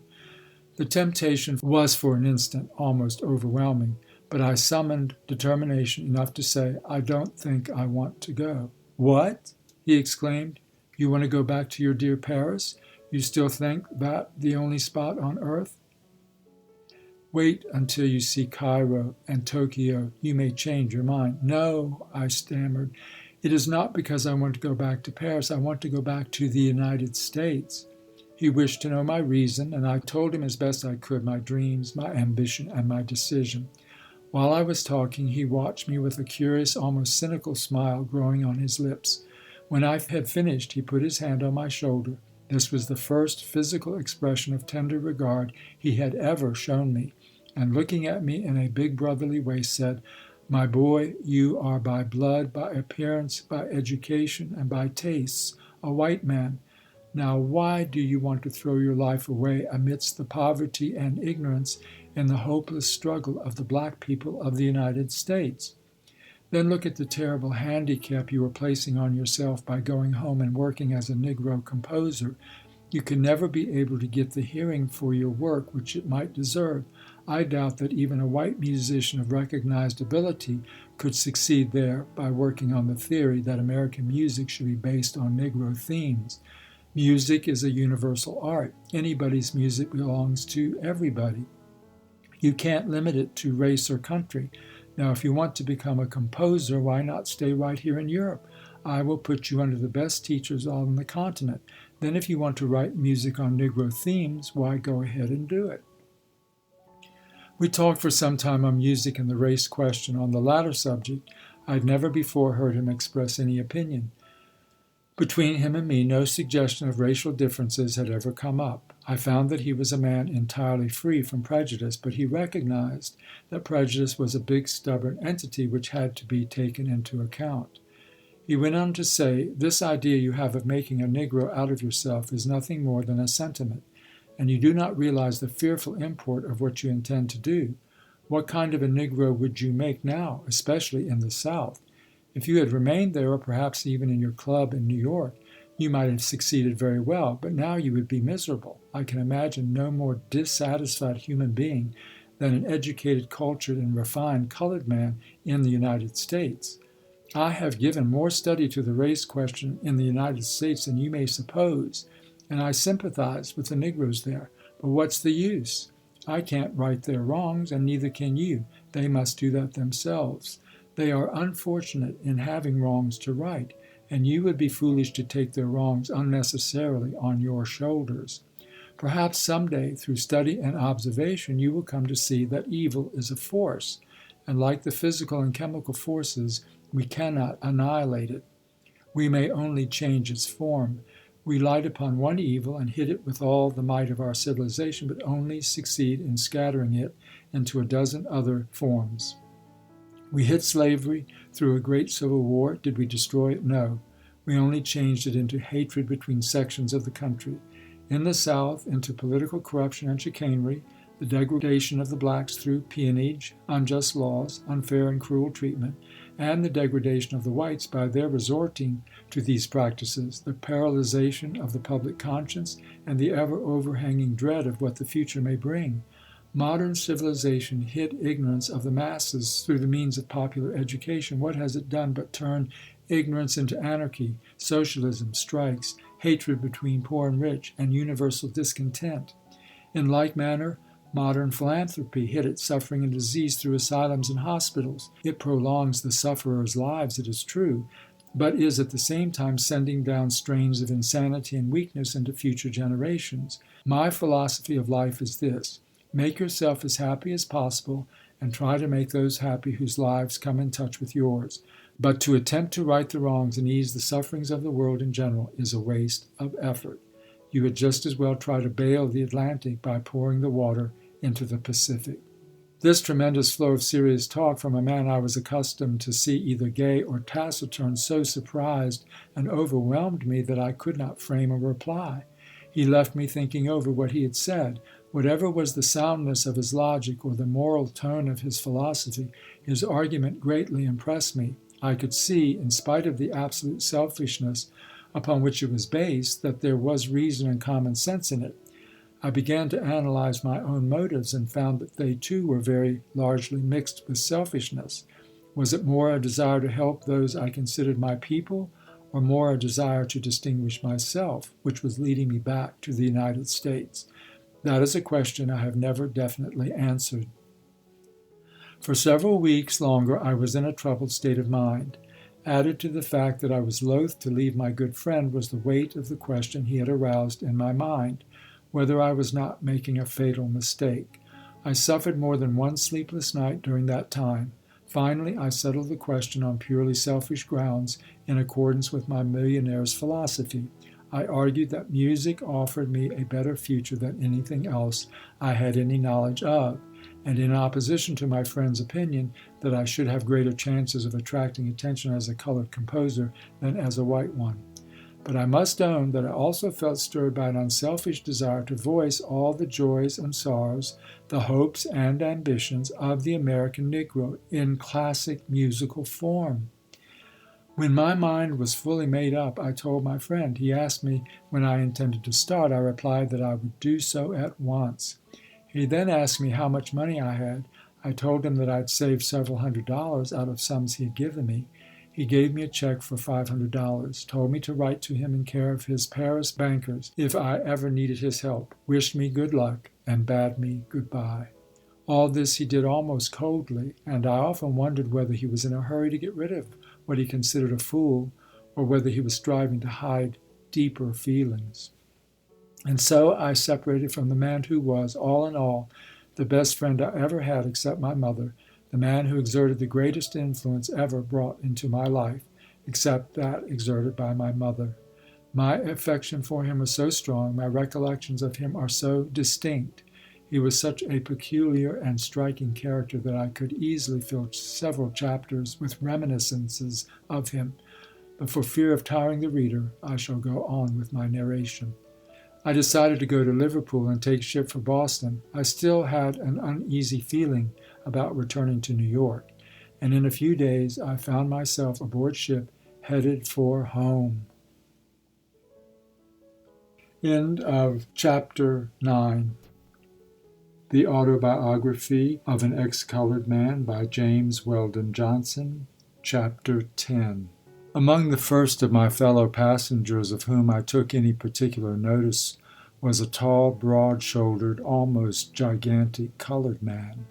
The temptation was for an instant almost overwhelming, but I summoned determination enough to say, "I don't think I want to go." "What?" he exclaimed. "You want to go back to your dear Paris? You still think that the only spot on earth? Wait until you see Cairo and Tokyo. You may change your mind." "No," I stammered. "It is not because I want to go back to Paris. I want to go back to the United States." He wished to know my reason, and I told him as best I could my dreams, my ambition, and my decision. While I was talking, he watched me with a curious, almost cynical smile growing on his lips. When I had finished, he put his hand on my shoulder This was the first physical expression of tender regard he had ever shown me, and looking at me in a big brotherly way said, "My boy, you are by blood, by appearance, by education, and by tastes a white man. Now why do you want to throw your life away amidst the poverty and ignorance in the hopeless struggle of the black people of the United States? Then look at the terrible handicap you are placing on yourself by going home and working as a Negro composer. You can never be able to get the hearing for your work which it might deserve. I doubt that even a white musician of recognized ability could succeed there by working on the theory that American music should be based on Negro themes. Music is a universal art. Anybody's music belongs to everybody. You can't limit it to race or country. Now, if you want to become a composer, why not stay right here in Europe? I will put you under the best teachers on the continent. Then if you want to write music on Negro themes, why go ahead and do it." We talked for some time on music and the race question. On the latter subject, I had never before heard him express any opinion. Between him and me, no suggestion of racial differences had ever come up. I found that he was a man entirely free from prejudice, but he recognized that prejudice was a big, stubborn entity which had to be taken into account. He went on to say, "This idea you have of making a Negro out of yourself is nothing more than a sentiment, and you do not realize the fearful import of what you intend to do. What kind of a Negro would you make now, especially in the South? If you had remained there, or perhaps even in your club in New York, you might have succeeded very well, but now you would be miserable. I can imagine no more dissatisfied human being than an educated, cultured, and refined colored man in the United States. I have given more study to the race question in the United States than you may suppose, and I sympathize with the Negroes there. But what's the use? I can't right their wrongs, and neither can you. They must do that themselves. They are unfortunate in having wrongs to right, and you would be foolish to take their wrongs unnecessarily on your shoulders. Perhaps someday, through study and observation, you will come to see that evil is a force, and like the physical and chemical forces, we cannot annihilate it. We may only change its form. We light upon one evil and hit it with all the might of our civilization, but only succeed in scattering it into a dozen other forms. We hit slavery through a great civil war. Did we destroy it? No. We only changed it into hatred between sections of the country. In the South, into political corruption and chicanery, the degradation of the blacks through peonage, unjust laws, unfair and cruel treatment, and the degradation of the whites by their resorting to these practices, the paralyzation of the public conscience, and the ever-overhanging dread of what the future may bring. Modern civilization hit ignorance of the masses through the means of popular education. What has it done but turn ignorance into anarchy, socialism, strikes, hatred between poor and rich, and universal discontent? In like manner, modern philanthropy hit its suffering and disease through asylums and hospitals. It prolongs the sufferers' lives, it is true, but is at the same time sending down strains of insanity and weakness into future generations. My philosophy of life is this: make yourself as happy as possible and try to make those happy whose lives come in touch with yours. But to attempt to right the wrongs and ease the sufferings of the world in general is a waste of effort. You would just as well try to bail the Atlantic by pouring the water into the Pacific. This tremendous flow of serious talk from a man I was accustomed to see either gay or taciturn so surprised and overwhelmed me that I could not frame a reply. He left me thinking over what he had said. Whatever was the soundness of his logic or the moral tone of his philosophy, his argument greatly impressed me. I could see, in spite of the absolute selfishness upon which it was based, that there was reason and common sense in it. I began to analyze my own motives and found that they too were very largely mixed with selfishness. Was it more a desire to help those I considered my people, or more a desire to distinguish myself, which was leading me back to the United States? That is a question I have never definitely answered. For several weeks longer I was in a troubled state of mind. Added to the fact that I was loath to leave my good friend was the weight of the question he had aroused in my mind, whether I was not making a fatal mistake. I suffered more than one sleepless night during that time. Finally, I settled the question on purely selfish grounds in accordance with my millionaire's philosophy. I argued that music offered me a better future than anything else I had any knowledge of, and in opposition to my friend's opinion that I should have greater chances of attracting attention as a colored composer than as a white one. But I must own that I also felt stirred by an unselfish desire to voice all the joys and sorrows, the hopes and ambitions of the American Negro in classic musical form. When my mind was fully made up, I told my friend. He asked me when I intended to start. I replied that I would do so at once. He then asked me how much money I had. I told him that I'd saved several $100s out of sums he had given me. He gave me a check for $500, told me to write to him in care of his Paris bankers if I ever needed his help, wished me good luck, and bade me goodbye. All this he did almost coldly, and I often wondered whether he was in a hurry to get rid of what he considered a fool, or whether he was striving to hide deeper feelings. And so I separated from the man who was, all in all, the best friend I ever had except my mother, the man who exerted the greatest influence ever brought into my life, except that exerted by my mother. My affection for him was so strong, my recollections of him are so distinct. He was such a peculiar and striking character that I could easily fill several chapters with reminiscences of him, but for fear of tiring the reader, I shall go on with my narration. I decided to go to Liverpool and take ship for Boston. I still had an uneasy feeling about returning to New York, and in a few days I found myself aboard ship headed for home. End of chapter 9. The Autobiography of an Ex-Colored Man by James Weldon Johnson, Chapter 10. Among the first of my fellow passengers of whom I took any particular notice was a tall, broad-shouldered, almost gigantic colored man.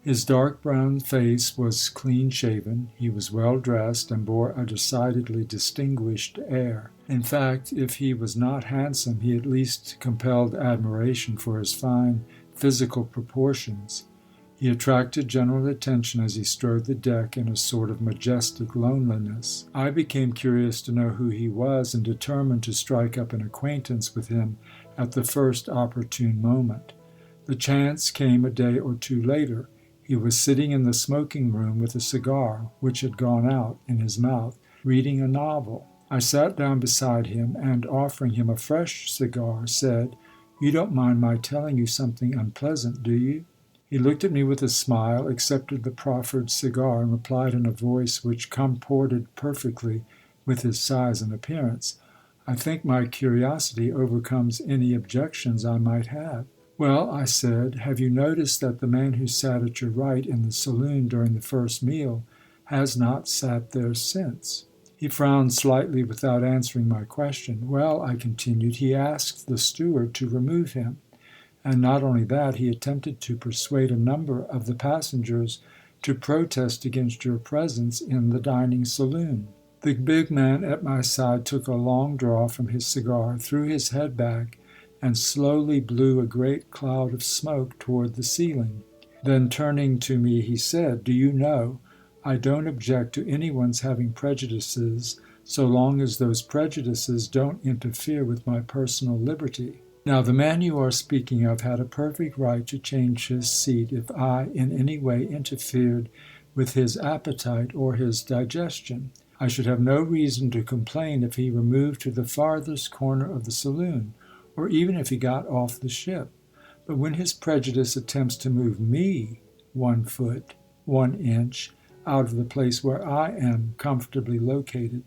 His dark brown face was clean-shaven, he was well-dressed, and bore a decidedly distinguished air. In fact, if he was not handsome, he at least compelled admiration for his fine physical proportions. He attracted general attention as he strode the deck in a sort of majestic loneliness. I became curious to know who he was and determined to strike up an acquaintance with him at the first opportune moment. The chance came a day or two later. He was sitting in the smoking room with a cigar, which had gone out, in his mouth, reading a novel. I sat down beside him and, offering him a fresh cigar, said, "You don't mind my telling you something unpleasant, do you?" He looked at me with a smile, accepted the proffered cigar, and replied in a voice which comported perfectly with his size and appearance, "I think my curiosity overcomes any objections I might have." "Well," I said, "have you noticed that the man who sat at your right in the saloon during the first meal has not sat there since?" He frowned slightly without answering my question. "Well," I continued, "he asked the steward to remove him. And not only that, he attempted to persuade a number of the passengers to protest against your presence in the dining saloon." The big man at my side took a long draw from his cigar, threw his head back, and slowly blew a great cloud of smoke toward the ceiling. Then turning to me, he said, "Do you know, I don't object to anyone's having prejudices so long as those prejudices don't interfere with my personal liberty. Now, the man you are speaking of had a perfect right to change his seat if I in any way interfered with his appetite or his digestion. I should have no reason to complain if he removed to the farthest corner of the saloon, or even if he got off the ship. But when his prejudice attempts to move me 1 foot, 1 inch out of the place where I am comfortably located,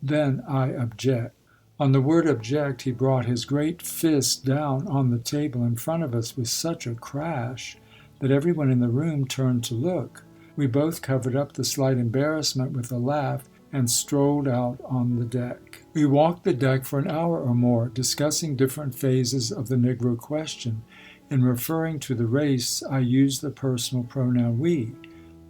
then I object." On the word object, he brought his great fist down on the table in front of us with such a crash that everyone in the room turned to look. We both covered up the slight embarrassment with a laugh and strolled out on the deck. We walked the deck for an hour or more, discussing different phases of the Negro question. In referring to the race, I used the personal pronoun we.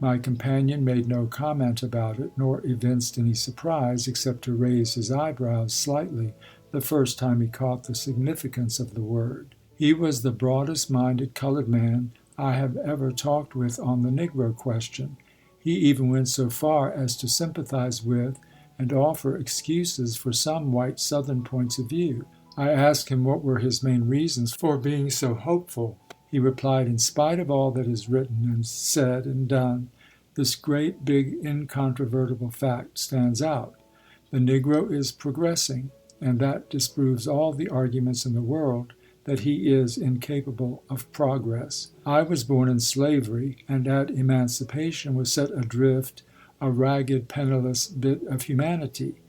My companion made no comment about it, nor evinced any surprise, except to raise his eyebrows slightly the first time he caught the significance of the word. He was the broadest-minded colored man I have ever talked with on the Negro question. He even went so far as to sympathize with and offer excuses for some white Southern points of view. I asked him what were his main reasons for being so hopeful. He replied, in spite of all that is written and said and done, this great, big, incontrovertible fact stands out. The Negro is progressing, and that disproves all the arguments in the world that he is incapable of progress. I was born in slavery, and at emancipation was set adrift a ragged, penniless bit of humanity.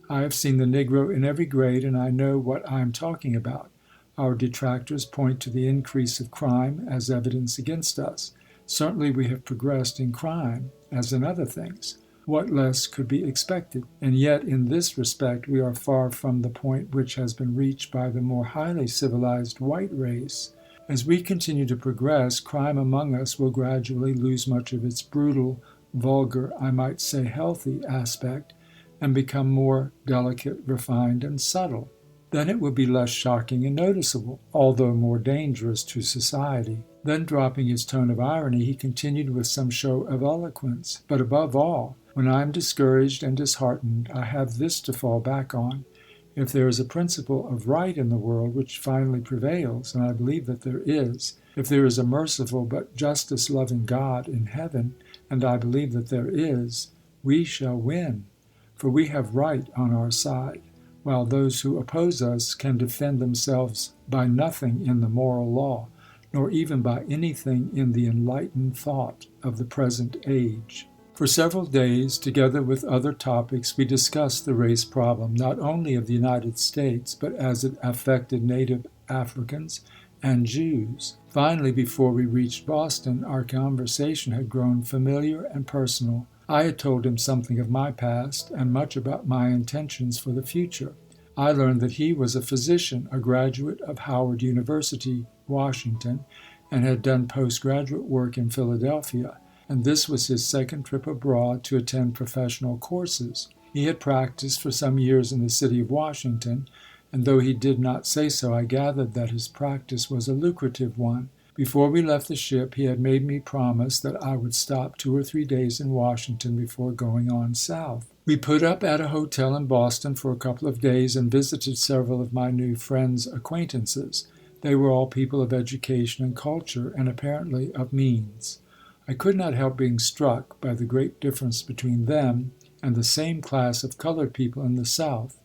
I have seen the Negro in every grade, and I know what I am talking about. Our detractors point to the increase of crime as evidence against us. Certainly we have progressed in crime, as in other things. What less could be expected? And yet, in this respect, we are far from the point which has been reached by the more highly civilized white race. As we continue to progress, crime among us will gradually lose much of its brutal, vulgar, I might say healthy aspect, and become more delicate, refined, and subtle. Then it will be less shocking and noticeable, although more dangerous to society. Then, dropping his tone of irony, he continued with some show of eloquence. But above all, when I am discouraged and disheartened, I have this to fall back on. If there is a principle of right in the world which finally prevails, and I believe that there is, if there is a merciful but justice-loving God in heaven, and I believe that there is, we shall win. For we have right on our side, while those who oppose us can defend themselves by nothing in the moral law, nor even by anything in the enlightened thought of the present age. For several days, together with other topics, we discussed the race problem, not only of the United States, but as it affected native Africans and Jews. Finally, before we reached Boston, our conversation had grown familiar and personal. I had told him something of my past and much about my intentions for the future. I learned that he was a physician, a graduate of Howard University, Washington, and had done postgraduate work in Philadelphia, and this was his second trip abroad to attend professional courses. He had practiced for some years in the city of Washington, and though he did not say so, I gathered that his practice was a lucrative one. Before we left the ship, he had made me promise that I would stop 2 or 3 days in Washington before going on south. We put up at a hotel in Boston for a couple of days and visited several of my new friends' acquaintances. They were all people of education and culture, and apparently of means. I could not help being struck by the great difference between them and the same class of colored people in the South.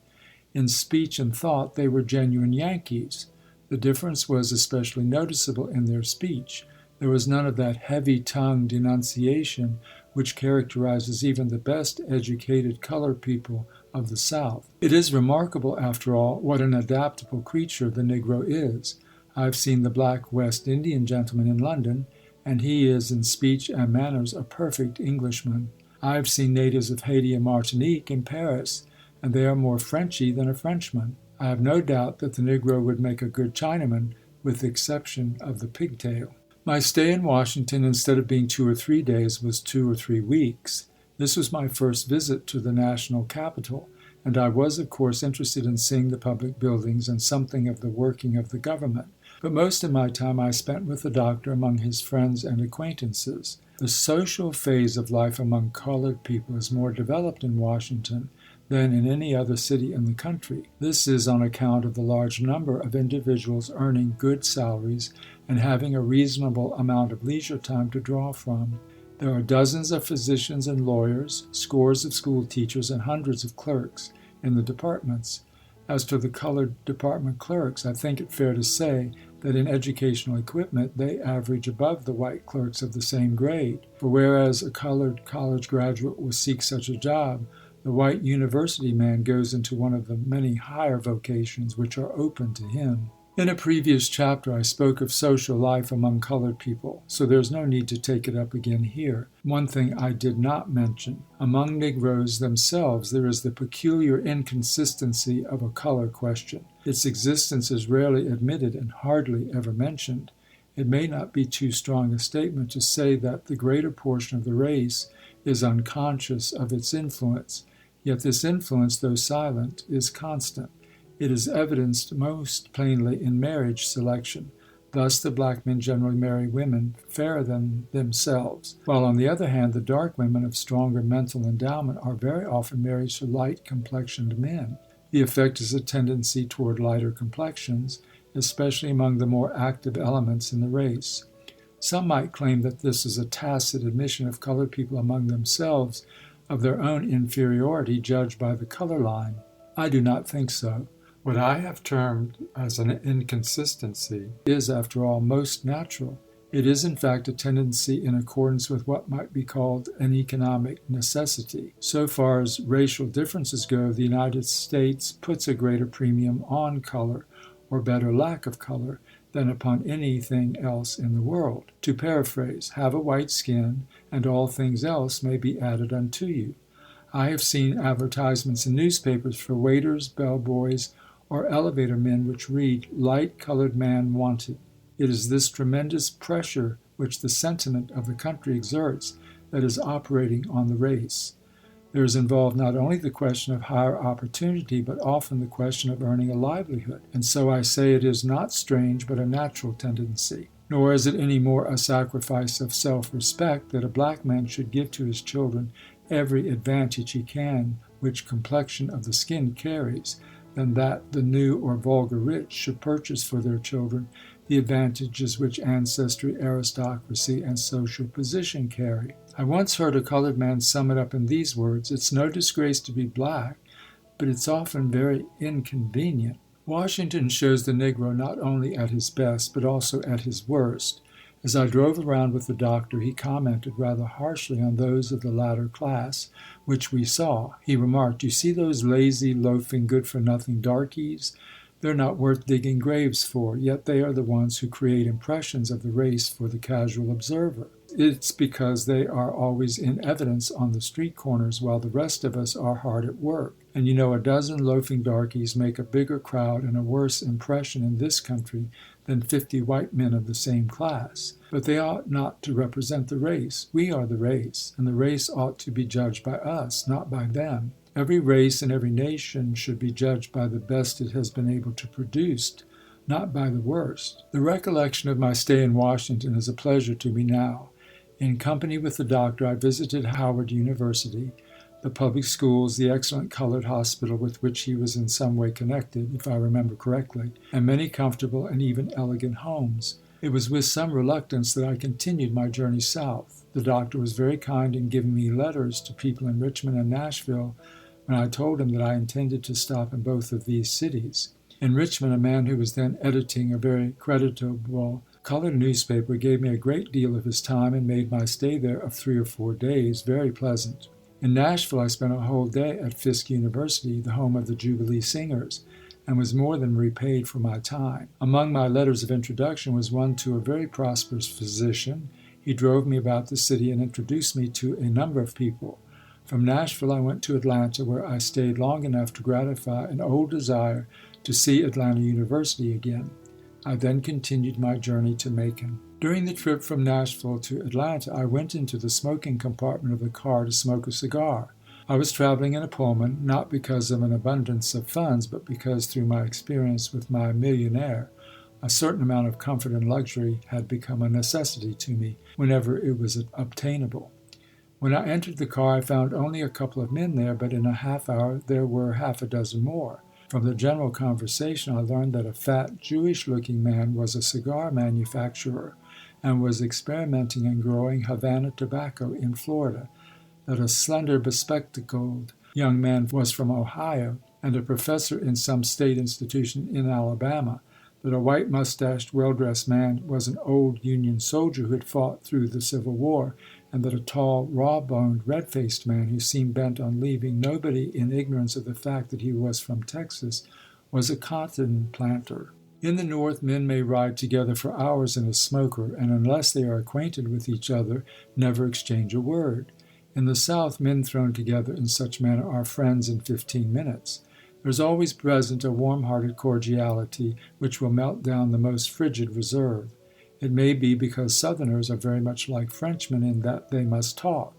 In speech and thought, they were genuine Yankees. The difference was especially noticeable in their speech. There was none of that heavy-tongued enunciation which characterizes even the best educated colored people of the South. It is remarkable, after all, what an adaptable creature the Negro is. I have seen the black West Indian gentleman in London, and he is in speech and manners a perfect Englishman. I have seen natives of Haiti and Martinique in Paris, and they are more Frenchy than a Frenchman. I have no doubt that the Negro would make a good Chinaman, with the exception of the pigtail. My stay in Washington, instead of being 2 or 3 days, was 2 or 3 weeks. This was my first visit to the national capital, and I was, of course, interested in seeing the public buildings and something of the working of the government. But most of my time I spent with the doctor among his friends and acquaintances. The social phase of life among colored people is more developed in Washington than in any other city in the country. This is on account of the large number of individuals earning good salaries and having a reasonable amount of leisure time to draw from. There are dozens of physicians and lawyers, scores of school teachers, and hundreds of clerks in the departments. As to the colored department clerks, I think it fair to say that in educational equipment they average above the white clerks of the same grade. For whereas a colored college graduate will seek such a job, the white university man goes into one of the many higher vocations which are open to him. In a previous chapter, I spoke of social life among colored people, so there's no need to take it up again here. One thing I did not mention. Among Negroes themselves, there is the peculiar inconsistency of a color question. Its existence is rarely admitted and hardly ever mentioned. It may not be too strong a statement to say that the greater portion of the race is unconscious of its influence. Yet this influence, though silent, is constant. It is evidenced most plainly in marriage selection. Thus the black men generally marry women fairer than themselves, while on the other hand the dark women of stronger mental endowment are very often married to light-complexioned men. The effect is a tendency toward lighter complexions, especially among the more active elements in the race. Some might claim that this is a tacit admission of colored people among themselves of their own inferiority judged by the color line. I do not think so. What I have termed as an inconsistency is, after all, most natural. It is, in fact, a tendency in accordance with what might be called an economic necessity. So far as racial differences go, the United States puts a greater premium on color, or better, lack of color, than upon anything else in the world. To paraphrase, have a white skin, and all things else may be added unto you. I have seen advertisements in newspapers for waiters, bellboys, or elevator men which read, "Light-colored man wanted." It is this tremendous pressure which the sentiment of the country exerts that is operating on the race. There is involved not only the question of higher opportunity, but often the question of earning a livelihood. And so I say it is not strange, but a natural tendency. Nor is it any more a sacrifice of self-respect that a black man should give to his children every advantage he can which complexion of the skin carries, than that the new or vulgar rich should purchase for their children the advantages which ancestry, aristocracy, and social position carry. I once heard a colored man sum it up in these words: "It's no disgrace to be black, but it's often very inconvenient." Washington shows the Negro not only at his best, but also at his worst. As I drove around with the doctor, he commented rather harshly on those of the latter class which we saw. He remarked, "You see those lazy, loafing, good-for-nothing darkies? They're not worth digging graves for, yet they are the ones who create impressions of the race for the casual observer. It's because they are always in evidence on the street corners while the rest of us are hard at work. And you know, a dozen loafing darkies make a bigger crowd and a worse impression in this country than 50 white men of the same class. But they ought not to represent the race. We are the race, and the race ought to be judged by us, not by them. Every race and every nation should be judged by the best it has been able to produce, not by the worst." The recollection of my stay in Washington is a pleasure to me now. In company with the doctor, I visited Howard University, the public schools, the excellent colored hospital with which he was in some way connected, if I remember correctly, and many comfortable and even elegant homes. It was with some reluctance that I continued my journey south. The doctor was very kind in giving me letters to people in Richmond and Nashville when I told him that I intended to stop in both of these cities. In Richmond, a man who was then editing a very creditable colored newspaper gave me a great deal of his time and made my stay there of 3 or 4 days very pleasant. In Nashville, I spent a whole day at Fisk University, the home of the Jubilee Singers, and was more than repaid for my time. Among my letters of introduction was one to a very prosperous physician. He drove me about the city and introduced me to a number of people. From Nashville, I went to Atlanta, where I stayed long enough to gratify an old desire to see Atlanta University again. I then continued my journey to Macon. During the trip from Nashville to Atlanta, I went into the smoking compartment of the car to smoke a cigar. I was traveling in a Pullman, not because of an abundance of funds, but because through my experience with my millionaire, a certain amount of comfort and luxury had become a necessity to me whenever it was obtainable. When I entered the car, I found only a couple of men there, but in a half hour there were half a dozen more. From the general conversation, I learned that a fat, Jewish-looking man was a cigar manufacturer and was experimenting in growing Havana tobacco in Florida, that a slender, bespectacled young man was from Ohio and a professor in some state institution in Alabama, that a white-mustached, well-dressed man was an old Union soldier who had fought through the Civil War, and that a tall, raw-boned, red-faced man who seemed bent on leaving nobody in ignorance of the fact that he was from Texas was a cotton planter. In the North, men may ride together for hours in a smoker, and unless they are acquainted with each other, never exchange a word. In the South, men thrown together in such manner are friends in 15 minutes. There is always present a warm-hearted cordiality which will melt down the most frigid reserve. It may be because Southerners are very much like Frenchmen in that they must talk,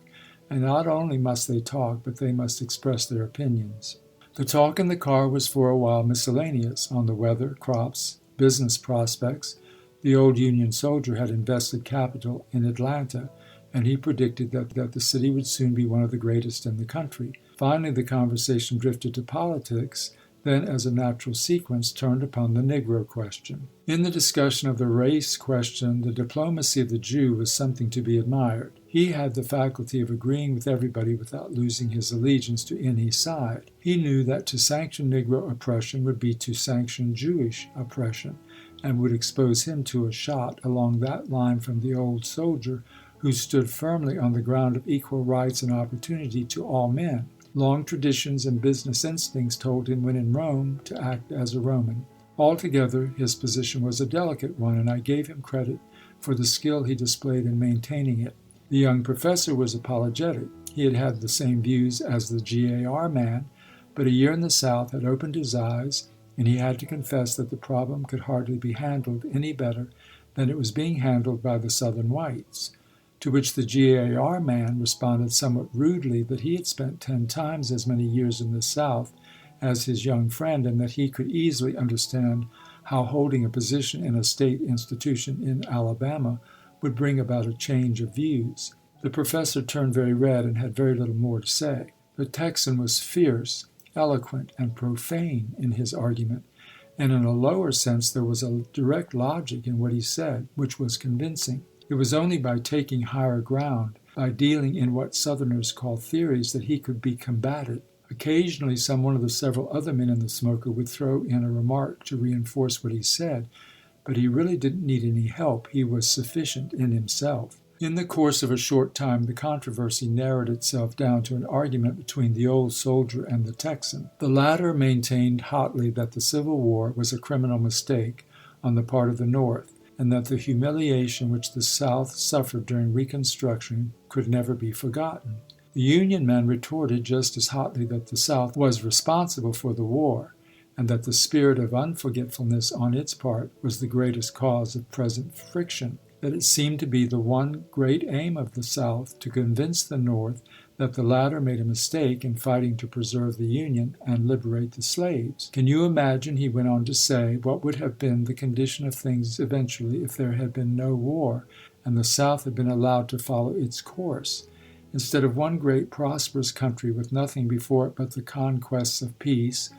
and not only must they talk, but they must express their opinions. The talk in the car was for a while miscellaneous, on the weather, crops, business prospects, The old Union soldier had invested capital in Atlanta, and he predicted that the city would soon be one of the greatest in the country. Finally, the conversation drifted to politics, then, as a natural sequence, turned upon the Negro question. In the discussion of the race question, the diplomacy of the Jew was something to be admired. He had the faculty of agreeing with everybody without losing his allegiance to any side. He knew that to sanction Negro oppression would be to sanction Jewish oppression, and would expose him to a shot along that line from the old soldier who stood firmly on the ground of equal rights and opportunity to all men. Long traditions and business instincts told him when in Rome to act as a Roman. Altogether, his position was a delicate one, and I gave him credit for the skill he displayed in maintaining it. The young professor was apologetic. He had had the same views as the GAR man, but a year in the South had opened his eyes, and he had to confess that the problem could hardly be handled any better than it was being handled by the Southern whites. To which the GAR man responded somewhat rudely that he had spent 10 times as many years in the South as his young friend, and that he could easily understand how holding a position in a state institution in Alabama would bring about a change of views. The professor turned very red and had very little more to say. The Texan was fierce, eloquent, and profane in his argument, and in a lower sense there was a direct logic in what he said, which was convincing. It was only by taking higher ground, by dealing in what Southerners call theories, that he could be combated. Occasionally, some one of the several other men in the smoker would throw in a remark to reinforce what he said, but he really didn't need any help. He was sufficient in himself. In the course of a short time, the controversy narrowed itself down to an argument between the old soldier and the Texan. The latter maintained hotly that the Civil War was a criminal mistake on the part of the North, and that the humiliation which the South suffered during Reconstruction could never be forgotten. The Union men retorted just as hotly that the South was responsible for the war, and that the spirit of unforgetfulness on its part was the greatest cause of present friction, that it seemed to be the one great aim of the South to convince the North that the latter made a mistake in fighting to preserve the Union and liberate the slaves. Can you imagine, he went on to say, what would have been the condition of things eventually if there had been no war and the South had been allowed to follow its course? Instead of one great prosperous country with nothing before it but the conquests of peace,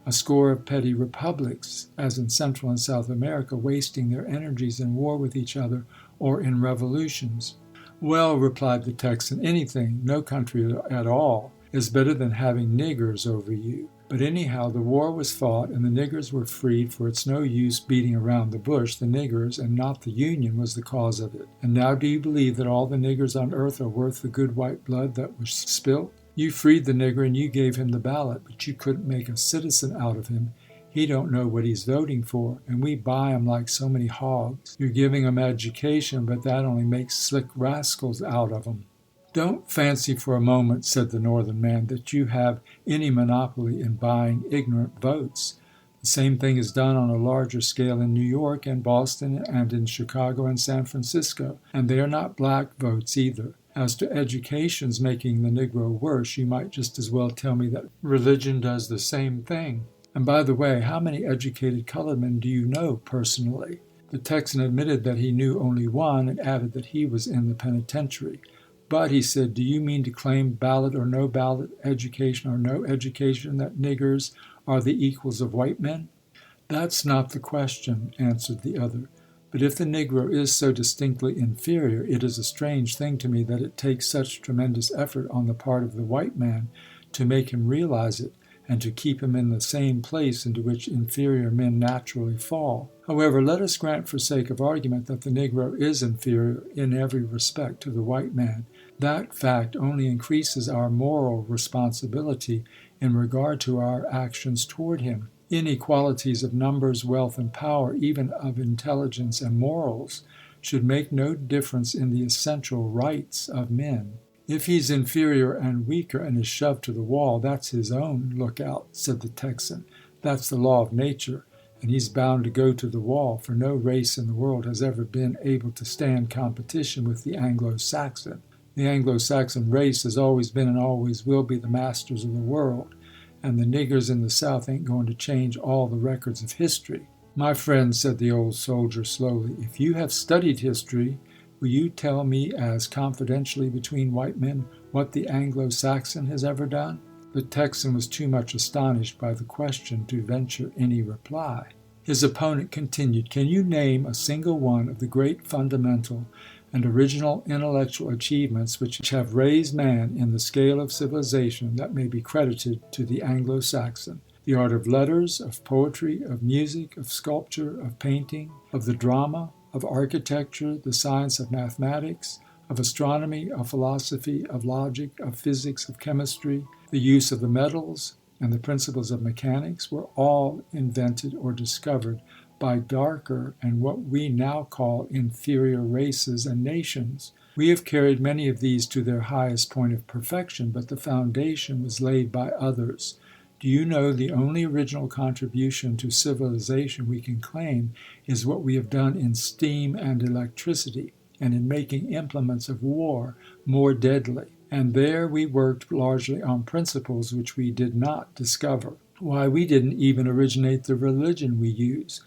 a score of petty republics, as in Central and South America, wasting their energies in war with each other or in revolutions. Well, replied the Texan, anything, no country at all, is better than having niggers over you. But anyhow, the war was fought and the niggers were freed, for it's no use beating around the bush. The niggers, and not the Union, was the cause of it. And now do you believe that all the niggers on earth are worth the good white blood that was spilt? You freed the nigger and you gave him the ballot, but you couldn't make a citizen out of him. He don't know what he's voting for, and we buy him like so many hogs. You're giving him education, but that only makes slick rascals out of them. Don't fancy for a moment, said the Northern man, that you have any monopoly in buying ignorant votes. The same thing is done on a larger scale in New York and Boston and in Chicago and San Francisco, and they are not black votes either. As to education's making the Negro worse, you might just as well tell me that religion does the same thing. And by the way, how many educated colored men do you know personally? The Texan admitted that he knew only one and added that he was in the penitentiary. But, he said, do you mean to claim, ballot or no ballot, education or no education, that niggers are the equals of white men? That's not the question, answered the other. But if the Negro is so distinctly inferior, it is a strange thing to me that it takes such tremendous effort on the part of the white man to make him realize it, and to keep him in the same place into which inferior men naturally fall. However, let us grant for sake of argument that the Negro is inferior in every respect to the white man. That fact only increases our moral responsibility in regard to our actions toward him. Inequalities of numbers, wealth, and power, even of intelligence and morals, should make no difference in the essential rights of men. If he's inferior and weaker and is shoved to the wall, that's his own lookout, said the Texan. That's the law of nature, and he's bound to go to the wall, for no race in the world has ever been able to stand competition with the Anglo-Saxon. The Anglo-Saxon race has always been and always will be the masters of the world, and the niggers in the South ain't going to change all the records of history. My friend, said the old soldier slowly, if you have studied history, will you tell me as confidentially between white men what the Anglo-Saxon has ever done? The Texan was too much astonished by the question to venture any reply. His opponent continued, can you name a single one of the great fundamental and original intellectual achievements which have raised man in the scale of civilization that may be credited to the Anglo-Saxon? The art of letters, of poetry, of music, of sculpture, of painting, of the drama, of architecture, the science of mathematics, of astronomy, of philosophy, of logic, of physics, of chemistry, the use of the metals, and the principles of mechanics were all invented or discovered by darker and what we now call inferior races and nations. We have carried many of these to their highest point of perfection, but the foundation was laid by others. Do you know the only original contribution to civilization we can claim is what we have done in steam and electricity, and in making implements of war more deadly? And there we worked largely on principles which we did not discover. Why, we didn't even originate the religion we use.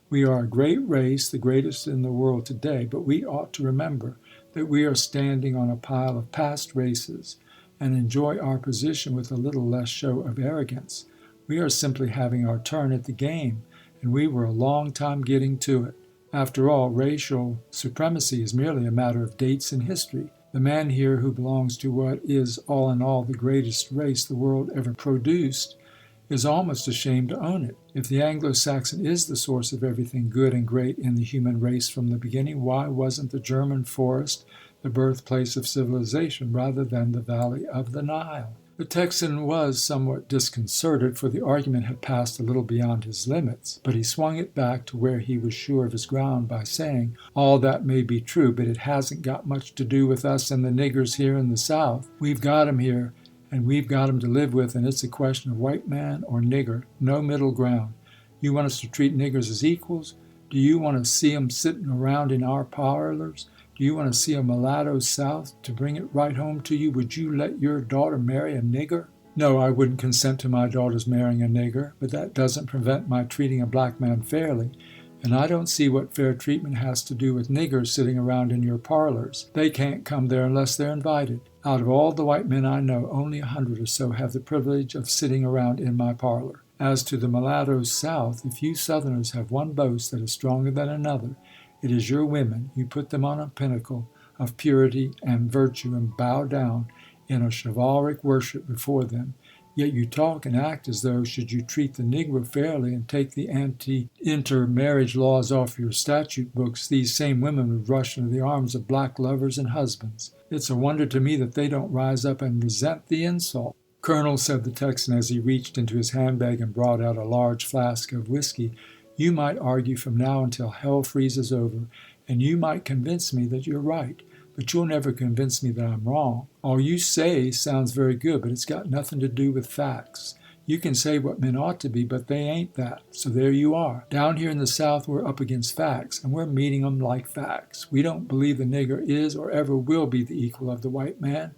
We are a great race, the greatest in the world today, but we ought to remember that we are standing on a pile of past races and enjoy our position with a little less show of arrogance. We are simply having our turn at the game, and we were a long time getting to it. After all, racial supremacy is merely a matter of dates in history. The man here who belongs to what is all in all the greatest race the world ever produced is almost ashamed to own it. If the Anglo-Saxon is the source of everything good and great in the human race from the beginning, why wasn't the German forest the birthplace of civilization rather than the valley of the Nile? The Texan was somewhat disconcerted, for the argument had passed a little beyond his limits, but he swung it back to where he was sure of his ground by saying, all that may be true, but it hasn't got much to do with us and the niggers here in the South. We've got 'em here, and we've got 'em to live with, and it's a question of white man or nigger, no middle ground. You want us to treat niggers as equals? Do you want to see 'em sitting around in our parlors? Do you want to see a mulatto South? To bring it right home to you, would you let your daughter marry a nigger? No, I wouldn't consent to my daughter's marrying a nigger, but that doesn't prevent my treating a black man fairly. And I don't see what fair treatment has to do with niggers sitting around in your parlors. They can't come there unless they're invited. Out of all the white men I know, only 100 or so have the privilege of sitting around in my parlor. As to the mulatto South, if you Southerners have one boast that is stronger than another, it is your women. You put them on a pinnacle of purity and virtue and bow down in a chivalric worship before them. Yet you talk and act as though, should you treat the Negro fairly and take the anti-intermarriage laws off your statute books, these same women would rush into the arms of black lovers and husbands. It's a wonder to me that they don't rise up and resent the insult. Colonel, said the Texan as he reached into his handbag and brought out a large flask of whiskey, you might argue from now until hell freezes over, and you might convince me that you're right, but you'll never convince me that I'm wrong. All you say sounds very good, but it's got nothing to do with facts. You can say what men ought to be, but they ain't that. So there you are. Down here in the South, we're up against facts, and we're meeting them like facts. We don't believe the nigger is or ever will be the equal of the white man,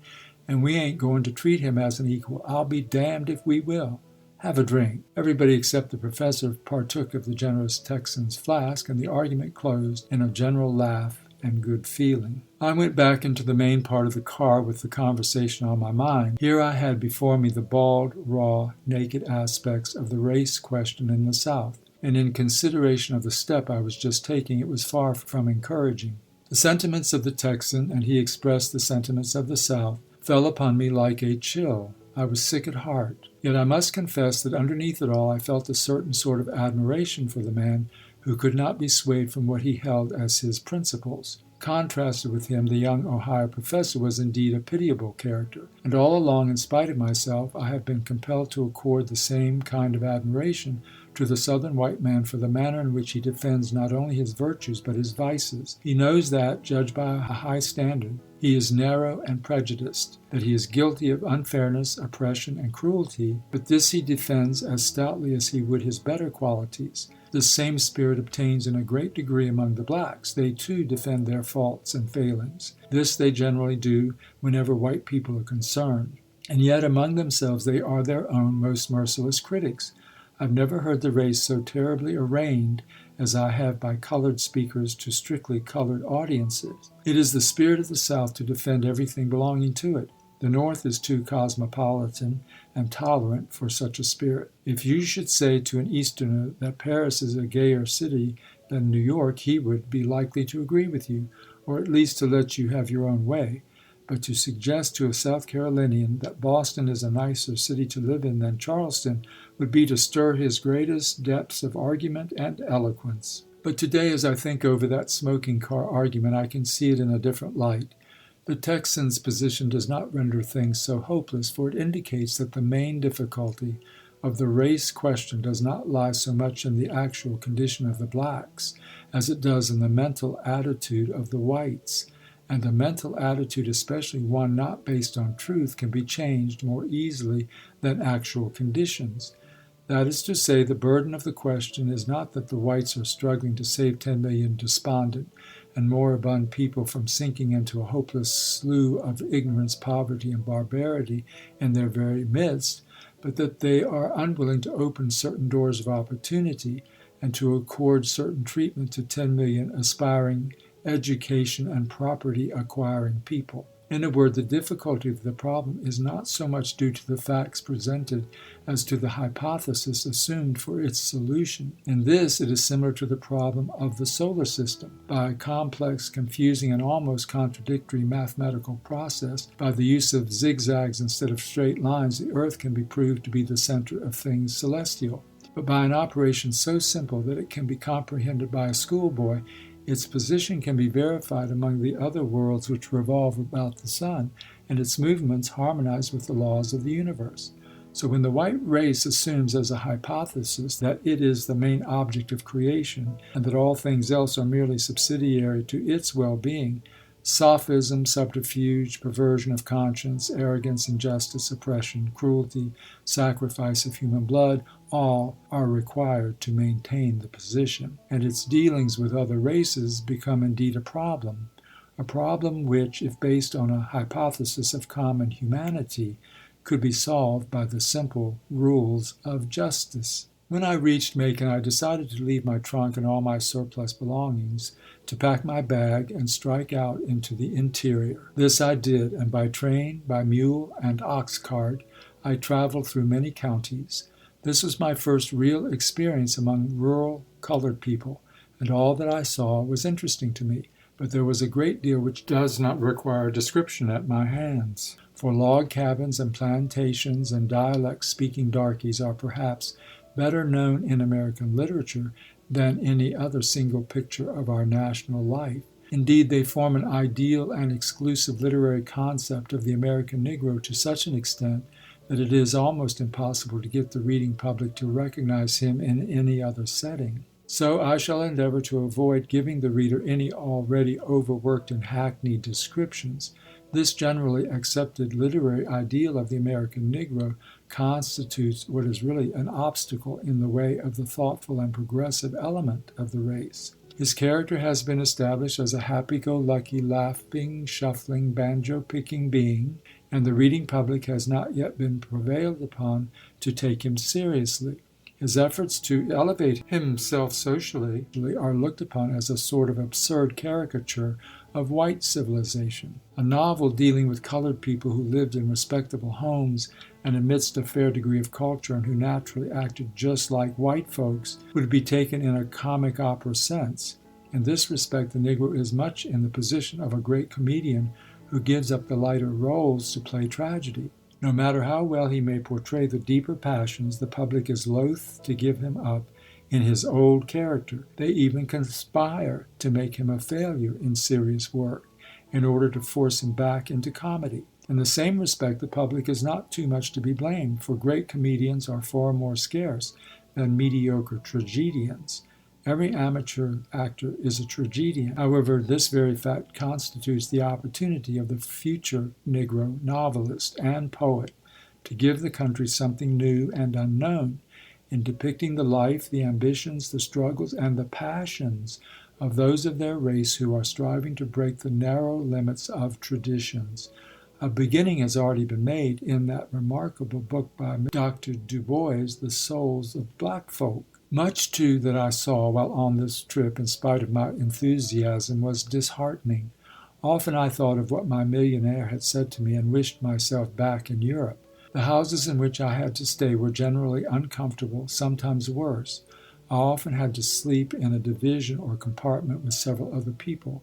and we ain't going to treat him as an equal. I'll be damned if we will. Have a drink. Everybody except the professor partook of the generous Texan's flask, and the argument closed in a general laugh and good feeling. I went back into the main part of the car with the conversation on my mind. Here I had before me the bald, raw, naked aspects of the race question in the South, and in consideration of the step I was just taking, it was far from encouraging. The sentiments of the Texan, and he expressed the sentiments of the South, fell upon me like a chill. I was sick at heart. Yet I must confess that underneath it all I felt a certain sort of admiration for the man who could not be swayed from what he held as his principles. Contrasted with him, the young Ohio professor was indeed a pitiable character, and all along, in spite of myself, I have been compelled to accord the same kind of admiration to the Southern white man for the manner in which he defends not only his virtues but his vices. He knows that, judged by a high standard, he is narrow and prejudiced, that he is guilty of unfairness, oppression, and cruelty, but this he defends as stoutly as he would his better qualities. This same spirit obtains in a great degree among the blacks. They too defend their faults and failings. This they generally do whenever white people are concerned. And yet among themselves they are their own most merciless critics. I've never heard the race so terribly arraigned as I have by colored speakers to strictly colored audiences. It is the spirit of the South to defend everything belonging to it. The North is too cosmopolitan and tolerant for such a spirit. If you should say to an Easterner that Paris is a gayer city than New York, he would be likely to agree with you, or at least to let you have your own way. But to suggest to a South Carolinian that Boston is a nicer city to live in than Charleston would be to stir his greatest depths of argument and eloquence. But today, as I think over that smoking car argument, I can see it in a different light. The Texan's position does not render things so hopeless, for it indicates that the main difficulty of the race question does not lie so much in the actual condition of the blacks as it does in the mental attitude of the whites. And the mental attitude, especially one not based on truth, can be changed more easily than actual conditions. That is to say, the burden of the question is not that the whites are struggling to save 10 million despondent and moribund people from sinking into a hopeless slough of ignorance, poverty, and barbarity in their very midst, but that they are unwilling to open certain doors of opportunity and to accord certain treatment to 10 million aspiring education and property acquiring people. In a word, the difficulty of the problem is not so much due to the facts presented as to the hypothesis assumed for its solution. In this, it is similar to the problem of the solar system. By a complex, confusing, and almost contradictory mathematical process, by the use of zigzags instead of straight lines, the Earth can be proved to be the center of things celestial. But by an operation so simple that it can be comprehended by a schoolboy, its position can be verified among the other worlds which revolve about the sun, and its movements harmonize with the laws of the universe. So when the white race assumes as a hypothesis that it is the main object of creation, and that all things else are merely subsidiary to its well-being, sophism, subterfuge, perversion of conscience, arrogance, injustice, oppression, cruelty, sacrifice of human blood, all are required to maintain the position. And its dealings with other races become indeed a problem which, if based on a hypothesis of common humanity, could be solved by the simple rules of justice. When I reached Macon, I decided to leave my trunk and all my surplus belongings, to pack my bag and strike out into the interior. This I did, and by train, by mule, and ox cart, I traveled through many counties. This was my first real experience among rural colored people, and all that I saw was interesting to me. But there was a great deal which does not require description at my hands. For log cabins and plantations and dialect-speaking darkies are perhaps better known in American literature than any other single picture of our national life. Indeed, they form an ideal and exclusive literary concept of the American Negro to such an extent that it is almost impossible to get the reading public to recognize him in any other setting. So I shall endeavor to avoid giving the reader any already overworked and hackneyed descriptions. This generally accepted literary ideal of the American Negro constitutes what is really an obstacle in the way of the thoughtful and progressive element of the race. His character has been established as a happy-go-lucky, laughing, shuffling, banjo-picking being, and the reading public has not yet been prevailed upon to take him seriously. His efforts to elevate himself socially are looked upon as a sort of absurd caricature of white civilization. A novel dealing with colored people who lived in respectable homes and amidst a fair degree of culture and who naturally acted just like white folks would be taken in a comic opera sense. In this respect, the Negro is much in the position of a great comedian who gives up the lighter roles to play tragedy. No matter how well he may portray the deeper passions, the public is loath to give him up in his old character. They even conspire to make him a failure in serious work in order to force him back into comedy. In the same respect, the public is not too much to be blamed, for great comedians are far more scarce than mediocre tragedians. Every amateur actor is a tragedian. However, this very fact constitutes the opportunity of the future Negro novelist and poet to give the country something new and unknown in depicting the life, the ambitions, the struggles, and the passions of those of their race who are striving to break the narrow limits of traditions. A beginning has already been made in that remarkable book by Dr. Du Bois, The Souls of Black Folk. Much, too, that I saw while on this trip, in spite of my enthusiasm, was disheartening. Often I thought of what my millionaire had said to me and wished myself back in Europe. The houses in which I had to stay were generally uncomfortable, sometimes worse. I often had to sleep in a division or compartment with several other people.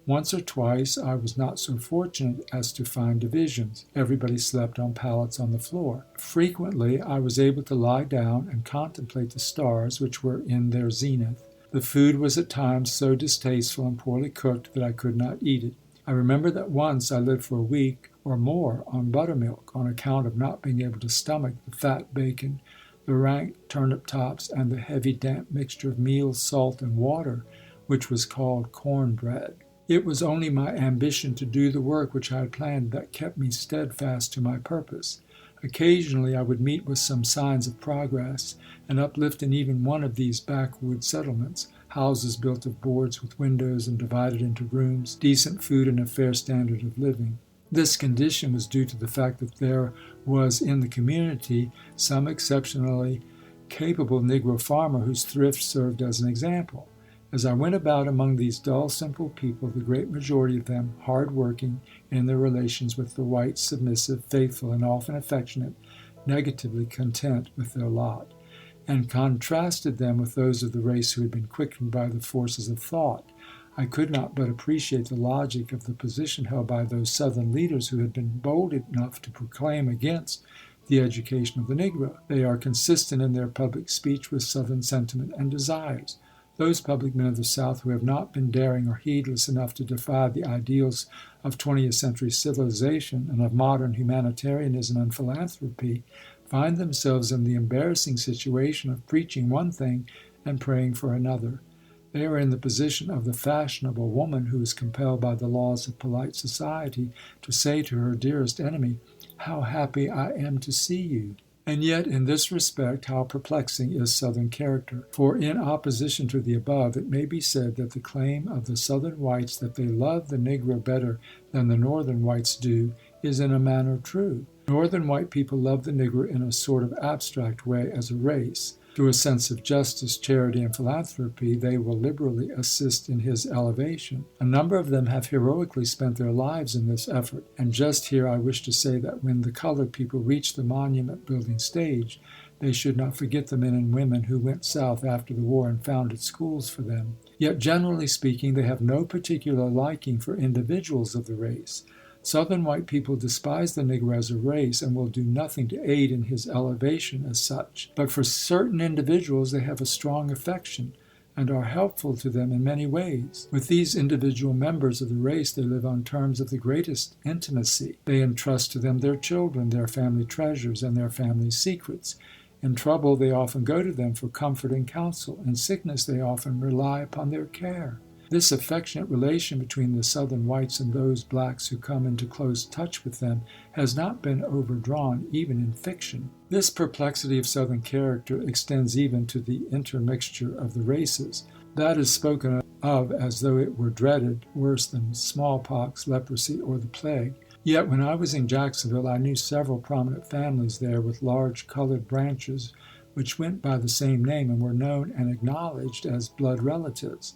Once or twice I was not so fortunate as to find divisions. Everybody slept on pallets on the floor. Frequently I was able to lie down and contemplate the stars, which were in their zenith. The food was at times so distasteful and poorly cooked that I could not eat it. I remember that once I lived for a week or more on buttermilk on account of not being able to stomach the fat bacon, the rank turnip tops, and the heavy damp mixture of meal, salt, and water, which was called cornbread. It was only my ambition to do the work which I had planned that kept me steadfast to my purpose. Occasionally I would meet with some signs of progress and uplift in even one of these backwood settlements, houses built of boards with windows and divided into rooms, decent food and a fair standard of living. This condition was due to the fact that there was in the community some exceptionally capable Negro farmer whose thrift served as an example. As I went about among these dull, simple people, the great majority of them hard-working in their relations with the white, submissive, faithful, and often affectionate, negatively content with their lot, and contrasted them with those of the race who had been quickened by the forces of thought, I could not but appreciate the logic of the position held by those Southern leaders who had been bold enough to proclaim against the education of the Negro. They are consistent in their public speech with Southern sentiment and desires. Those public men of the South who have not been daring or heedless enough to defy the ideals of 20th century civilization and of modern humanitarianism and philanthropy find themselves in the embarrassing situation of preaching one thing and praying for another. They are in the position of the fashionable woman who is compelled by the laws of polite society to say to her dearest enemy, "How happy I am to see you." And yet, in this respect, how perplexing is Southern character. For in opposition to the above, it may be said that the claim of the Southern whites that they love the Negro better than the Northern whites do is in a manner true. Northern white people love the Negro in a sort of abstract way as a race. Through a sense of justice, charity, and philanthropy, they will liberally assist in his elevation. A number of them have heroically spent their lives in this effort. And just here I wish to say that when the colored people reach the monument building stage, they should not forget the men and women who went south after the war and founded schools for them. Yet, generally speaking, they have no particular liking for individuals of the race. Southern white people despise the Negro as a race and will do nothing to aid in his elevation as such. But for certain individuals, they have a strong affection and are helpful to them in many ways. With these individual members of the race, they live on terms of the greatest intimacy. They entrust to them their children, their family treasures, and their family secrets. In trouble, they often go to them for comfort and counsel. In sickness, they often rely upon their care. This affectionate relation between the Southern whites and those blacks who come into close touch with them has not been overdrawn even in fiction. This perplexity of Southern character extends even to the intermixture of the races. That is spoken of as though it were dreaded, worse than smallpox, leprosy, or the plague. Yet when I was in Jacksonville, I knew several prominent families there with large colored branches which went by the same name and were known and acknowledged as blood relatives.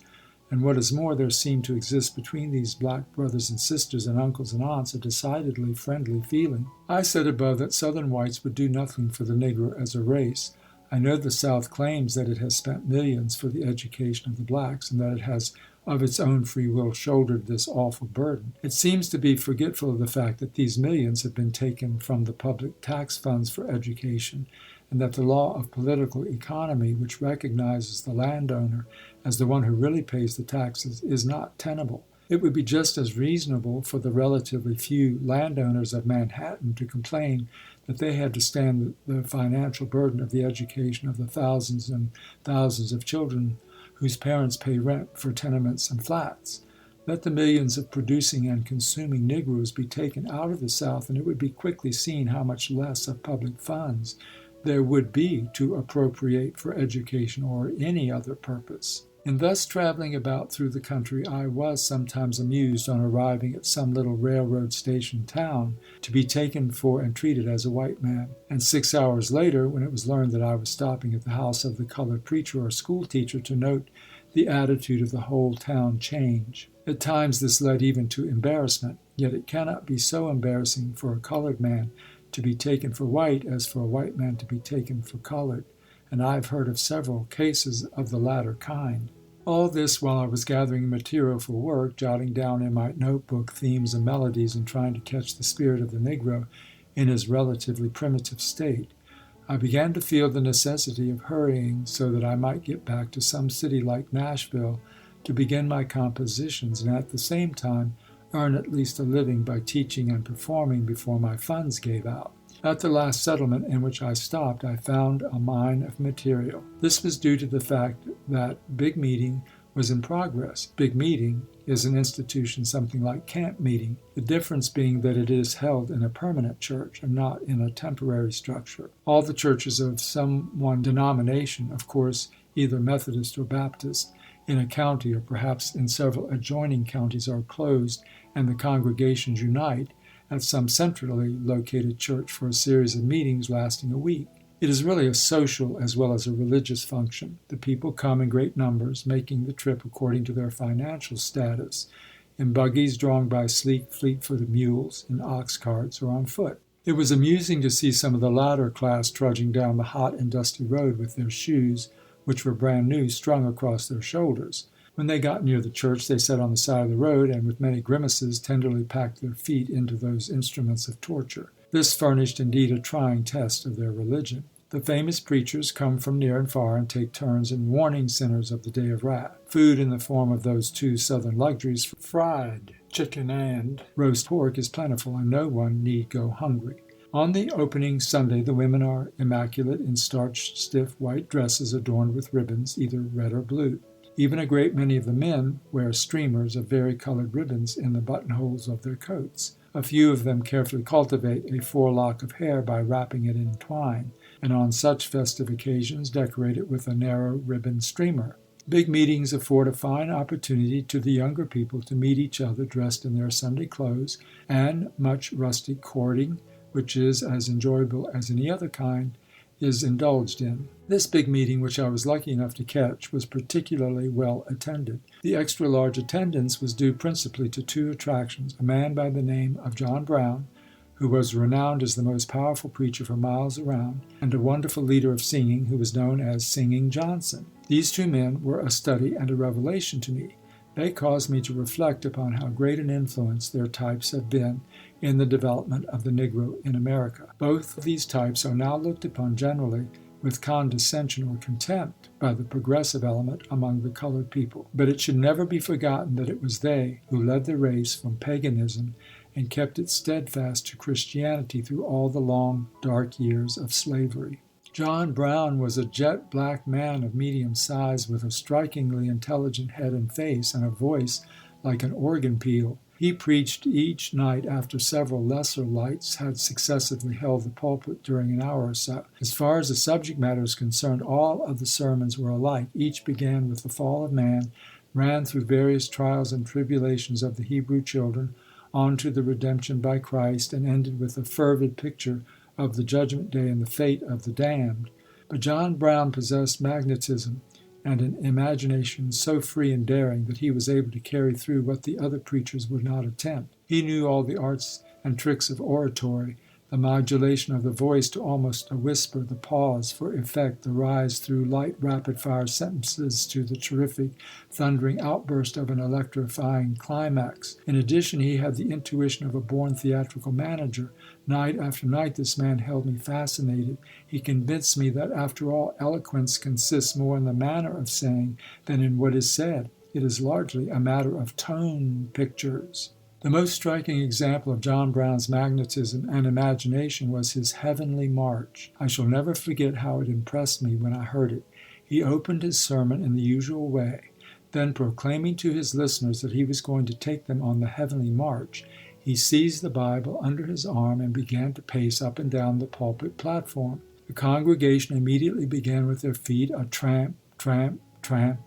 And what is more, there seemed to exist between these black brothers and sisters and uncles and aunts a decidedly friendly feeling. I said above that Southern whites would do nothing for the Negro as a race. I know the South claims that it has spent millions for the education of the blacks and that it has of its own free will shouldered this awful burden. It seems to be forgetful of the fact that these millions have been taken from the public tax funds for education, and that the law of political economy, which recognizes the landowner as the one who really pays the taxes, is not tenable. It would be just as reasonable for the relatively few landowners of Manhattan to complain that they had to stand the financial burden of the education of the thousands and thousands of children whose parents pay rent for tenements and flats. Let the millions of producing and consuming Negroes be taken out of the South, and it would be quickly seen how much less of public funds there would be to appropriate for education or any other purpose. In thus traveling about through the country, I was sometimes amused on arriving at some little railroad station town to be taken for and treated as a white man, and 6 hours later, when it was learned that I was stopping at the house of the colored preacher or school teacher, to note the attitude of the whole town change. At times this led even to embarrassment, yet it cannot be so embarrassing for a colored man to be taken for white as for a white man to be taken for colored, and I have heard of several cases of the latter kind. All this while I was gathering material for work, jotting down in my notebook themes and melodies, and trying to catch the spirit of the Negro in his relatively primitive state. I began to feel the necessity of hurrying so that I might get back to some city like Nashville to begin my compositions, and at the same time earn at least a living by teaching and performing before my funds gave out. At the last settlement in which I stopped, I found a mine of material. This was due to the fact that Big Meeting was in progress. Big Meeting is an institution something like camp meeting, the difference being that it is held in a permanent church and not in a temporary structure. All the churches of some one denomination, of course, either Methodist or Baptist, in a county or perhaps in several adjoining counties are closed, and the congregations unite at some centrally located church for a series of meetings lasting a week. It is really a social as well as a religious function. The people come in great numbers, making the trip according to their financial status, in buggies drawn by sleek, fleet-footed mules, in ox carts, or on foot. It was amusing to see some of the latter class trudging down the hot and dusty road with their shoes, which were brand new, strung across their shoulders. When they got near the church, they sat on the side of the road, and with many grimaces tenderly packed their feet into those instruments of torture. This furnished indeed a trying test of their religion. The famous preachers come from near and far and take turns in warning sinners of the day of wrath. Food in the form of those two southern luxuries, fried chicken and roast pork, is plentiful, and no one need go hungry. On the opening Sunday, the women are immaculate in starched, stiff white dresses adorned with ribbons, either red or blue. Even a great many of the men wear streamers of vari-colored ribbons in the buttonholes of their coats. A few of them carefully cultivate a forelock of hair by wrapping it in twine, and on such festive occasions decorate it with a narrow ribbon streamer. Big meetings afford a fine opportunity to the younger people to meet each other dressed in their Sunday clothes, and much rustic courting, which is as enjoyable as any other kind, is indulged in. This big meeting, which I was lucky enough to catch, was particularly well attended. The extra large attendance was due principally to two attractions: a man by the name of John Brown, who was renowned as the most powerful preacher for miles around, and a wonderful leader of singing who was known as Singing Johnson. These two men were a study and a revelation to me. They caused me to reflect upon how great an influence their types have been in the development of the Negro in America. Both of these types are now looked upon generally with condescension or contempt by the progressive element among the colored people. But it should never be forgotten that it was they who led the race from paganism and kept it steadfast to Christianity through all the long, dark years of slavery. John Brown was a jet black man of medium size with a strikingly intelligent head and face and a voice like an organ peal. He preached each night after several lesser lights had successively held the pulpit during an hour or so. As far as the subject matter is concerned, all of the sermons were alike. Each began with the fall of man, ran through various trials and tribulations of the Hebrew children, on to the redemption by Christ, and ended with a fervid picture of the judgment day and the fate of the damned. But John Brown possessed magnetism and an imagination so free and daring that he was able to carry through what the other preachers would not attempt. He knew all the arts and tricks of oratory, the modulation of the voice to almost a whisper, the pause for effect, the rise through light rapid-fire sentences to the terrific, thundering outburst of an electrifying climax. In addition, he had the intuition of a born theatrical manager. Night after night, this man held me fascinated. He convinced me that, after all, eloquence consists more in the manner of saying than in what is said. It is largely a matter of tone pictures. The most striking example of John Brown's magnetism and imagination was his Heavenly March. I shall never forget how it impressed me when I heard it. He opened his sermon in the usual way. Then, proclaiming to his listeners that he was going to take them on the Heavenly March, he seized the Bible under his arm and began to pace up and down the pulpit platform. The congregation immediately began with their feet a tramp, tramp, tramp,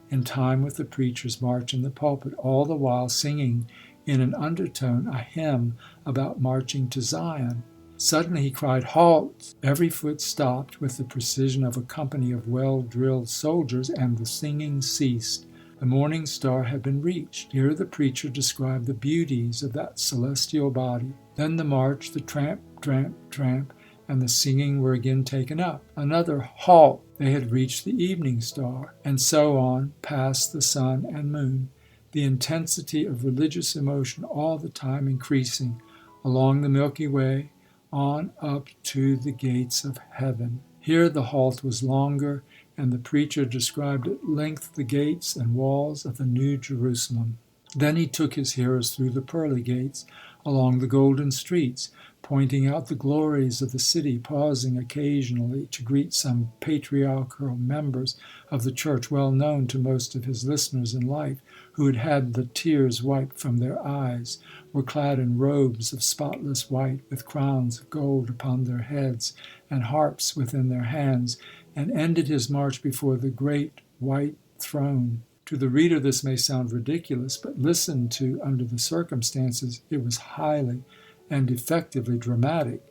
in time with the preacher's march in the pulpit, all the while singing in an undertone a hymn about marching to Zion. Suddenly he cried, "Halt!" Every foot stopped with the precision of a company of well-drilled soldiers, and the singing ceased. The morning star had been reached. Here the preacher described the beauties of that celestial body. Then the march, the tramp, tramp, tramp, and the singing were again taken up. Another halt! They had reached the evening star, and so on, past the sun and moon. The intensity of religious emotion all the time increasing, along the Milky Way, on up to the gates of heaven. Here the halt was longer, and the preacher described at length the gates and walls of the New Jerusalem. Then he took his hearers through the pearly gates, along the golden streets, pointing out the glories of the city, pausing occasionally to greet some patriarchal members of the church well known to most of his listeners in life, who had had the tears wiped from their eyes, were clad in robes of spotless white, with crowns of gold upon their heads and harps within their hands, and ended his march before the great white throne. To the reader this may sound ridiculous, but listened to under the circumstances, it was highly and effectively dramatic.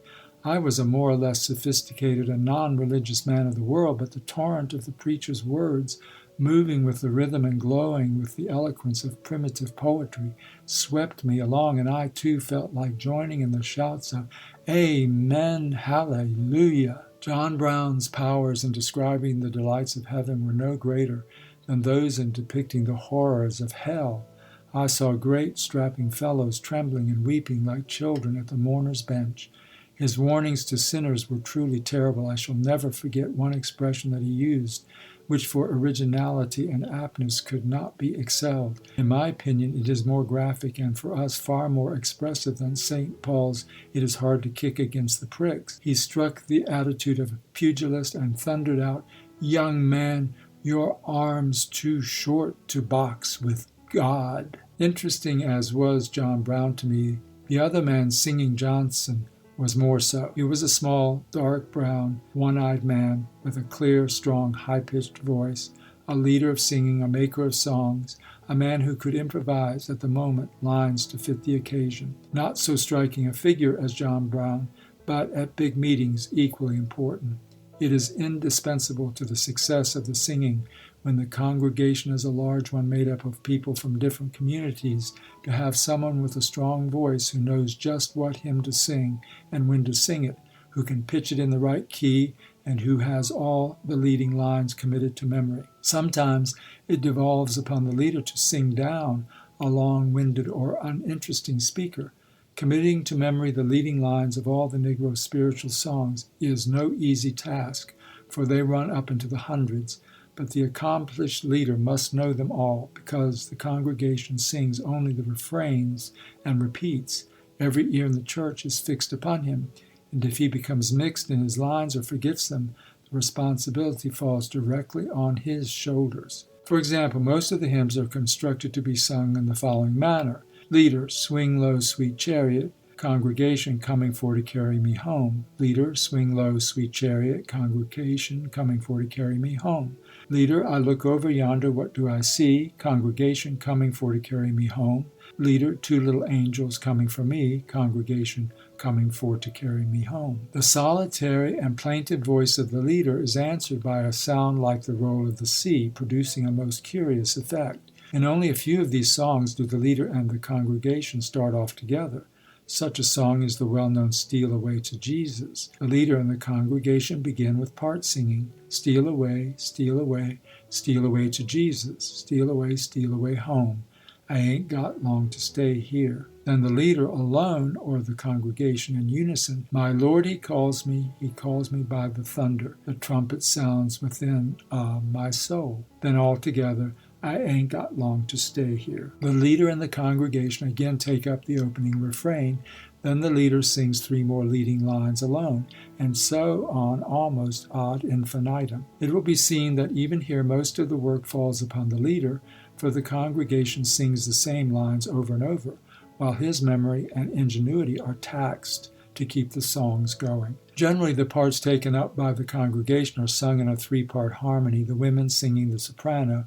I was a more or less sophisticated and non-religious man of the world, but the torrent of the preacher's words, moving with the rhythm and glowing with the eloquence of primitive poetry, swept me along, and I too felt like joining in the shouts of Amen, Hallelujah. John Brown's powers in describing the delights of heaven were no greater than those in depicting the horrors of hell. I saw great strapping fellows trembling and weeping like children at the mourner's bench. His warnings to sinners were truly terrible. I shall never forget one expression that he used, which for originality and aptness could not be excelled. In my opinion, it is more graphic and for us far more expressive than St. Paul's "It is hard to kick against the pricks." He struck the attitude of a pugilist and thundered out, "Young man, your arm's too short to box with God." Interesting as was John Brown to me, the other man singing Johnson was more so. He was a small, dark brown, one-eyed man with a clear, strong, high-pitched voice, a leader of singing, a maker of songs, a man who could improvise at the moment lines to fit the occasion. Not so striking a figure as John Brown, but at big meetings equally important. It is indispensable to the success of the singing, when the congregation is a large one made up of people from different communities, to have someone with a strong voice who knows just what hymn to sing and when to sing it, who can pitch it in the right key, and who has all the leading lines committed to memory. Sometimes it devolves upon the leader to sing down a long-winded or uninteresting speaker. Committing to memory the leading lines of all the Negro spiritual songs is no easy task, for they run up into the hundreds, but the accomplished leader must know them all, because the congregation sings only the refrains and repeats. Every ear in the church is fixed upon him, and if he becomes mixed in his lines or forgets them, the responsibility falls directly on his shoulders. For example, most of the hymns are constructed to be sung in the following manner. Leader, swing low, sweet chariot. Congregation, coming for to carry me home. Leader, swing low, sweet chariot. Congregation, coming for to carry me home. Leader, I look over yonder, what do I see? Congregation, coming for to carry me home. Leader, two little angels coming for me. Congregation, coming for to carry me home. The solitary and plaintive voice of the leader is answered by a sound like the roll of the sea, producing a most curious effect. In only a few of these songs do the leader and the congregation start off together. Such a song is the well-known Steal Away to Jesus. The leader and the congregation begin with part singing. Steal away, steal away, steal away to Jesus. Steal away home. I ain't got long to stay here. Then the leader alone, or the congregation in unison, my Lord, he calls me by the thunder. The trumpet sounds within my soul. Then all together, I ain't got long to stay here. The leader and the congregation again take up the opening refrain. Then the leader sings three more leading lines alone, and so on almost ad infinitum. It will be seen that even here most of the work falls upon the leader, for the congregation sings the same lines over and over, while his memory and ingenuity are taxed to keep the songs going. Generally, the parts taken up by the congregation are sung in a three-part harmony, the women singing the soprano,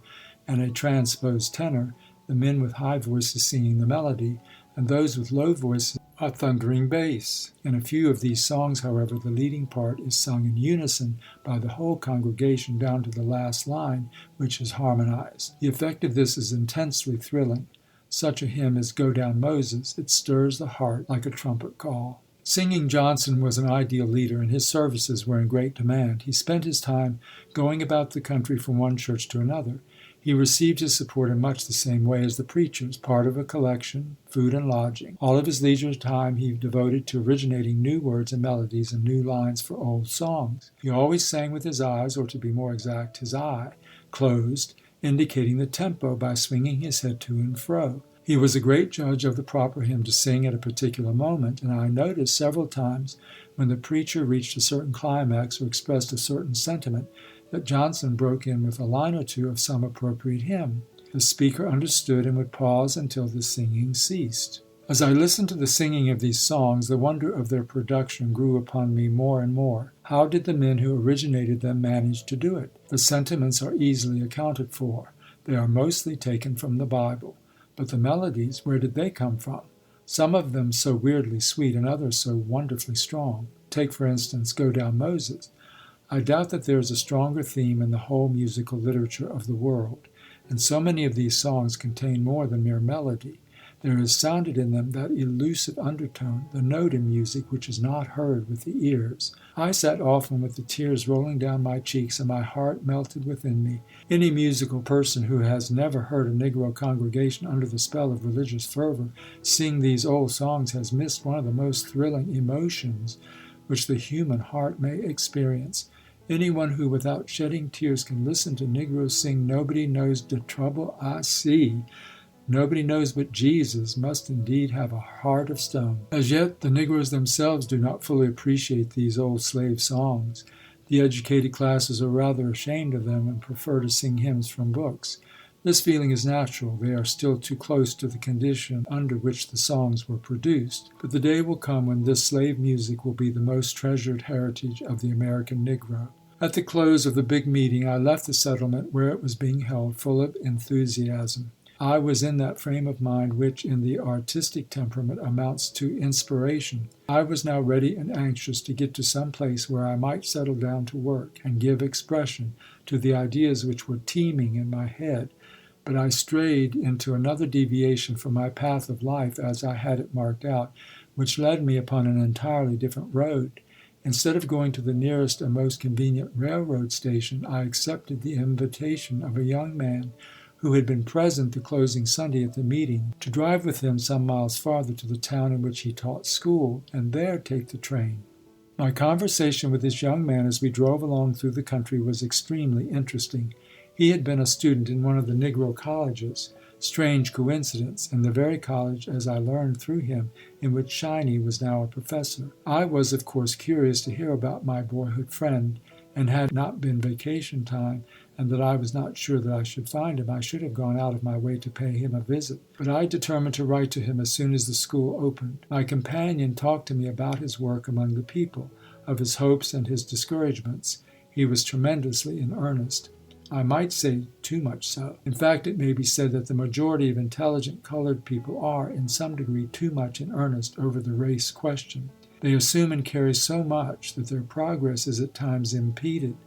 and a transposed tenor, the men with high voices singing the melody, and those with low voices a thundering bass. In a few of these songs, however, the leading part is sung in unison by the whole congregation down to the last line, which is harmonized. The effect of this is intensely thrilling. Such a hymn as Go Down Moses. It stirs the heart like a trumpet call. Singing Johnson was an ideal leader, and his services were in great demand. He spent his time going about the country from one church to another. He received his support in much the same way as the preachers, part of a collection, food and lodging. All of his leisure time he devoted to originating new words and melodies and new lines for old songs. He always sang with his eyes, or to be more exact, his eye, closed, indicating the tempo by swinging his head to and fro. He was a great judge of the proper hymn to sing at a particular moment, and I noticed several times when the preacher reached a certain climax or expressed a certain sentiment that Johnson broke in with a line or two of some appropriate hymn. The speaker understood and would pause until the singing ceased. As I listened to the singing of these songs, the wonder of their production grew upon me more and more. How did the men who originated them manage to do it? The sentiments are easily accounted for. They are mostly taken from the Bible. But the melodies, where did they come from? Some of them so weirdly sweet and others so wonderfully strong. Take, for instance, Go Down Moses. I doubt that there is a stronger theme in the whole musical literature of the world, and so many of these songs contain more than mere melody. There is sounded in them that elusive undertone, the note in music which is not heard with the ears. I sat often with the tears rolling down my cheeks and my heart melted within me. Any musical person who has never heard a Negro congregation under the spell of religious fervor sing these old songs has missed one of the most thrilling emotions which the human heart may experience. Anyone who without shedding tears can listen to Negroes sing Nobody Knows the Trouble I See, Nobody Knows But Jesus, must indeed have a heart of stone. As yet, the Negroes themselves do not fully appreciate these old slave songs. The educated classes are rather ashamed of them and prefer to sing hymns from books. This feeling is natural. They are still too close to the condition under which the songs were produced. But the day will come when this slave music will be the most treasured heritage of the American Negro. At the close of the big meeting, I left the settlement where it was being held, full of enthusiasm. I was in that frame of mind which, in the artistic temperament, amounts to inspiration. I was now ready and anxious to get to some place where I might settle down to work and give expression to the ideas which were teeming in my head. But I strayed into another deviation from my path of life as I had it marked out, which led me upon an entirely different road. Instead of going to the nearest and most convenient railroad station, I accepted the invitation of a young man who had been present the closing Sunday at the meeting, to drive with him some miles farther to the town in which he taught school, and there take the train. My conversation with this young man as we drove along through the country was extremely interesting. He had been a student in one of the Negro colleges. Strange coincidence, in the very college, as I learned through him, in which Shiny was now a professor. I was, of course, curious to hear about my boyhood friend, and had not been vacation time, and that I was not sure that I should find him, I should have gone out of my way to pay him a visit. But I determined to write to him as soon as the school opened. My companion talked to me about his work among the people, of his hopes and his discouragements. He was tremendously in earnest. I might say too much so. In fact, it may be said that the majority of intelligent colored people are, in some degree, too much in earnest over the race question. They assume and carry so much that their progress is at times impeded,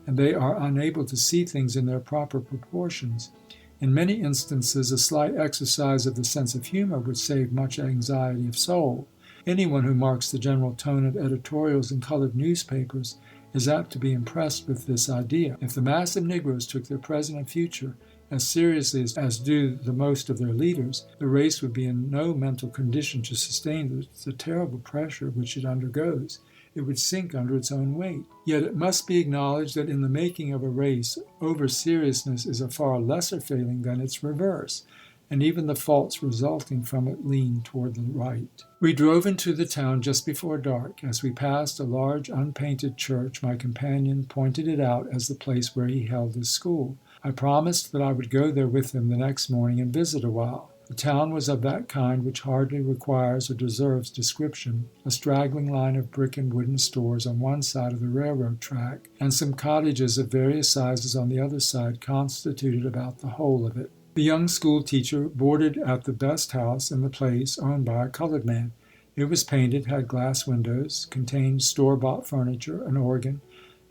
and they are unable to see things in their proper proportions. In many instances, a slight exercise of the sense of humor would save much anxiety of soul. Anyone who marks the general tone of editorials in colored newspapers is apt to be impressed with this idea. If the mass of Negroes took their present and future as seriously as do the most of their leaders, the race would be in no mental condition to sustain the terrible pressure which it undergoes. It would sink under its own weight. Yet it must be acknowledged that in the making of a race, over-seriousness is a far lesser failing than its reverse, and even the faults resulting from it lean toward the right. We drove into the town just before dark. As we passed a large unpainted church, my companion pointed it out as the place where he held his school. I promised that I would go there with him the next morning and visit a while. The town was of that kind which hardly requires or deserves description. A straggling line of brick and wooden stores on one side of the railroad track, and some cottages of various sizes on the other side, constituted about the whole of it. The young school teacher boarded at the best house in the place, owned by a colored man. It was painted, had glass windows, contained store-bought furniture, an organ,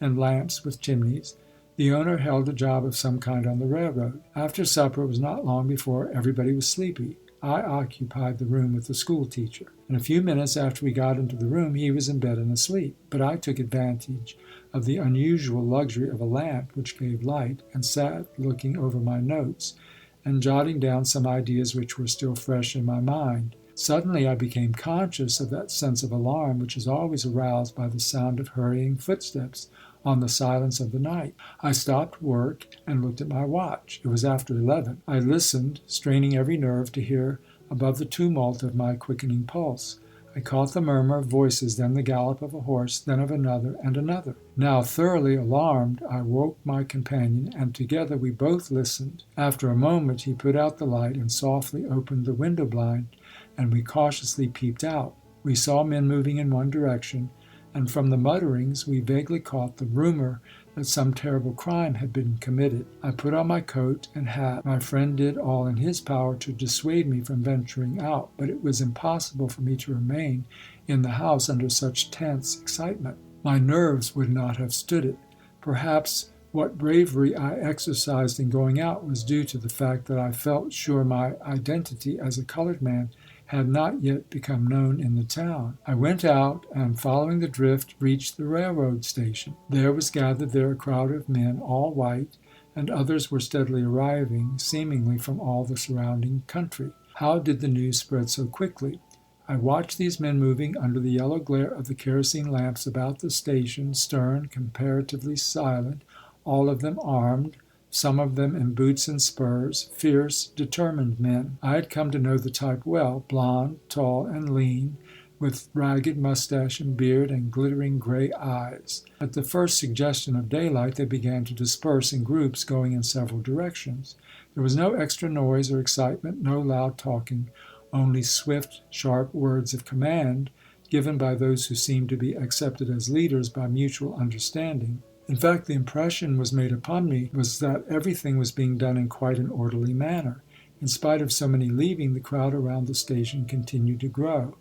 and lamps with chimneys. The owner held a job of some kind on the railroad. After supper, it was not long before everybody was sleepy. I occupied the room with the school teacher. In a few minutes after we got into the room, he was in bed and asleep. But I took advantage of the unusual luxury of a lamp which gave light, and sat looking over my notes, and jotting down some ideas which were still fresh in my mind. Suddenly I became conscious of that sense of alarm which is always aroused by the sound of hurrying footsteps on the silence of the night. I stopped work and looked at my watch. It was after 11. I listened, straining every nerve to hear above the tumult of my quickening pulse. I caught the murmur of voices, then the gallop of a horse, then of another and another. Now thoroughly alarmed, I woke my companion, and together we both listened. After a moment he put out the light and softly opened the window blind, and we cautiously peeped out. We saw men moving in one direction, and from the mutterings we vaguely caught the rumor that some terrible crime had been committed. I put on my coat and hat. My friend did all in his power to dissuade me from venturing out, but it was impossible for me to remain in the house under such tense excitement. My nerves would not have stood it. Perhaps what bravery I exercised in going out was due to the fact that I felt sure my identity as a colored man had not yet become known in the town. I went out, and following the drift, reached the railroad station. There was gathered there a crowd of men, all white, and others were steadily arriving, seemingly from all the surrounding country. How did the news spread so quickly? I watched these men moving under the yellow glare of the kerosene lamps about the station, stern, comparatively silent, all of them armed, some of them in boots and spurs, fierce, determined men. I had come to know the type well, blond, tall, and lean, with ragged mustache and beard and glittering gray eyes. At the first suggestion of daylight, they began to disperse in groups going in several directions. There was no extra noise or excitement, no loud talking, only swift, sharp words of command given by those who seemed to be accepted as leaders by mutual understanding. In fact, the impression was made upon me was that everything was being done in quite an orderly manner. In spite of so many leaving, the crowd around the station continued to grow.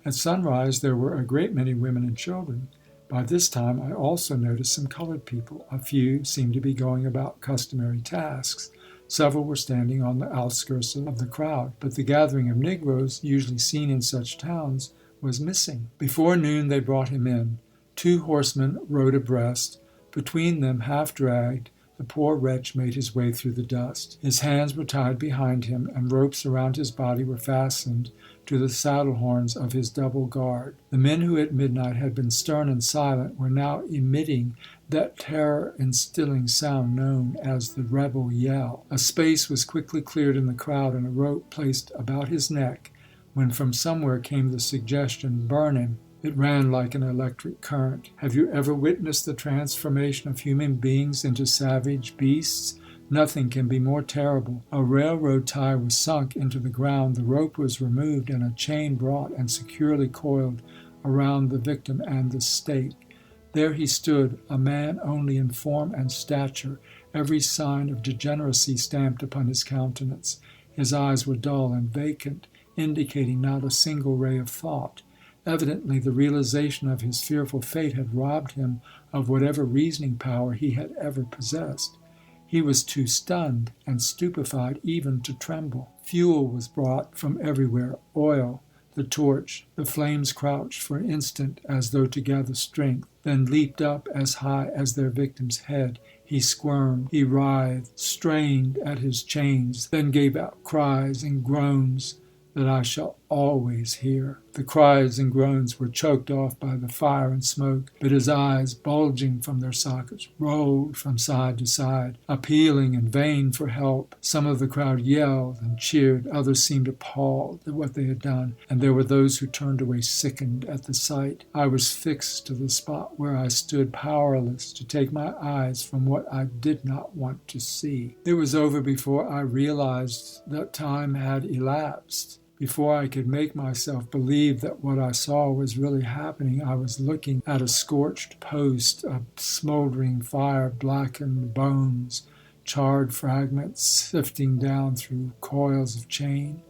At sunrise, there were a great many women and children. By this time, I also noticed some colored people. A few seemed to be going about customary tasks. Several were standing on the outskirts of the crowd, but the gathering of Negroes, usually seen in such towns, was missing. Before noon, they brought him in. 2 horsemen rode abreast. Between them, half-dragged, the poor wretch made his way through the dust. His hands were tied behind him, and ropes around his body were fastened to the saddle horns of his double guard. The men who at midnight had been stern and silent were now emitting that terror-instilling sound known as the rebel yell. A space was quickly cleared in the crowd and a rope placed about his neck, when from somewhere came the suggestion, "Burn him." It ran like an electric current. Have you ever witnessed the transformation of human beings into savage beasts? Nothing can be more terrible. A railroad tie was sunk into the ground, the rope was removed, and a chain brought and securely coiled around the victim and the stake. There he stood, a man only in form and stature, every sign of degeneracy stamped upon his countenance. His eyes were dull and vacant, indicating not a single ray of thought. Evidently, the realization of his fearful fate had robbed him of whatever reasoning power he had ever possessed. He was too stunned and stupefied even to tremble. Fuel was brought from everywhere, oil, the torch. The flames crouched for an instant as though to gather strength, then leaped up as high as their victim's head. He squirmed, he writhed, strained at his chains, then gave out cries and groans. that I shall always hear. The cries and groans were choked off by the fire and smoke, but his eyes, bulging from their sockets, rolled from side to side, appealing in vain for help. Some of the crowd yelled and cheered, others seemed appalled at what they had done, and there were those who turned away sickened at the sight. I was fixed to the spot where I stood, powerless to take my eyes from what I did not want to see. It was over before I realized that time had elapsed. Before I could make myself believe that what I saw was really happening, I was looking at a scorched post, a smoldering fire, blackened bones, charred fragments sifting down through coils of chain,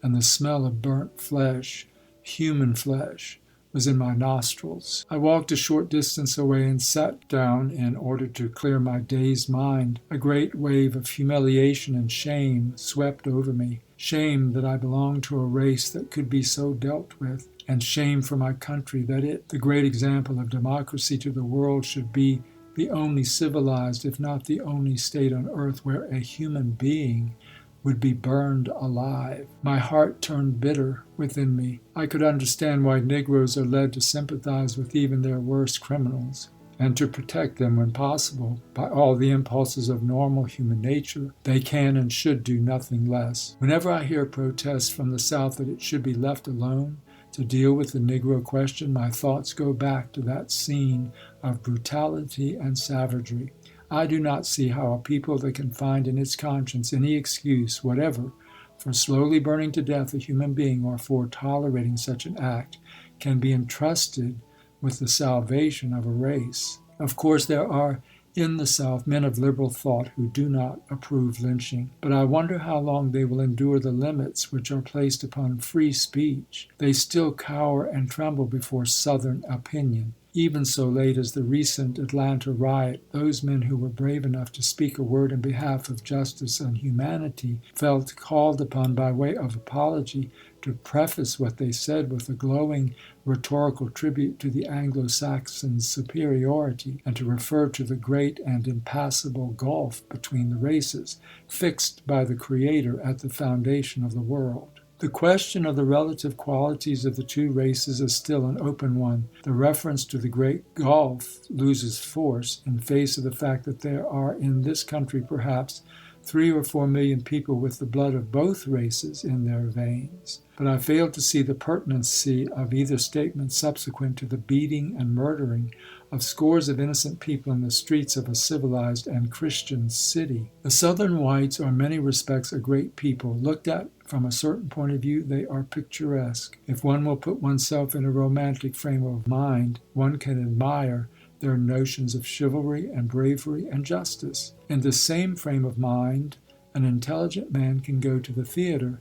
and the smell of burnt flesh, human flesh, was in my nostrils. I walked a short distance away and sat down in order to clear my dazed mind. A great wave of humiliation and shame swept over me. Shame that I belonged to a race that could be so dealt with, and shame for my country that it, the great example of democracy to the world, should be the only civilized, if not the only state on earth where a human being would be burned alive. My heart turned bitter within me. I could understand why Negroes are led to sympathize with even their worst criminals, and to protect them when possible. By all the impulses of normal human nature, they can and should do nothing less. Whenever I hear protests from the South that it should be left alone to deal with the Negro question, my thoughts go back to that scene of brutality and savagery. I do not see how a people that can find in its conscience any excuse whatever for slowly burning to death a human being or for tolerating such an act can be entrusted with the salvation of a race. Of course, there are in the South men of liberal thought who do not approve lynching, but I wonder how long they will endure the limits which are placed upon free speech. They still cower and tremble before Southern opinion. Even so late as the recent Atlanta riot, those men who were brave enough to speak a word in behalf of justice and humanity felt called upon by way of apology to preface what they said with a glowing rhetorical tribute to the Anglo-Saxon's superiority, and to refer to the great and impassable gulf between the races, fixed by the Creator at the foundation of the world. The question of the relative qualities of the two races is still an open one. The reference to the great gulf loses force in face of the fact that there are in this country perhaps 3 or 4 million people with the blood of both races in their veins. But I fail to see the pertinency of either statement subsequent to the beating and murdering of scores of innocent people in the streets of a civilized and Christian city. The Southern whites are in many respects a great people. Looked at from a certain point of view, they are picturesque. If one will put oneself in a romantic frame of mind, one can admire their notions of chivalry and bravery and justice. In the same frame of mind, an intelligent man can go to the theater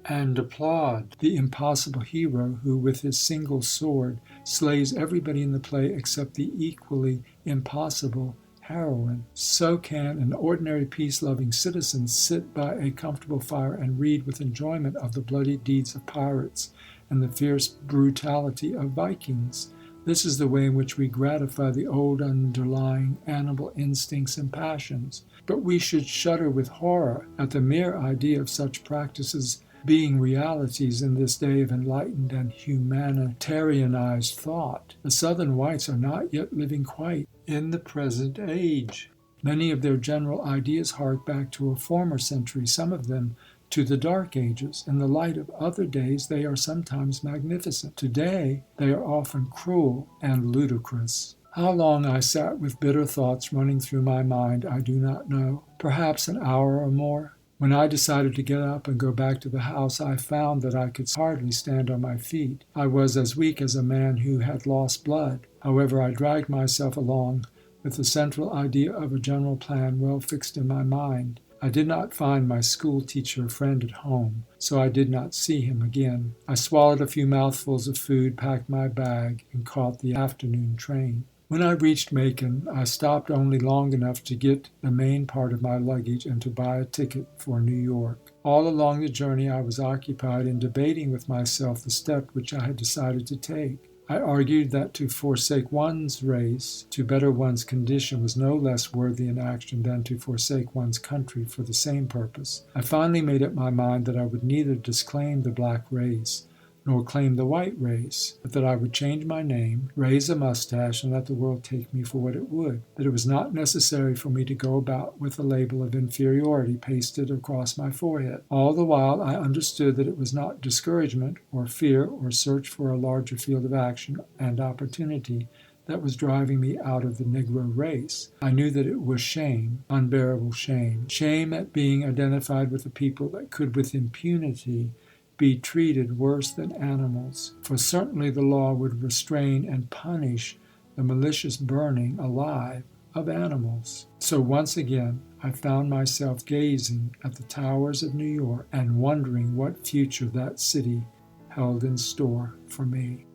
and applaud the impossible hero who, with his single sword, slays everybody in the play except the equally impossible heroine. So can an ordinary peace-loving citizen sit by a comfortable fire and read with enjoyment of the bloody deeds of pirates and the fierce brutality of Vikings. This is the way in which we gratify the old underlying animal instincts and passions. But we should shudder with horror at the mere idea of such practices being realities in this day of enlightened and humanitarianized thought. The Southern whites are not yet living quite in the present age. Many of their general ideas hark back to a former century, some of them to the Dark Ages. In the light of other days, they are sometimes magnificent. Today, they are often cruel and ludicrous. How long I sat with bitter thoughts running through my mind, I do not know. Perhaps an hour or more. When I decided to get up and go back to the house, I found that I could hardly stand on my feet. I was as weak as a man who had lost blood. However, I dragged myself along with the central idea of a general plan well fixed in my mind. I did not find my school teacher friend at home, so I did not see him again. I swallowed a few mouthfuls of food, packed my bag, and caught the afternoon train. When I reached Macon, I stopped only long enough to get the main part of my luggage and to buy a ticket for New York. All along the journey, I was occupied in debating with myself the step which I had decided to take. I argued that to forsake one's race to better one's condition was no less worthy an action than to forsake one's country for the same purpose. I finally made up my mind that I would neither disclaim the black race nor claim the white race, but that I would change my name, raise a mustache, and let the world take me for what it would, that it was not necessary for me to go about with a label of inferiority pasted across my forehead. All the while I understood that it was not discouragement or fear or search for a larger field of action and opportunity that was driving me out of the Negro race. I knew that it was shame, unbearable shame, shame at being identified with a people that could with impunity be treated worse than animals, for certainly the law would restrain and punish the malicious burning alive of animals. So once again I found myself gazing at the towers of New York and wondering what future that city held in store for me.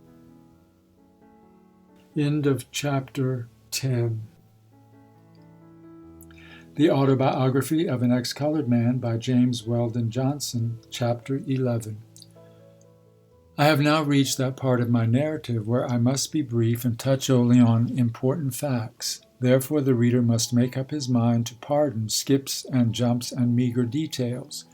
End of chapter 10. The Autobiography of an Ex-Colored Man by James Weldon Johnson, Chapter 11. I have now reached that part of my narrative where I must be brief and touch only on important facts. Therefore the reader must make up his mind to pardon skips and jumps and meager details.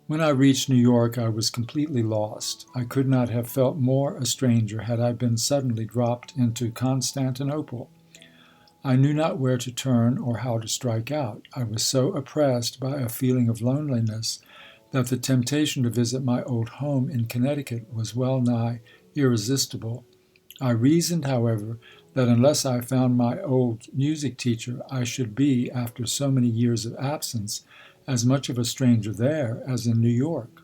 When I reached New York, I was completely lost. I could not have felt more a stranger had I been suddenly dropped into Constantinople. I knew not where to turn or how to strike out. I was so oppressed by a feeling of loneliness that the temptation to visit my old home in Connecticut was well nigh irresistible. I reasoned, however, that unless I found my old music teacher, I should be, after so many years of absence, as much of a stranger there as in New York.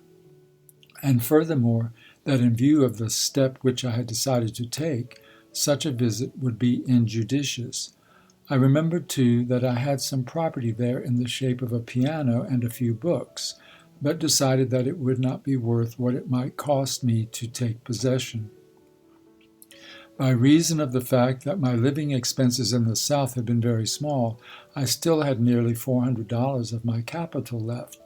And furthermore, that in view of the step which I had decided to take, such a visit would be injudicious. I remembered, too, that I had some property there in the shape of a piano and a few books, but decided that it would not be worth what it might cost me to take possession. By reason of the fact that my living expenses in the South had been very small, I still had nearly $400 of my capital left.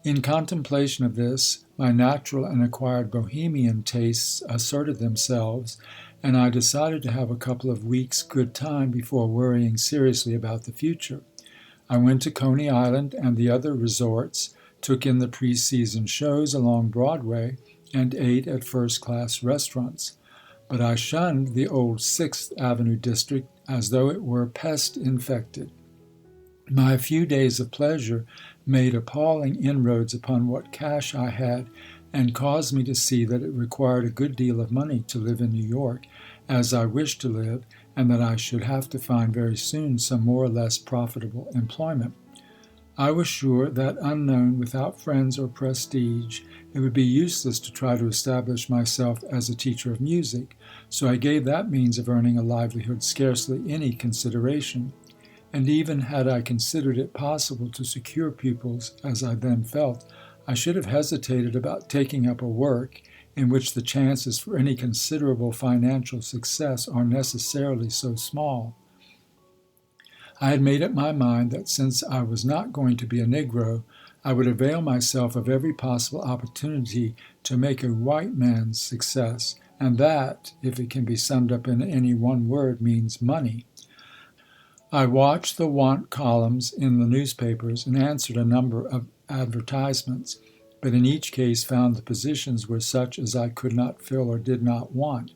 In contemplation of this, my natural and acquired bohemian tastes asserted themselves, and I decided to have a couple of weeks' good time before worrying seriously about the future. I went to Coney Island and the other resorts, took in the pre-season shows along Broadway, and ate at first-class restaurants. But I shunned the old Sixth Avenue district as though it were pest-infected. My few days of pleasure made appalling inroads upon what cash I had, and caused me to see that it required a good deal of money to live in New York, as I wished to live, and that I should have to find very soon some more or less profitable employment. I was sure that, unknown, without friends or prestige, it would be useless to try to establish myself as a teacher of music, so I gave that means of earning a livelihood scarcely any consideration. And even had I considered it possible to secure pupils, as I then felt, I should have hesitated about taking up a work in which the chances for any considerable financial success are necessarily so small. I had made up my mind that since I was not going to be a Negro, I would avail myself of every possible opportunity to make a white man's success, and that, if it can be summed up in any one word, means money. I watched the want columns in the newspapers and answered a number of advertisements, but in each case found the positions were such as I could not fill or did not want.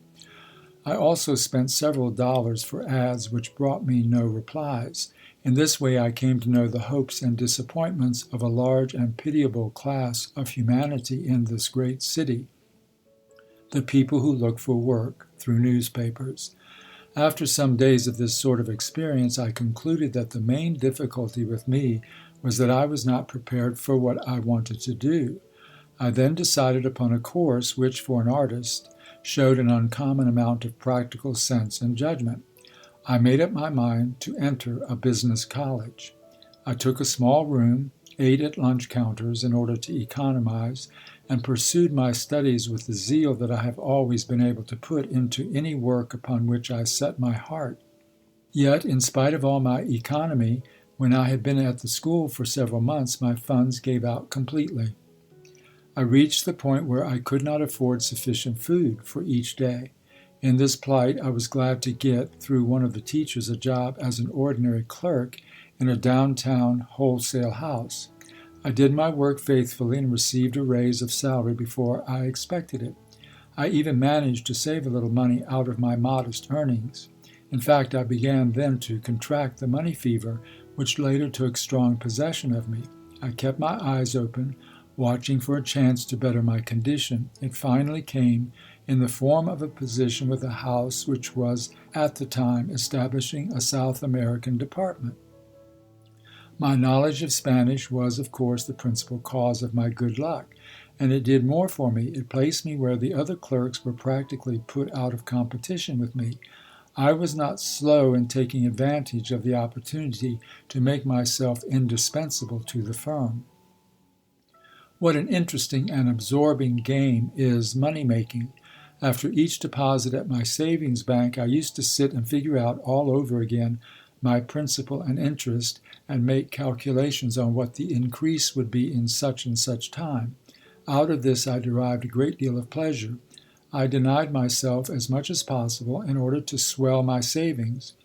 I also spent several dollars for ads which brought me no replies. In this way I came to know the hopes and disappointments of a large and pitiable class of humanity in this great city, the people who look for work through newspapers. After some days of this sort of experience, I concluded that the main difficulty with me was that I was not prepared for what I wanted to do. I then decided upon a course which, for an artist, showed an uncommon amount of practical sense and judgment. I made up my mind to enter a business college. I took a small room, ate at lunch counters in order to economize, and pursued my studies with the zeal that I have always been able to put into any work upon which I set my heart. Yet, in spite of all my economy, when I had been at the school for several months, my funds gave out completely. I reached the point where I could not afford sufficient food for each day. In this plight, I was glad to get, through one of the teachers, a job as an ordinary clerk in a downtown wholesale house. I did my work faithfully and received a raise of salary before I expected it. I even managed to save a little money out of my modest earnings. In fact, I began then to contract the money fever, which later took strong possession of me. I kept my eyes open, watching for a chance to better my condition. It finally came in the form of a position with a house which was, at the time, establishing a South American department. My knowledge of Spanish was, of course, the principal cause of my good luck, and it did more for me. It placed me where the other clerks were practically put out of competition with me. I was not slow in taking advantage of the opportunity to make myself indispensable to the firm. What an interesting and absorbing game is money-making. After each deposit at my savings bank, I used to sit and figure out all over again my principal and interest, and make calculations on what the increase would be in such and such time. Out of this I derived a great deal of pleasure. I denied myself as much as possible in order to swell my savings.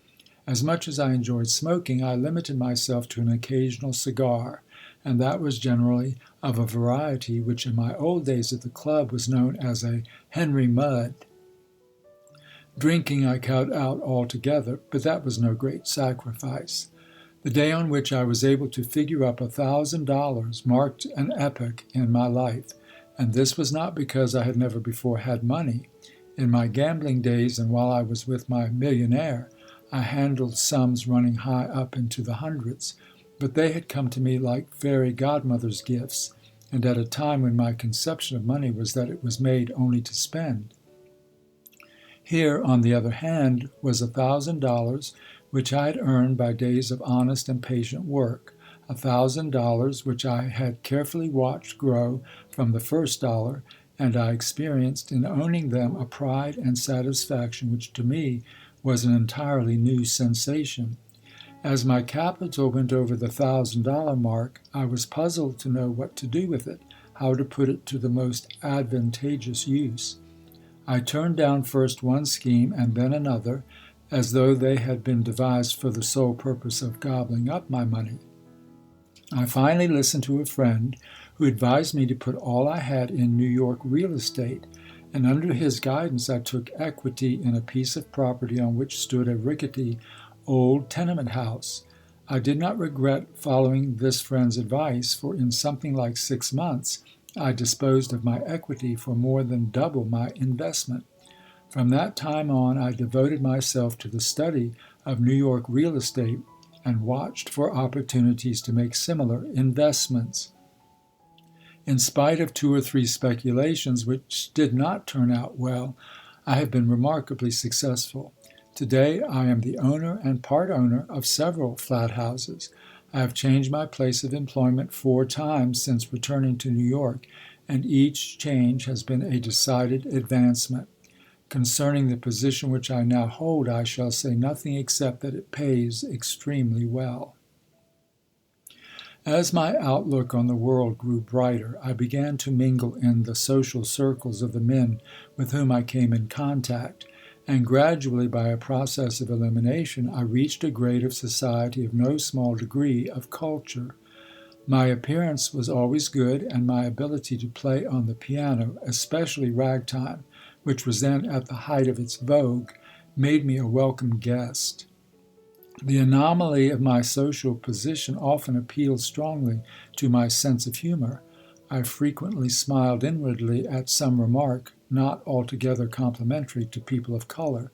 As much as I enjoyed smoking, I limited myself to an occasional cigar, and that was generally of a variety which in my old days at the club was known as a Henry Mudd. Drinking I cut out altogether, but that was no great sacrifice. The day on which I was able to figure up $1,000 marked an epoch in my life, and this was not because I had never before had money. In my gambling days and while I was with my millionaire, I handled sums running high up into the hundreds, but they had come to me like fairy godmother's gifts, and at a time when my conception of money was that it was made only to spend. Here, on the other hand, was $1,000 which I had earned by days of honest and patient work, $1,000 which I had carefully watched grow from the first dollar, and I experienced in owning them a pride and satisfaction which to me was an entirely new sensation. As my capital went over the $1,000 mark, I was puzzled to know what to do with it, how to put it to the most advantageous use. I turned down first one scheme and then another, as though they had been devised for the sole purpose of gobbling up my money. I finally listened to a friend who advised me to put all I had in New York real estate, and under his guidance I took equity in a piece of property on which stood a rickety old tenement house. I did not regret following this friend's advice, for in something like 6 months I disposed of my equity for more than double my investment. From that time on, I devoted myself to the study of New York real estate and watched for opportunities to make similar investments. In spite of 2 or 3 speculations which did not turn out well, I have been remarkably successful. Today, I am the owner and part owner of several flat houses. I have changed my place of employment 4 times since returning to New York, and each change has been a decided advancement. Concerning the position which I now hold, I shall say nothing except that it pays extremely well. As my outlook on the world grew brighter, I began to mingle in the social circles of the men with whom I came in contact, and gradually, by a process of elimination, I reached a grade of society of no small degree of culture. My appearance was always good, and my ability to play on the piano, especially ragtime, which was then at the height of its vogue, made me a welcome guest. The anomaly of my social position often appealed strongly to my sense of humor. I frequently smiled inwardly at some remark not altogether complimentary to people of color,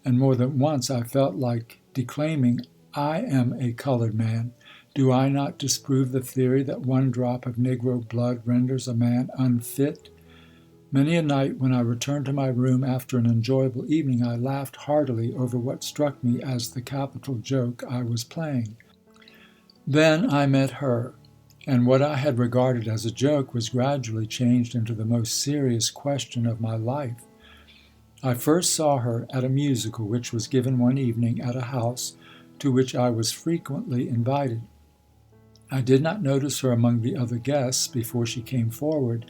and more than once I felt like declaiming, "I am a colored man. Do I not disprove the theory that 1 drop of Negro blood renders a man unfit?" Many a night when I returned to my room after an enjoyable evening, I laughed heartily over what struck me as the capital joke I was playing. Then I met her, and what I had regarded as a joke was gradually changed into the most serious question of my life. I first saw her at a musical which was given one evening at a house to which I was frequently invited. I did not notice her among the other guests before she came forward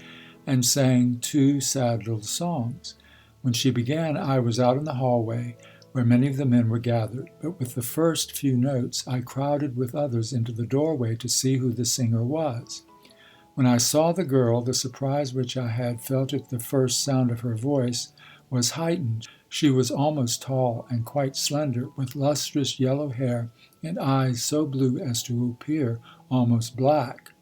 and sang 2 sad little songs. When she began, I was out in the hallway where many of the men were gathered, but with the first few notes I crowded with others into the doorway to see who the singer was. When I saw the girl, the surprise which I had felt at the first sound of her voice was heightened. She was almost tall and quite slender, with lustrous yellow hair and eyes so blue as to appear almost black.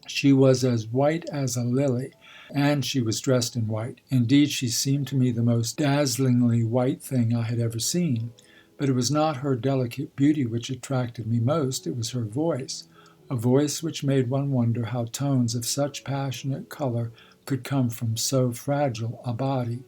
She was as white as a lily, and she was dressed in white. Indeed, she seemed to me the most dazzlingly white thing I had ever seen. But it was not her delicate beauty which attracted me most, it was her voice, a voice which made one wonder how tones of such passionate color could come from so fragile a body.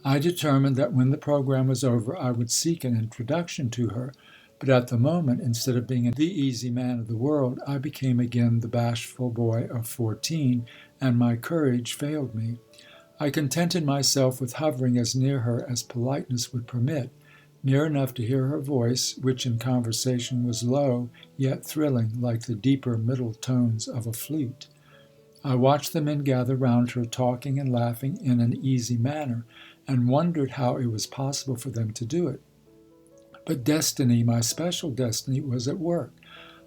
I determined that when the program was over I would seek an introduction to her, but at the moment, instead of being the easy man of the world, I became again the bashful boy of 14, and my courage failed me. I contented myself with hovering as near her as politeness would permit, near enough to hear her voice, which in conversation was low yet thrilling, like the deeper middle tones of a flute. I watched the men gather round her, talking and laughing in an easy manner, and wondered how it was possible for them to do it. But destiny, my special destiny, was at work.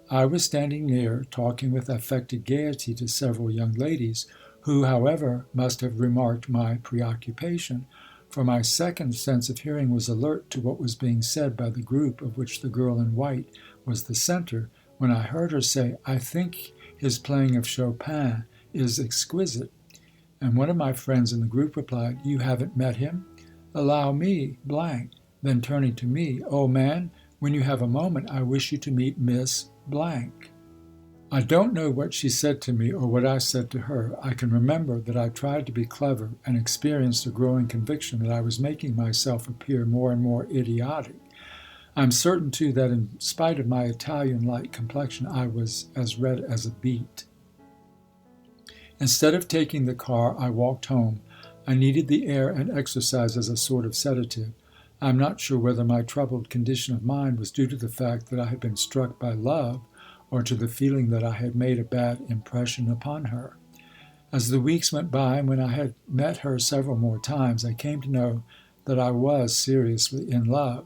I was standing near, talking with affected gaiety to several young ladies, who, however, must have remarked my preoccupation, for my second sense of hearing was alert to what was being said by the group of which the girl in white was the center, when I heard her say, "I think his playing of Chopin is exquisite." And one of my friends in the group replied, "You haven't met him? Allow me, blank." Then turning to me, "Oh man, when you have a moment, I wish you to meet Miss blank." I don't know what she said to me or what I said to her. I can remember that I tried to be clever and experienced a growing conviction that I was making myself appear more and more idiotic. I'm certain, too, that in spite of my Italian-like complexion, I was as red as a beet. Instead of taking the car, I walked home. I needed the air and exercise as a sort of sedative. I am not sure whether my troubled condition of mind was due to the fact that I had been struck by love, or to the feeling that I had made a bad impression upon her. As the weeks went by, and when I had met her several more times, I came to know that I was seriously in love,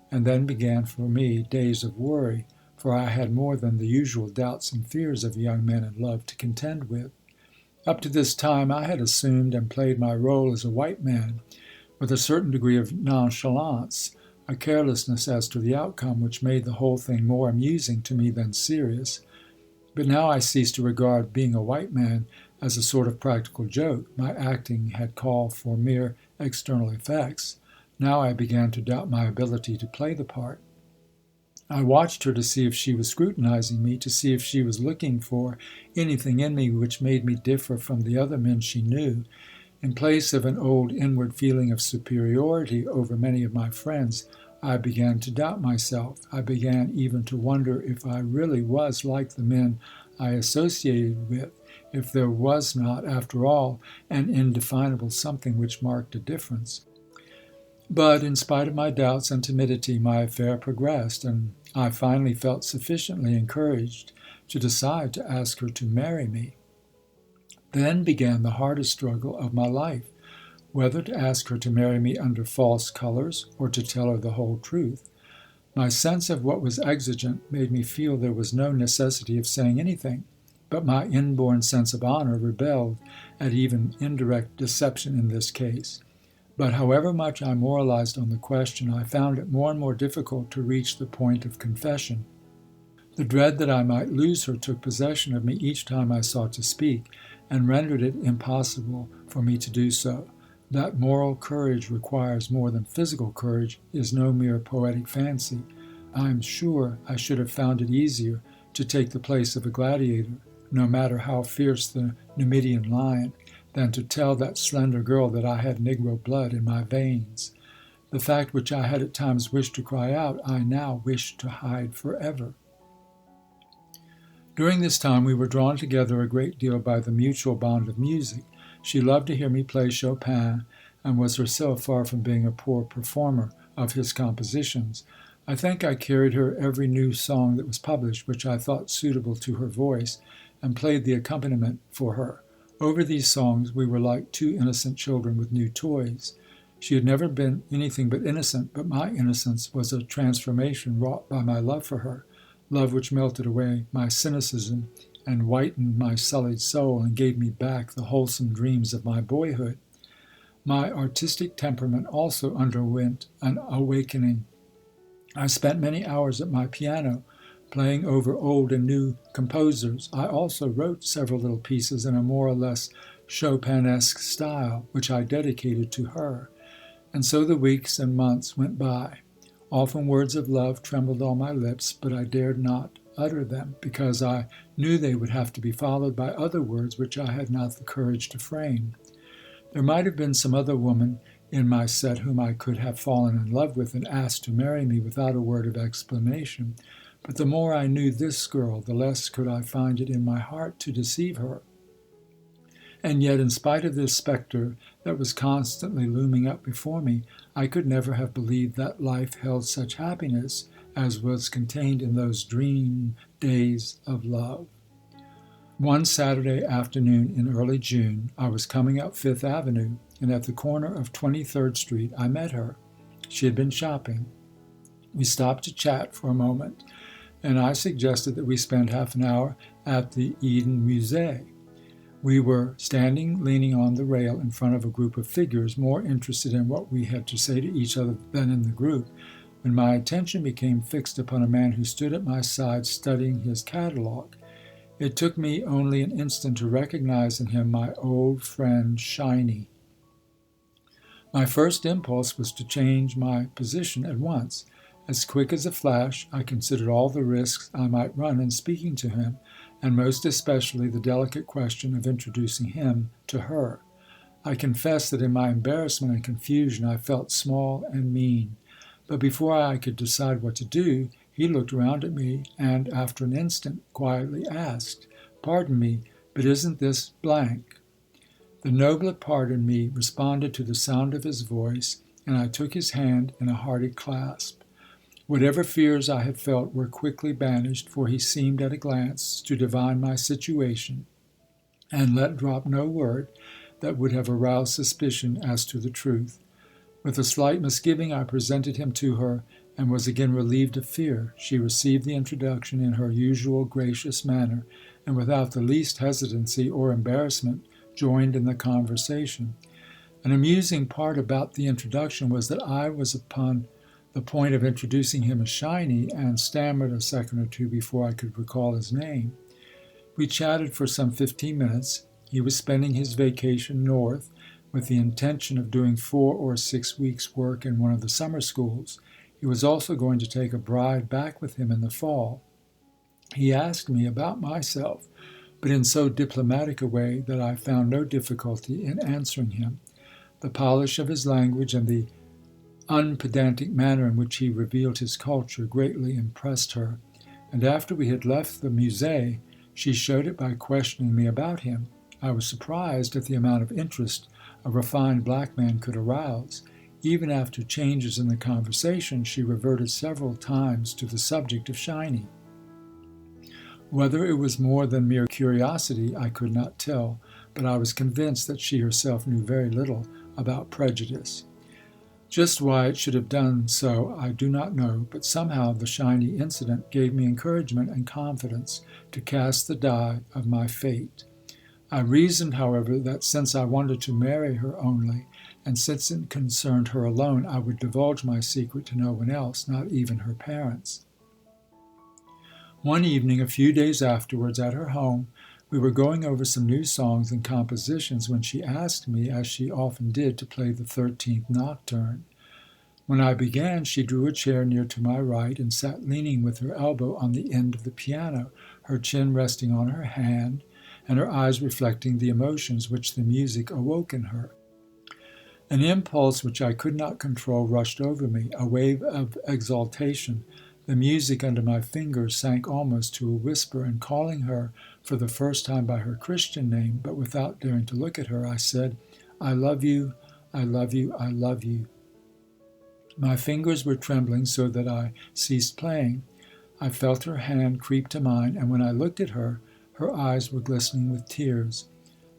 and then began for me days of worry, for I had more than the usual doubts and fears of young men in love to contend with. Up to this time I had assumed and played my role as a white man, with a certain degree of nonchalance, a carelessness as to the outcome which made the whole thing more amusing to me than serious. But now I ceased to regard being a white man as a sort of practical joke. My acting had called for mere external effects. Now I began to doubt my ability to play the part. I watched her to see if she was scrutinizing me, to see if she was looking for anything in me which made me differ from the other men she knew. In place of an old inward feeling of superiority over many of my friends, I began to doubt myself. I began even to wonder if I really was like the men I associated with, if there was not, after all, an indefinable something which marked a difference. But in spite of my doubts and timidity, my affair progressed, and I finally felt sufficiently encouraged to decide to ask her to marry me. Then began the hardest struggle of my life, whether to ask her to marry me under false colors or to tell her the whole truth. My sense of what was exigent made me feel there was no necessity of saying anything, but my inborn sense of honor rebelled at even indirect deception in this case. But however much I moralized on the question, I found it more and more difficult to reach the point of confession. The dread that I might lose her took possession of me each time I sought to speak, and rendered it impossible for me to do so. That moral courage requires more than physical courage is no mere poetic fancy. I am sure I should have found it easier to take the place of a gladiator, no matter how fierce the Numidian lion, than to tell that slender girl that I had Negro blood in my veins. The fact which I had at times wished to cry out, I now wish to hide forever. During this time we were drawn together a great deal by the mutual bond of music. She loved to hear me play Chopin, and was herself far from being a poor performer of his compositions. I think I carried her every new song that was published, which I thought suitable to her voice, and played the accompaniment for her. Over these songs we were like two innocent children with new toys. She had never been anything but innocent, but my innocence was a transformation wrought by my love for her, love which melted away my cynicism and whitened my sullied soul and gave me back the wholesome dreams of my boyhood. My artistic temperament also underwent an awakening. I spent many hours at my piano, playing over old and new composers. I also wrote several little pieces in a more or less Chopinesque style, which I dedicated to her. And so the weeks and months went by. Often words of love trembled on my lips, but I dared not utter them, because I knew they would have to be followed by other words which I had not the courage to frame. There might have been some other woman in my set whom I could have fallen in love with and asked to marry me without a word of explanation, but the more I knew this girl, the less could I find it in my heart to deceive her. And yet, in spite of this specter that was constantly looming up before me, I could never have believed that life held such happiness as was contained in those dream days of love. One Saturday afternoon in early June, I was coming up Fifth Avenue, and at the corner of 23rd Street, I met her. She had been shopping. We stopped to chat for a moment, and I suggested that we spend half an hour at the Eden Musée. We were standing leaning on the rail in front of a group of figures, more interested in what we had to say to each other than in the group, when my attention became fixed upon a man who stood at my side studying his catalogue. It took me only an instant to recognize in him my old friend Shiny. My first impulse was to change my position at once. As quick as a flash, I considered all the risks I might run in speaking to him, and most especially the delicate question of introducing him to her. I confess that in my embarrassment and confusion I felt small and mean. But before I could decide what to do, he looked around at me and, after an instant, quietly asked, "Pardon me, but isn't this blank?" The nobler part in me responded to the sound of his voice, and I took his hand in a hearty clasp. Whatever fears I had felt were quickly banished, for he seemed at a glance to divine my situation, and let drop no word that would have aroused suspicion as to the truth. With a slight misgiving, I presented him to her, and was again relieved of fear. She received the introduction in her usual gracious manner, and without the least hesitancy or embarrassment joined in the conversation. An amusing part about the introduction was that I was upon the point of introducing him as Shiny, and stammered a second or two before I could recall his name. We chatted for some 15 minutes. He was spending his vacation north, with the intention of doing 4 or 6 weeks' work in one of the summer schools. He was also going to take a bride back with him in the fall. He asked me about myself, but in so diplomatic a way that I found no difficulty in answering him. The polish of his language and the unpedantic manner in which he revealed his culture greatly impressed her, and after we had left the musée, she showed it by questioning me about him. I was surprised at the amount of interest a refined black man could arouse. Even after changes in the conversation, she reverted several times to the subject of Shiny. Whether it was more than mere curiosity, I could not tell, but I was convinced that she herself knew very little about prejudice. Just why it should have done so I do not know, but somehow the Shiny incident gave me encouragement and confidence to cast the die of my fate. I reasoned, however, that since I wanted to marry her only, and since it concerned her alone, I would divulge my secret to no one else, not even her parents. One evening, a few days afterwards, at her home, we were going over some new songs and compositions when she asked me, as she often did, to play the 13th Nocturne. When I began, she drew a chair near to my right and sat leaning with her elbow on the end of the piano, her chin resting on her hand, and her eyes reflecting the emotions which the music awoke in her. An impulse which I could not control rushed over me, a wave of exaltation. The music under my fingers sank almost to a whisper, and calling her for the first time by her Christian name, but without daring to look at her, I said, "I love you, I love you, I love you." My fingers were trembling so that I ceased playing. I felt her hand creep to mine, and when I looked at her, her eyes were glistening with tears.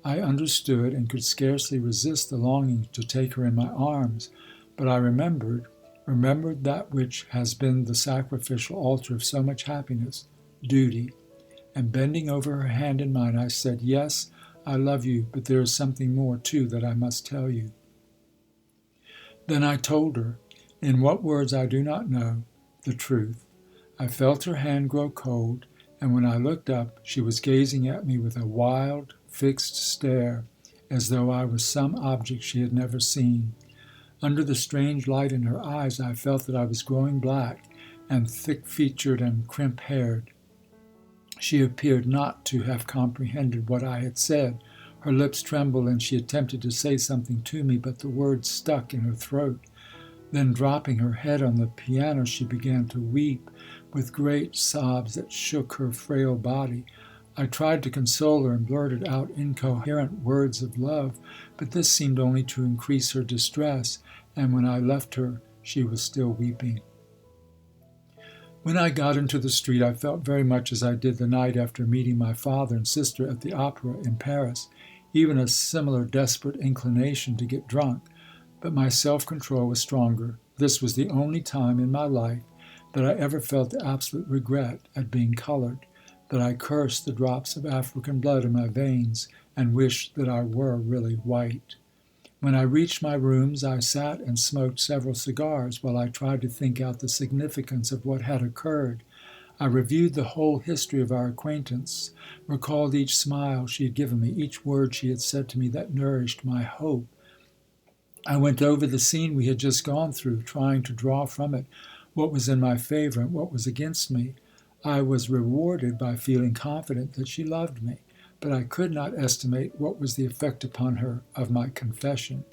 I understood and could scarcely resist the longing to take her in my arms, but I remembered that which has been the sacrificial altar of so much happiness, duty. And bending over her hand in mine, I said, "Yes, I love you, but there is something more, too, that I must tell you." Then I told her, in what words I do not know, the truth. I felt her hand grow cold, and when I looked up, she was gazing at me with a wild, fixed stare, as though I was some object she had never seen. Under the strange light in her eyes, I felt that I was growing black and thick-featured and crimp-haired. She appeared not to have comprehended what I had said. Her lips trembled, and she attempted to say something to me, but the words stuck in her throat. Then, dropping her head on the piano, she began to weep with great sobs that shook her frail body. I tried to console her and blurted out incoherent words of love, but this seemed only to increase her distress, and when I left her, she was still weeping. When I got into the street, I felt very much as I did the night after meeting my father and sister at the opera in Paris, even a similar desperate inclination to get drunk. But my self-control was stronger. This was the only time in my life that I ever felt the absolute regret at being colored, that I cursed the drops of African blood in my veins and wished that I were really white. When I reached my rooms, I sat and smoked several cigars while I tried to think out the significance of what had occurred. I reviewed the whole history of our acquaintance, recalled each smile she had given me, each word she had said to me that nourished my hope. I went over the scene we had just gone through, trying to draw from it what was in my favor and what was against me. I was rewarded by feeling confident that she loved me, but I could not estimate what was the effect upon her of my confession.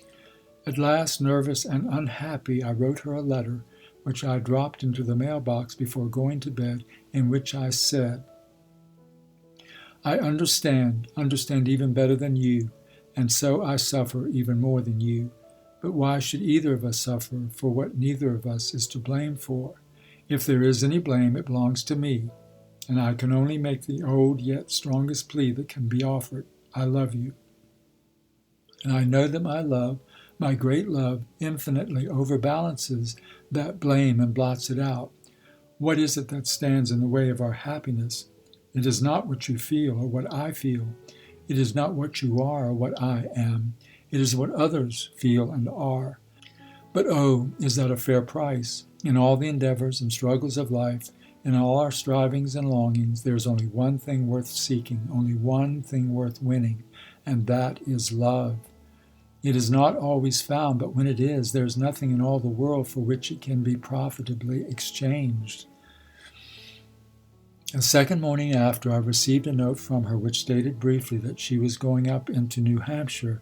At last, nervous and unhappy, I wrote her a letter, which I dropped into the mailbox before going to bed, in which I said, "I understand even better than you, and so I suffer even more than you. But why should either of us suffer for what neither of us is to blame for? If there is any blame, it belongs to me, and I can only make the old yet strongest plea that can be offered. I love you. And I know that my love, my great love, infinitely overbalances that blame and blots it out. What is it that stands in the way of our happiness? It is not what you feel or what I feel. It is not what you are or what I am. It is what others feel and are. But oh, is that a fair price? In all the endeavors and struggles of life, in all our strivings and longings, there is only one thing worth seeking, only one thing worth winning, and that is love. It is not always found, but when it is, there is nothing in all the world for which it can be profitably exchanged." The second morning after, I received a note from her which stated briefly that she was going up into New Hampshire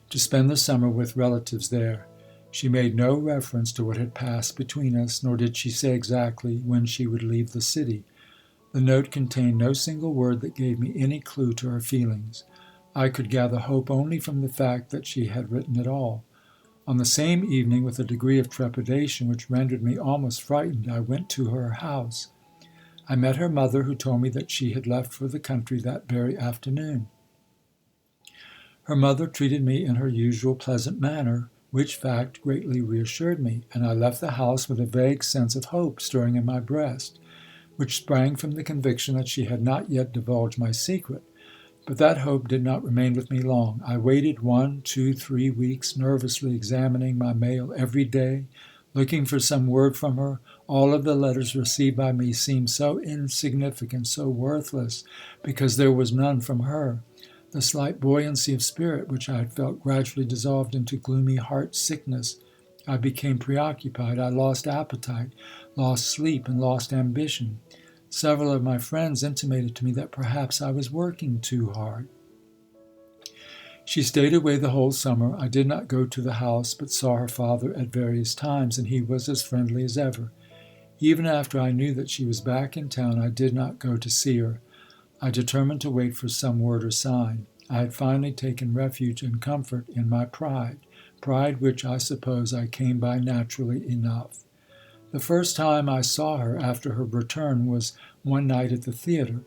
to spend the summer with relatives there. She made no reference to what had passed between us, nor did she say exactly when she would leave the city. The note contained no single word that gave me any clue to her feelings. I could gather hope only from the fact that she had written it all. On the same evening, with a degree of trepidation which rendered me almost frightened, I went to her house. I met her mother, who told me that she had left for the country that very afternoon. Her mother treated me in her usual pleasant manner, which fact greatly reassured me, and I left the house with a vague sense of hope stirring in my breast, which sprang from the conviction that she had not yet divulged my secret. But that hope did not remain with me long. I waited 1, 2, 3 weeks, nervously examining my mail every day, looking for some word from her. All of the letters received by me seemed so insignificant, so worthless, because there was none from her. The slight buoyancy of spirit which I had felt gradually dissolved into gloomy heart sickness. I became preoccupied. I lost appetite, lost sleep, and lost ambition. Several of my friends intimated to me that perhaps I was working too hard. She stayed away the whole summer. I did not go to the house, but saw her father at various times, and he was as friendly as ever. Even after I knew that she was back in town, I did not go to see her. I determined to wait for some word or sign. I had finally taken refuge and comfort in my pride which I suppose I came by naturally enough. The first time I saw her after her return was one night at the theater.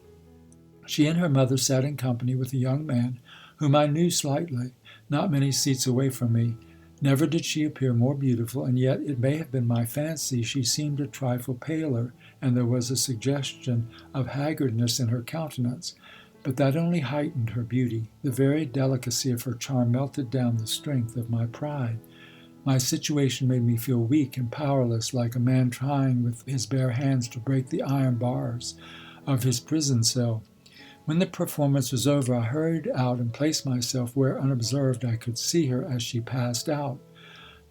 She and her mother sat in company with a young man whom I knew slightly, not many seats away from me. Never did she appear more beautiful, and yet it may have been my fancy, she seemed a trifle paler, and there was a suggestion of haggardness in her countenance. But that only heightened her beauty. The very delicacy of her charm melted down the strength of my pride. My situation made me feel weak and powerless, like a man trying with his bare hands to break the iron bars of his prison cell. When the performance was over, I hurried out and placed myself where, unobserved, I could see her as she passed out.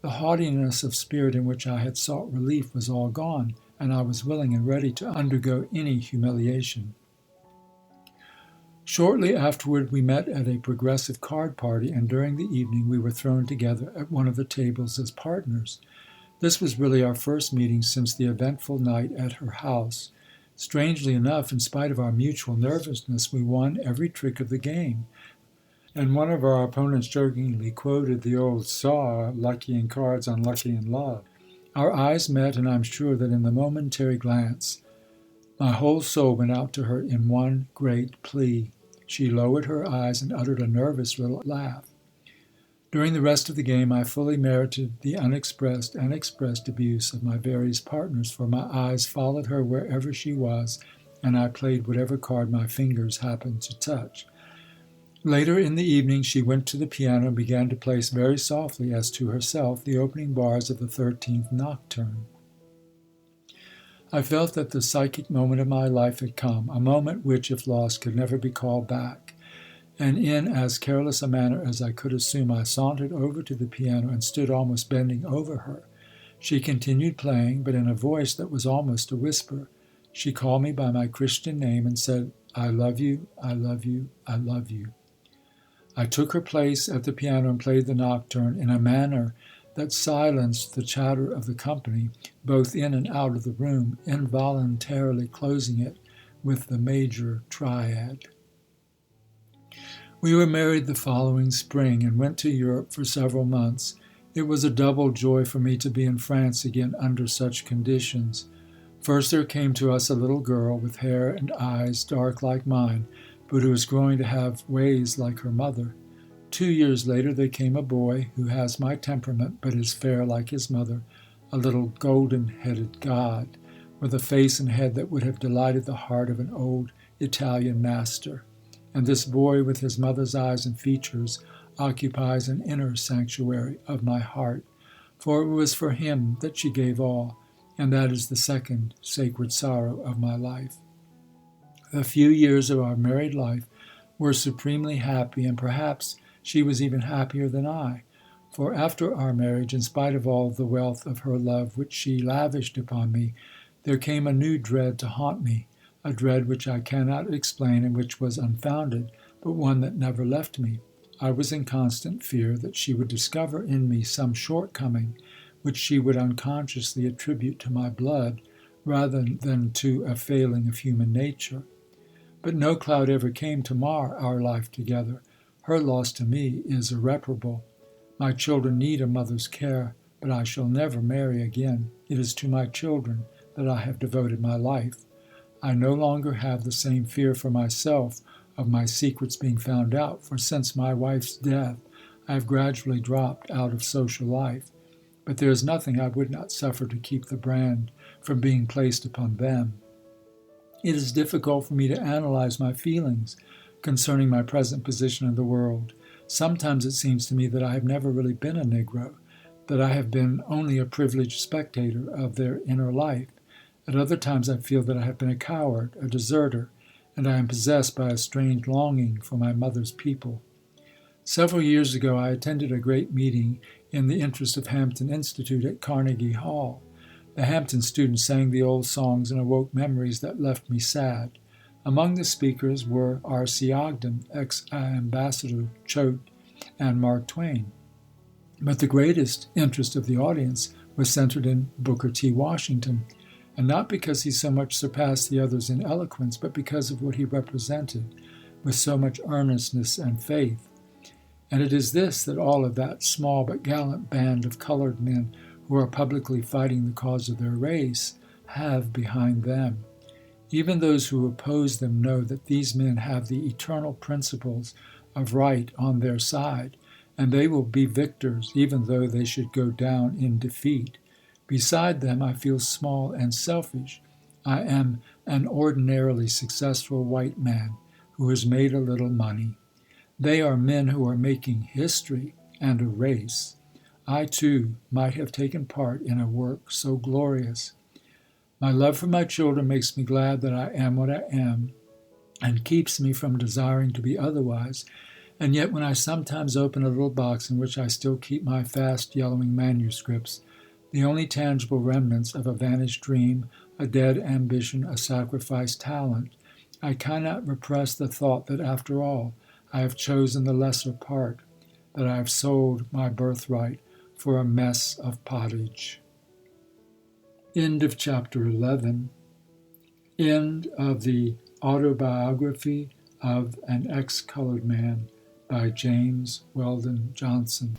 The haughtiness of spirit in which I had sought relief was all gone, and I was willing and ready to undergo any humiliation. Shortly afterward we met at a progressive card party, and during the evening we were thrown together at one of the tables as partners. This was really our first meeting since the eventful night at her house. Strangely enough, in spite of our mutual nervousness, we won every trick of the game, and one of our opponents jokingly quoted the old saw, lucky in cards, unlucky in love. Our eyes met, and I'm sure that in the momentary glance my whole soul went out to her in one great plea. She lowered her eyes and uttered a nervous little laugh. During the rest of the game I fully merited the unexpressed and expressed abuse of my various partners, for my eyes followed her wherever she was, and I played whatever card my fingers happened to touch. Later in the evening she went to the piano and began to play very softly, as to herself, the opening bars of the 13th Nocturne. I felt that the psychic moment of my life had come, a moment which, if lost, could never be called back. And in as careless a manner as I could assume, I sauntered over to the piano and stood almost bending over her. She continued playing, but in a voice that was almost a whisper. She called me by my Christian name and said, "I love you, I love you, I love you." I took her place at the piano and played the nocturne in a manner that silenced the chatter of the company, both in and out of the room, involuntarily closing it with the major triad. We were married the following spring and went to Europe for several months. It was a double joy for me to be in France again under such conditions. First there came to us a little girl with hair and eyes dark like mine, but who was growing to have ways like her mother. 2 years later there came a boy who has my temperament but is fair like his mother, a little golden-headed god, with a face and head that would have delighted the heart of an old Italian master. And this boy, with his mother's eyes and features, occupies an inner sanctuary of my heart, for it was for him that she gave all, and that is the second sacred sorrow of my life. The few years of our married life were supremely happy, and perhaps she was even happier than I, for after our marriage, in spite of all the wealth of her love which she lavished upon me, there came a new dread to haunt me, a dread which I cannot explain and which was unfounded, but one that never left me. I was in constant fear that she would discover in me some shortcoming which she would unconsciously attribute to my blood rather than to a failing of human nature. But no cloud ever came to mar our life together. Her loss to me is irreparable. My children need a mother's care, but I shall never marry again. It is to my children that I have devoted my life. I no longer have the same fear for myself of my secrets being found out, for since my wife's death I have gradually dropped out of social life. But there is nothing I would not suffer to keep the brand from being placed upon them. It is difficult for me to analyze my feelings concerning my present position in the world. Sometimes it seems to me that I have never really been a Negro, that I have been only a privileged spectator of their inner life. At other times I feel that I have been a coward, a deserter, and I am possessed by a strange longing for my mother's people. Several years ago I attended a great meeting in the interest of Hampton Institute at Carnegie Hall. The Hampton students sang the old songs and awoke memories that left me sad. Among the speakers were R.C. Ogden, ex-ambassador Choate, and Mark Twain. But the greatest interest of the audience was centered in Booker T. Washington, and not because he so much surpassed the others in eloquence, but because of what he represented with so much earnestness and faith. And it is this that all of that small but gallant band of colored men who are publicly fighting the cause of their race have behind them. Even those who oppose them know that these men have the eternal principles of right on their side, and they will be victors, even though they should go down in defeat. Beside them, I feel small and selfish. I am an ordinarily successful white man who has made a little money. They are men who are making history and a race. I, too, might have taken part in a work so glorious. My love for my children makes me glad that I am what I am, and keeps me from desiring to be otherwise. And yet when I sometimes open a little box in which I still keep my fast yellowing manuscripts, the only tangible remnants of a vanished dream, a dead ambition, a sacrificed talent, I cannot repress the thought that after all, I have chosen the lesser part, that I have sold my birthright for a mess of pottage. End of chapter 11. End of the Autobiography of an Ex-Colored Man by James Weldon Johnson.